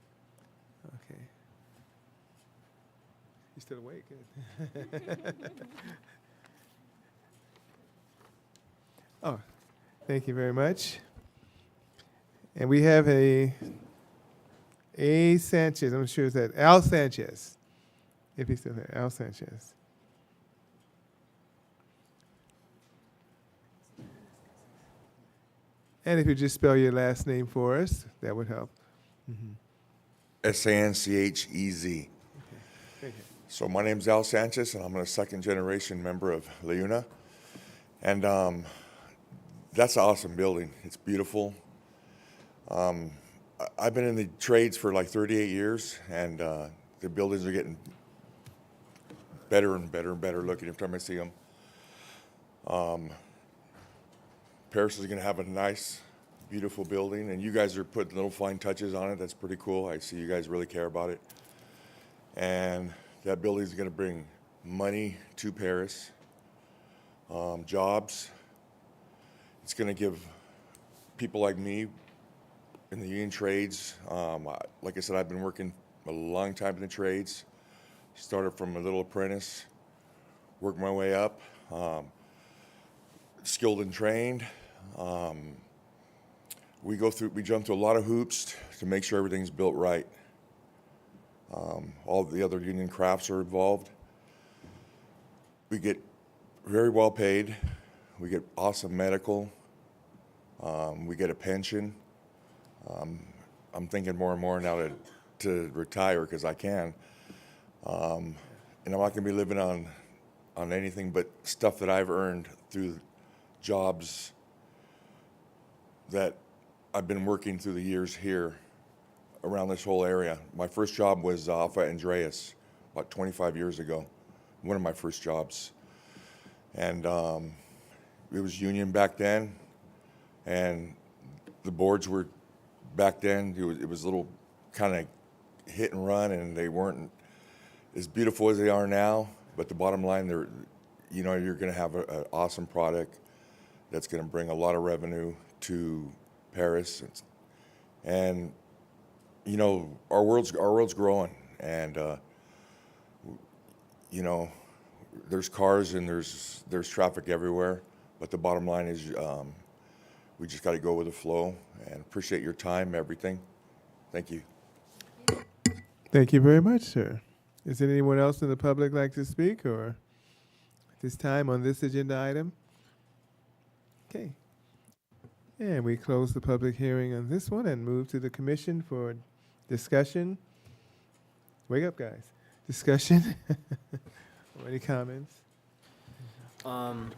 Okay. You still awake? Oh, thank you very much. And we have A. Sanchez, I'm sure it's that, Al Sanchez, if he's still there, Al Sanchez. And if you just spell your last name for us, that would help. Sanchez. Thank you. So my name's Al Sanchez, and I'm a second-generation member of LaUna. And that's an awesome building. It's beautiful. I've been in the trades for like 38 years, and the buildings are getting better and better and better looking every time I see them. Paris is going to have a nice, beautiful building, and you guys are putting little fine touches on it. That's pretty cool. I see you guys really care about it. And that building is going to bring money to Paris, jobs. It's going to give people like me in the union trades. Like I said, I've been working a long time in the trades. Started from a little apprentice, worked my way up. Skilled and trained. We jump through a lot of hoops to make sure everything's built right. All the other union crafts are involved. We get very well paid. We get awesome medical. We get a pension. I'm thinking more and more now to retire because I can. And I'm not gonna be living on anything but stuff that I've earned through jobs that I've been working through the years here around this whole area. My first job was Alpha Andreas about 25 years ago, one of my first jobs. And it was union back then, and the boards were back then, it was a little kind of hit and run, and they weren't as beautiful as they are now, but the bottom line, they're, you know, you're going to have an awesome product that's going to bring a lot of revenue to Paris. And you know, our world's growing, and you know, there's cars and there's traffic everywhere, but the bottom line is we just got to go with the flow, and appreciate your time, everything. Thank you. Thank you very much, sir. Is there anyone else in the public like to speak, or at this time on this agenda item? Okay. And we close the public hearing on this one and move to the commission for discussion. Wake up, guys. Discussion. Any comments? So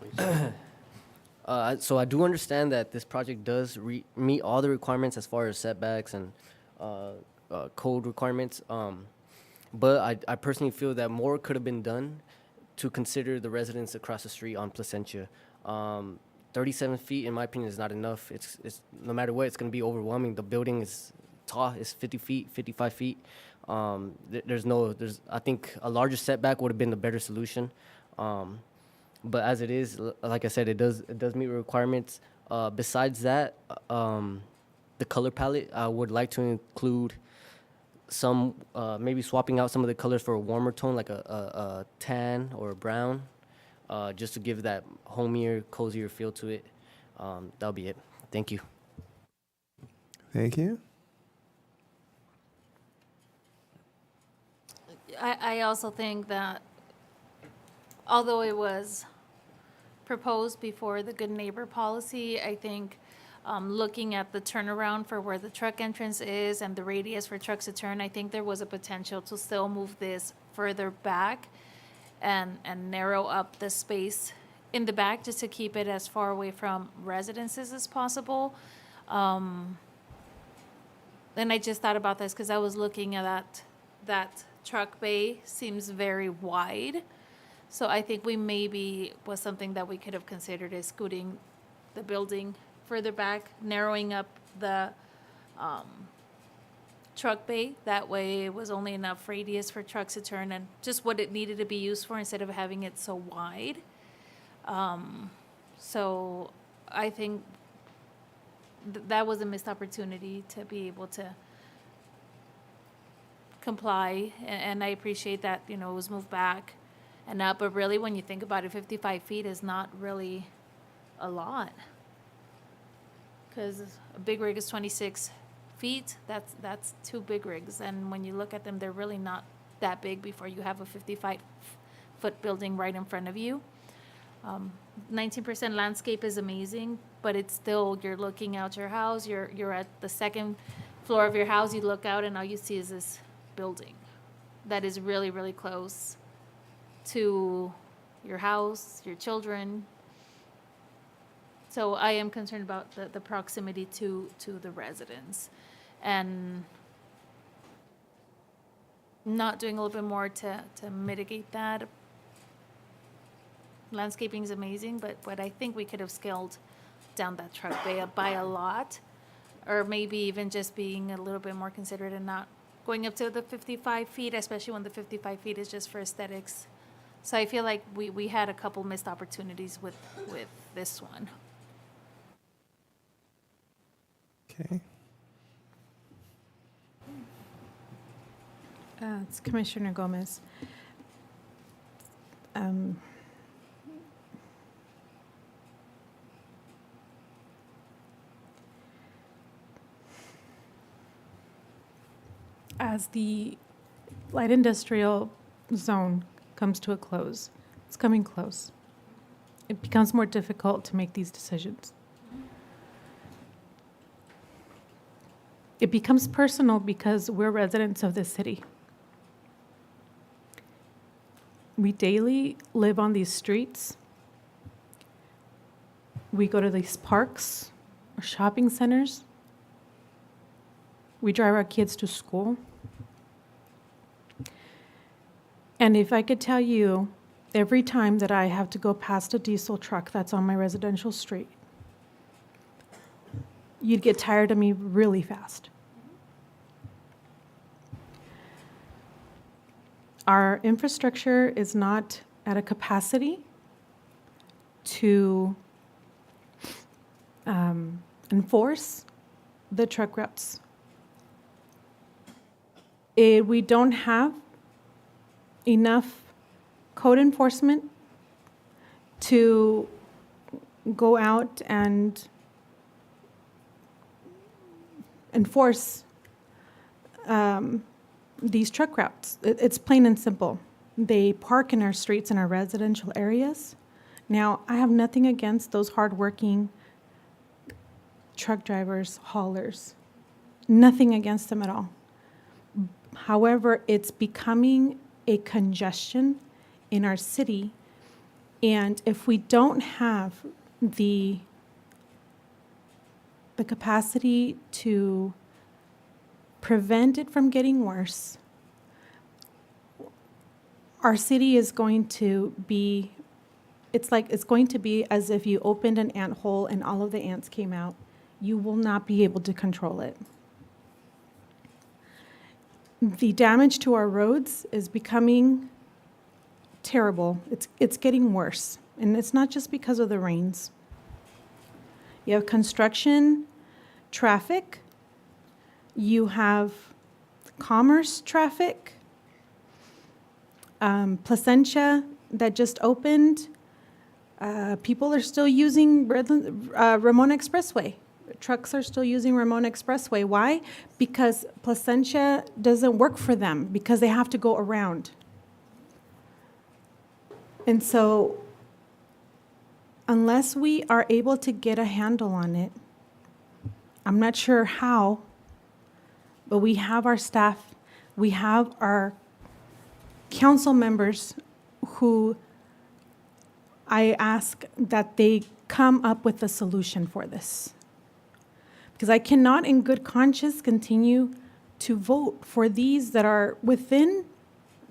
I do understand that this project does meet all the requirements as far as setbacks and code requirements. But I personally feel that more could have been done to consider the residents across the street on Placentia. 37 feet, in my opinion, is not enough. It's no matter what, it's going to be overwhelming. The building is tall. It's 50 feet, 55 feet. I think a larger setback would have been the better solution. But as it is, like I said, it does meet requirements. Besides that, the color palette, I would like to include some, maybe swapping out some of the colors for a warmer tone, like a tan or a brown, just to give that homier, cozier feel to it. That'll be it. Thank you. Thank you. I also think that although it was proposed before the good neighbor policy, I think looking at the turnaround for where the truck entrance is and the radius for trucks to turn, I think there was a potential to still move this further back and narrow up the space in the back just to keep it as far away from residences as possible. And I just thought about this because I was looking at that truck bay seems very wide. So I think we maybe was something that we could have considered is scooting the building further back, narrowing up the truck bay. That way it was only enough radius for trucks to turn and just what it needed to be used for instead of having it so wide. So I think that was a missed opportunity to be able to comply, and I appreciate that, you know, it was moved back and up, but really when you think about it, 55 feet is not really a lot. Because a big rig is 26 feet, that's two big rigs, and when you look at them, they're really not that big before you have a 55-foot building right in front of you. 19% landscape is amazing, but it's still, you're looking out your house, you're at the second floor of your house, you look out and all you see is this building that is really, really close to your house, your children. So I am concerned about the proximity to the residents and not doing a little bit more to mitigate that. Landscaping is amazing, but I think we could have scaled down that truck bay by a lot, or maybe even just being a little bit more considerate and not going up to the 55 feet, especially when the 55 feet is just for aesthetics. So I feel like we had a couple missed opportunities with this one. Okay. It's Commissioner Gomez. As the light industrial zone comes to a close, it's coming close, it becomes more difficult to make these decisions. It becomes personal because we're residents of this city. We daily live on these streets. We go to these parks or shopping centers. We drive our kids to school. And if I could tell you, every time that I have to go past a diesel truck that's on my residential street, you'd get tired of me really fast. our infrastructure is not at a capacity to enforce the truck routes. We don't have enough code enforcement to go out and enforce these truck routes. It's plain and simple. They park in our streets in our residential areas. Now, I have nothing against those hardworking truck drivers, haulers. Nothing against them at all. However, it's becoming a congestion in our city, and if we don't have the capacity to prevent it from getting worse, our city is going to be, it's going to be as if you opened an ant hole and all of the ants came out. You will not be able to control it. The damage to our roads is becoming terrible. It's getting worse, and it's not just because of the rains. You have construction, traffic, you have commerce traffic, Placentia that just opened. People are still using Ramona Expressway. Trucks are still using Ramona Expressway. Why? Because Placentia doesn't work for them, because they have to go around. And so, unless we are able to get a handle on it, I'm not sure how, but we have our staff, we have our council members who I ask that they come up with a solution for this. Because I cannot in good conscience continue to vote for these that are within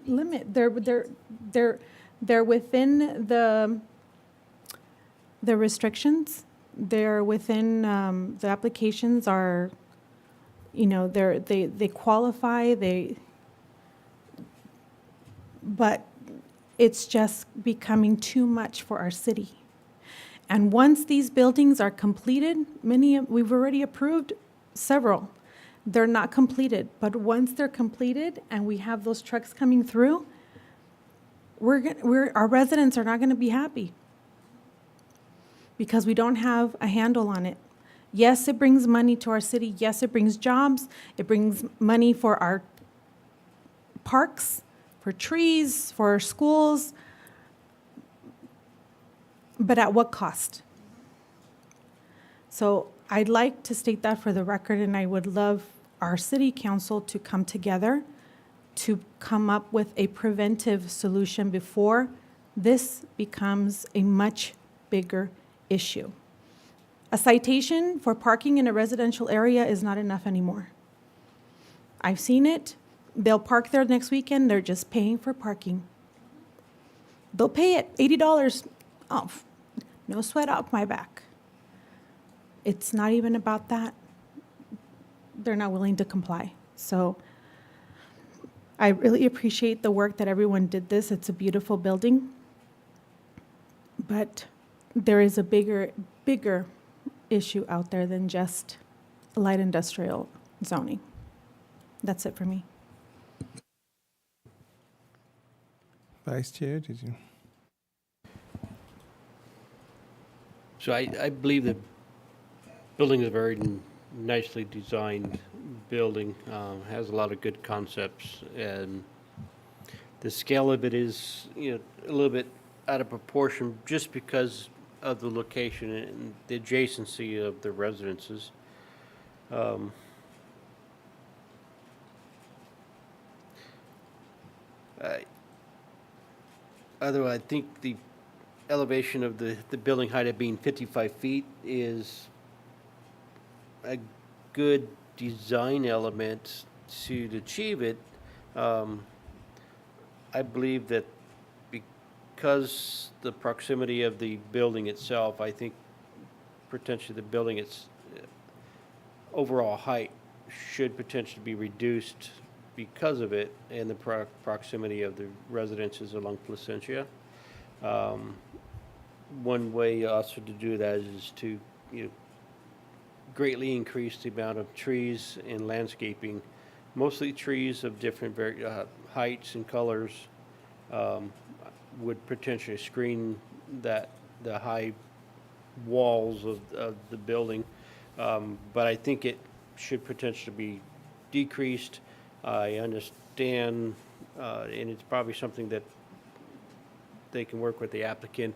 limit. They're within the restrictions. They're within, the applications are, you know, they qualify, but it's just becoming too much for our city. And once these buildings are completed, we've already approved several. They're not completed, but once they're completed and we have those trucks coming through, our residents are not going to be happy because we don't have a handle on it. Yes, it brings money to our city. Yes, it brings jobs. It brings money for our parks, for trees, for our schools. But at what cost? So I'd like to state that for the record, and I would love our city council to come together to come up with a preventive solution before this becomes a much bigger issue. A citation for parking in a residential area is not enough anymore. I've seen it. They'll park there next weekend. They're just paying for parking. They'll pay it, $80 off. No sweat off my back. It's not even about that. They're not willing to comply. So I really appreciate the work that everyone did this. It's a beautiful building. But there is a bigger issue out there than just light industrial zoning. That's it for me. Vice Chair, did you? So I believe the building is a very nicely designed building, has a lot of good concepts, and the scale of it is, you know, a little bit out of proportion just because of the location and the adjacency of the residences. Although I think the elevation of the building height of being 55 feet is a good design element to achieve it. I believe that because the proximity of the building itself, I think potentially the building, its overall height should potentially be reduced because of it and the proximity of the residences along Placentia. One way also to do that is to, greatly increase the amount of trees and landscaping, mostly trees of different heights and colors, would potentially screen the high walls of the building. But I think it should potentially be decreased. I understand, and it's probably something that they can work with the applicant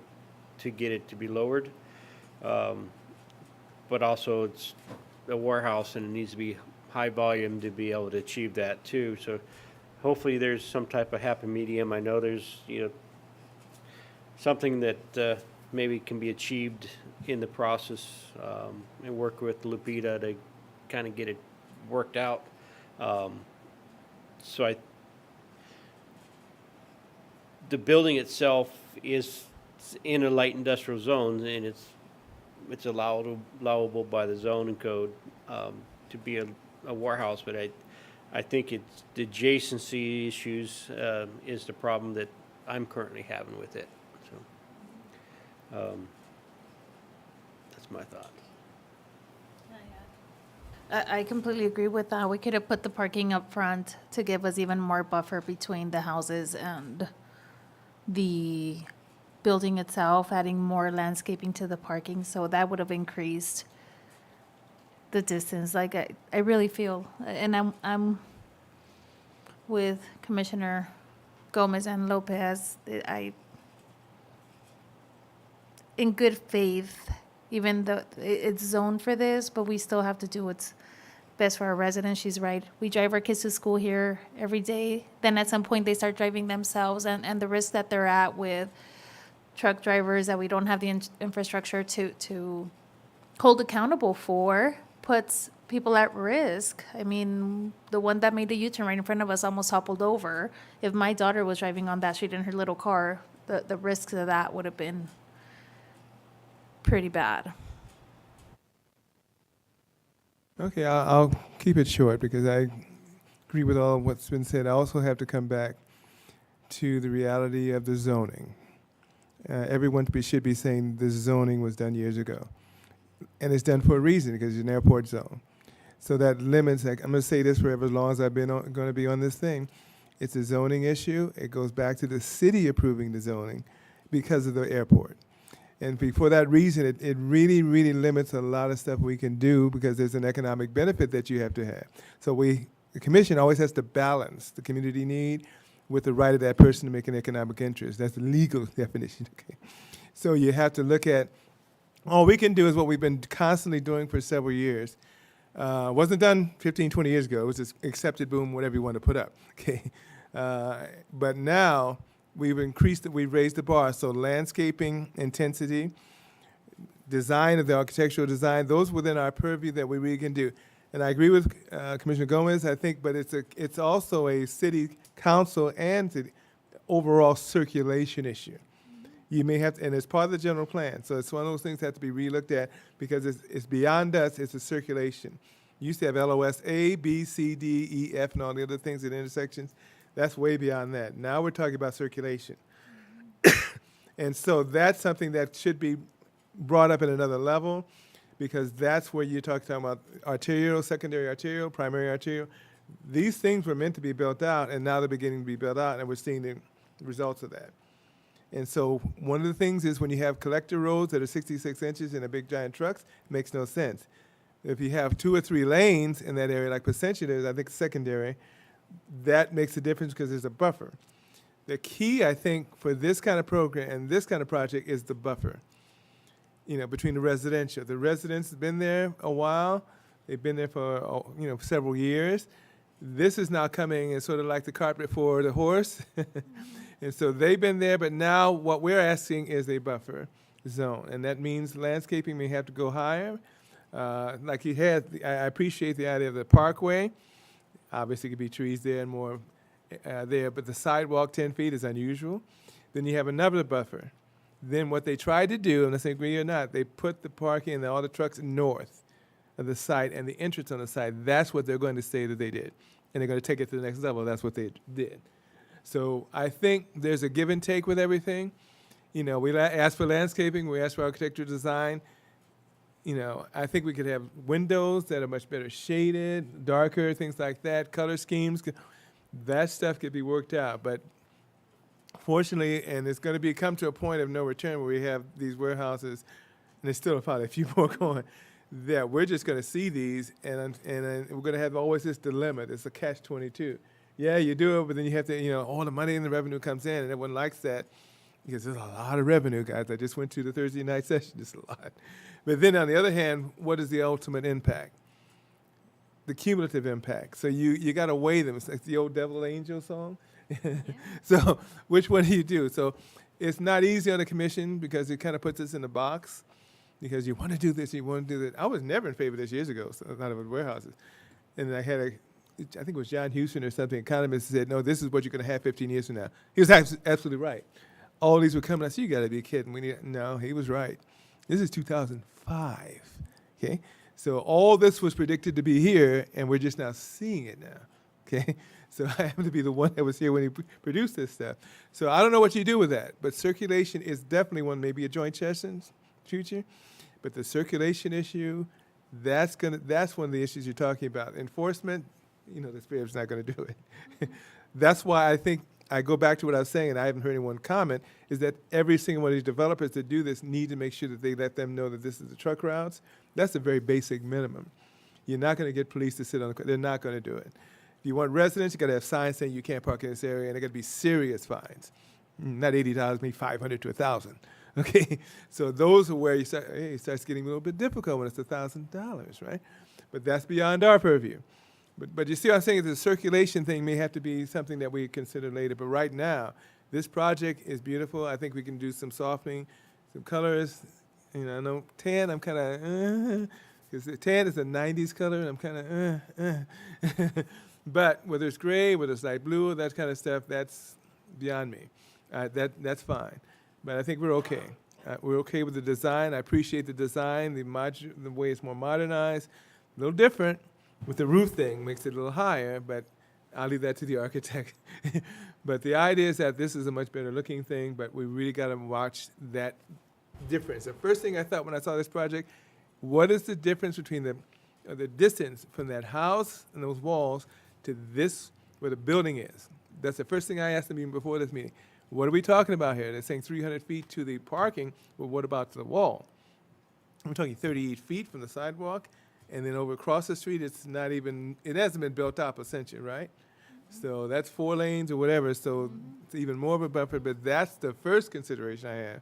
to get it to be lowered. But also it's a warehouse and it needs to be high volume to be able to achieve that too. So hopefully there's some type of happy medium. I know there's, something that maybe can be achieved in the process, and work with Lupita to kind of get it worked out. So the building itself is in a light industrial zone, and it's allowable by the zoning code to be a warehouse. But I think it's the adjacency issues is the problem that I'm currently having with it. So that's my thought. I completely agree with that. We could have put the parking up front to give us even more buffer between the houses and the building itself, adding more landscaping to the parking, so that would have increased the distance. Like I really feel, and I'm with Commissioner Gomez and Lopez. In good faith, even though it's zoned for this, but we still have to do what's best for our residents. She's right. We drive our kids to school here every day. Then at some point they start driving themselves, and the risk that they're at with truck drivers that we don't have the infrastructure to hold accountable for puts people at risk. I mean, the one that made the U-turn right in front of us almost toppled over. If my daughter was driving on that street in her little car, the risks of that would have been pretty bad. Okay, I'll keep it short because I agree with all what's been said. I also have to come back to the reality of the zoning. Everyone should be saying the zoning was done years ago. And it's done for a reason, because it's an airport zone. So that limits, like, I'm going to say this for as long as I've been going to be on this thing. It's a zoning issue. It goes back to the city approving the zoning because of the airport. And for that reason, it really, really limits a lot of stuff we can do, because there's an economic benefit that you have to have. So the commission always has to balance the community need with the right of that person to make an economic interest. That's the legal definition. Okay. So you have to look at, all we can do is what we've been constantly doing for several years. Wasn't done 15, 20 years ago. It was just accepted, boom, whatever you want to put up. Okay. But now we've raised the bar. So landscaping intensity, design of the architectural design, those within our purview that we really can do. And I agree with Commissioner Gomez, I think, but it's also a city council and the overall circulation issue. You may have to, and it's part of the general plan, so it's one of those things that have to be relooked at, because it's beyond us, it's a circulation. You used to have LOS A, B, C, D, E, F, and all the other things at intersections. That's way beyond that. Now we're talking about circulation. And so that's something that should be brought up at another level, because that's where you're talking about arterial, secondary arterial, primary arterial. These things were meant to be built out, and now they're beginning to be built out, and we're seeing the results of that. And so one of the things is when you have collector roads that are 66 inches and a big giant trucks, it makes no sense. If you have 2 or 3 lanes in that area, like Placentia is, I think secondary, that makes a difference because there's a buffer. The key, I think, for this kind of program and this kind of project is the buffer, between the residential. The residents have been there a while. They've been there for, several years. This is now coming as sort of like the carpet for the horse. And so they've been there, but now what we're asking is a buffer zone. And that means landscaping may have to go higher. Like you had, I appreciate the idea of the parkway. Obviously, it could be trees there and more there, but the sidewalk 10 feet is unusual. Then you have another buffer. Then what they tried to do, and let's agree or not, they put the parking and all the trucks north of the site and the entrance on the site, that's what they're going to say that they did. And they're going to take it to the next level. That's what they did. So I think there's a give and take with everything. You know, we asked for landscaping, we asked for architectural design. You know, I think we could have windows that are much better shaded, darker, things like that, color schemes. That stuff could be worked out. But fortunately, and it's going to come to a point of no return where we have these warehouses, and there's still probably a few more going, that we're just going to see these, and we're going to have always this dilemma. It's a catch-22. Yeah, you do it, but then you have to, you know, all the money and the revenue comes in, and everyone likes that because there's a lot of revenue, guys. I just went to the Thursday night session. It's a lot. But then on the other hand, what is the ultimate impact? The cumulative impact. So you got to weigh them. It's like the old Devil Angel song. So which one do you do? So it's not easy on the commission because it kind of puts us in the box because you want to do this, you want to do that. I was never in favor of this years ago, so not of warehouses. And I had I think it was John Houston or something, economist said, no, this is what you're going to have 15 years from now. He was absolutely right. All these were coming. I said, you got to be kidding. No, he was right. This is 2005, okay? So all this was predicted to be here, and we're just now seeing it now, okay? So I happen to be the one that was here when he produced this stuff. So I don't know what you do with that, but circulation is definitely one, maybe a joint session future. But the circulation issue, that's one of the issues you're talking about. Enforcement, you know, the Spirit's not going to do it. That's why I think I go back to what I was saying, and I haven't heard anyone comment, is that every single one of these developers that do this need to make sure that they let them know that this is the truck routes. That's a very basic minimum. You're not going to get police to sit on the, they're not going to do it. If you want residents, you got to have signs saying you can't park in this area, and they're going to be serious fines. Not $80, maybe $500 to $1,000. Okay, so those are where you start. Hey, it starts getting a little bit difficult when it's $1,000, right? But that's beyond our purview. But you see what I'm saying? The circulation thing may have to be something that we consider later. But right now, this project is beautiful. I think we can do some softening, some colors. You know, I know tan, I'm kind of, because tan is a 90s color, and I'm kind of, But whether it's gray, whether it's light blue, that kind of stuff, that's beyond me. That's fine. But I think we're okay. We're okay with the design. I appreciate the design, the way it's more modernized, a little different. With the roof thing, makes it a little higher, but I'll leave that to the architect. But the idea is that this is a much better looking thing, but we really got to watch that difference. The first thing I thought when I saw this project, what is the difference between the distance from that house and those walls to this, where the building is? That's the first thing I asked them even before this meeting. What are we talking about here? They're saying 300 feet to the parking, but what about to the wall? I'm talking 38 feet from the sidewalk. And then over across the street, it's not even, it hasn't been built up essentially, right? So that's 4 lanes or whatever, so it's even more of a buffer, but that's the first consideration I have,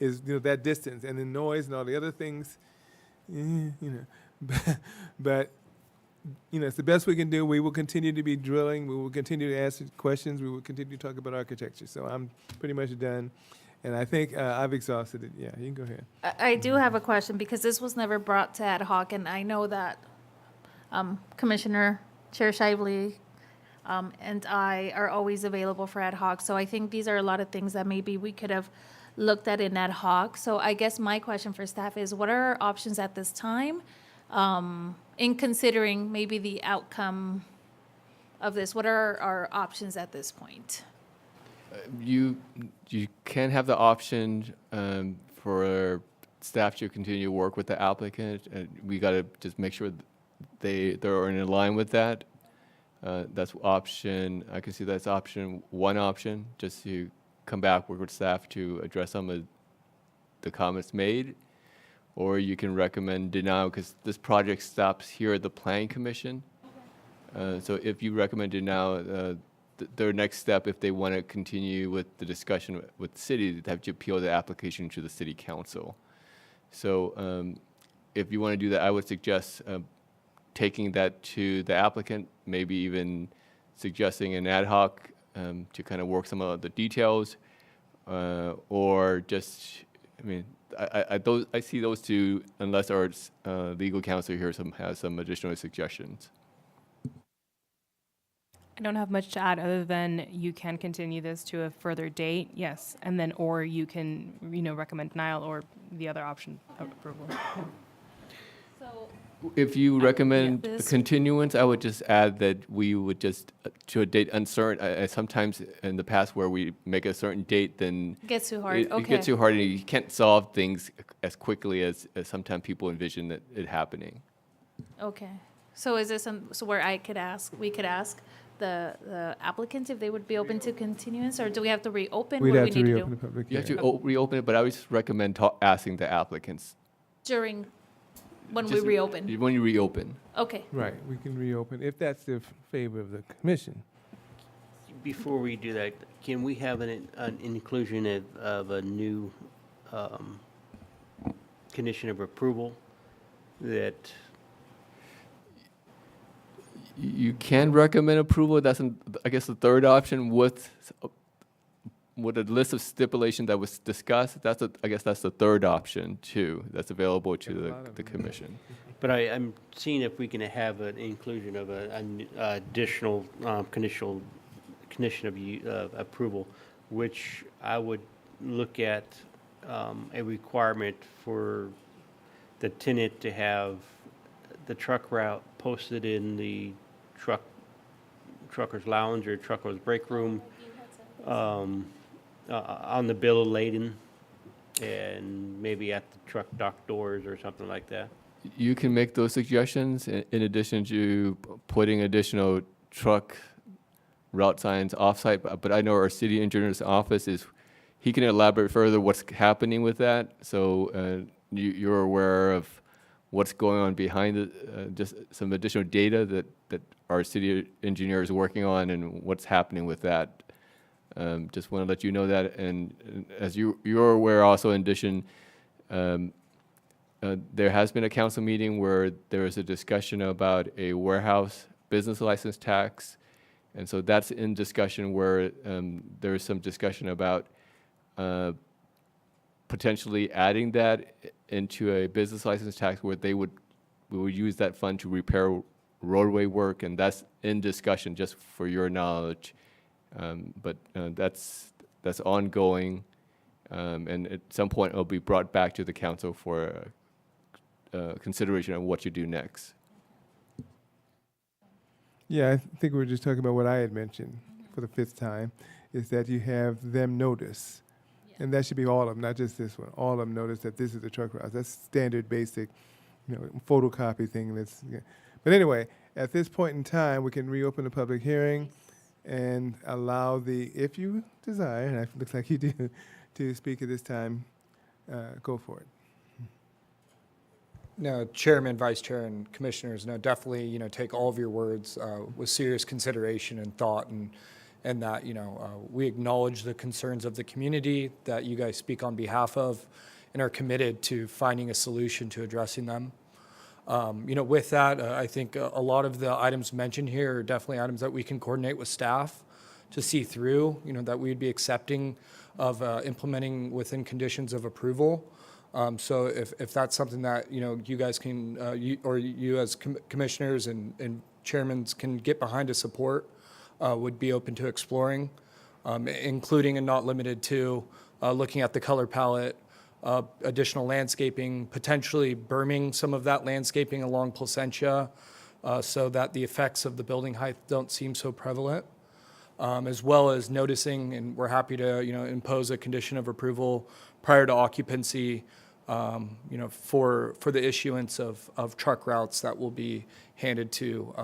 is, you know, that distance, and the noise and all the other things, you know. But, you know, it's the best we can do. We will continue to be drilling, we will continue to ask questions, we will continue to talk about architecture. So I'm pretty much done. And I think I've exhausted it. Yeah, you can go ahead. I do have a question because this was never brought to ad hoc, and I know that Commissioner Chair Shively and I are always available for ad hoc. So I think these are a lot of things that maybe we could have looked at in ad hoc. So I guess my question for staff is, what are our options at this time in considering maybe the outcome of this? What are our options at this point? You can have the option for staff to continue to work with the applicant. We got to just make sure they're in line with that. That's option. I can see that's one option, just to come back, work with staff to address some of the comments made. Or you can recommend denial, because this project stops here at the Planning Commission. So if you recommend denial, their next step, if they want to continue with the discussion with the city, they have to appeal the application to the city council. So if you want to do that, I would suggest taking that to the applicant, maybe even suggesting an ad hoc to kind of work some of the details, or just, I mean, I see those two, unless our legal counsel here has some additional suggestions. I don't have much to add other than you can continue this to a further date, yes, and then, or you can, recommend denial or the other option of approval. So If you recommend a this. continuance, I would just add that we would just, to a date uncertain, sometimes in the past where we make a certain date, then Gets too hard, it okay. gets too hard, and you can't solve things as quickly as sometimes people envision it happening. Okay. So is this so where we could ask the applicants if they would be open to continuance, or do we have to reopen? We'd What do have we to need reopen to the do public You have hearing. to reopen it, but I always recommend asking the applicants. during, when we Just reopen? When you reopen. Okay. Right, we can reopen if that's the favor of the commission. Before we do that, can we have an inclusion of a new condition of approval that, You can recommend approval, that's, I guess, the third option with a list of stipulations that was discussed. I guess that's the third option, too, that's available to the commission. but I'm seeing if we can have an inclusion of an additional condition of approval, which I would look at a requirement for the tenant to have the truck route posted in the trucker's lounge or trucker's break room, on the bill of lading, and maybe at the truck dock doors or something like that. You can make those suggestions in addition to putting additional truck route signs off-site, but I know our city engineer's office he can elaborate further what's happening with that, so you're aware of what's going on behind it, just some additional data that our city engineer is working on and what's happening with that. Just want to let you know that, and as you're aware also, in addition, there has been a council meeting where there was a discussion about a warehouse business license tax, and so that's in discussion where there is some discussion about potentially adding that into a business license tax where we would use that fund to repair roadway work, and that's in discussion, just for your knowledge. But that's ongoing, and at some point it'll be brought back to the council for consideration of what you do next. Yeah, I think we were just talking about what I had mentioned for the fifth time, is that you have them notice. And that should be all of them, not just this one. All of them notice that this is the truck route. That's standard, basic, photocopy thing. But anyway, at this point in time, we can reopen the public hearing and allow if you desire, and it looks like you do, to speak at this time. Go for it. No, Chairman, Vice Chair, and Commissioners, no, definitely, take all of your words with serious consideration and thought, and that, we acknowledge the concerns of the community that you guys speak on behalf of and are committed to finding a solution to addressing them. With that, I think a lot of the items mentioned here are definitely items that we can coordinate with staff to see through, that we'd be accepting of implementing within conditions of approval. So if that's something that, you guys can, you as commissioners and chairmen can get behind to support, would be open to exploring, including and not limited to looking at the color palette, additional landscaping, potentially berming some of that landscaping along Placentia so that the effects of the building height don't seem so prevalent, as well as noticing, and we're happy to impose a condition of approval prior to occupancy, for the issuance of truck routes that will be handed to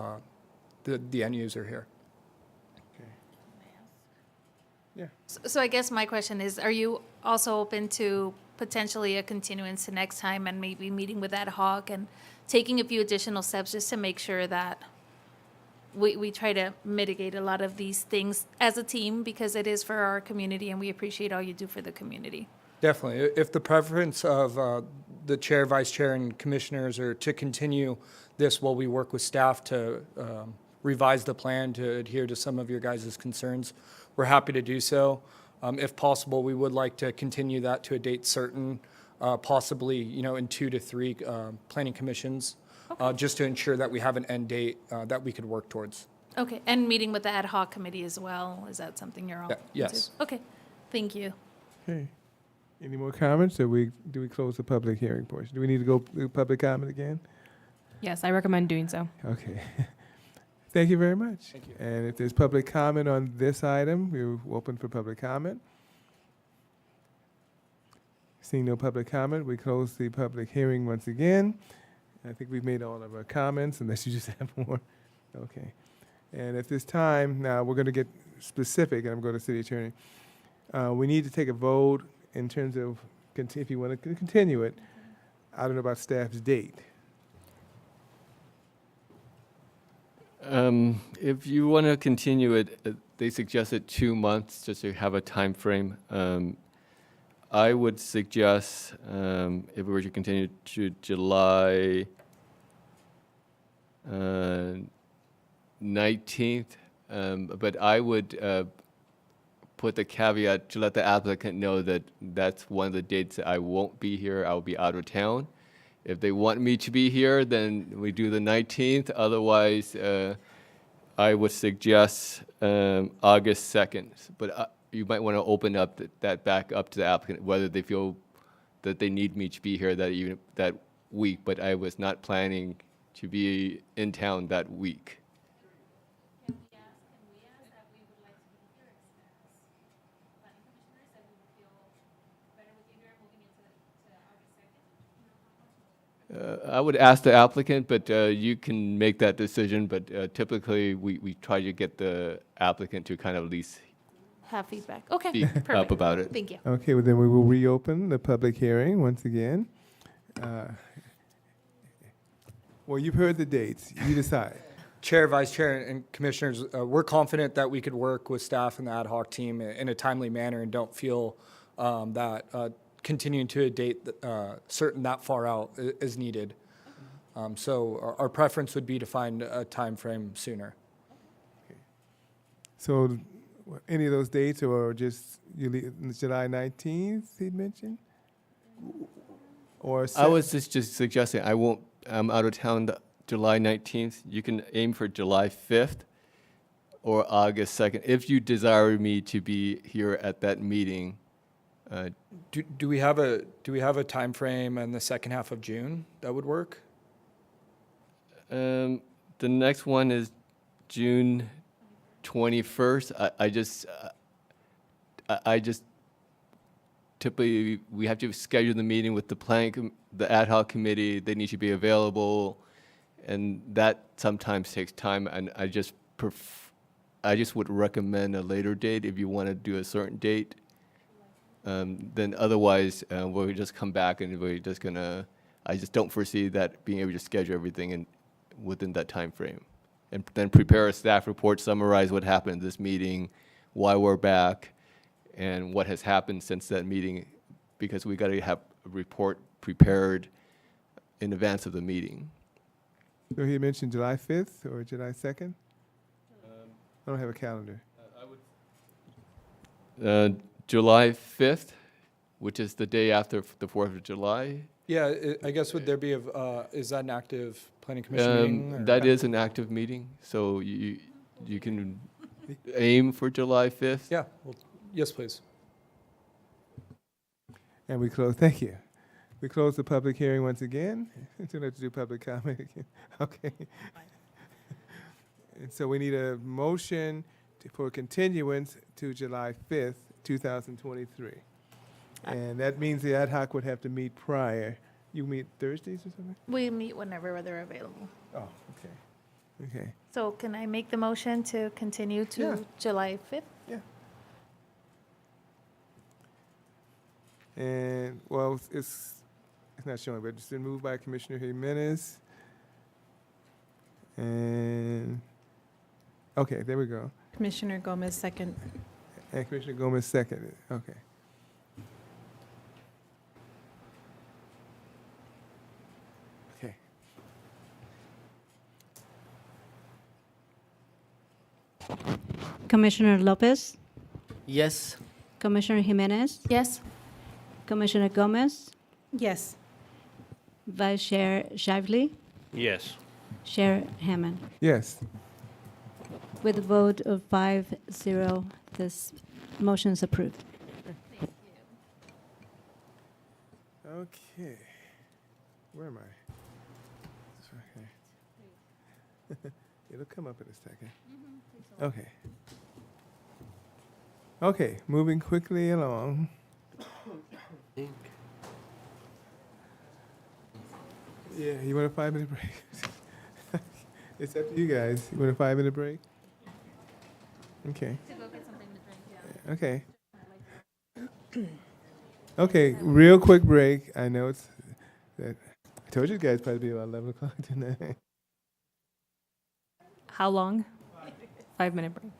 the end user here. So I guess my question is, are you also open to potentially a continuance to next time and maybe meeting with ad hoc and taking a few additional steps just to make sure that we try to mitigate a lot of these things as a team, because it is for our community and we appreciate all you do for the community? Definitely. If the preference of the chair, vice chair, and commissioners are to continue this while we work with staff to revise the plan to adhere to some of your guys' concerns, we're happy to do so. If possible, we would like to continue that to a date certain, possibly, in 2 to 3 planning commissions, just to ensure that we have an end date that we could work towards. Okay, and meeting with the ad hoc committee as well, is that something you're all Yeah, into? yes. Okay, thank you. Okay. Any more comments, or do we close the public hearing portion? Do we need to go to public comment again? Yes, I recommend doing so. Okay. Thank you very much. Thank you. And if there's public comment on this item, we're open for public comment. Seeing no public comment, we close the public hearing once again. I think we've made all of our comments, unless you just have more. Okay. And at this time, now we're going to get specific, and I'm going to City Attorney. We need to take a vote in terms of, if you want to continue it. I don't know about staff's date. If you want to continue it, they suggested 2 months just to have a time frame. I would suggest if we were to continue to July 19th, but I would put the caveat to let the applicant know that that's one of the dates that I won't be here. I'll be out of town. If they want me to be here, then we do the 19th. Otherwise, I would suggest August 2nd. But you might want to open up that back up to the applicant, whether they feel that they need me to be here that week. But I was not planning to be in town that week. I would ask the applicant, but you can make that decision. But typically, we try to get the applicant to kind of at least Have feedback. Okay, speak perfect. up about it. Thank you. Okay, well then we will reopen the public hearing once again. Well, you've heard the dates. You decide. Chair, Vice Chair, and Commissioners, we're confident that we could work with staff and the ad hoc team in a timely manner and don't feel that continuing to a date certain that far out is needed. So our preference would be to find a time frame sooner. So any of those dates, or just July 19th, he'd mentioned? Or I was just suggesting I'm out of town July 19th. You can aim for July 5th or August 2nd if you desire me to be here at that meeting. Do we have a time frame in the second half of June that would work? The next one is June 21st. I just typically we have to schedule the meeting with the ad hoc committee. They need to be available, and that sometimes takes time. And I just would recommend a later date if you want to do a certain date. Then otherwise, we'll just come back and we're just gonna. I just don't foresee that being able to schedule everything within that time frame, and then prepare a staff report, summarize what happened in this meeting, why we're back, and what has happened since that meeting, because we got to have a report prepared in advance of the meeting. So he mentioned July 5th or July 2nd? I don't have a calendar. July 5th, which is the day after the 4th of July. Yeah, I guess would there be is that an active planning commission meeting? Or? That is an active meeting, so you can aim for July 5th. Yeah, well, yes, please. And we close, thank you. We close the public hearing once again. Do have to do public comment again. Okay. And so we need a motion for continuance to July 5th, 2023. And that means the ad hoc would have to meet prior. You meet Thursdays or something? We meet whenever they're available. Oh, okay. Okay. So can I make the motion to continue to Yeah. July 5th? Yeah. And, well, it's not showing, but it's been moved by Commissioner Jimenez. And, okay, there we go. Commissioner Gomez, second. And Commissioner Gomez seconded. Okay. Okay. Commissioner Lopez, Yes. Commissioner Jimenez, Yes? Commissioner Gomez, Yes. Vice Chair Shively, Yes. Chair Hammond. Yes. With a vote of 5-0, this motion is approved. Okay. Where am I? Okay. It'll come up in a second. Okay. Okay, moving quickly along. Yeah, you want a 5-minute break? It's up to you guys. You want a 5-minute break? Okay. To go get something to drink, yeah. Okay. Okay, real quick break. I know it's that I told you guys probably be about 11 o'clock tonight. How long? 5-minute break.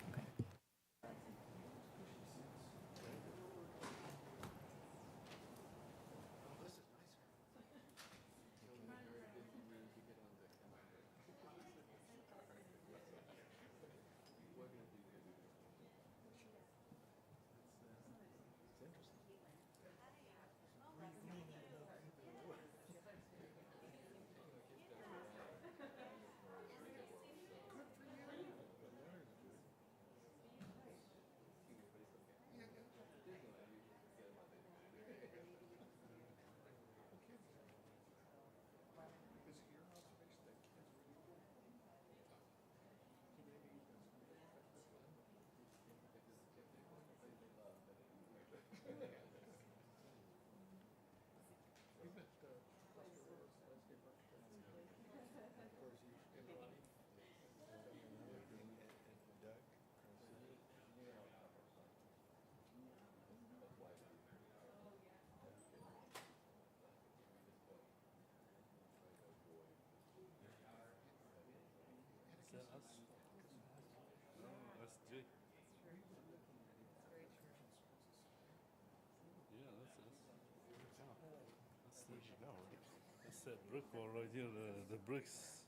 That's that brick wall right here, the bricks.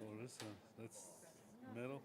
Oh, this one, that's metal.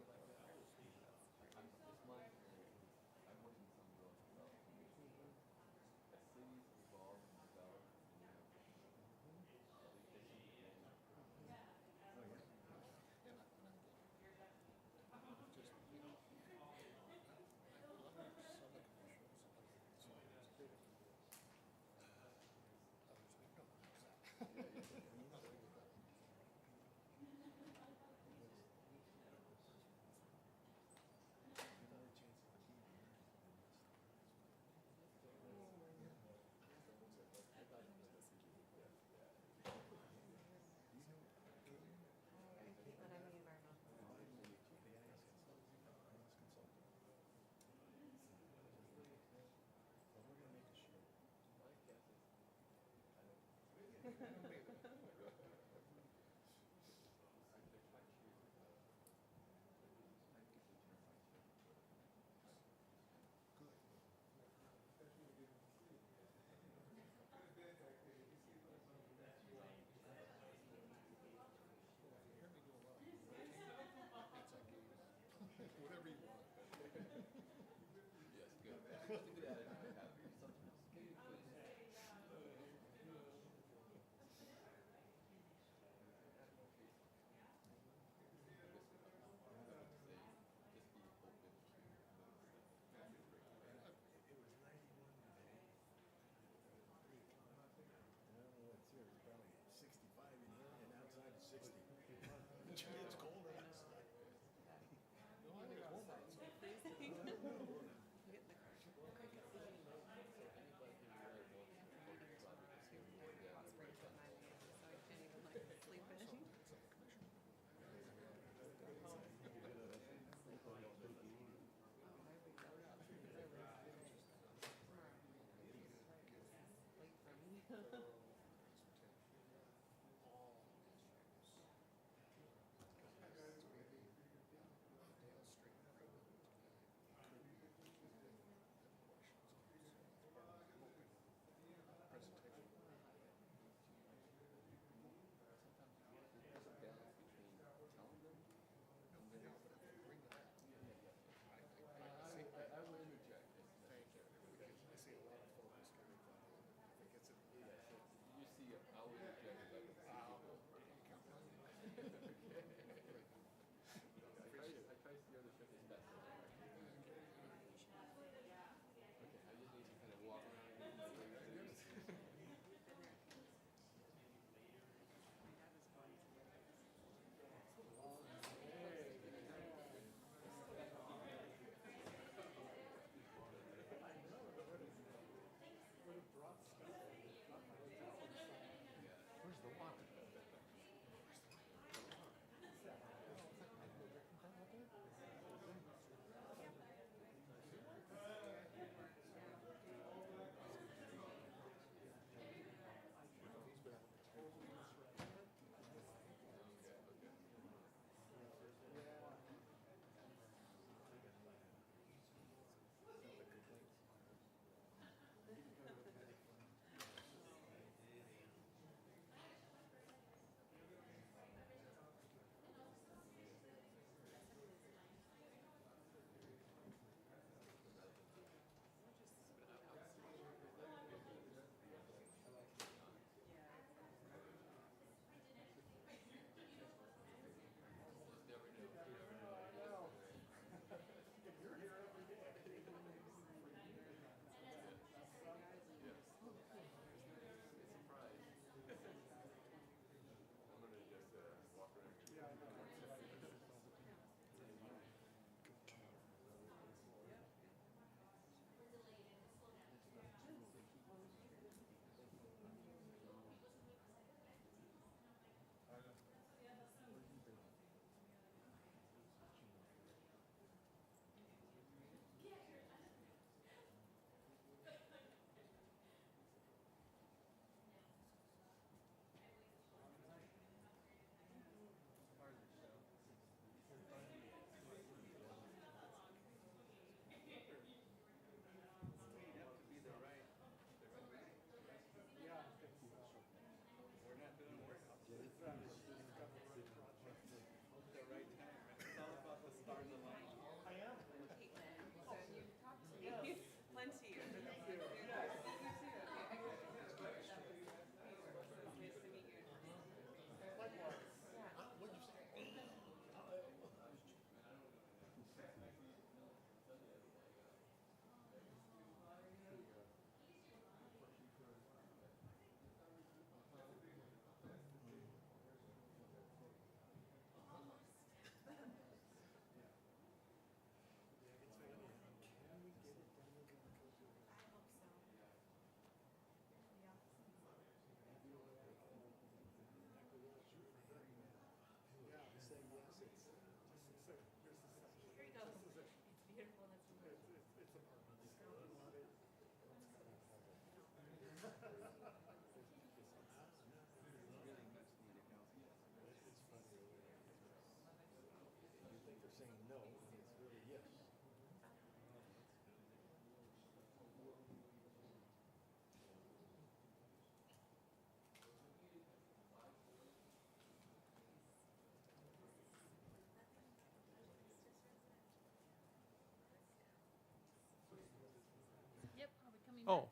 Oh.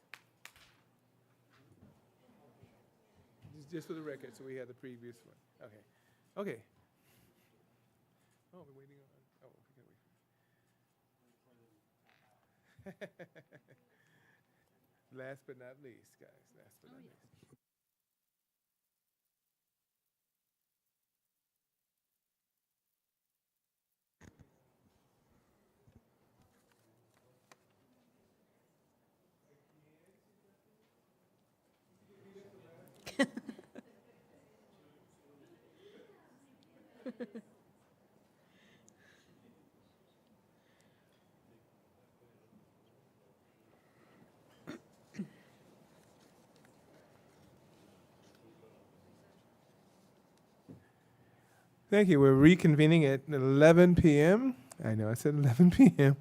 Just for the record, so we had the previous one. Okay. Okay. Oh, we're waiting on, oh, we gotta wait. Last but not least, guys, last but not least. Thank you. We're reconvening at 11 p.m. I know I said 11 p.m.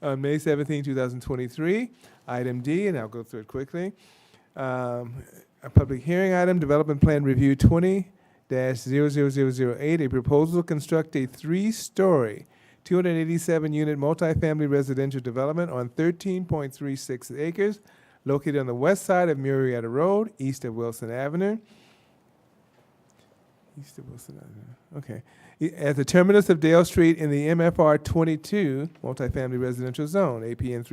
On May 17, 2023. Item D, and I'll go through it quickly. A public hearing item, Development Plan Review 20-00008, a proposal to construct a 3-story, 287-unit multifamily residential development on 13.36 acres located on the west side of Murrieta Road, east of Wilson Avenue. East of Wilson Avenue, okay. At the terminus of Dale Street in the MFR 22 multifamily residential zone, APN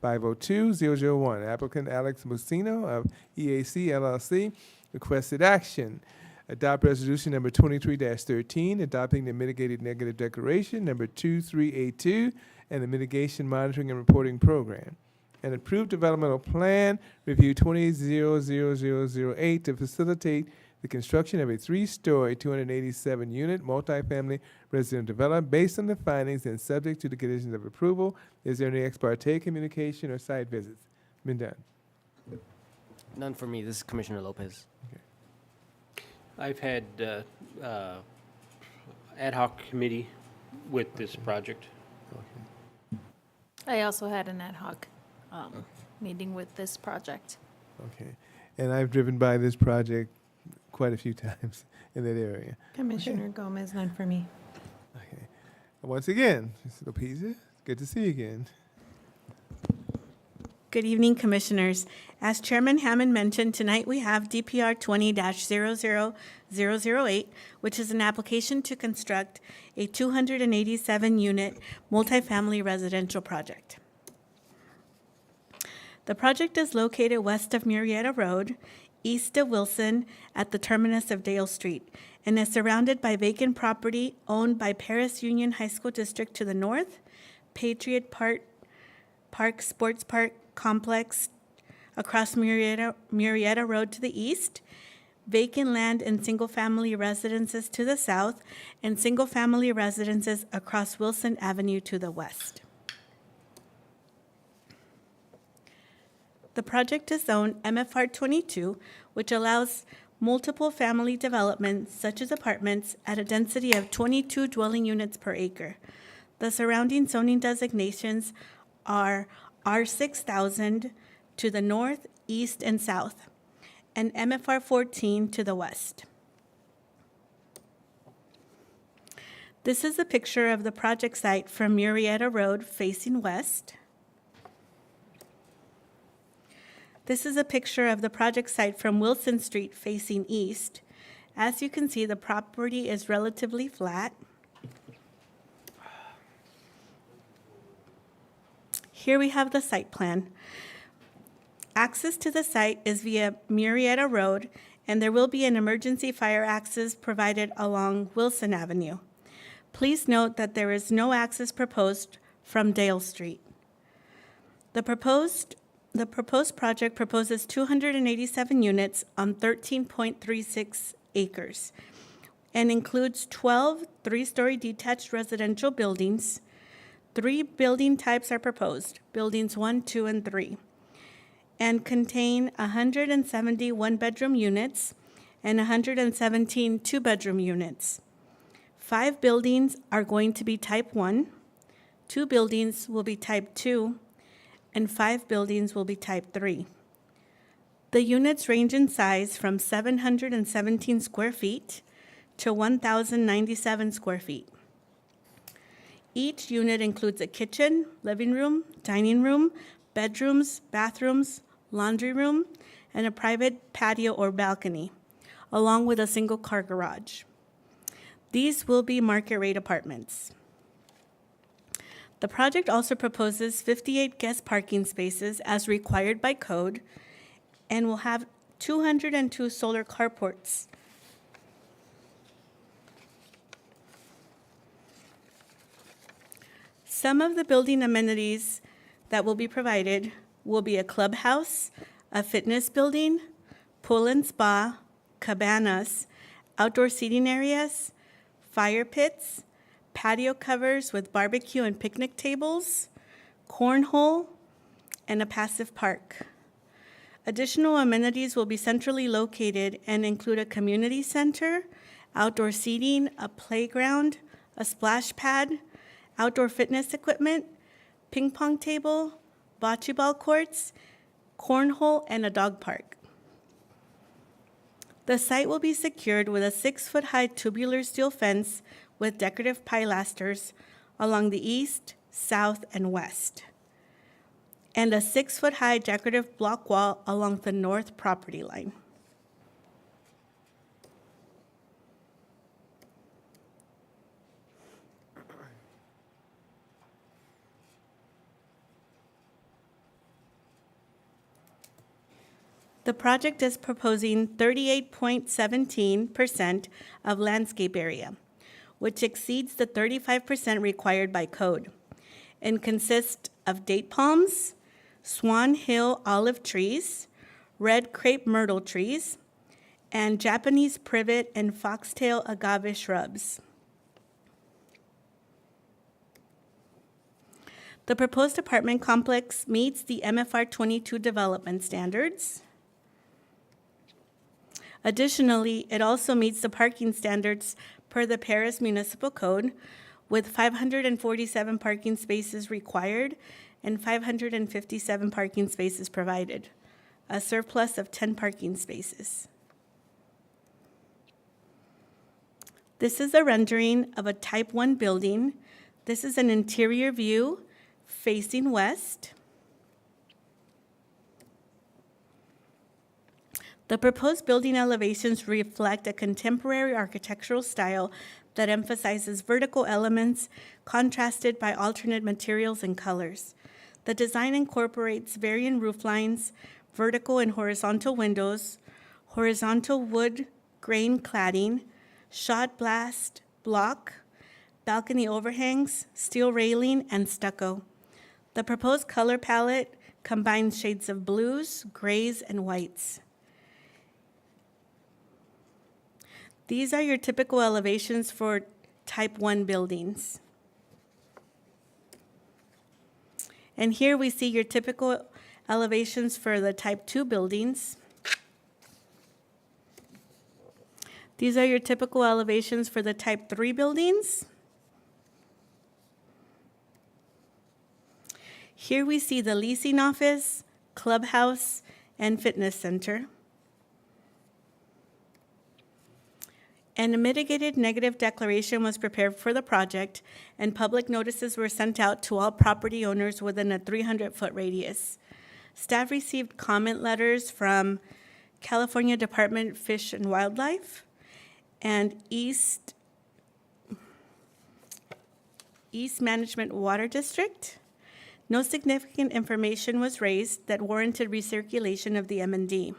311-502-001. Applicant Alex Musino of EAC LLC requested action. Adopt resolution number 23-13, adopting the mitigated negative declaration number 2382 and the mitigation monitoring and reporting program. An approved developmental plan review 20-00008 to facilitate the construction of a 3-story, 287-unit multifamily residential development based on the findings and subject to the conditions of approval. Is there any ex parte communication or site visits been done? None for me. This is Commissioner Lopez. I've had ad hoc committee with this project. I also had an ad hoc meeting with this project. Okay. And I've driven by this project quite a few times in that area. Commissioner Gomez, none for me. Okay. Once again, Mr. Lopez, good to see you again. Good evening, Commissioners. As Chairman Hammond mentioned, tonight we have DPR 20-00008, which is an application to construct a 287-unit multifamily residential project. The project is located west of Murrieta Road, east of Wilson, at the terminus of Dale Street, and is surrounded by vacant property owned by Paris Union High School District to the north, Patriot Park Sports Park Complex across Murrieta Road to the east, vacant land and single-family residences to the south, and single-family residences across Wilson Avenue to the west. The project is zoned MFR 22, which allows multiple family developments, such as apartments, at a density of 22 dwelling units per acre. The surrounding zoning designations are R6000 to the north, east, and south, and MFR 14 to the west. This is a picture of the project site from Murrieta Road facing west. This is a picture of the project site from Wilson Street facing east. As you can see, the property is relatively flat. Here we have the site plan. Access to the site is via Murrieta Road, and there will be an emergency fire access provided along Wilson Avenue. Please note that there is no access proposed from Dale Street. The proposed project proposes 287 units on 13.36 acres and includes 12 three-story detached residential buildings. 3 building types are proposed, buildings 1, 2, and 3, and contain 170 one-bedroom units and 117 two-bedroom units. 5 buildings are going to be type 1, 2 buildings will be type 2, and 5 buildings will be type 3. The units range in size from 717 square feet to 1,097 square feet. Each unit includes a kitchen, living room, dining room, bedrooms, bathrooms, laundry room, and a private patio or balcony, along with a single-car garage. These will be market-rate apartments. The project also proposes 58 guest parking spaces as required by code and will have 202 solar carports. Some of the building amenities that will be provided will be a clubhouse, a fitness building, pool and spa, cabanas, outdoor seating areas, fire pits, patio covers with barbecue and picnic tables, cornhole, and a passive park. Additional amenities will be centrally located and include a community center, outdoor seating, a playground, a splash pad, outdoor fitness equipment, ping pong table, bocce ball courts, cornhole, and a dog park. The site will be secured with a 6-foot-high tubular steel fence with decorative pilasters along the east, south, and west, and a 6-foot-high decorative block wall along the north property line. The project is proposing 38.17% of landscape area, which exceeds the 35% required by code, and consists of date palms, Swan Hill olive trees, red crepe myrtle trees, and Japanese privet and foxtail agave shrubs. The proposed apartment complex meets the MFR 22 development standards. Additionally, it also meets the parking standards per the Paris Municipal Code, with 547 parking spaces required and 557 parking spaces provided, a surplus of 10 parking spaces. This is a rendering of a Type 1 building. This is an interior view facing west. The proposed building elevations reflect a contemporary architectural style that emphasizes vertical elements contrasted by alternate materials and colors. The design incorporates varying roof lines, vertical and horizontal windows, horizontal wood grain cladding, shot blast block, balcony overhangs, steel railing, and stucco. The proposed color palette combines shades of blues, grays, and whites. These are your typical elevations for Type 1 buildings. And here we see your typical elevations for the Type 2 buildings. These are your typical elevations for the Type 3 buildings. Here we see the leasing office, clubhouse, and fitness center. And a mitigated negative declaration was prepared for the project, and public notices were sent out to all property owners within a 300-foot radius. Staff received comment letters from California Department of Fish and Wildlife and East Management Water District. No significant information was raised that warranted recirculation of the M&D.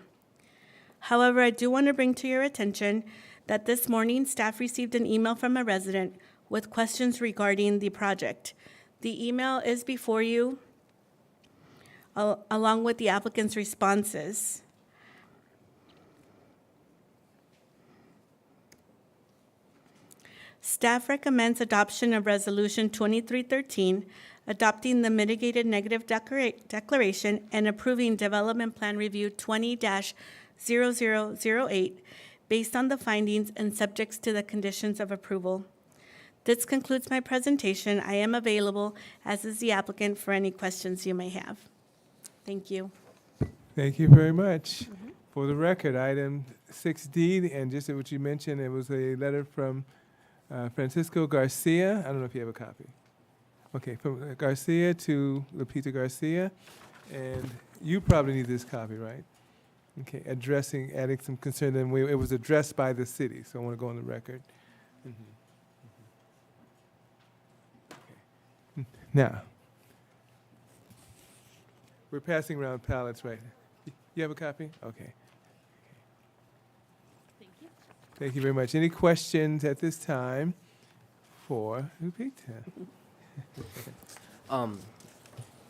However, I do want to bring to your attention that this morning, staff received an email from a resident with questions regarding the project. The email is before you, along with the applicant's responses. Staff recommends adoption of Resolution 2313, adopting the mitigated negative declaration and approving Development Plan Review 20-0008 based on the findings and subjects to the conditions of approval. This concludes my presentation. I am available, as is the applicant, for any questions you may have. Thank you. Thank you very much. For the record, item 6D, and just what you mentioned, it was a letter from Francisco Garcia. I don't know if you have a copy. Okay, from Garcia to Lupita Garcia. And you probably need this copy, right? Okay, adding some concern, and it was addressed by the city, so I want to go on the record. Okay. Now, we're passing around pallets, right? You have a copy? Okay. Thank you. Thank you very much. Any questions at this time for Lupita?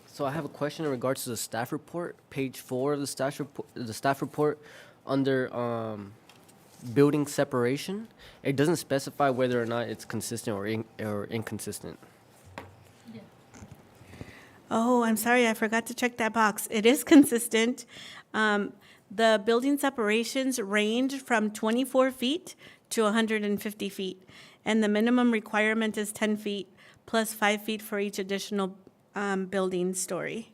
So I have a question in regards to the staff report, page 4 of the staff report, under building separation. It doesn't specify whether or not it's consistent or inconsistent. Oh, I'm sorry, I forgot to check that box. It is consistent. The building separations range from 24 feet to 150 feet, and the minimum requirement is 10 feet plus 5 feet for each additional building story.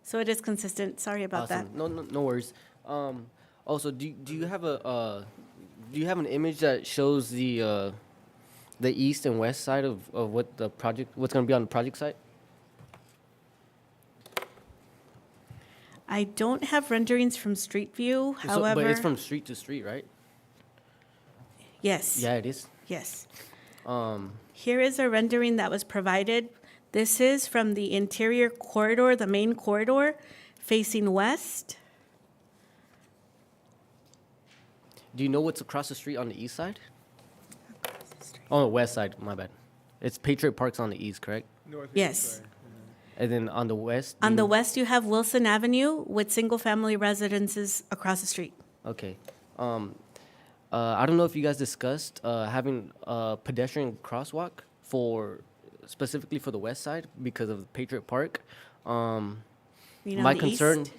So it is consistent. Sorry about that. Awesome. No worries. Also, do you have an image that shows the east and west side of what's going to be on the project site? I don't have renderings from Street View, however. But it's from street to street, right? Yes. Yeah, it is. Yes. Here is a rendering that was provided. This is from the interior corridor, the main corridor, facing west. Do you know what's across the street on the east side? Oh, the west side, my bad. It's Patriot Park's on the east, correct? Yes. And then on the west? On the west, you have Wilson Avenue with single-family residences across the street. Okay. I don't know if you guys discussed having a pedestrian crosswalk specifically for the west side because of Patriot Park. You know, My the concern. east?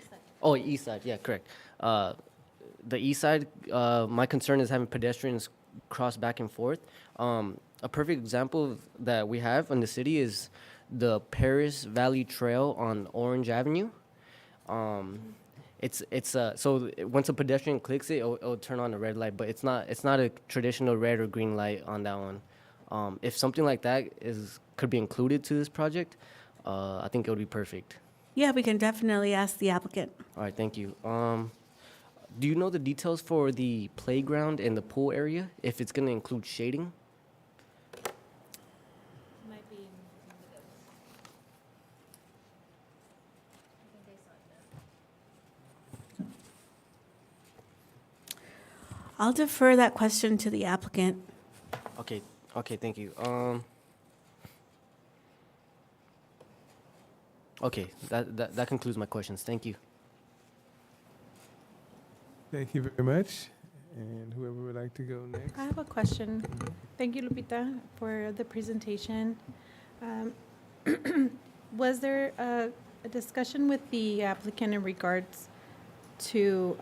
Oh, east side. Yeah, correct. The east side. My concern is having pedestrians cross back and forth. A perfect example that we have in the city is the Paris Valley Trail on Orange Avenue. So once a pedestrian clicks it, it'll turn on a red light, but it's not a traditional red or green light on that one. If something like that could be included to this project, I think it would be perfect. Yeah, we can definitely ask the applicant. All right, thank you. Do you know the details for the playground and the pool area, if it's going to include shading? Might be. I'll defer that question to the applicant. Okay, thank you. Okay, that concludes my questions. Thank you. Thank you very much. And whoever would like to go next? I have a question. Thank you, Lupita, for the presentation. Was there a discussion with the applicant in regards to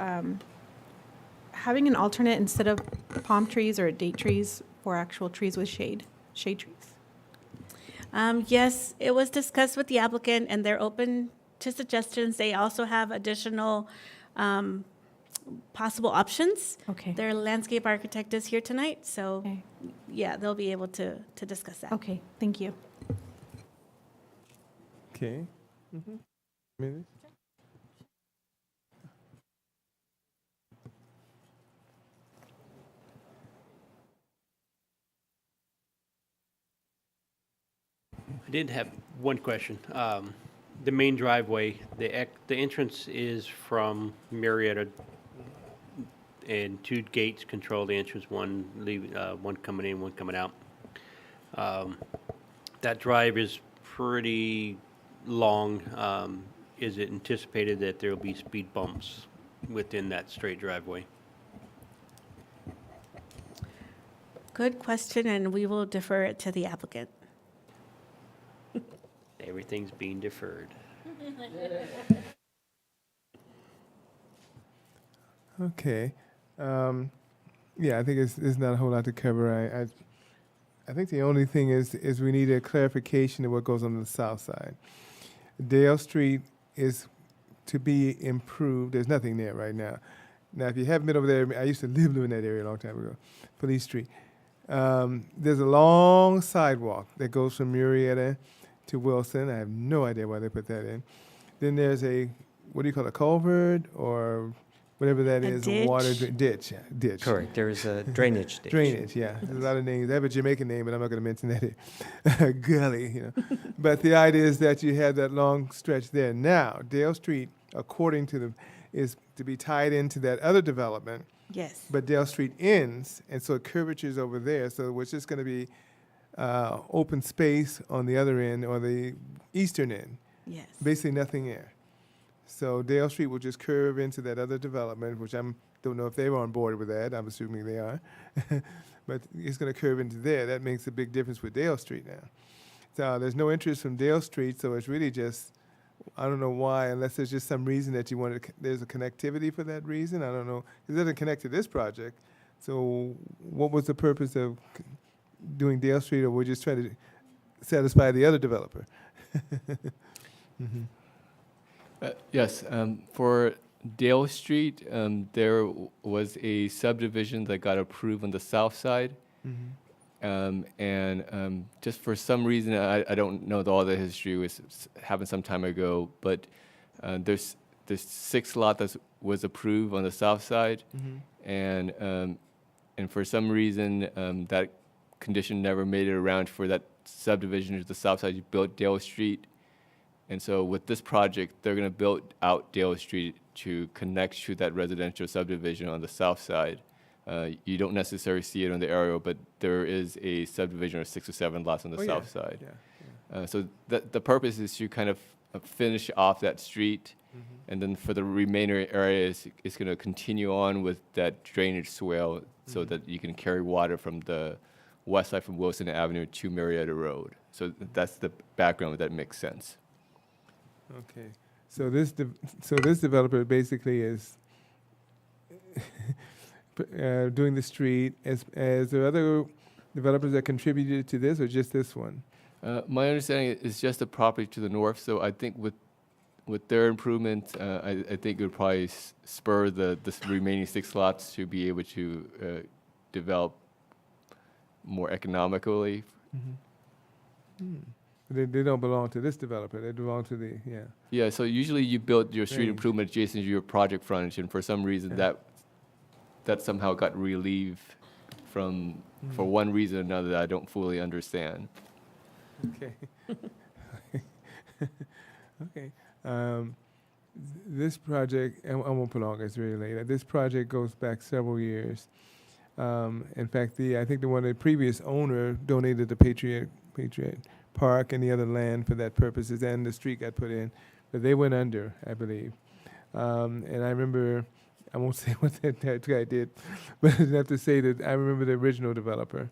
having an alternate instead of palm trees or date trees for actual trees with shade trees? Yes, it was discussed with the applicant, and they're open to suggestions. They also have additional possible options. Okay. Their landscape architect is here tonight, so Okay. yeah, they'll be able to discuss that. Okay, thank you. Okay. Minutes? I did have one question. The main driveway, the entrance is from Marietta, and two gates control the entrance, one coming in, one coming out. That drive is pretty long. Is it anticipated that there will be speed bumps within that straight driveway? Good question, and we will defer it to the applicant. Everything's being deferred. Okay. Yeah, I think it's not a whole lot to cover. I think the only thing is we need a clarification of what goes on the south side. Dale Street is to be improved. There's nothing there right now. Now, if you haven't been over there, I used to live in that area a long time ago, Police Street. There's a long sidewalk that goes from Murrieta to Wilson. I have no idea why they put that in. Then there's a, what do you call it, a culvert or whatever that A is, ditch? water ditch, yeah, ditch. Correct, there is a drainage ditch. Drainage, yeah. There's a lot of names. They have a Jamaican name, but I'm not going to mention that here. Gully, you know. But the idea is that you have that long stretch there. Now, Dale Street, according to the, is to be tied into that other development. Yes. But Dale Street ends, and so curvature's over there. So it's just going to be open space on the other end or the eastern end. Yes. Basically nothing there. So Dale Street will just curve into that other development, which don't know if they were on board with that. I'm assuming they are. But it's going to curve into there. That makes a big difference with Dale Street now. So there's no interest from Dale Street, so it's really just, I don't know why, unless there's just some reason that you wanted, there's a connectivity for that reason. I don't know. It doesn't connect to this project. So what was the purpose of doing Dale Street, or we're just trying to satisfy the other developer? Yes, for Dale Street, there was a subdivision that got approved on the south side. And just for some reason, I don't know all the history, it happened some time ago, but there's 6 lot that was approved on the south side. And for some reason, that condition never made it around for that subdivision to the south side. You built Dale Street. And so with this project, they're going to build out Dale Street to connect to that residential subdivision on the south side. You don't necessarily see it on the aerial, but there is a subdivision of 6 or 7 lots on the south side. So the purpose is to kind of finish off that street, and then for the remainder area, it's going to continue on with that drainage swale so that you can carry water from the west side from Wilson Avenue to Marietta Road. So that's the background that makes sense. Okay, so this developer basically is doing the street. As there other developers that contributed to this, or just this one? My understanding is just the property to the north. So I think with their improvements, I think it would probably spur the remaining 6 lots to be able to develop more economically. They don't belong to this developer. They belong to the, yeah. Yeah, so usually you build your street Range. improvement adjacent to your project frontage, and for some reason that somehow got relieved from, for one reason or another that I don't fully understand. Okay. Okay. This project, I won't prolong, it's really late. This project goes back several years. In fact, I think the previous owner donated the Patriot Park and the other land for that purposes, and the street got put in, but they went under, I believe. And I remember, I won't say what that guy did, but enough to say that I remember the original developer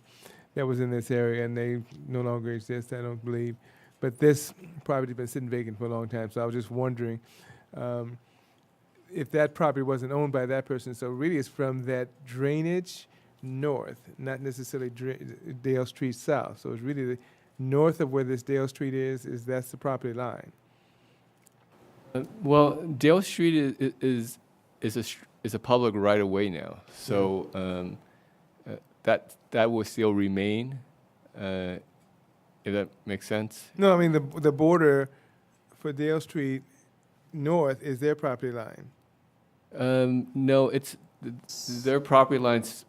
that was in this area, and they no longer exist, I don't believe. But this property has been sitting vacant for a long time, so I was just wondering if that property wasn't owned by that person. So really it's from that drainage north, not necessarily Dale Street south. So it's really the north of where this Dale Street that's the property line. Well, Dale Street is a public right of way now, so that will still remain. If that makes sense. No, I mean the border for Dale Street north is their property line. No, it's their property lines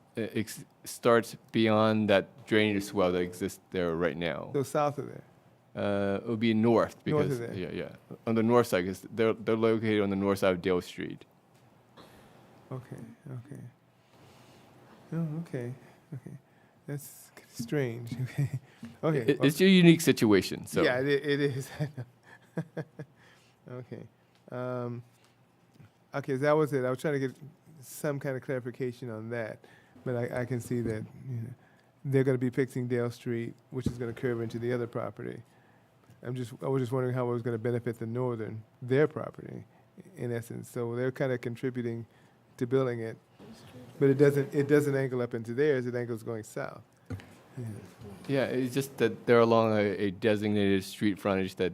starts beyond that drainage swell that exists there right now. So south of there. It would be north because North of there. yeah, on the north side, because they're located on the north side of Dale Street. Okay. Oh, okay. That's strange. Okay. It's a unique situation. So Yeah, it is. I know. Okay. Okay, that was it. I was trying to get some kind of clarification on that, but I can see that they're going to be fixing Dale Street, which is going to curve into the other property. I was just wondering how it was going to benefit their property, in essence. So they're kind of contributing to building it, but it doesn't angle up into theirs. It angles going south. yeah, it's just that they're along a designated street frontage that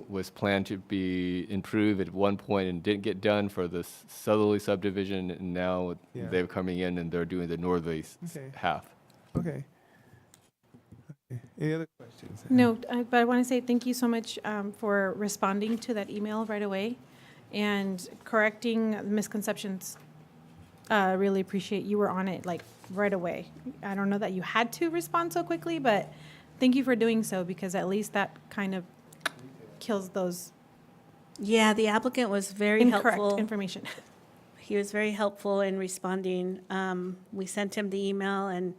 was planned to be improved at one point and didn't get done for the southerly subdivision, and now they're coming in and they're doing the northerly half. Okay. Any other questions? No, but I want to say thank you so much for responding to that email right away and correcting misconceptions. Really appreciate you were on it like right away. I don't know that you had to respond so quickly, but thank you for doing so because at least that kind of kills those Yeah, the applicant was very incorrect helpful. information. He was very helpful in responding. We sent him the email and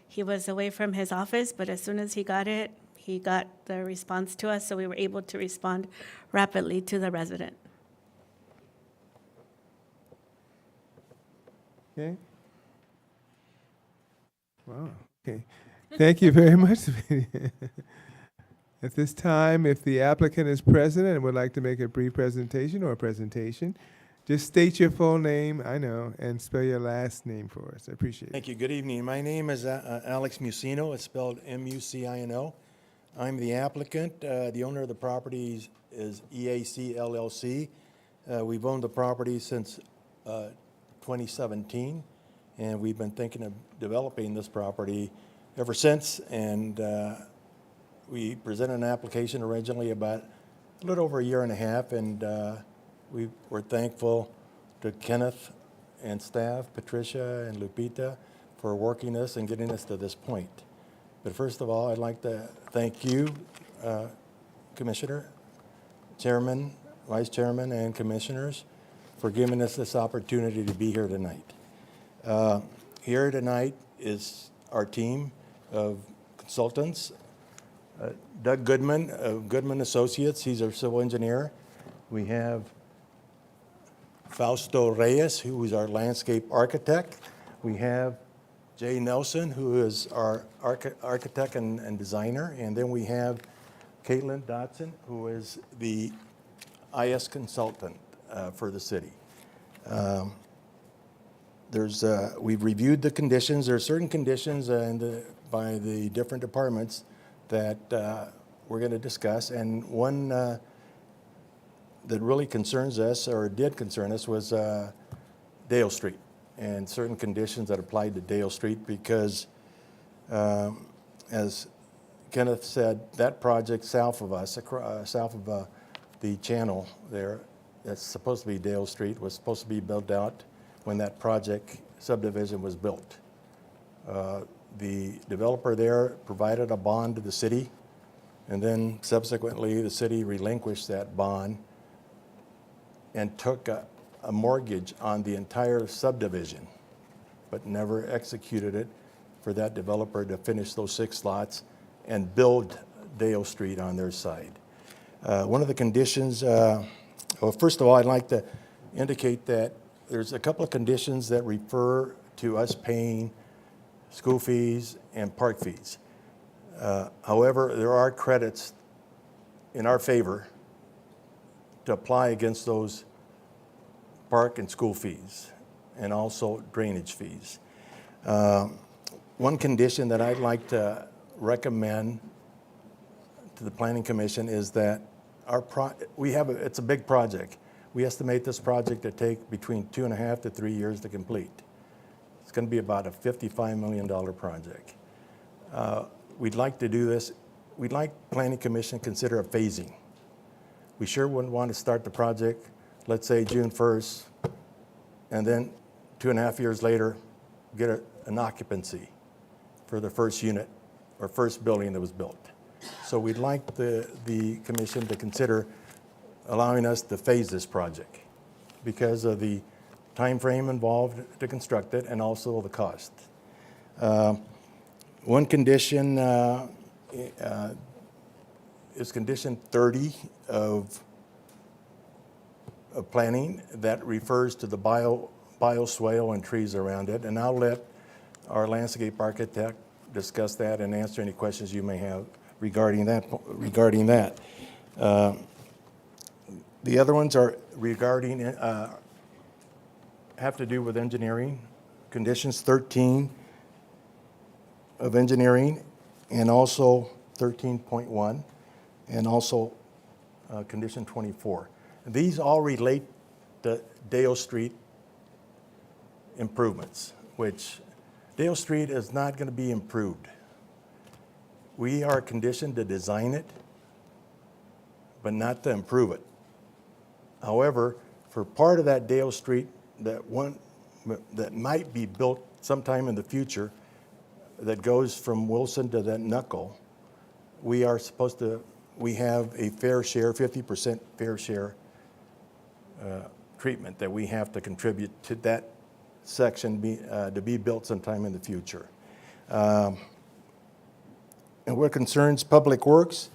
he was away from his office, but as soon as he got it, he got the response to us, so we were able to respond rapidly to the resident. Okay. Wow, okay. Thank you very much. At this time, if the applicant is present and would like to make a brief presentation or a presentation, just state your full name, I know, and spell your last name for us. I appreciate it. Thank you. Good evening. My name is Alex Musino. It's spelled M-U-C-I-N-O. I'm the applicant. The owner of the property is EAC LLC. We've owned the property since 2017, and we've been thinking of developing this property ever since. And we presented an application originally about a little over a year and a half, and we were thankful to Kenneth and staff, Patricia and Lupita, for working us and getting us to this point. But first of all, I'd like to thank you, Commissioner, Chairman, Vice Chairman, and Commissioners for giving us this opportunity to be here tonight. Here tonight is our team of consultants. Doug Goodman of Goodman Associates, he's our civil engineer. We have Fausto Reyes, who is our landscape architect. We have Jay Nelson, who is our architect and designer. And then we have Caitlin Dotson, who is the IS consultant for the city. We've reviewed the conditions. There are certain conditions by the different departments that we're going to discuss. And one that really concerns us, or did concern us, was Dale Street and certain conditions that applied to Dale Street because, as Kenneth said, that project south of us, south of the channel there, that's supposed to be Dale Street, was supposed to be built out when that project subdivision was built. The developer there provided a bond to the city, and then subsequently the city relinquished that bond and took a mortgage on the entire subdivision, but never executed it for that developer to finish those 6 lots and build Dale Street on their side. One of the conditions, well, first of all, I'd like to indicate that there's a couple of conditions that refer to us paying school fees and park fees. However, there are credits in our favor to apply against those park and school fees, and also drainage fees. One condition that I'd like to recommend to the Planning Commission is that it's a big project. We estimate this project to take between 2.5 to 3 years to complete. It's going to be about a $55 million project. We'd like to do this. We'd like Planning Commission to consider a phasing. We sure wouldn't want to start the project, let's say June 1st, and then 2.5 years later, get an occupancy for the first unit or first building that was built. So we'd like the commission to consider allowing us to phase this project because of the time frame involved to construct it and also the cost. One condition is condition 30 of planning that refers to the bioswale and trees around it. And I'll let our landscape architect discuss that and answer any questions you may have regarding that. The other ones are regarding, have to do with engineering. Conditions 13 of engineering, and also 13.1, and also condition 24. These all relate to Dale Street improvements, which Dale Street is not going to be improved. we are conditioned to design it, but not to improve it. However, for part of that Dale Street, that might be built sometime in the future, that goes from Wilson to that knuckle, we have a fair share, 50% fair share treatment that we have to contribute to that section to be built sometime in the future. And what concerns Public Works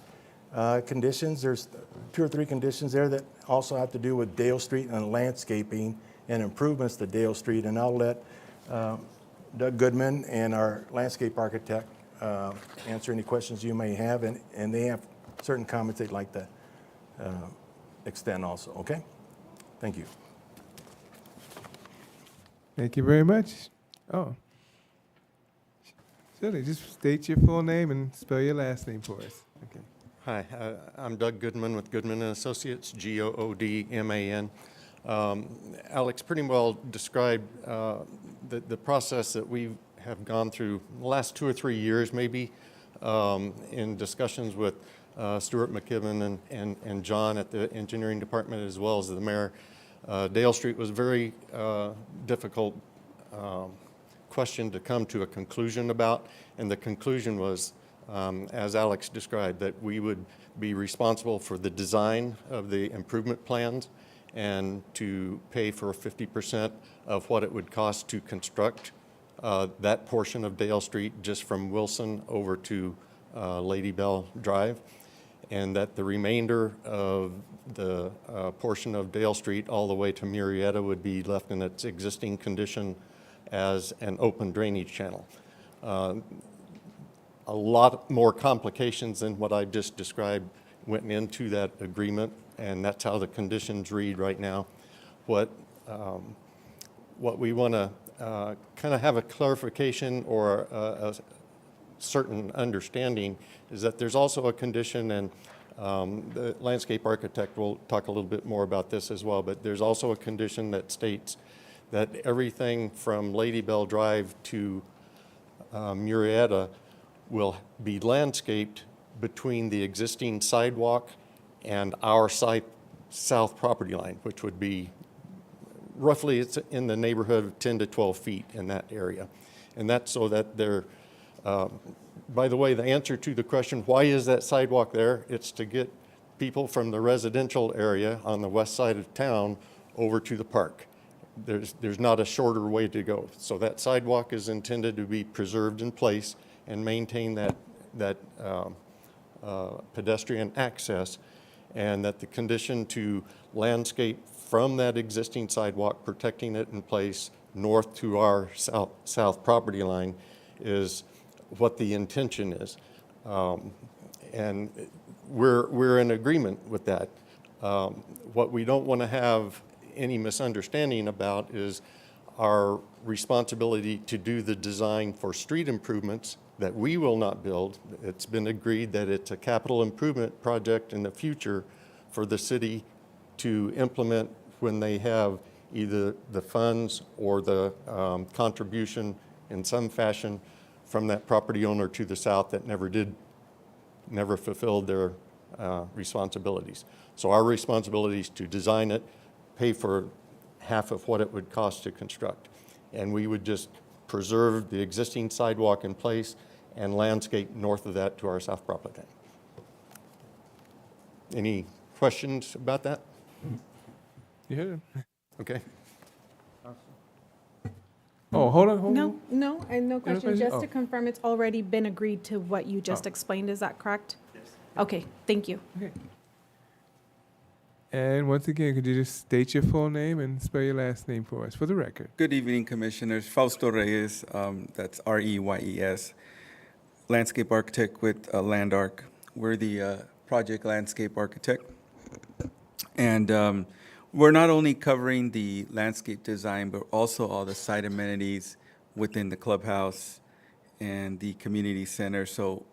conditions, there's 2 or 3 conditions there that also have to do with Dale Street and landscaping and improvements to Dale Street. And I'll let Doug Goodman and our landscape architect answer any questions you may have, and they have certain comments they'd like to extend also, okay? Thank you. Thank you very much. Oh. Shirley, just state your full name and spell your last name for us. Okay. Hi, I'm Doug Goodman with Goodman & Associates, Goodman. Alex pretty well described the process that we have gone through the last 2 or 3 years maybe in discussions with Stuart McKibben and John at the engineering department as well as the mayor. Dale Street was a very difficult question to come to a conclusion about, and the conclusion was, as Alex described, that we would be responsible for the design of the improvement plans and to pay for 50% of what it would cost to construct that portion of Dale Street just from Wilson over to Lady Bell Drive, and that the remainder of the portion of Dale Street all the way to Murrieta would be left in its existing condition as an open drainage channel. A lot more complications than what I just described went into that agreement, and that's how the conditions read right now. What we want to kind of have a clarification or a certain understanding is that there's also a condition, and the landscape architect will talk a little bit more about this as well, but there's also a condition that states that everything from Lady Bell Drive to Murrieta will be landscaped between the existing sidewalk and our south property line, which would be roughly, it's in the neighborhood of 10 to 12 feet in that area. And that's so that they're, by the way, the answer to the question, why is that sidewalk there? It's to get people from the residential area on the west side of town over to the park. There's not a shorter way to go. So that sidewalk is intended to be preserved in place and maintain that pedestrian access, and that the condition to landscape from that existing sidewalk, protecting it in place north to our south property line is what the intention is. And we're in agreement with that. What we don't want to have any misunderstanding about is our responsibility to do the design for street improvements that we will not build. It's been agreed that it's a capital improvement project in the future for the city to implement when they have either the funds or the contribution in some fashion from that property owner to the south that never fulfilled their responsibilities. So our responsibility is to design it, pay for half of what it would cost to construct. And we would just preserve the existing sidewalk in place and landscape north of that to our south property line. Any questions about that? You heard him. Okay. Oh, hold on. No, no question. question? Just Oh. to confirm, it's already been agreed to what you just explained. Is that correct? Yes. Okay, thank you. Okay. And once again, could you just state your full name and spell your last name for us, for the record? Good evening, Commissioners. Fausto Reyes, that's R-E-Y-E-S, landscape architect with Landark. We're the project landscape architect. And we're not only covering the landscape design, but also all the site amenities within the clubhouse and the community center. So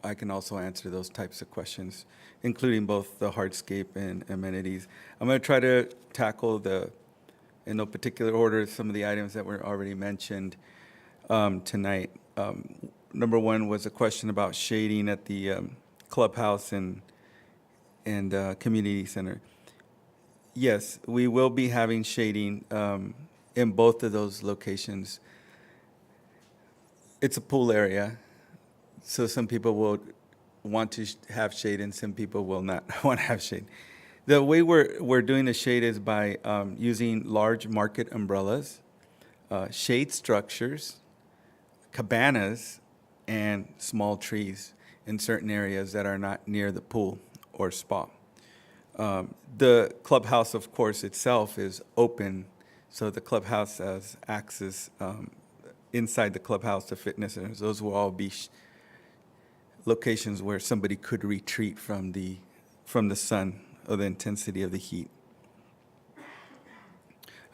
I can also answer those types of questions, including both the hardscape and amenities. I'm going to try to tackle in no particular order, some of the items that were already mentioned tonight. number one was a question about shading at the clubhouse and community center. Yes, we will be having shading in both of those locations. It's a pool area, so some people will want to have shade and some people will not want to have shade. The way we're doing the shade is by using large market umbrellas, shade structures, cabanas, and small trees in certain areas that are not near the pool or spa. The clubhouse, of course, itself is open, so the clubhouse has access inside the clubhouse to fitness centers. Those will all be locations where somebody could retreat from the sun or the intensity of the heat.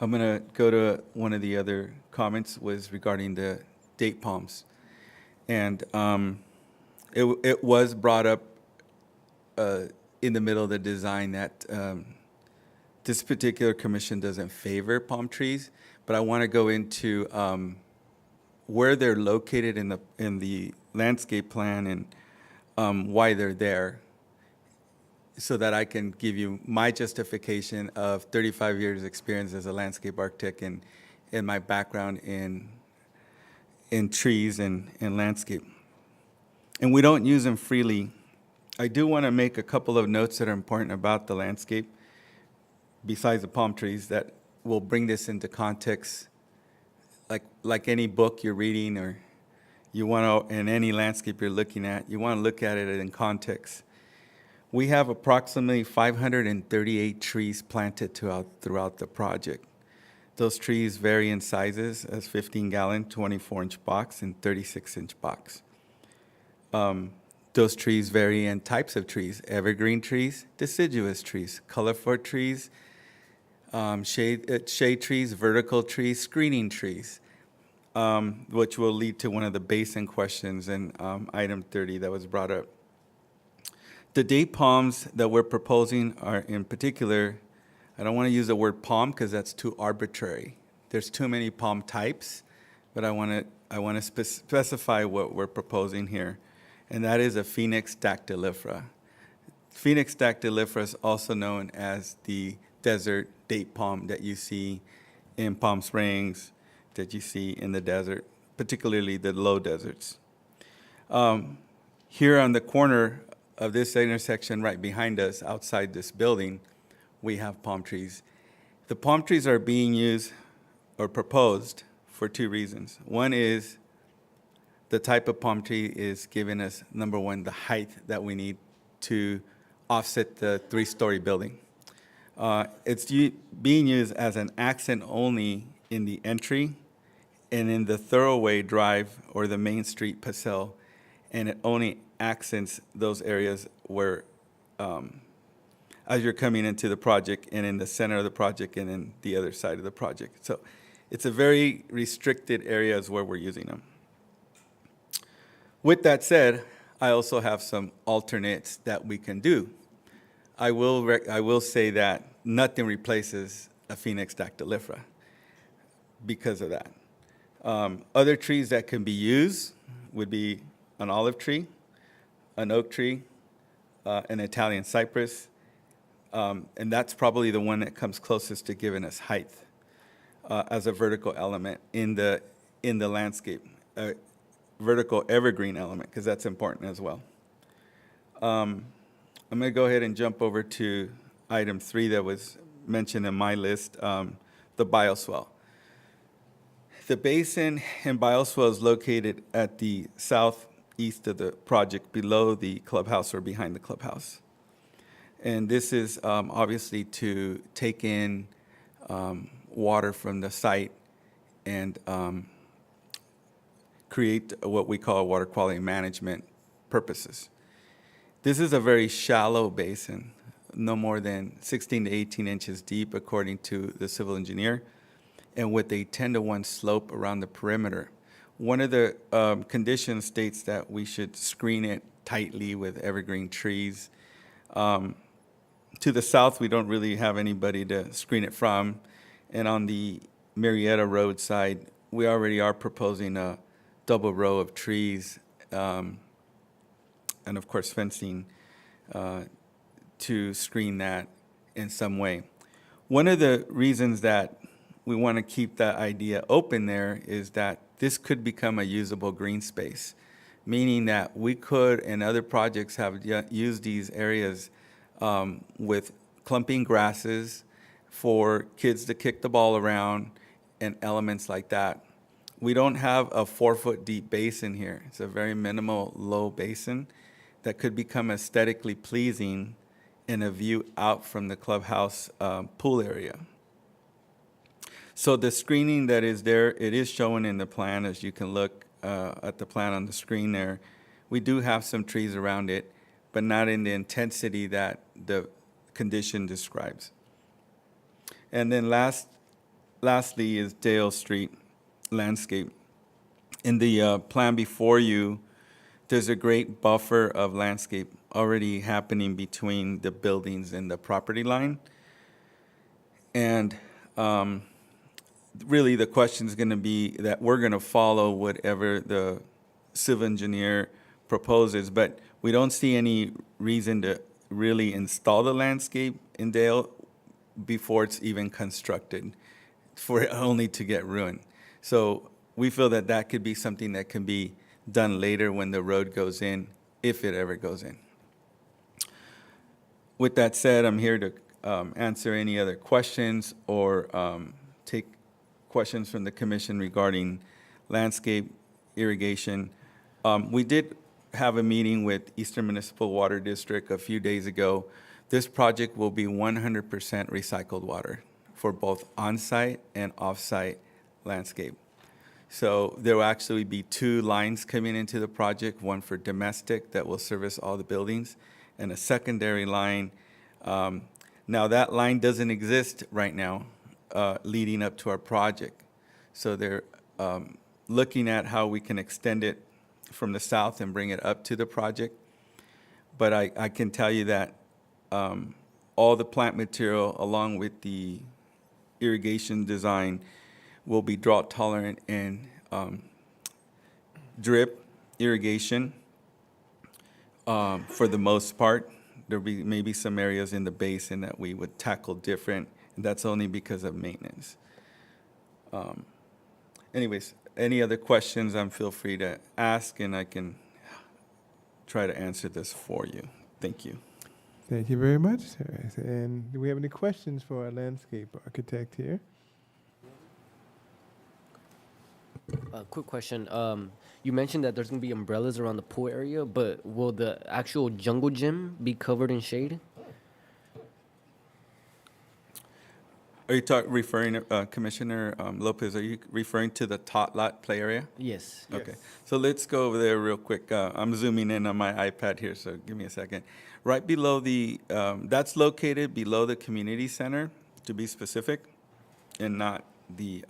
I'm going to go to one of the other comments was regarding the date palms. And it was brought up in the middle of the design that this particular commission doesn't favor palm trees, but I want to go into where they're located in the landscape plan and why they're there, so that I can give you my justification of 35 years experience as a landscape architect and my background in trees and landscape. And we don't use them freely. I do want to make a couple of notes that are important about the landscape, besides the palm trees, that will bring this into context. Like any book you're reading, or you want to, in any landscape you're looking at, you want to look at it in context. We have approximately 538 trees planted throughout the project. Those trees vary in sizes as 15-gallon, 24-inch box, and 36-inch box. Those trees vary in types of trees: evergreen trees, deciduous trees, colorful trees, shade trees, vertical trees, screening trees, which will lead to one of the basin questions in item 30 that was brought up. The date palms that we're proposing are, in particular, I don't want to use the word palm because that's too arbitrary. There's too many palm types, but I want to specify what we're proposing here, and that is a Phoenix dactylifera. Phoenix dactylifera is also known as the desert date palm that you see in Palm Springs, that you see in the desert, particularly the low deserts. Here on the corner of this intersection right behind us, outside this building, we have palm trees. The palm trees are being used or proposed for two reasons. One is the type of palm tree is giving us, number one, the height that we need to offset the three-story building. It's being used as an accent only in the entry and in the Thoroughway Drive or the Main Street Paseo, and it only accents those areas where, as you're coming into the project and in the center of the project and in the other side of the project. So it's a very restricted areas where we're using them. With that said, I also have some alternates that we can do. I will say that nothing replaces a Phoenix dactylifera because of that. Other trees that can be used would be an olive tree, an oak tree, an Italian cypress, and that's probably the one that comes closest to giving us height as a vertical element in the landscape, vertical evergreen element, because that's important as well. I'm going to go ahead and jump over to item 3 that was mentioned in my list, the bioswale. The basin and bioswale is located at the southeast of the project, below the clubhouse or behind the clubhouse. And this is obviously to take in water from the site and create what we call water quality management purposes. This is a very shallow basin, no more than 16 to 18 inches deep, according to the civil engineer, and with a 10-to-1 slope around the perimeter. One of the conditions states that we should screen it tightly with evergreen trees. To the south, we don't really have anybody to screen it from. And on the Marietta Road side, we already are proposing a double row of trees and of course fencing to screen that in some way. One of the reasons that we want to keep that idea open there is that this could become a usable green space, meaning that we could, and other projects have used these areas with clumping grasses for kids to kick the ball around and elements like that. We don't have a 4-foot deep basin here. It's a very minimal, low basin that could become aesthetically pleasing in a view out from the clubhouse pool area. So the screening that is there, it is shown in the plan, as you can look at the plan on the screen there. We do have some trees around it, but not in the intensity that the condition describes. And then lastly is Dale Street landscape. In the plan before you, there's a great buffer of landscape already happening between the buildings and the property line. And really the question is going to be that we're going to follow whatever the civil engineer proposes, but we don't see any reason to really install the landscape in Dale before it's even constructed, for it only to get ruined. So we feel that that could be something that can be done later when the road goes in, if it ever goes in. With that said, I'm here to answer any other questions or take questions from the commission regarding landscape irrigation. We did have a meeting with Eastern Municipal Water District a few days ago. This project will be 100% recycled water for both on-site and off-site landscape. So there will actually be 2 lines coming into the project, one for domestic that will service all the buildings, and a secondary line. Now that line doesn't exist right now leading up to our project. So they're looking at how we can extend it from the south and bring it up to the project. But I can tell you that all the plant material along with the irrigation design will be drought tolerant and drip irrigation for the most part. There'll be maybe some areas in the basin that we would tackle different, and that's only because of maintenance. Anyways, any other questions, feel free to ask, and I can try to answer this for you. Thank you. Thank you very much, sir. And do we have any questions for our landscape architect here? Quick question. You mentioned that there's going to be umbrellas around the pool area, but will the actual jungle gym be covered in shade? Are you referring, Commissioner Lopez, are you referring to the tot lot play area? Yes. Okay, so let's go over there real quick. I'm zooming in on my iPad here, so give me a second. Right below the, that's located below the community center, to be specific, and not the.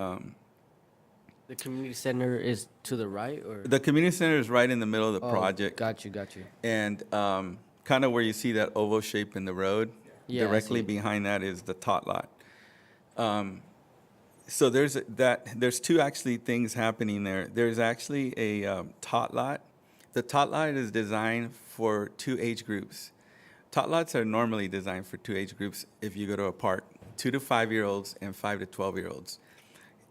The community center is to the right, or? The community center is right in the middle of the Oh, project. Got you. And kind of where you see that oval shape in the road, Yeah, I directly see. behind that is the tot lot. So there's 2 actually things happening there. There's actually a tot lot. The tot lot is designed for 2 age groups. Tot lots are normally designed for 2 age groups if you go to a park, 2 to 5-year-olds and 5 to 12-year-olds.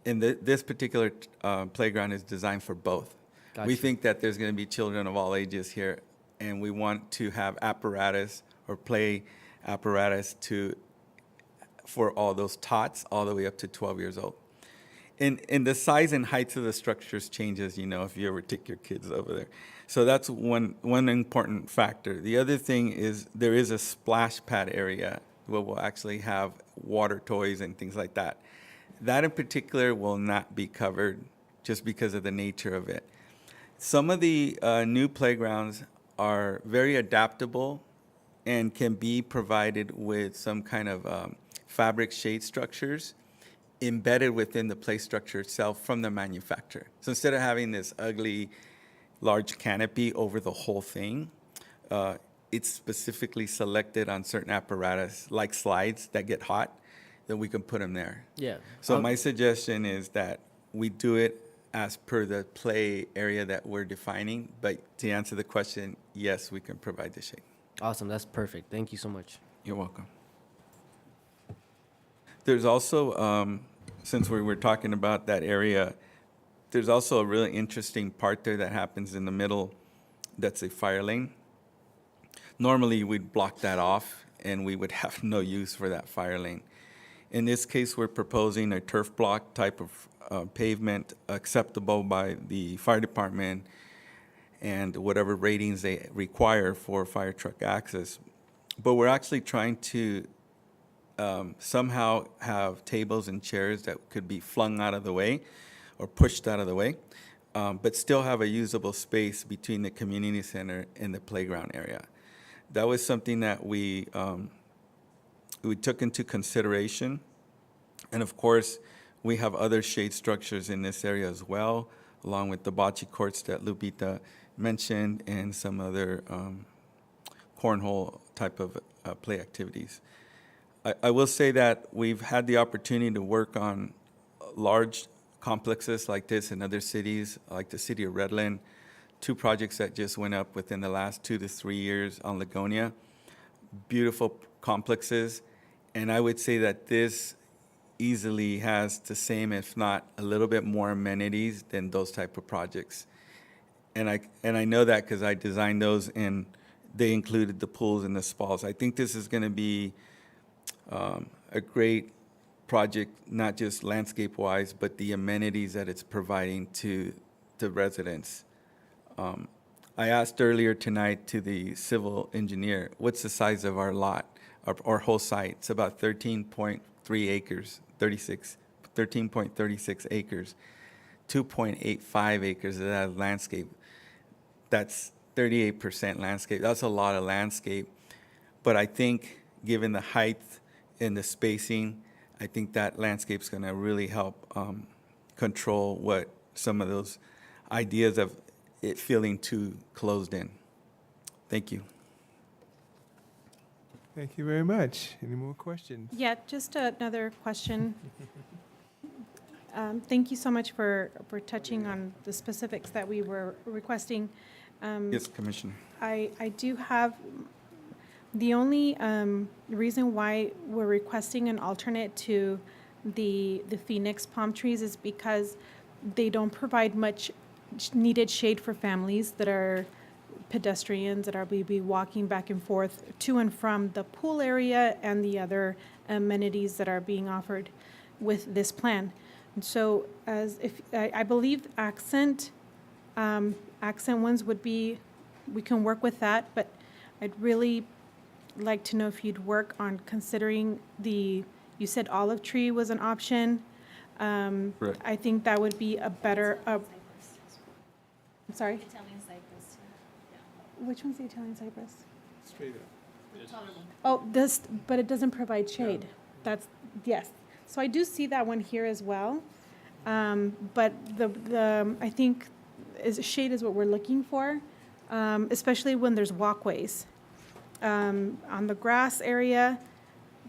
And this particular playground is designed for both. Gotcha. We think that there's going to be children of all ages here, and we want to have apparatus or play apparatus for all those tots all the way up to 12 years old. And the size and height of the structures changes, if you ever take your kids over there. So that's one important factor. The other thing is there is a splash pad area where we'll actually have water toys and things like that. That in particular will not be covered just because of the nature of it. Some of the new playgrounds are very adaptable and can be provided with some kind of fabric shade structures embedded within the play structure itself from the manufacturer. So instead of having this ugly large canopy over the whole thing, it's specifically selected on certain apparatus like slides that get hot, that we can put them there. Yeah. So my suggestion is that we do it as per the play area that we're defining. But to answer the question, yes, we can provide the shade. Awesome, that's perfect. Thank you so much. You're welcome. There's also, since we were talking about that area, there's also a really interesting part there that happens in the middle that's a fire lane. Normally, we'd block that off, and we would have no use for that fire lane. In this case, we're proposing a turf block type of pavement acceptable by the fire department and whatever ratings they require for fire truck access. But we're actually trying to somehow have tables and chairs that could be flung out of the way or pushed out of the way, but still have a usable space between the community center and the playground area. That was something that we took into consideration. And of course, we have other shade structures in this area as well, along with the bocce courts that Lupita mentioned and some other cornhole type of play activities. I will say that we've had the opportunity to work on large complexes like this in other cities, like the city of Redland, 2 projects that just went up within the last 2 to 3 years on Lagonia. Beautiful complexes. And I would say that this easily has the same, if not a little bit more amenities than those type of projects. And I know that because I designed those and they included the pools and the spas. I think this is going to be a great project, not just landscape-wise, but the amenities that it's providing to the residents. I asked earlier tonight to the civil engineer, what's the size of our lot, our whole site? It's about 13.3 acres, 13.36 acres. 2.85 acres of that is landscape. That's 38% landscape. That's a lot of landscape. But I think given the height and the spacing, I think that landscape's going to really help control what some of those ideas of it feeling too closed in. Thank you. Thank you very much. Any more questions? Yeah, just another question. Thank you so much for touching on the specifics that we were requesting. Yes, Commissioner. I do have, the only reason why we're requesting an alternate to the Phoenix palm trees is because they don't provide much needed shade for families that are pedestrians that are be walking back and forth to and from the pool area and the other amenities that are being offered with this plan. And so as if I believe accent ones would be, we can work with that, but I'd really like to know if you'd work on considering you said olive tree was an option. Right. I think that would be a better, I'm sorry? Italian cypress. Which one's the Italian cypress? Straight up. Oh, this, but it doesn't provide shade. That's, yes. So I do see that one here as well. But I think shade is what we're looking for, especially when there's walkways. On the grass area,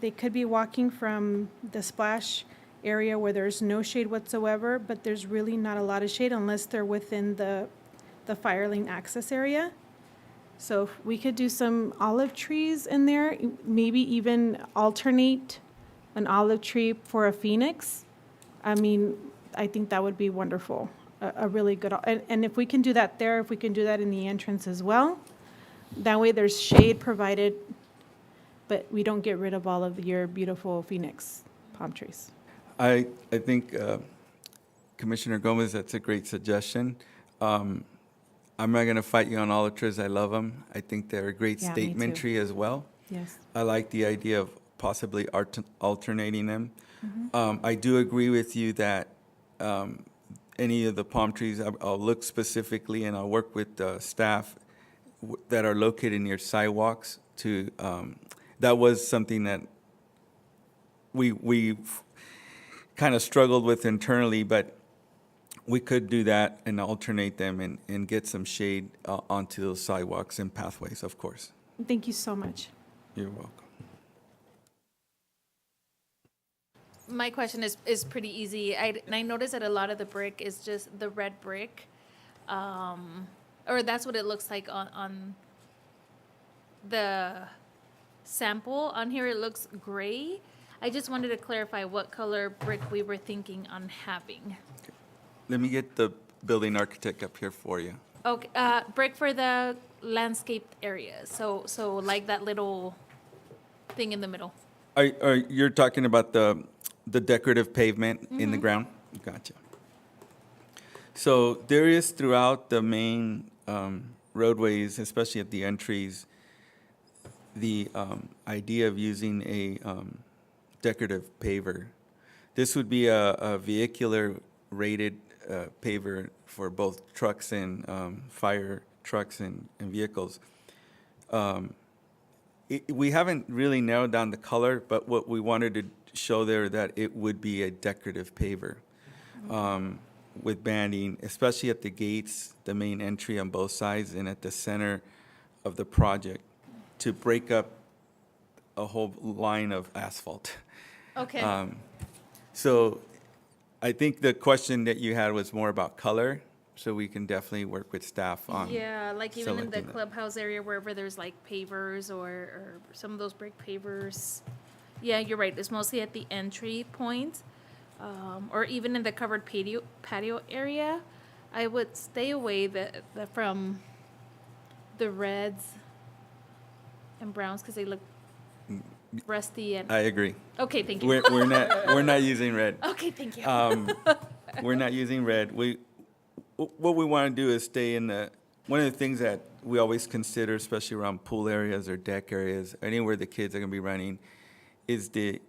they could be walking from the splash area where there's no shade whatsoever, but there's really not a lot of shade unless they're within the fire lane access area. So if we could do some olive trees in there, maybe even alternate an olive tree for a phoenix. I mean, I think that would be wonderful, a really good, and if we can do that there, if we can do that in the entrance as well, that way there's shade provided, but we don't get rid of all of your beautiful phoenix palm trees. I think, Commissioner Gomez, that's a great suggestion. I'm not going to fight you on olive trees. I love them. I think they're a great Yeah, me statement too. tree as well. Yes. I like the idea of possibly alternating them. I do agree with you that any of the palm trees, I'll look specifically and I'll work with staff that are located near sidewalks to, that was something that we kind of struggled with internally, but we could do that and alternate them and get some shade onto those sidewalks and pathways, of course. Thank you so much. You're welcome. My question is pretty easy. I noticed that a lot of the brick is just the red brick. Or that's what it looks like on the sample. On here, it looks gray. I just wanted to clarify what color brick we were thinking on having. Let me get the building architect up here for you. Okay, brick for the landscaped area. So like that little thing in the middle. You're talking about the decorative pavement in the ground? Gotcha. So there is throughout the main roadways, especially at the entries, the idea of using a decorative paver. This would be a vehicular rated paver for both trucks and fire trucks and vehicles. We haven't really narrowed down the color, but what we wanted to show there that it would be a decorative paver with banding, especially at the gates, the main entry on both sides, and at the center of the project to break up a whole line of asphalt. Okay. So I think the question that you had was more about color, so we can definitely work with staff on. Yeah, like even in the selecting that. clubhouse area, wherever there's like pavers or some of those brick pavers. Yeah, you're right. It's mostly at the entry point, or even in the covered patio area. I would stay away from the reds and browns because they look rusty and. I agree. Okay, thank you. We're not using red. Okay, thank you. We're not using red. What we want to do is stay in one of the things that we always consider, especially around pool areas or deck areas, anywhere the kids are going to be running, is the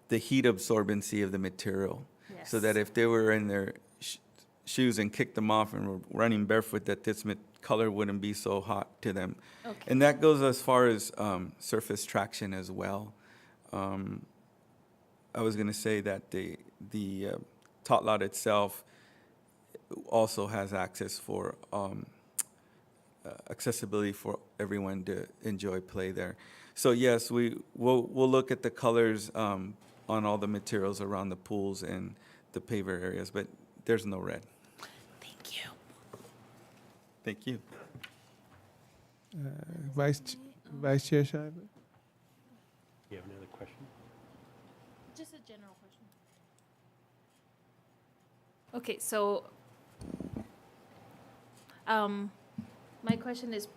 heat absorbency of the material. Yes. So that if they were in their shoes and kicked them off and were running barefoot, that this color wouldn't be so hot to them. Okay. And that goes as far as surface traction as well. I was going to say that the tot lot itself also has access for accessibility for everyone to enjoy play there. So yes, we'll look at the colors on all the materials around the pools and the paver areas, but there's no red. Thank you. Thank you. Vice Chair Shively? You have another question? Just a general question. Okay, so my question is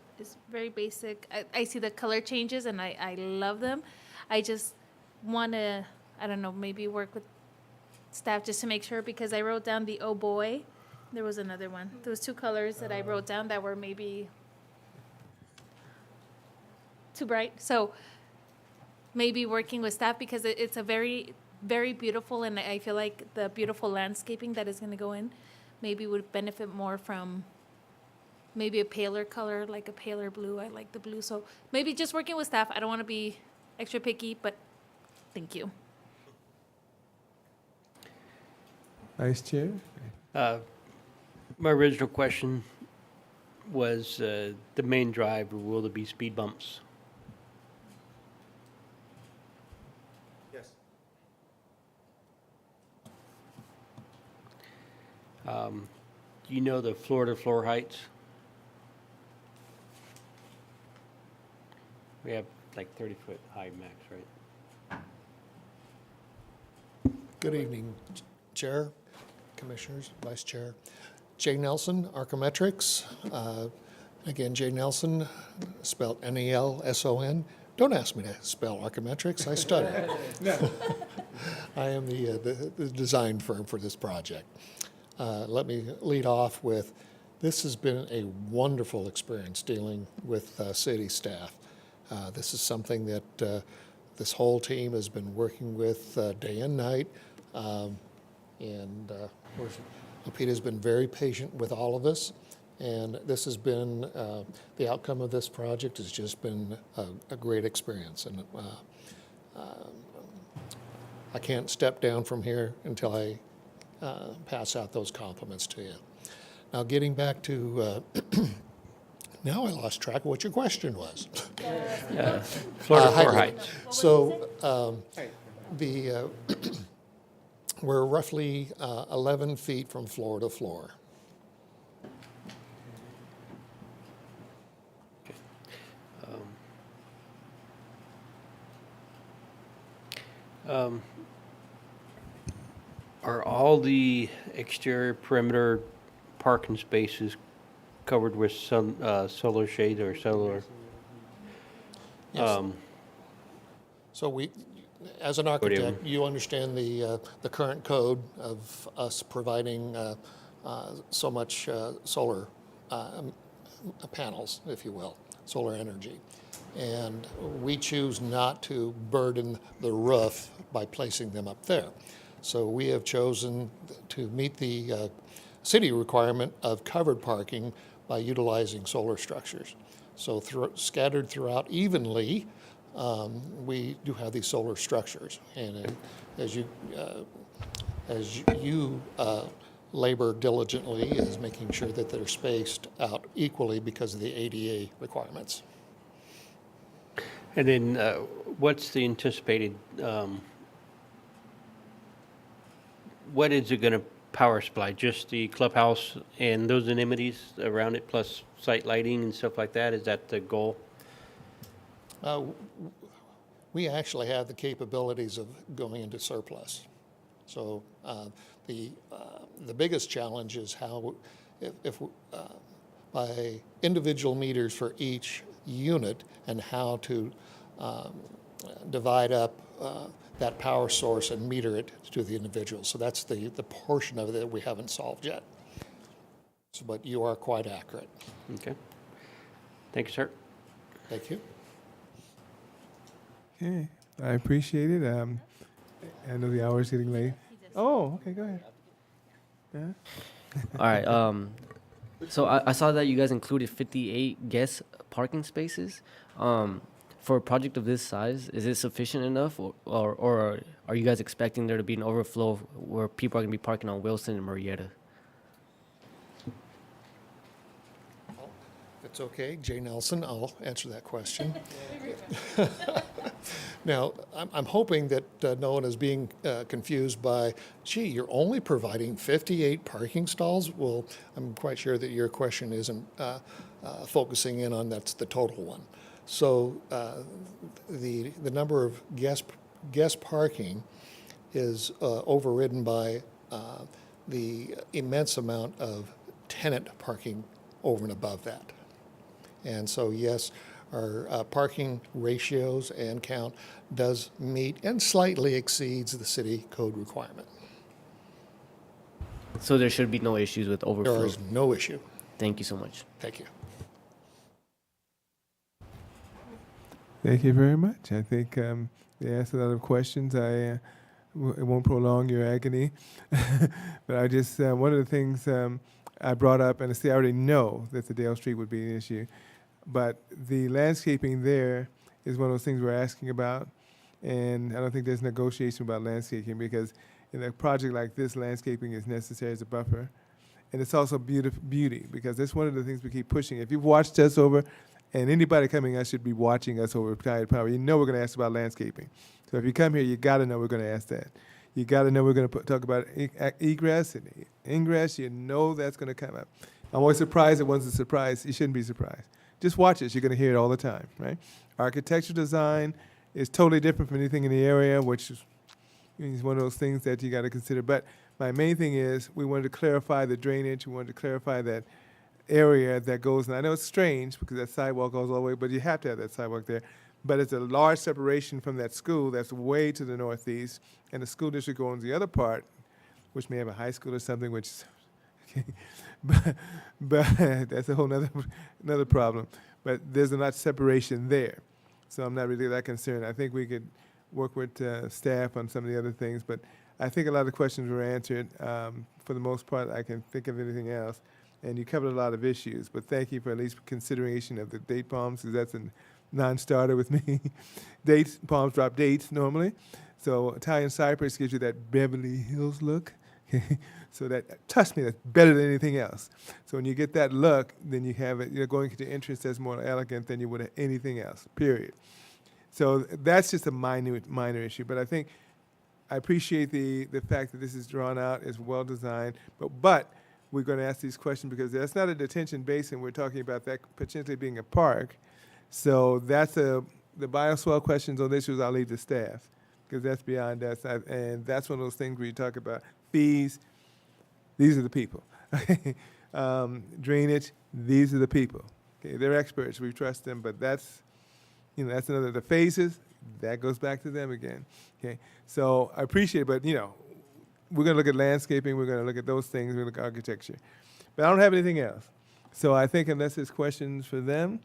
very basic. I see the color changes and I love them. I just want to, I don't know, maybe work with staff just to make sure, because I wrote down the oh boy. There was another one. There was two colors that I wrote down that were maybe too bright. So maybe working with staff, because it's a very, very beautiful, and I feel like the beautiful landscaping that is going to go in maybe would benefit more from maybe a paler color, like a paler blue. I like the blue. So maybe just working with staff. I don't want to be extra picky, but thank you. Vice Chair? My original question was the main drive, will there be speed bumps? Yes. Do you know the floor-to-floor heights? We have like 30-foot high max, right? Good evening, Chair, Commissioners, Vice Chair. Jay Nelson, Archimetrics. Again, Jay Nelson, spelled N-E-L-S-O-N. Don't ask me to spell Archimetrics, I studied. I am the design firm for this project. Let me lead off with, this has been a wonderful experience dealing with city staff. This is something that this whole team has been working with day and night. Lupita has been very patient with all of us, and this has been, the outcome of this project has just been a great experience. And I can't step down from here until I pass out those compliments to you. Now, getting back to, now I lost track of what your question was. Floor-to-floor heights. So We're roughly 11 feet from floor to floor. Are all the exterior perimeter parking spaces covered with solar shade or solar? Yes. So we, as an architect, you understand the current code of us providing so much solar panels, if you will, solar energy. And we choose not to burden the roof by placing them up there. So we have chosen to meet the city requirement of covered parking by utilizing solar structures. So scattered throughout evenly, we do have these solar structures. And as you labor diligently is making sure that they're spaced out equally because of the ADA requirements. And then what's the anticipated, what is it going to power supply? Just the clubhouse and those amenities around it, plus site lighting and stuff like that? Is that the goal? We actually have the capabilities of going into surplus. So the biggest challenge is how, if by individual meters for each unit and how to divide up that power source and meter it to the individual. So that's the portion of it that we haven't solved yet. So, but you are quite accurate. Okay. Thank you, sir. Thank you. Okay, I appreciate it. I know the hour's getting late. Oh, okay, go ahead. Yeah. All right. So I saw that you guys included 58 guest parking spaces. For a project of this size, is it sufficient enough, or are you guys expecting there to be an overflow where people are going to be parking on Wilson and Murrieta? If it's okay, Jay Nelson, I'll answer that question. Now, I'm hoping that no one is being confused by, gee, you're only providing 58 parking stalls? Well, I'm quite sure that your question isn't focusing in on that's the total one. So the number of guest parking is overridden by the immense amount of tenant parking over and above that. And so, yes, our parking ratios and count does meet and slightly exceeds the city code requirement. So there should be no issues with overflow? There is no issue. Thank you so much. Thank you. Thank you very much. I think they asked a lot of questions. It won't prolong your agony, but I just one of the things I brought up, and I already know that the Dale Street would be an issue, but the landscaping there is one of those things we're asking about, and I don't think there's negotiation about landscaping because in a project like this, landscaping is necessary as a buffer, and it's also beauty because that's one of the things we keep pushing. If you've watched us over. And anybody coming us should be watching us over Tide Power. You know we're going to ask about landscaping. So if you come here, you got to know we're going to ask that. You got to know we're going to talk about egress and ingress. You know that's going to come up. I'm always surprised it wasn't a surprise. You shouldn't be surprised. Just watch us. You're going to hear it all the time, right? Architectural design is totally different from anything in the area, which is one of those things that you got to consider. But my main thing is we wanted to clarify the drainage. We wanted to clarify that area that goes, and I know it's strange because that sidewalk goes all the way, but you have to have that sidewalk there. But it's a large separation from that school that's way to the northeast, and the school district owns the other part, which may have a high school or something, which, but that's a whole another problem. But there's a lot of separation there, so I'm not really that concerned. I think we could work with staff on some of the other things, but I think a lot of the questions were answered. For the most part, I can think of anything else. And you covered a lot of issues, but thank you for at least consideration of the date palms, because that's a non-starter with me. Palms drop dates normally. So Italian cypress gives you that Beverly Hills look. So that, trust me, that's better than anything else. So when you get that look, then you have it, you're going to the entrance that's more elegant than you would have anything else, period. So that's just a minor issue, but I think I appreciate the fact that this is drawn out, it's well-designed, but we're going to ask these questions because that's not a detention basin. We're talking about that potentially being a park. So that's the bioswale questions on issues I'll leave to staff because that's beyond us. And that's one of those things where you talk about fees. These are the people. Drainage, these are the people. Okay, they're experts. We trust them, but that's another. The phases, that goes back to them again. Okay, so I appreciate it, but we're going to look at landscaping. We're going to look at those things. We're going to look at architecture. But I don't have anything else. So I think unless there's questions for them,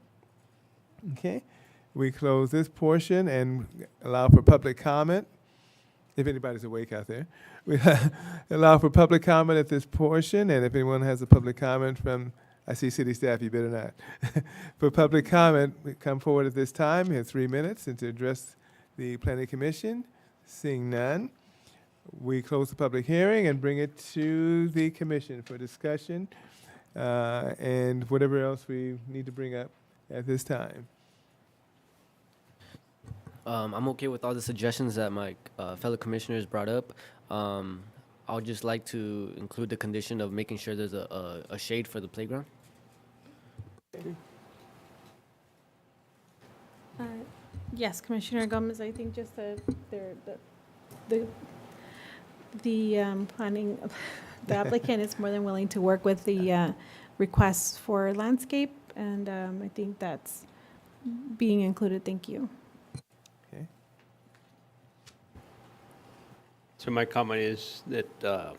okay, we close this portion and allow for public comment. If anybody's awake out there, we allow for public comment at this portion. And if anyone has a public comment from, I see city staff, you better not. For public comment, we come forward at this time. We have 3 minutes and to address the planning commission. Seeing none, we close the public hearing and bring it to the commission for discussion and whatever else we need to bring up at this time. I'm okay with all the suggestions that my fellow commissioners brought up. I would just like to include the condition of making sure there's a shade for the playground. Yes, Commissioner Gomez, I think just the planning, the applicant is more than willing to work with the requests for landscape, and I think that's being included. Thank you. Okay. So my comment is that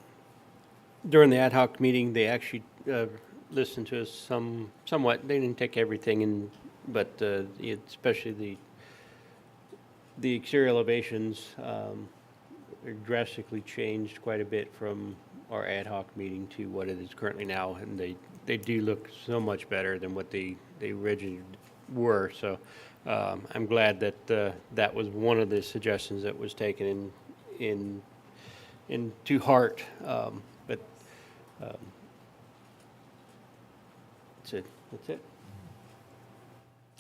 during the ad hoc meeting, they actually listened to us somewhat. They didn't take everything, but especially the exterior elevations are drastically changed quite a bit from our ad hoc meeting to what it is currently now, and they do look so much better than what they originally were. So I'm glad that that was one of the suggestions that was taken into heart. But that's it. That's it.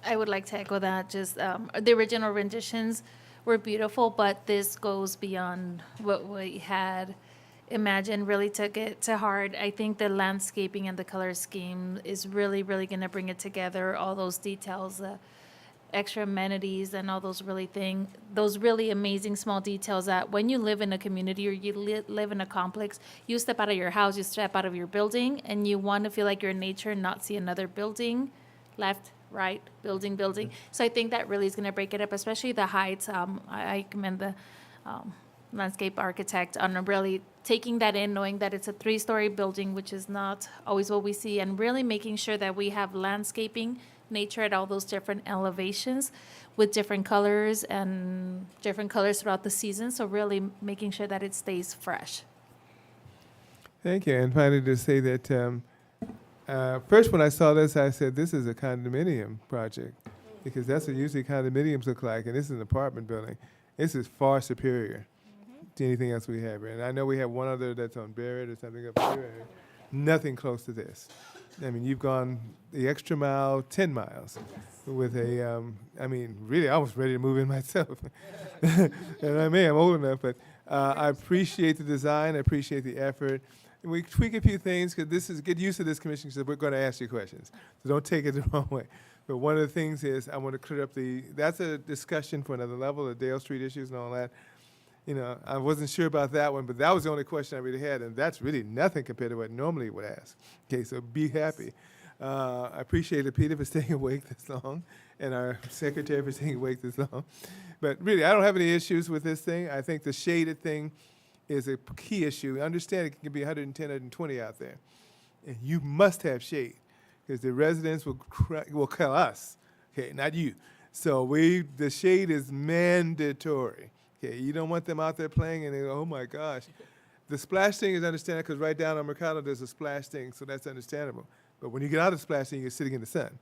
I would like to echo that. Just the original renditions were beautiful, but this goes beyond what we had imagined. Really took it to heart. I think the landscaping and the color scheme is really, really going to bring it together. All those details, the extra amenities, and all those really amazing small details that when you live in a community or you live in a complex, you step out of your house, you step out of your building, and you want to feel like you're in nature and not see another building, left, right, building. So I think that really is going to break it up, especially the heights. I commend the landscape architect on really taking that in, knowing that it's a 3-story building, which is not always what we see, and really making sure that we have landscaping, nature at all those different elevations with different colors and different colors throughout the season. So really making sure that it stays fresh. Thank you. And finally, to say that first when I saw this, I said, this is a condominium project because that's what usually condominiums look like, and this is an apartment building. This is far superior to anything else we have here. And I know we have one other that's on Barrett or something up here. Nothing close to this. I mean, you've gone the extra mile, 10 miles with a, really, I was ready to move in myself. And I'm old enough, but I appreciate the design. I appreciate the effort. And we tweak a few things because get used to this, commission, because we're going to ask you questions. So don't take it the wrong way. But one of the things is I want to clear up that's a discussion for another level, the Dale Street issues and all that. I wasn't sure about that one, but that was the only question I really had, and that's really nothing compared to what I normally would ask. Okay, so be happy. I appreciate it, Peter, for staying awake this long, and our secretary for staying awake this long. But really, I don't have any issues with this thing. I think the shaded thing is a key issue. Understand it can be 110, 120 out there, and you must have shade because the residents will call us, okay, not you. So the shade is mandatory. Okay, you don't want them out there playing and they go, oh my gosh. The splash thing is understandable because right down on Mercado there's a splash thing, so that's understandable. But when you get out of the splash thing, you're sitting in the sun.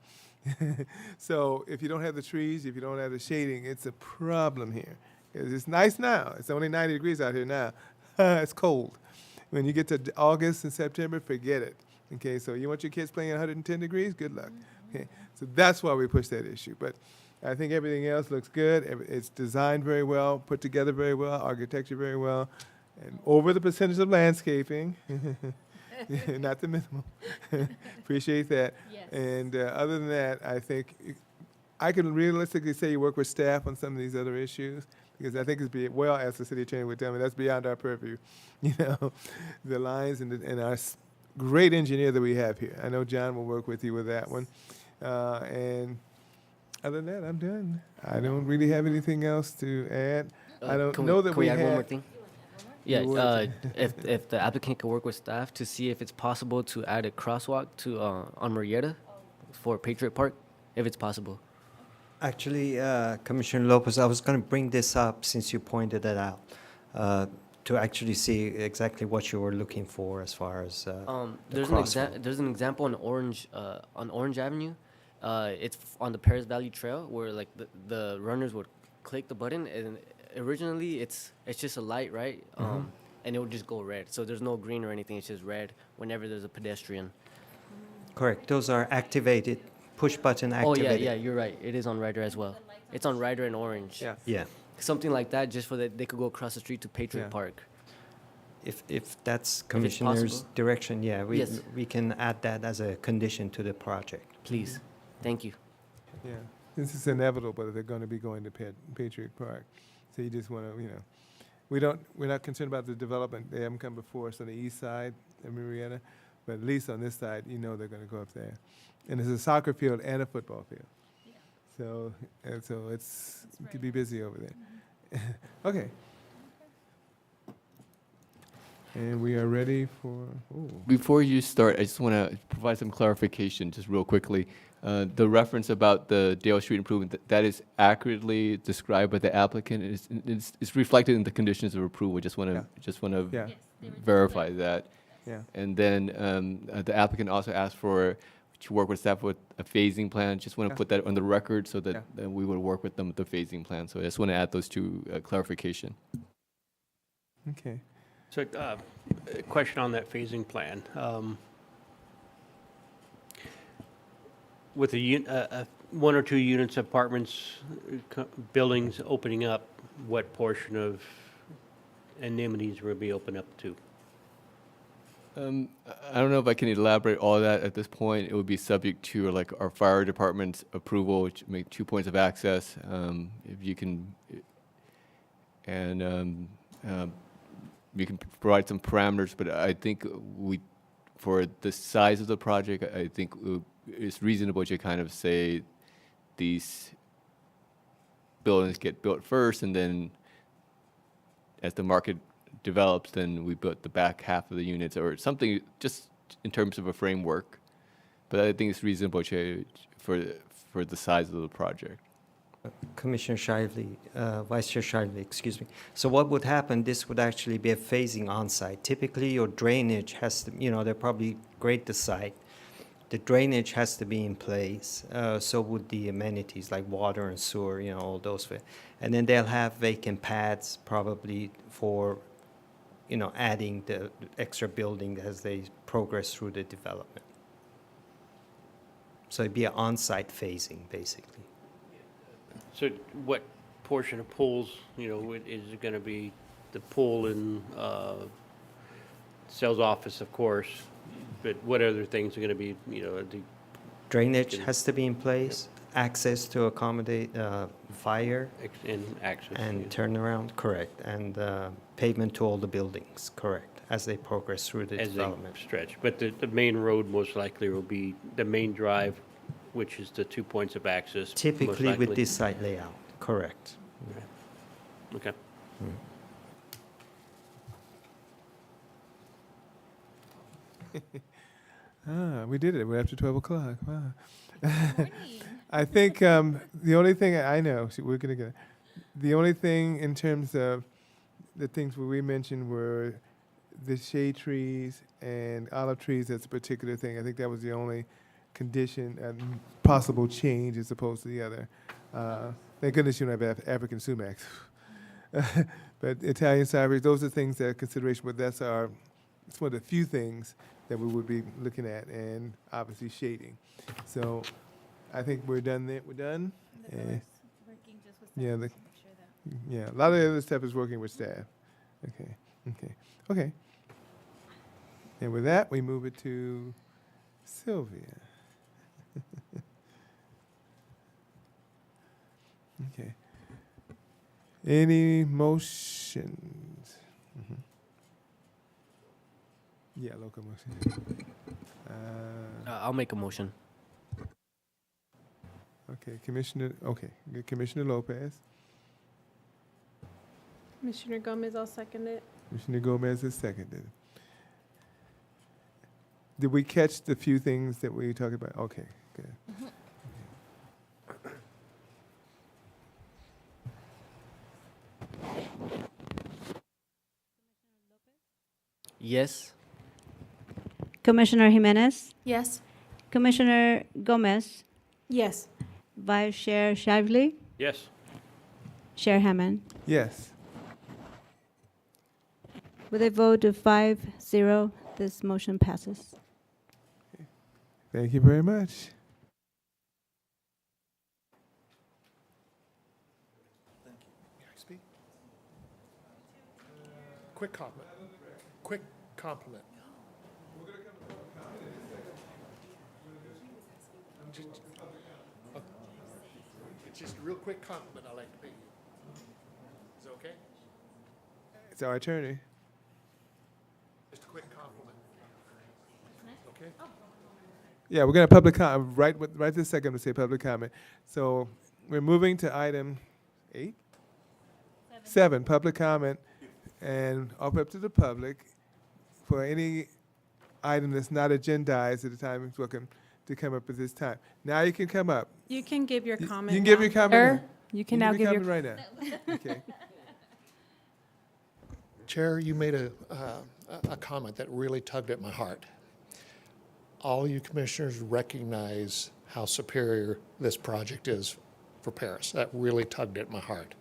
So if you don't have the trees, if you don't have the shading, it's a problem here. It's nice now. It's only 90 degrees out here now. It's cold. When you get to August and September, forget it. Okay, so you want your kids playing at 110 degrees? Good luck. Okay, so that's why we push that issue. But I think everything else looks good. It's designed very well, put together very well, architecture very well, and over the percentage of landscaping, not the minimum. Appreciate that. Yes. And other than that, I think I can realistically say you work with staff on some of these other issues, because I think well, as the city attorney would tell me, that's beyond our purview. You know, the lines and our great engineer that we have here. I know John will work with you with that one. And other than that, I'm done. I don't really have anything else to add. I don't know that can we add one more thing? Yeah, You would. if the applicant could work with staff to see if it's possible to add a crosswalk to on Murrieta for Patriot Park, if it's possible. Actually, Commissioner Lopez, I was going to bring this up since you pointed it out, to actually see exactly what you were looking for as far as the crosswalk. There's an example on Orange Avenue. It's on the Paris Valley Trail where like the runners would click the button, and originally it's just a light, right? And it would just go red. So there's no green or anything. It's just red whenever there's a pedestrian. Correct. Those are activated, push button activated. Oh yeah, you're right. It is on Ryder as well. It's on Ryder and Orange. Yeah. Yeah. Something like that, just for that they could go across the street to Patriot Yeah. Park. If that's Commissioner's possible. direction, yeah, Yes. we can add that as a condition to the project. Please, thank you. Yeah, this is inevitable, but they're going to be going to Patriot Park. So you just want to, we're not concerned about the development. They haven't come before us on the east side of Murrieta, but at least on this side, they're going to go up there. And there's a soccer field and a football field. So it could be busy over there. Okay. And we are ready for, Before you start, I just want to provide some clarification, just real quickly. The reference about the Dale Street improvement, that is accurately described by the applicant. It's reflected in the conditions of approval. Just want to Yeah. verify that. Yeah. And then the applicant also asked to work with staff with a phasing plan. Just want to Yeah. put that on the record so that, Yeah. that we would work with them with the phasing plan. So I just want to add those two clarification. Okay. So, a question on that phasing plan. With one or two units, apartments, buildings opening up, what portion of amenities will be open up to? I don't know if I can elaborate all of that at this point. It would be subject to like our fire department's approval, which make 2 points of access. If you can, and we can provide some parameters, but I think for the size of the project, I think it's reasonable to kind of say these buildings get built first, and then as the market develops, then we built the back half of the units or something, just in terms of a framework. But I think it's reasonable for the size of the project. Commissioner Shively, Vice Chair Shively, excuse me. So what would happen, this would actually be a phasing on-site. Typically, your drainage has to, they're probably grade the site. The drainage has to be in place, so would the amenities like water and sewer, all those. And then they'll have vacant pads probably for, adding the extra building as they progress through the development. So it'd be an on-site phasing, basically. So what portion of pools, is it going to be the pool in sales office, of course, but what other things are going to be, the Drainage has to be in place, access to accommodate fire and access? and turnaround, correct, and pavement to all the buildings, correct, as they progress through the As they development. stretch. But the main road most likely will be the main drive, which is the 2 points of access. most Typically with likely. this site layout, correct. Okay. We did it. We're after 12 o'clock. Wow. I think the only thing I know, we're going to get the only thing in terms of the things where we mentioned were the shade trees and olive trees. That's a particular thing. I think that was the only condition and possible change as opposed to the other. Thank goodness you don't have African sumacs. But Italian cypress, those are things that are consideration, but it's one of the few things that we would be looking at, and obviously shading. So I think we're done there, we're done? Yeah, yeah, a lot of the other stuff is working with staff. Okay. And with that, we move it to Sylvia. Okay. Any motions? Yeah, local motion. I'll make a motion. Okay, Commissioner Lopez. Commissioner Gomez, I'll second it. Commissioner Gomez is seconded. Did we catch the few things that we talked about? Okay, good. Yes. Commissioner Jimenez, Yes. Commissioner Gomez, Yes. Vice Chair Shively, Yes. Chair Hammond. Yes. With a vote of 5-0, this motion passes. Thank you very much. Quick comment. Quick compliment. Just a real quick compliment I'd like to pay you. Is it okay? It's our attorney. Just a quick compliment. Okay? Yeah, we're going to public comment, right this second to say public comment. So we're moving to item 8? 7, public comment, and open up to the public for any item that's not agendized at the time. It's welcome to come up at this time. Now you can come up. You can give your comment. You can give now. your comment. You can now give your comment right now. Okay. Chair, you made a comment that really tugged at my heart. All you commissioners recognize how superior this project is for Paris. That really tugged at my heart.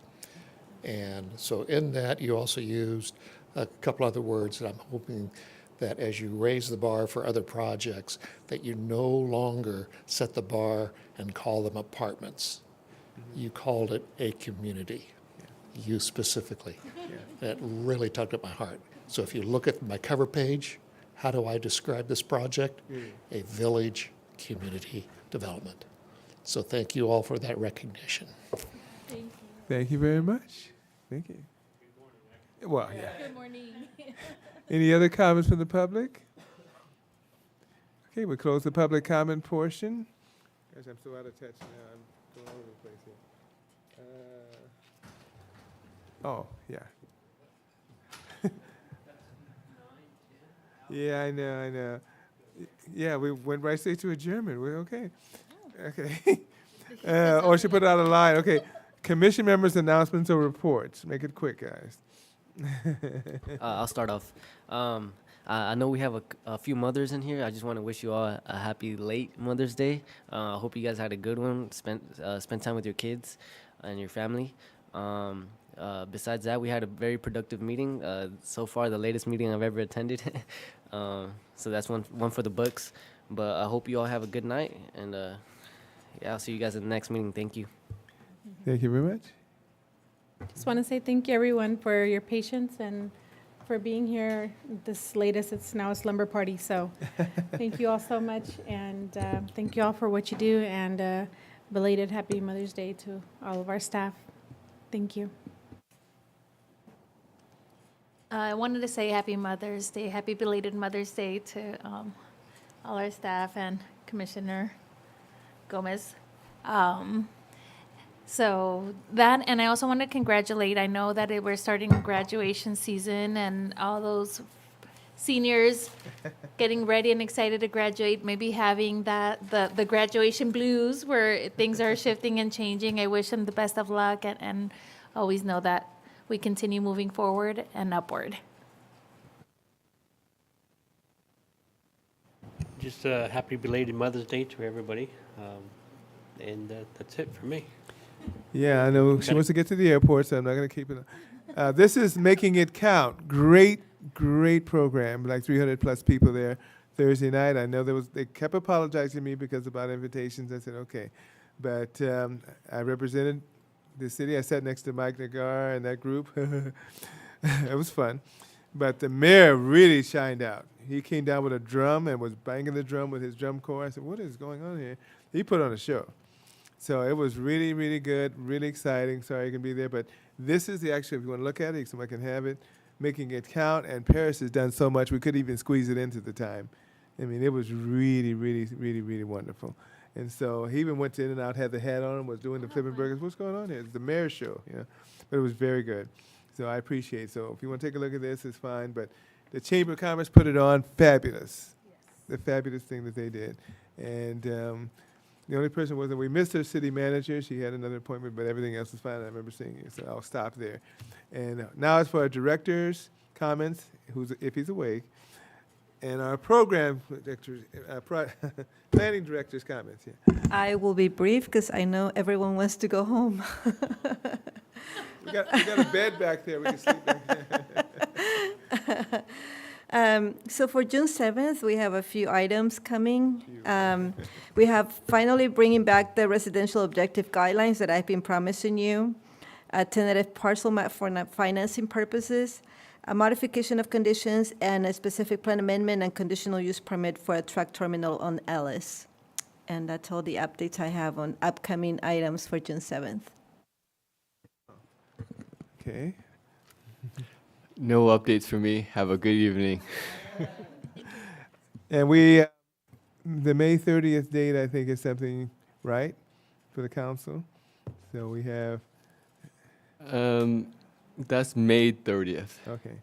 And so in that, you also used a couple other words that I'm hoping that as you raise the bar for other projects, that you no longer set the bar and call them apartments. You called it a community, you specifically. That really tugged at my heart. So if you look at my cover page, how do I describe this project? A village community development. So thank you all for that recognition. Thank you very much. Thank you. Well, yeah. Good morning. Any other comments from the public? Okay, we'll close the public comment portion. Gosh, I'm so out of touch now. I'm going all over the place here. Oh, yeah. Yeah, I know. Yeah, we went right straight to adjournment. We're okay. Okay. Or she put it out of line. Okay. Commission members' announcements or reports. Make it quick, guys. I'll start off. I know we have a few mothers in here. I just want to wish you all a happy late Mother's Day. I hope you guys had a good one. Spend time with your kids and your family. Besides that, we had a very productive meeting. So far, the latest meeting I've ever attended. So that's one for the books. But I hope you all have a good night. And yeah, I'll see you guys in the next meeting. Thank you. Thank you very much. Just want to say thank you, everyone, for your patience and for being here this latest. It's now a slumber party, so thank you all so much, and thank you all for what you do, and belated Happy Mother's Day to all of our staff. Thank you. I wanted to say Happy Mother's Day, happy belated Mother's Day to all our staff and Commissioner Gomez. So that, and I also want to congratulate, I know that we're starting graduation season and all those seniors getting ready and excited to graduate, maybe having the graduation blues where things are shifting and changing. I wish them the best of luck and always know that we continue moving forward and upward. Just a happy belated Mother's Day to everybody. And that's it for me. Yeah, I know she wants to get to the airport, so I'm not going to keep it. This is Making It Count. Great program, like 300 plus people there. Thursday night. I know they kept apologizing to me because about invitations. I said, okay. But I represented the city. I sat next to Mike Nagar and that group. It was fun. But the mayor really shined out. He came down with a drum and was banging the drum with his drum corps. I said, what is going on here? He put on a show. So it was really, really good, really exciting. Sorry you can be there. But this is the actual, if you want to look at it, somebody can have it, making it count. And Paris has done so much, we could even squeeze it into the time. I mean, it was really, really, really, really wonderful. And so he even went in and out, had the hat on, was doing the flipping burgers. What's going on here? It's the mayor's show, you know. But it was very good. So I appreciate it. So if you want to take a look at this, it's fine. But the Chamber of Commerce put it on. Fabulous. The fabulous thing that they did. And the only person was that we missed our city manager. She had another appointment, but everything else was fine. I remember seeing it. So I'll stop there. And now it's for our director's comments, if he's awake. And our program director, planning director's comments. Yeah. I will be brief because I know everyone wants to go home. We got a bed back there. We can sleep back there. So for June 7th, we have a few items coming. We have finally bringing back the residential objective guidelines that I've been promising you, a tentative parcel map for financing purposes, a modification of conditions, and a specific plan amendment and conditional use permit for a truck terminal on Ellis. And that's all the updates I have on upcoming items for June 7th. Okay. No updates for me. Have a good evening. And we, the May 30th date, I think, is something, right, for the council? So we have, That's May 30th. okay.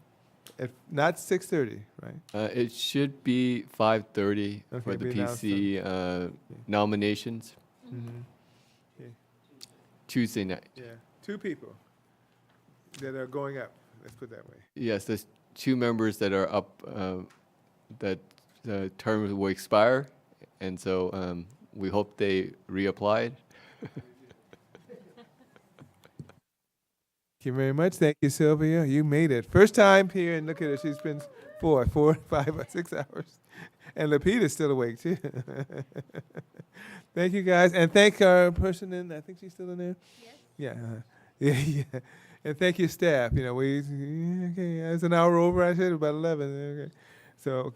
Not 6:30, right? It should be 5:30 Okay, for the we announced PC nominations. Mm-hmm. Okay. Tuesday night. Yeah, 2 people that are going up, let's put it that way. Yes, there's 2 members that are up, that the term will expire, and so we hope they reapplied. Thank you very much. Thank you, Sylvia. You made it. First time here, and look at her. She's been 4, 5, or 6 hours. And Lapita's still awake, too. Thank you, guys. And thank our person in, I think she's still in there? Yes. Yeah. Yeah. And thank you, staff. You know, okay, it's an hour over, I said, about 11. Okay. So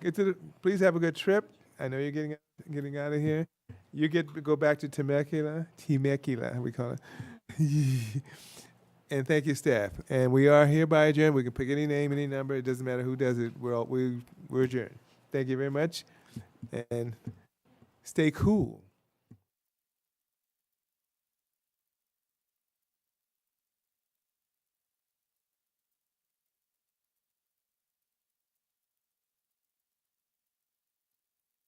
please have a good trip. I know you're getting out of here. You get to go back to Temecula, we call it. And thank you, staff. And we are hereby adjourned. We can pick any name, any number. It doesn't matter who does it. We're adjourned. Thank you very much. And stay cool.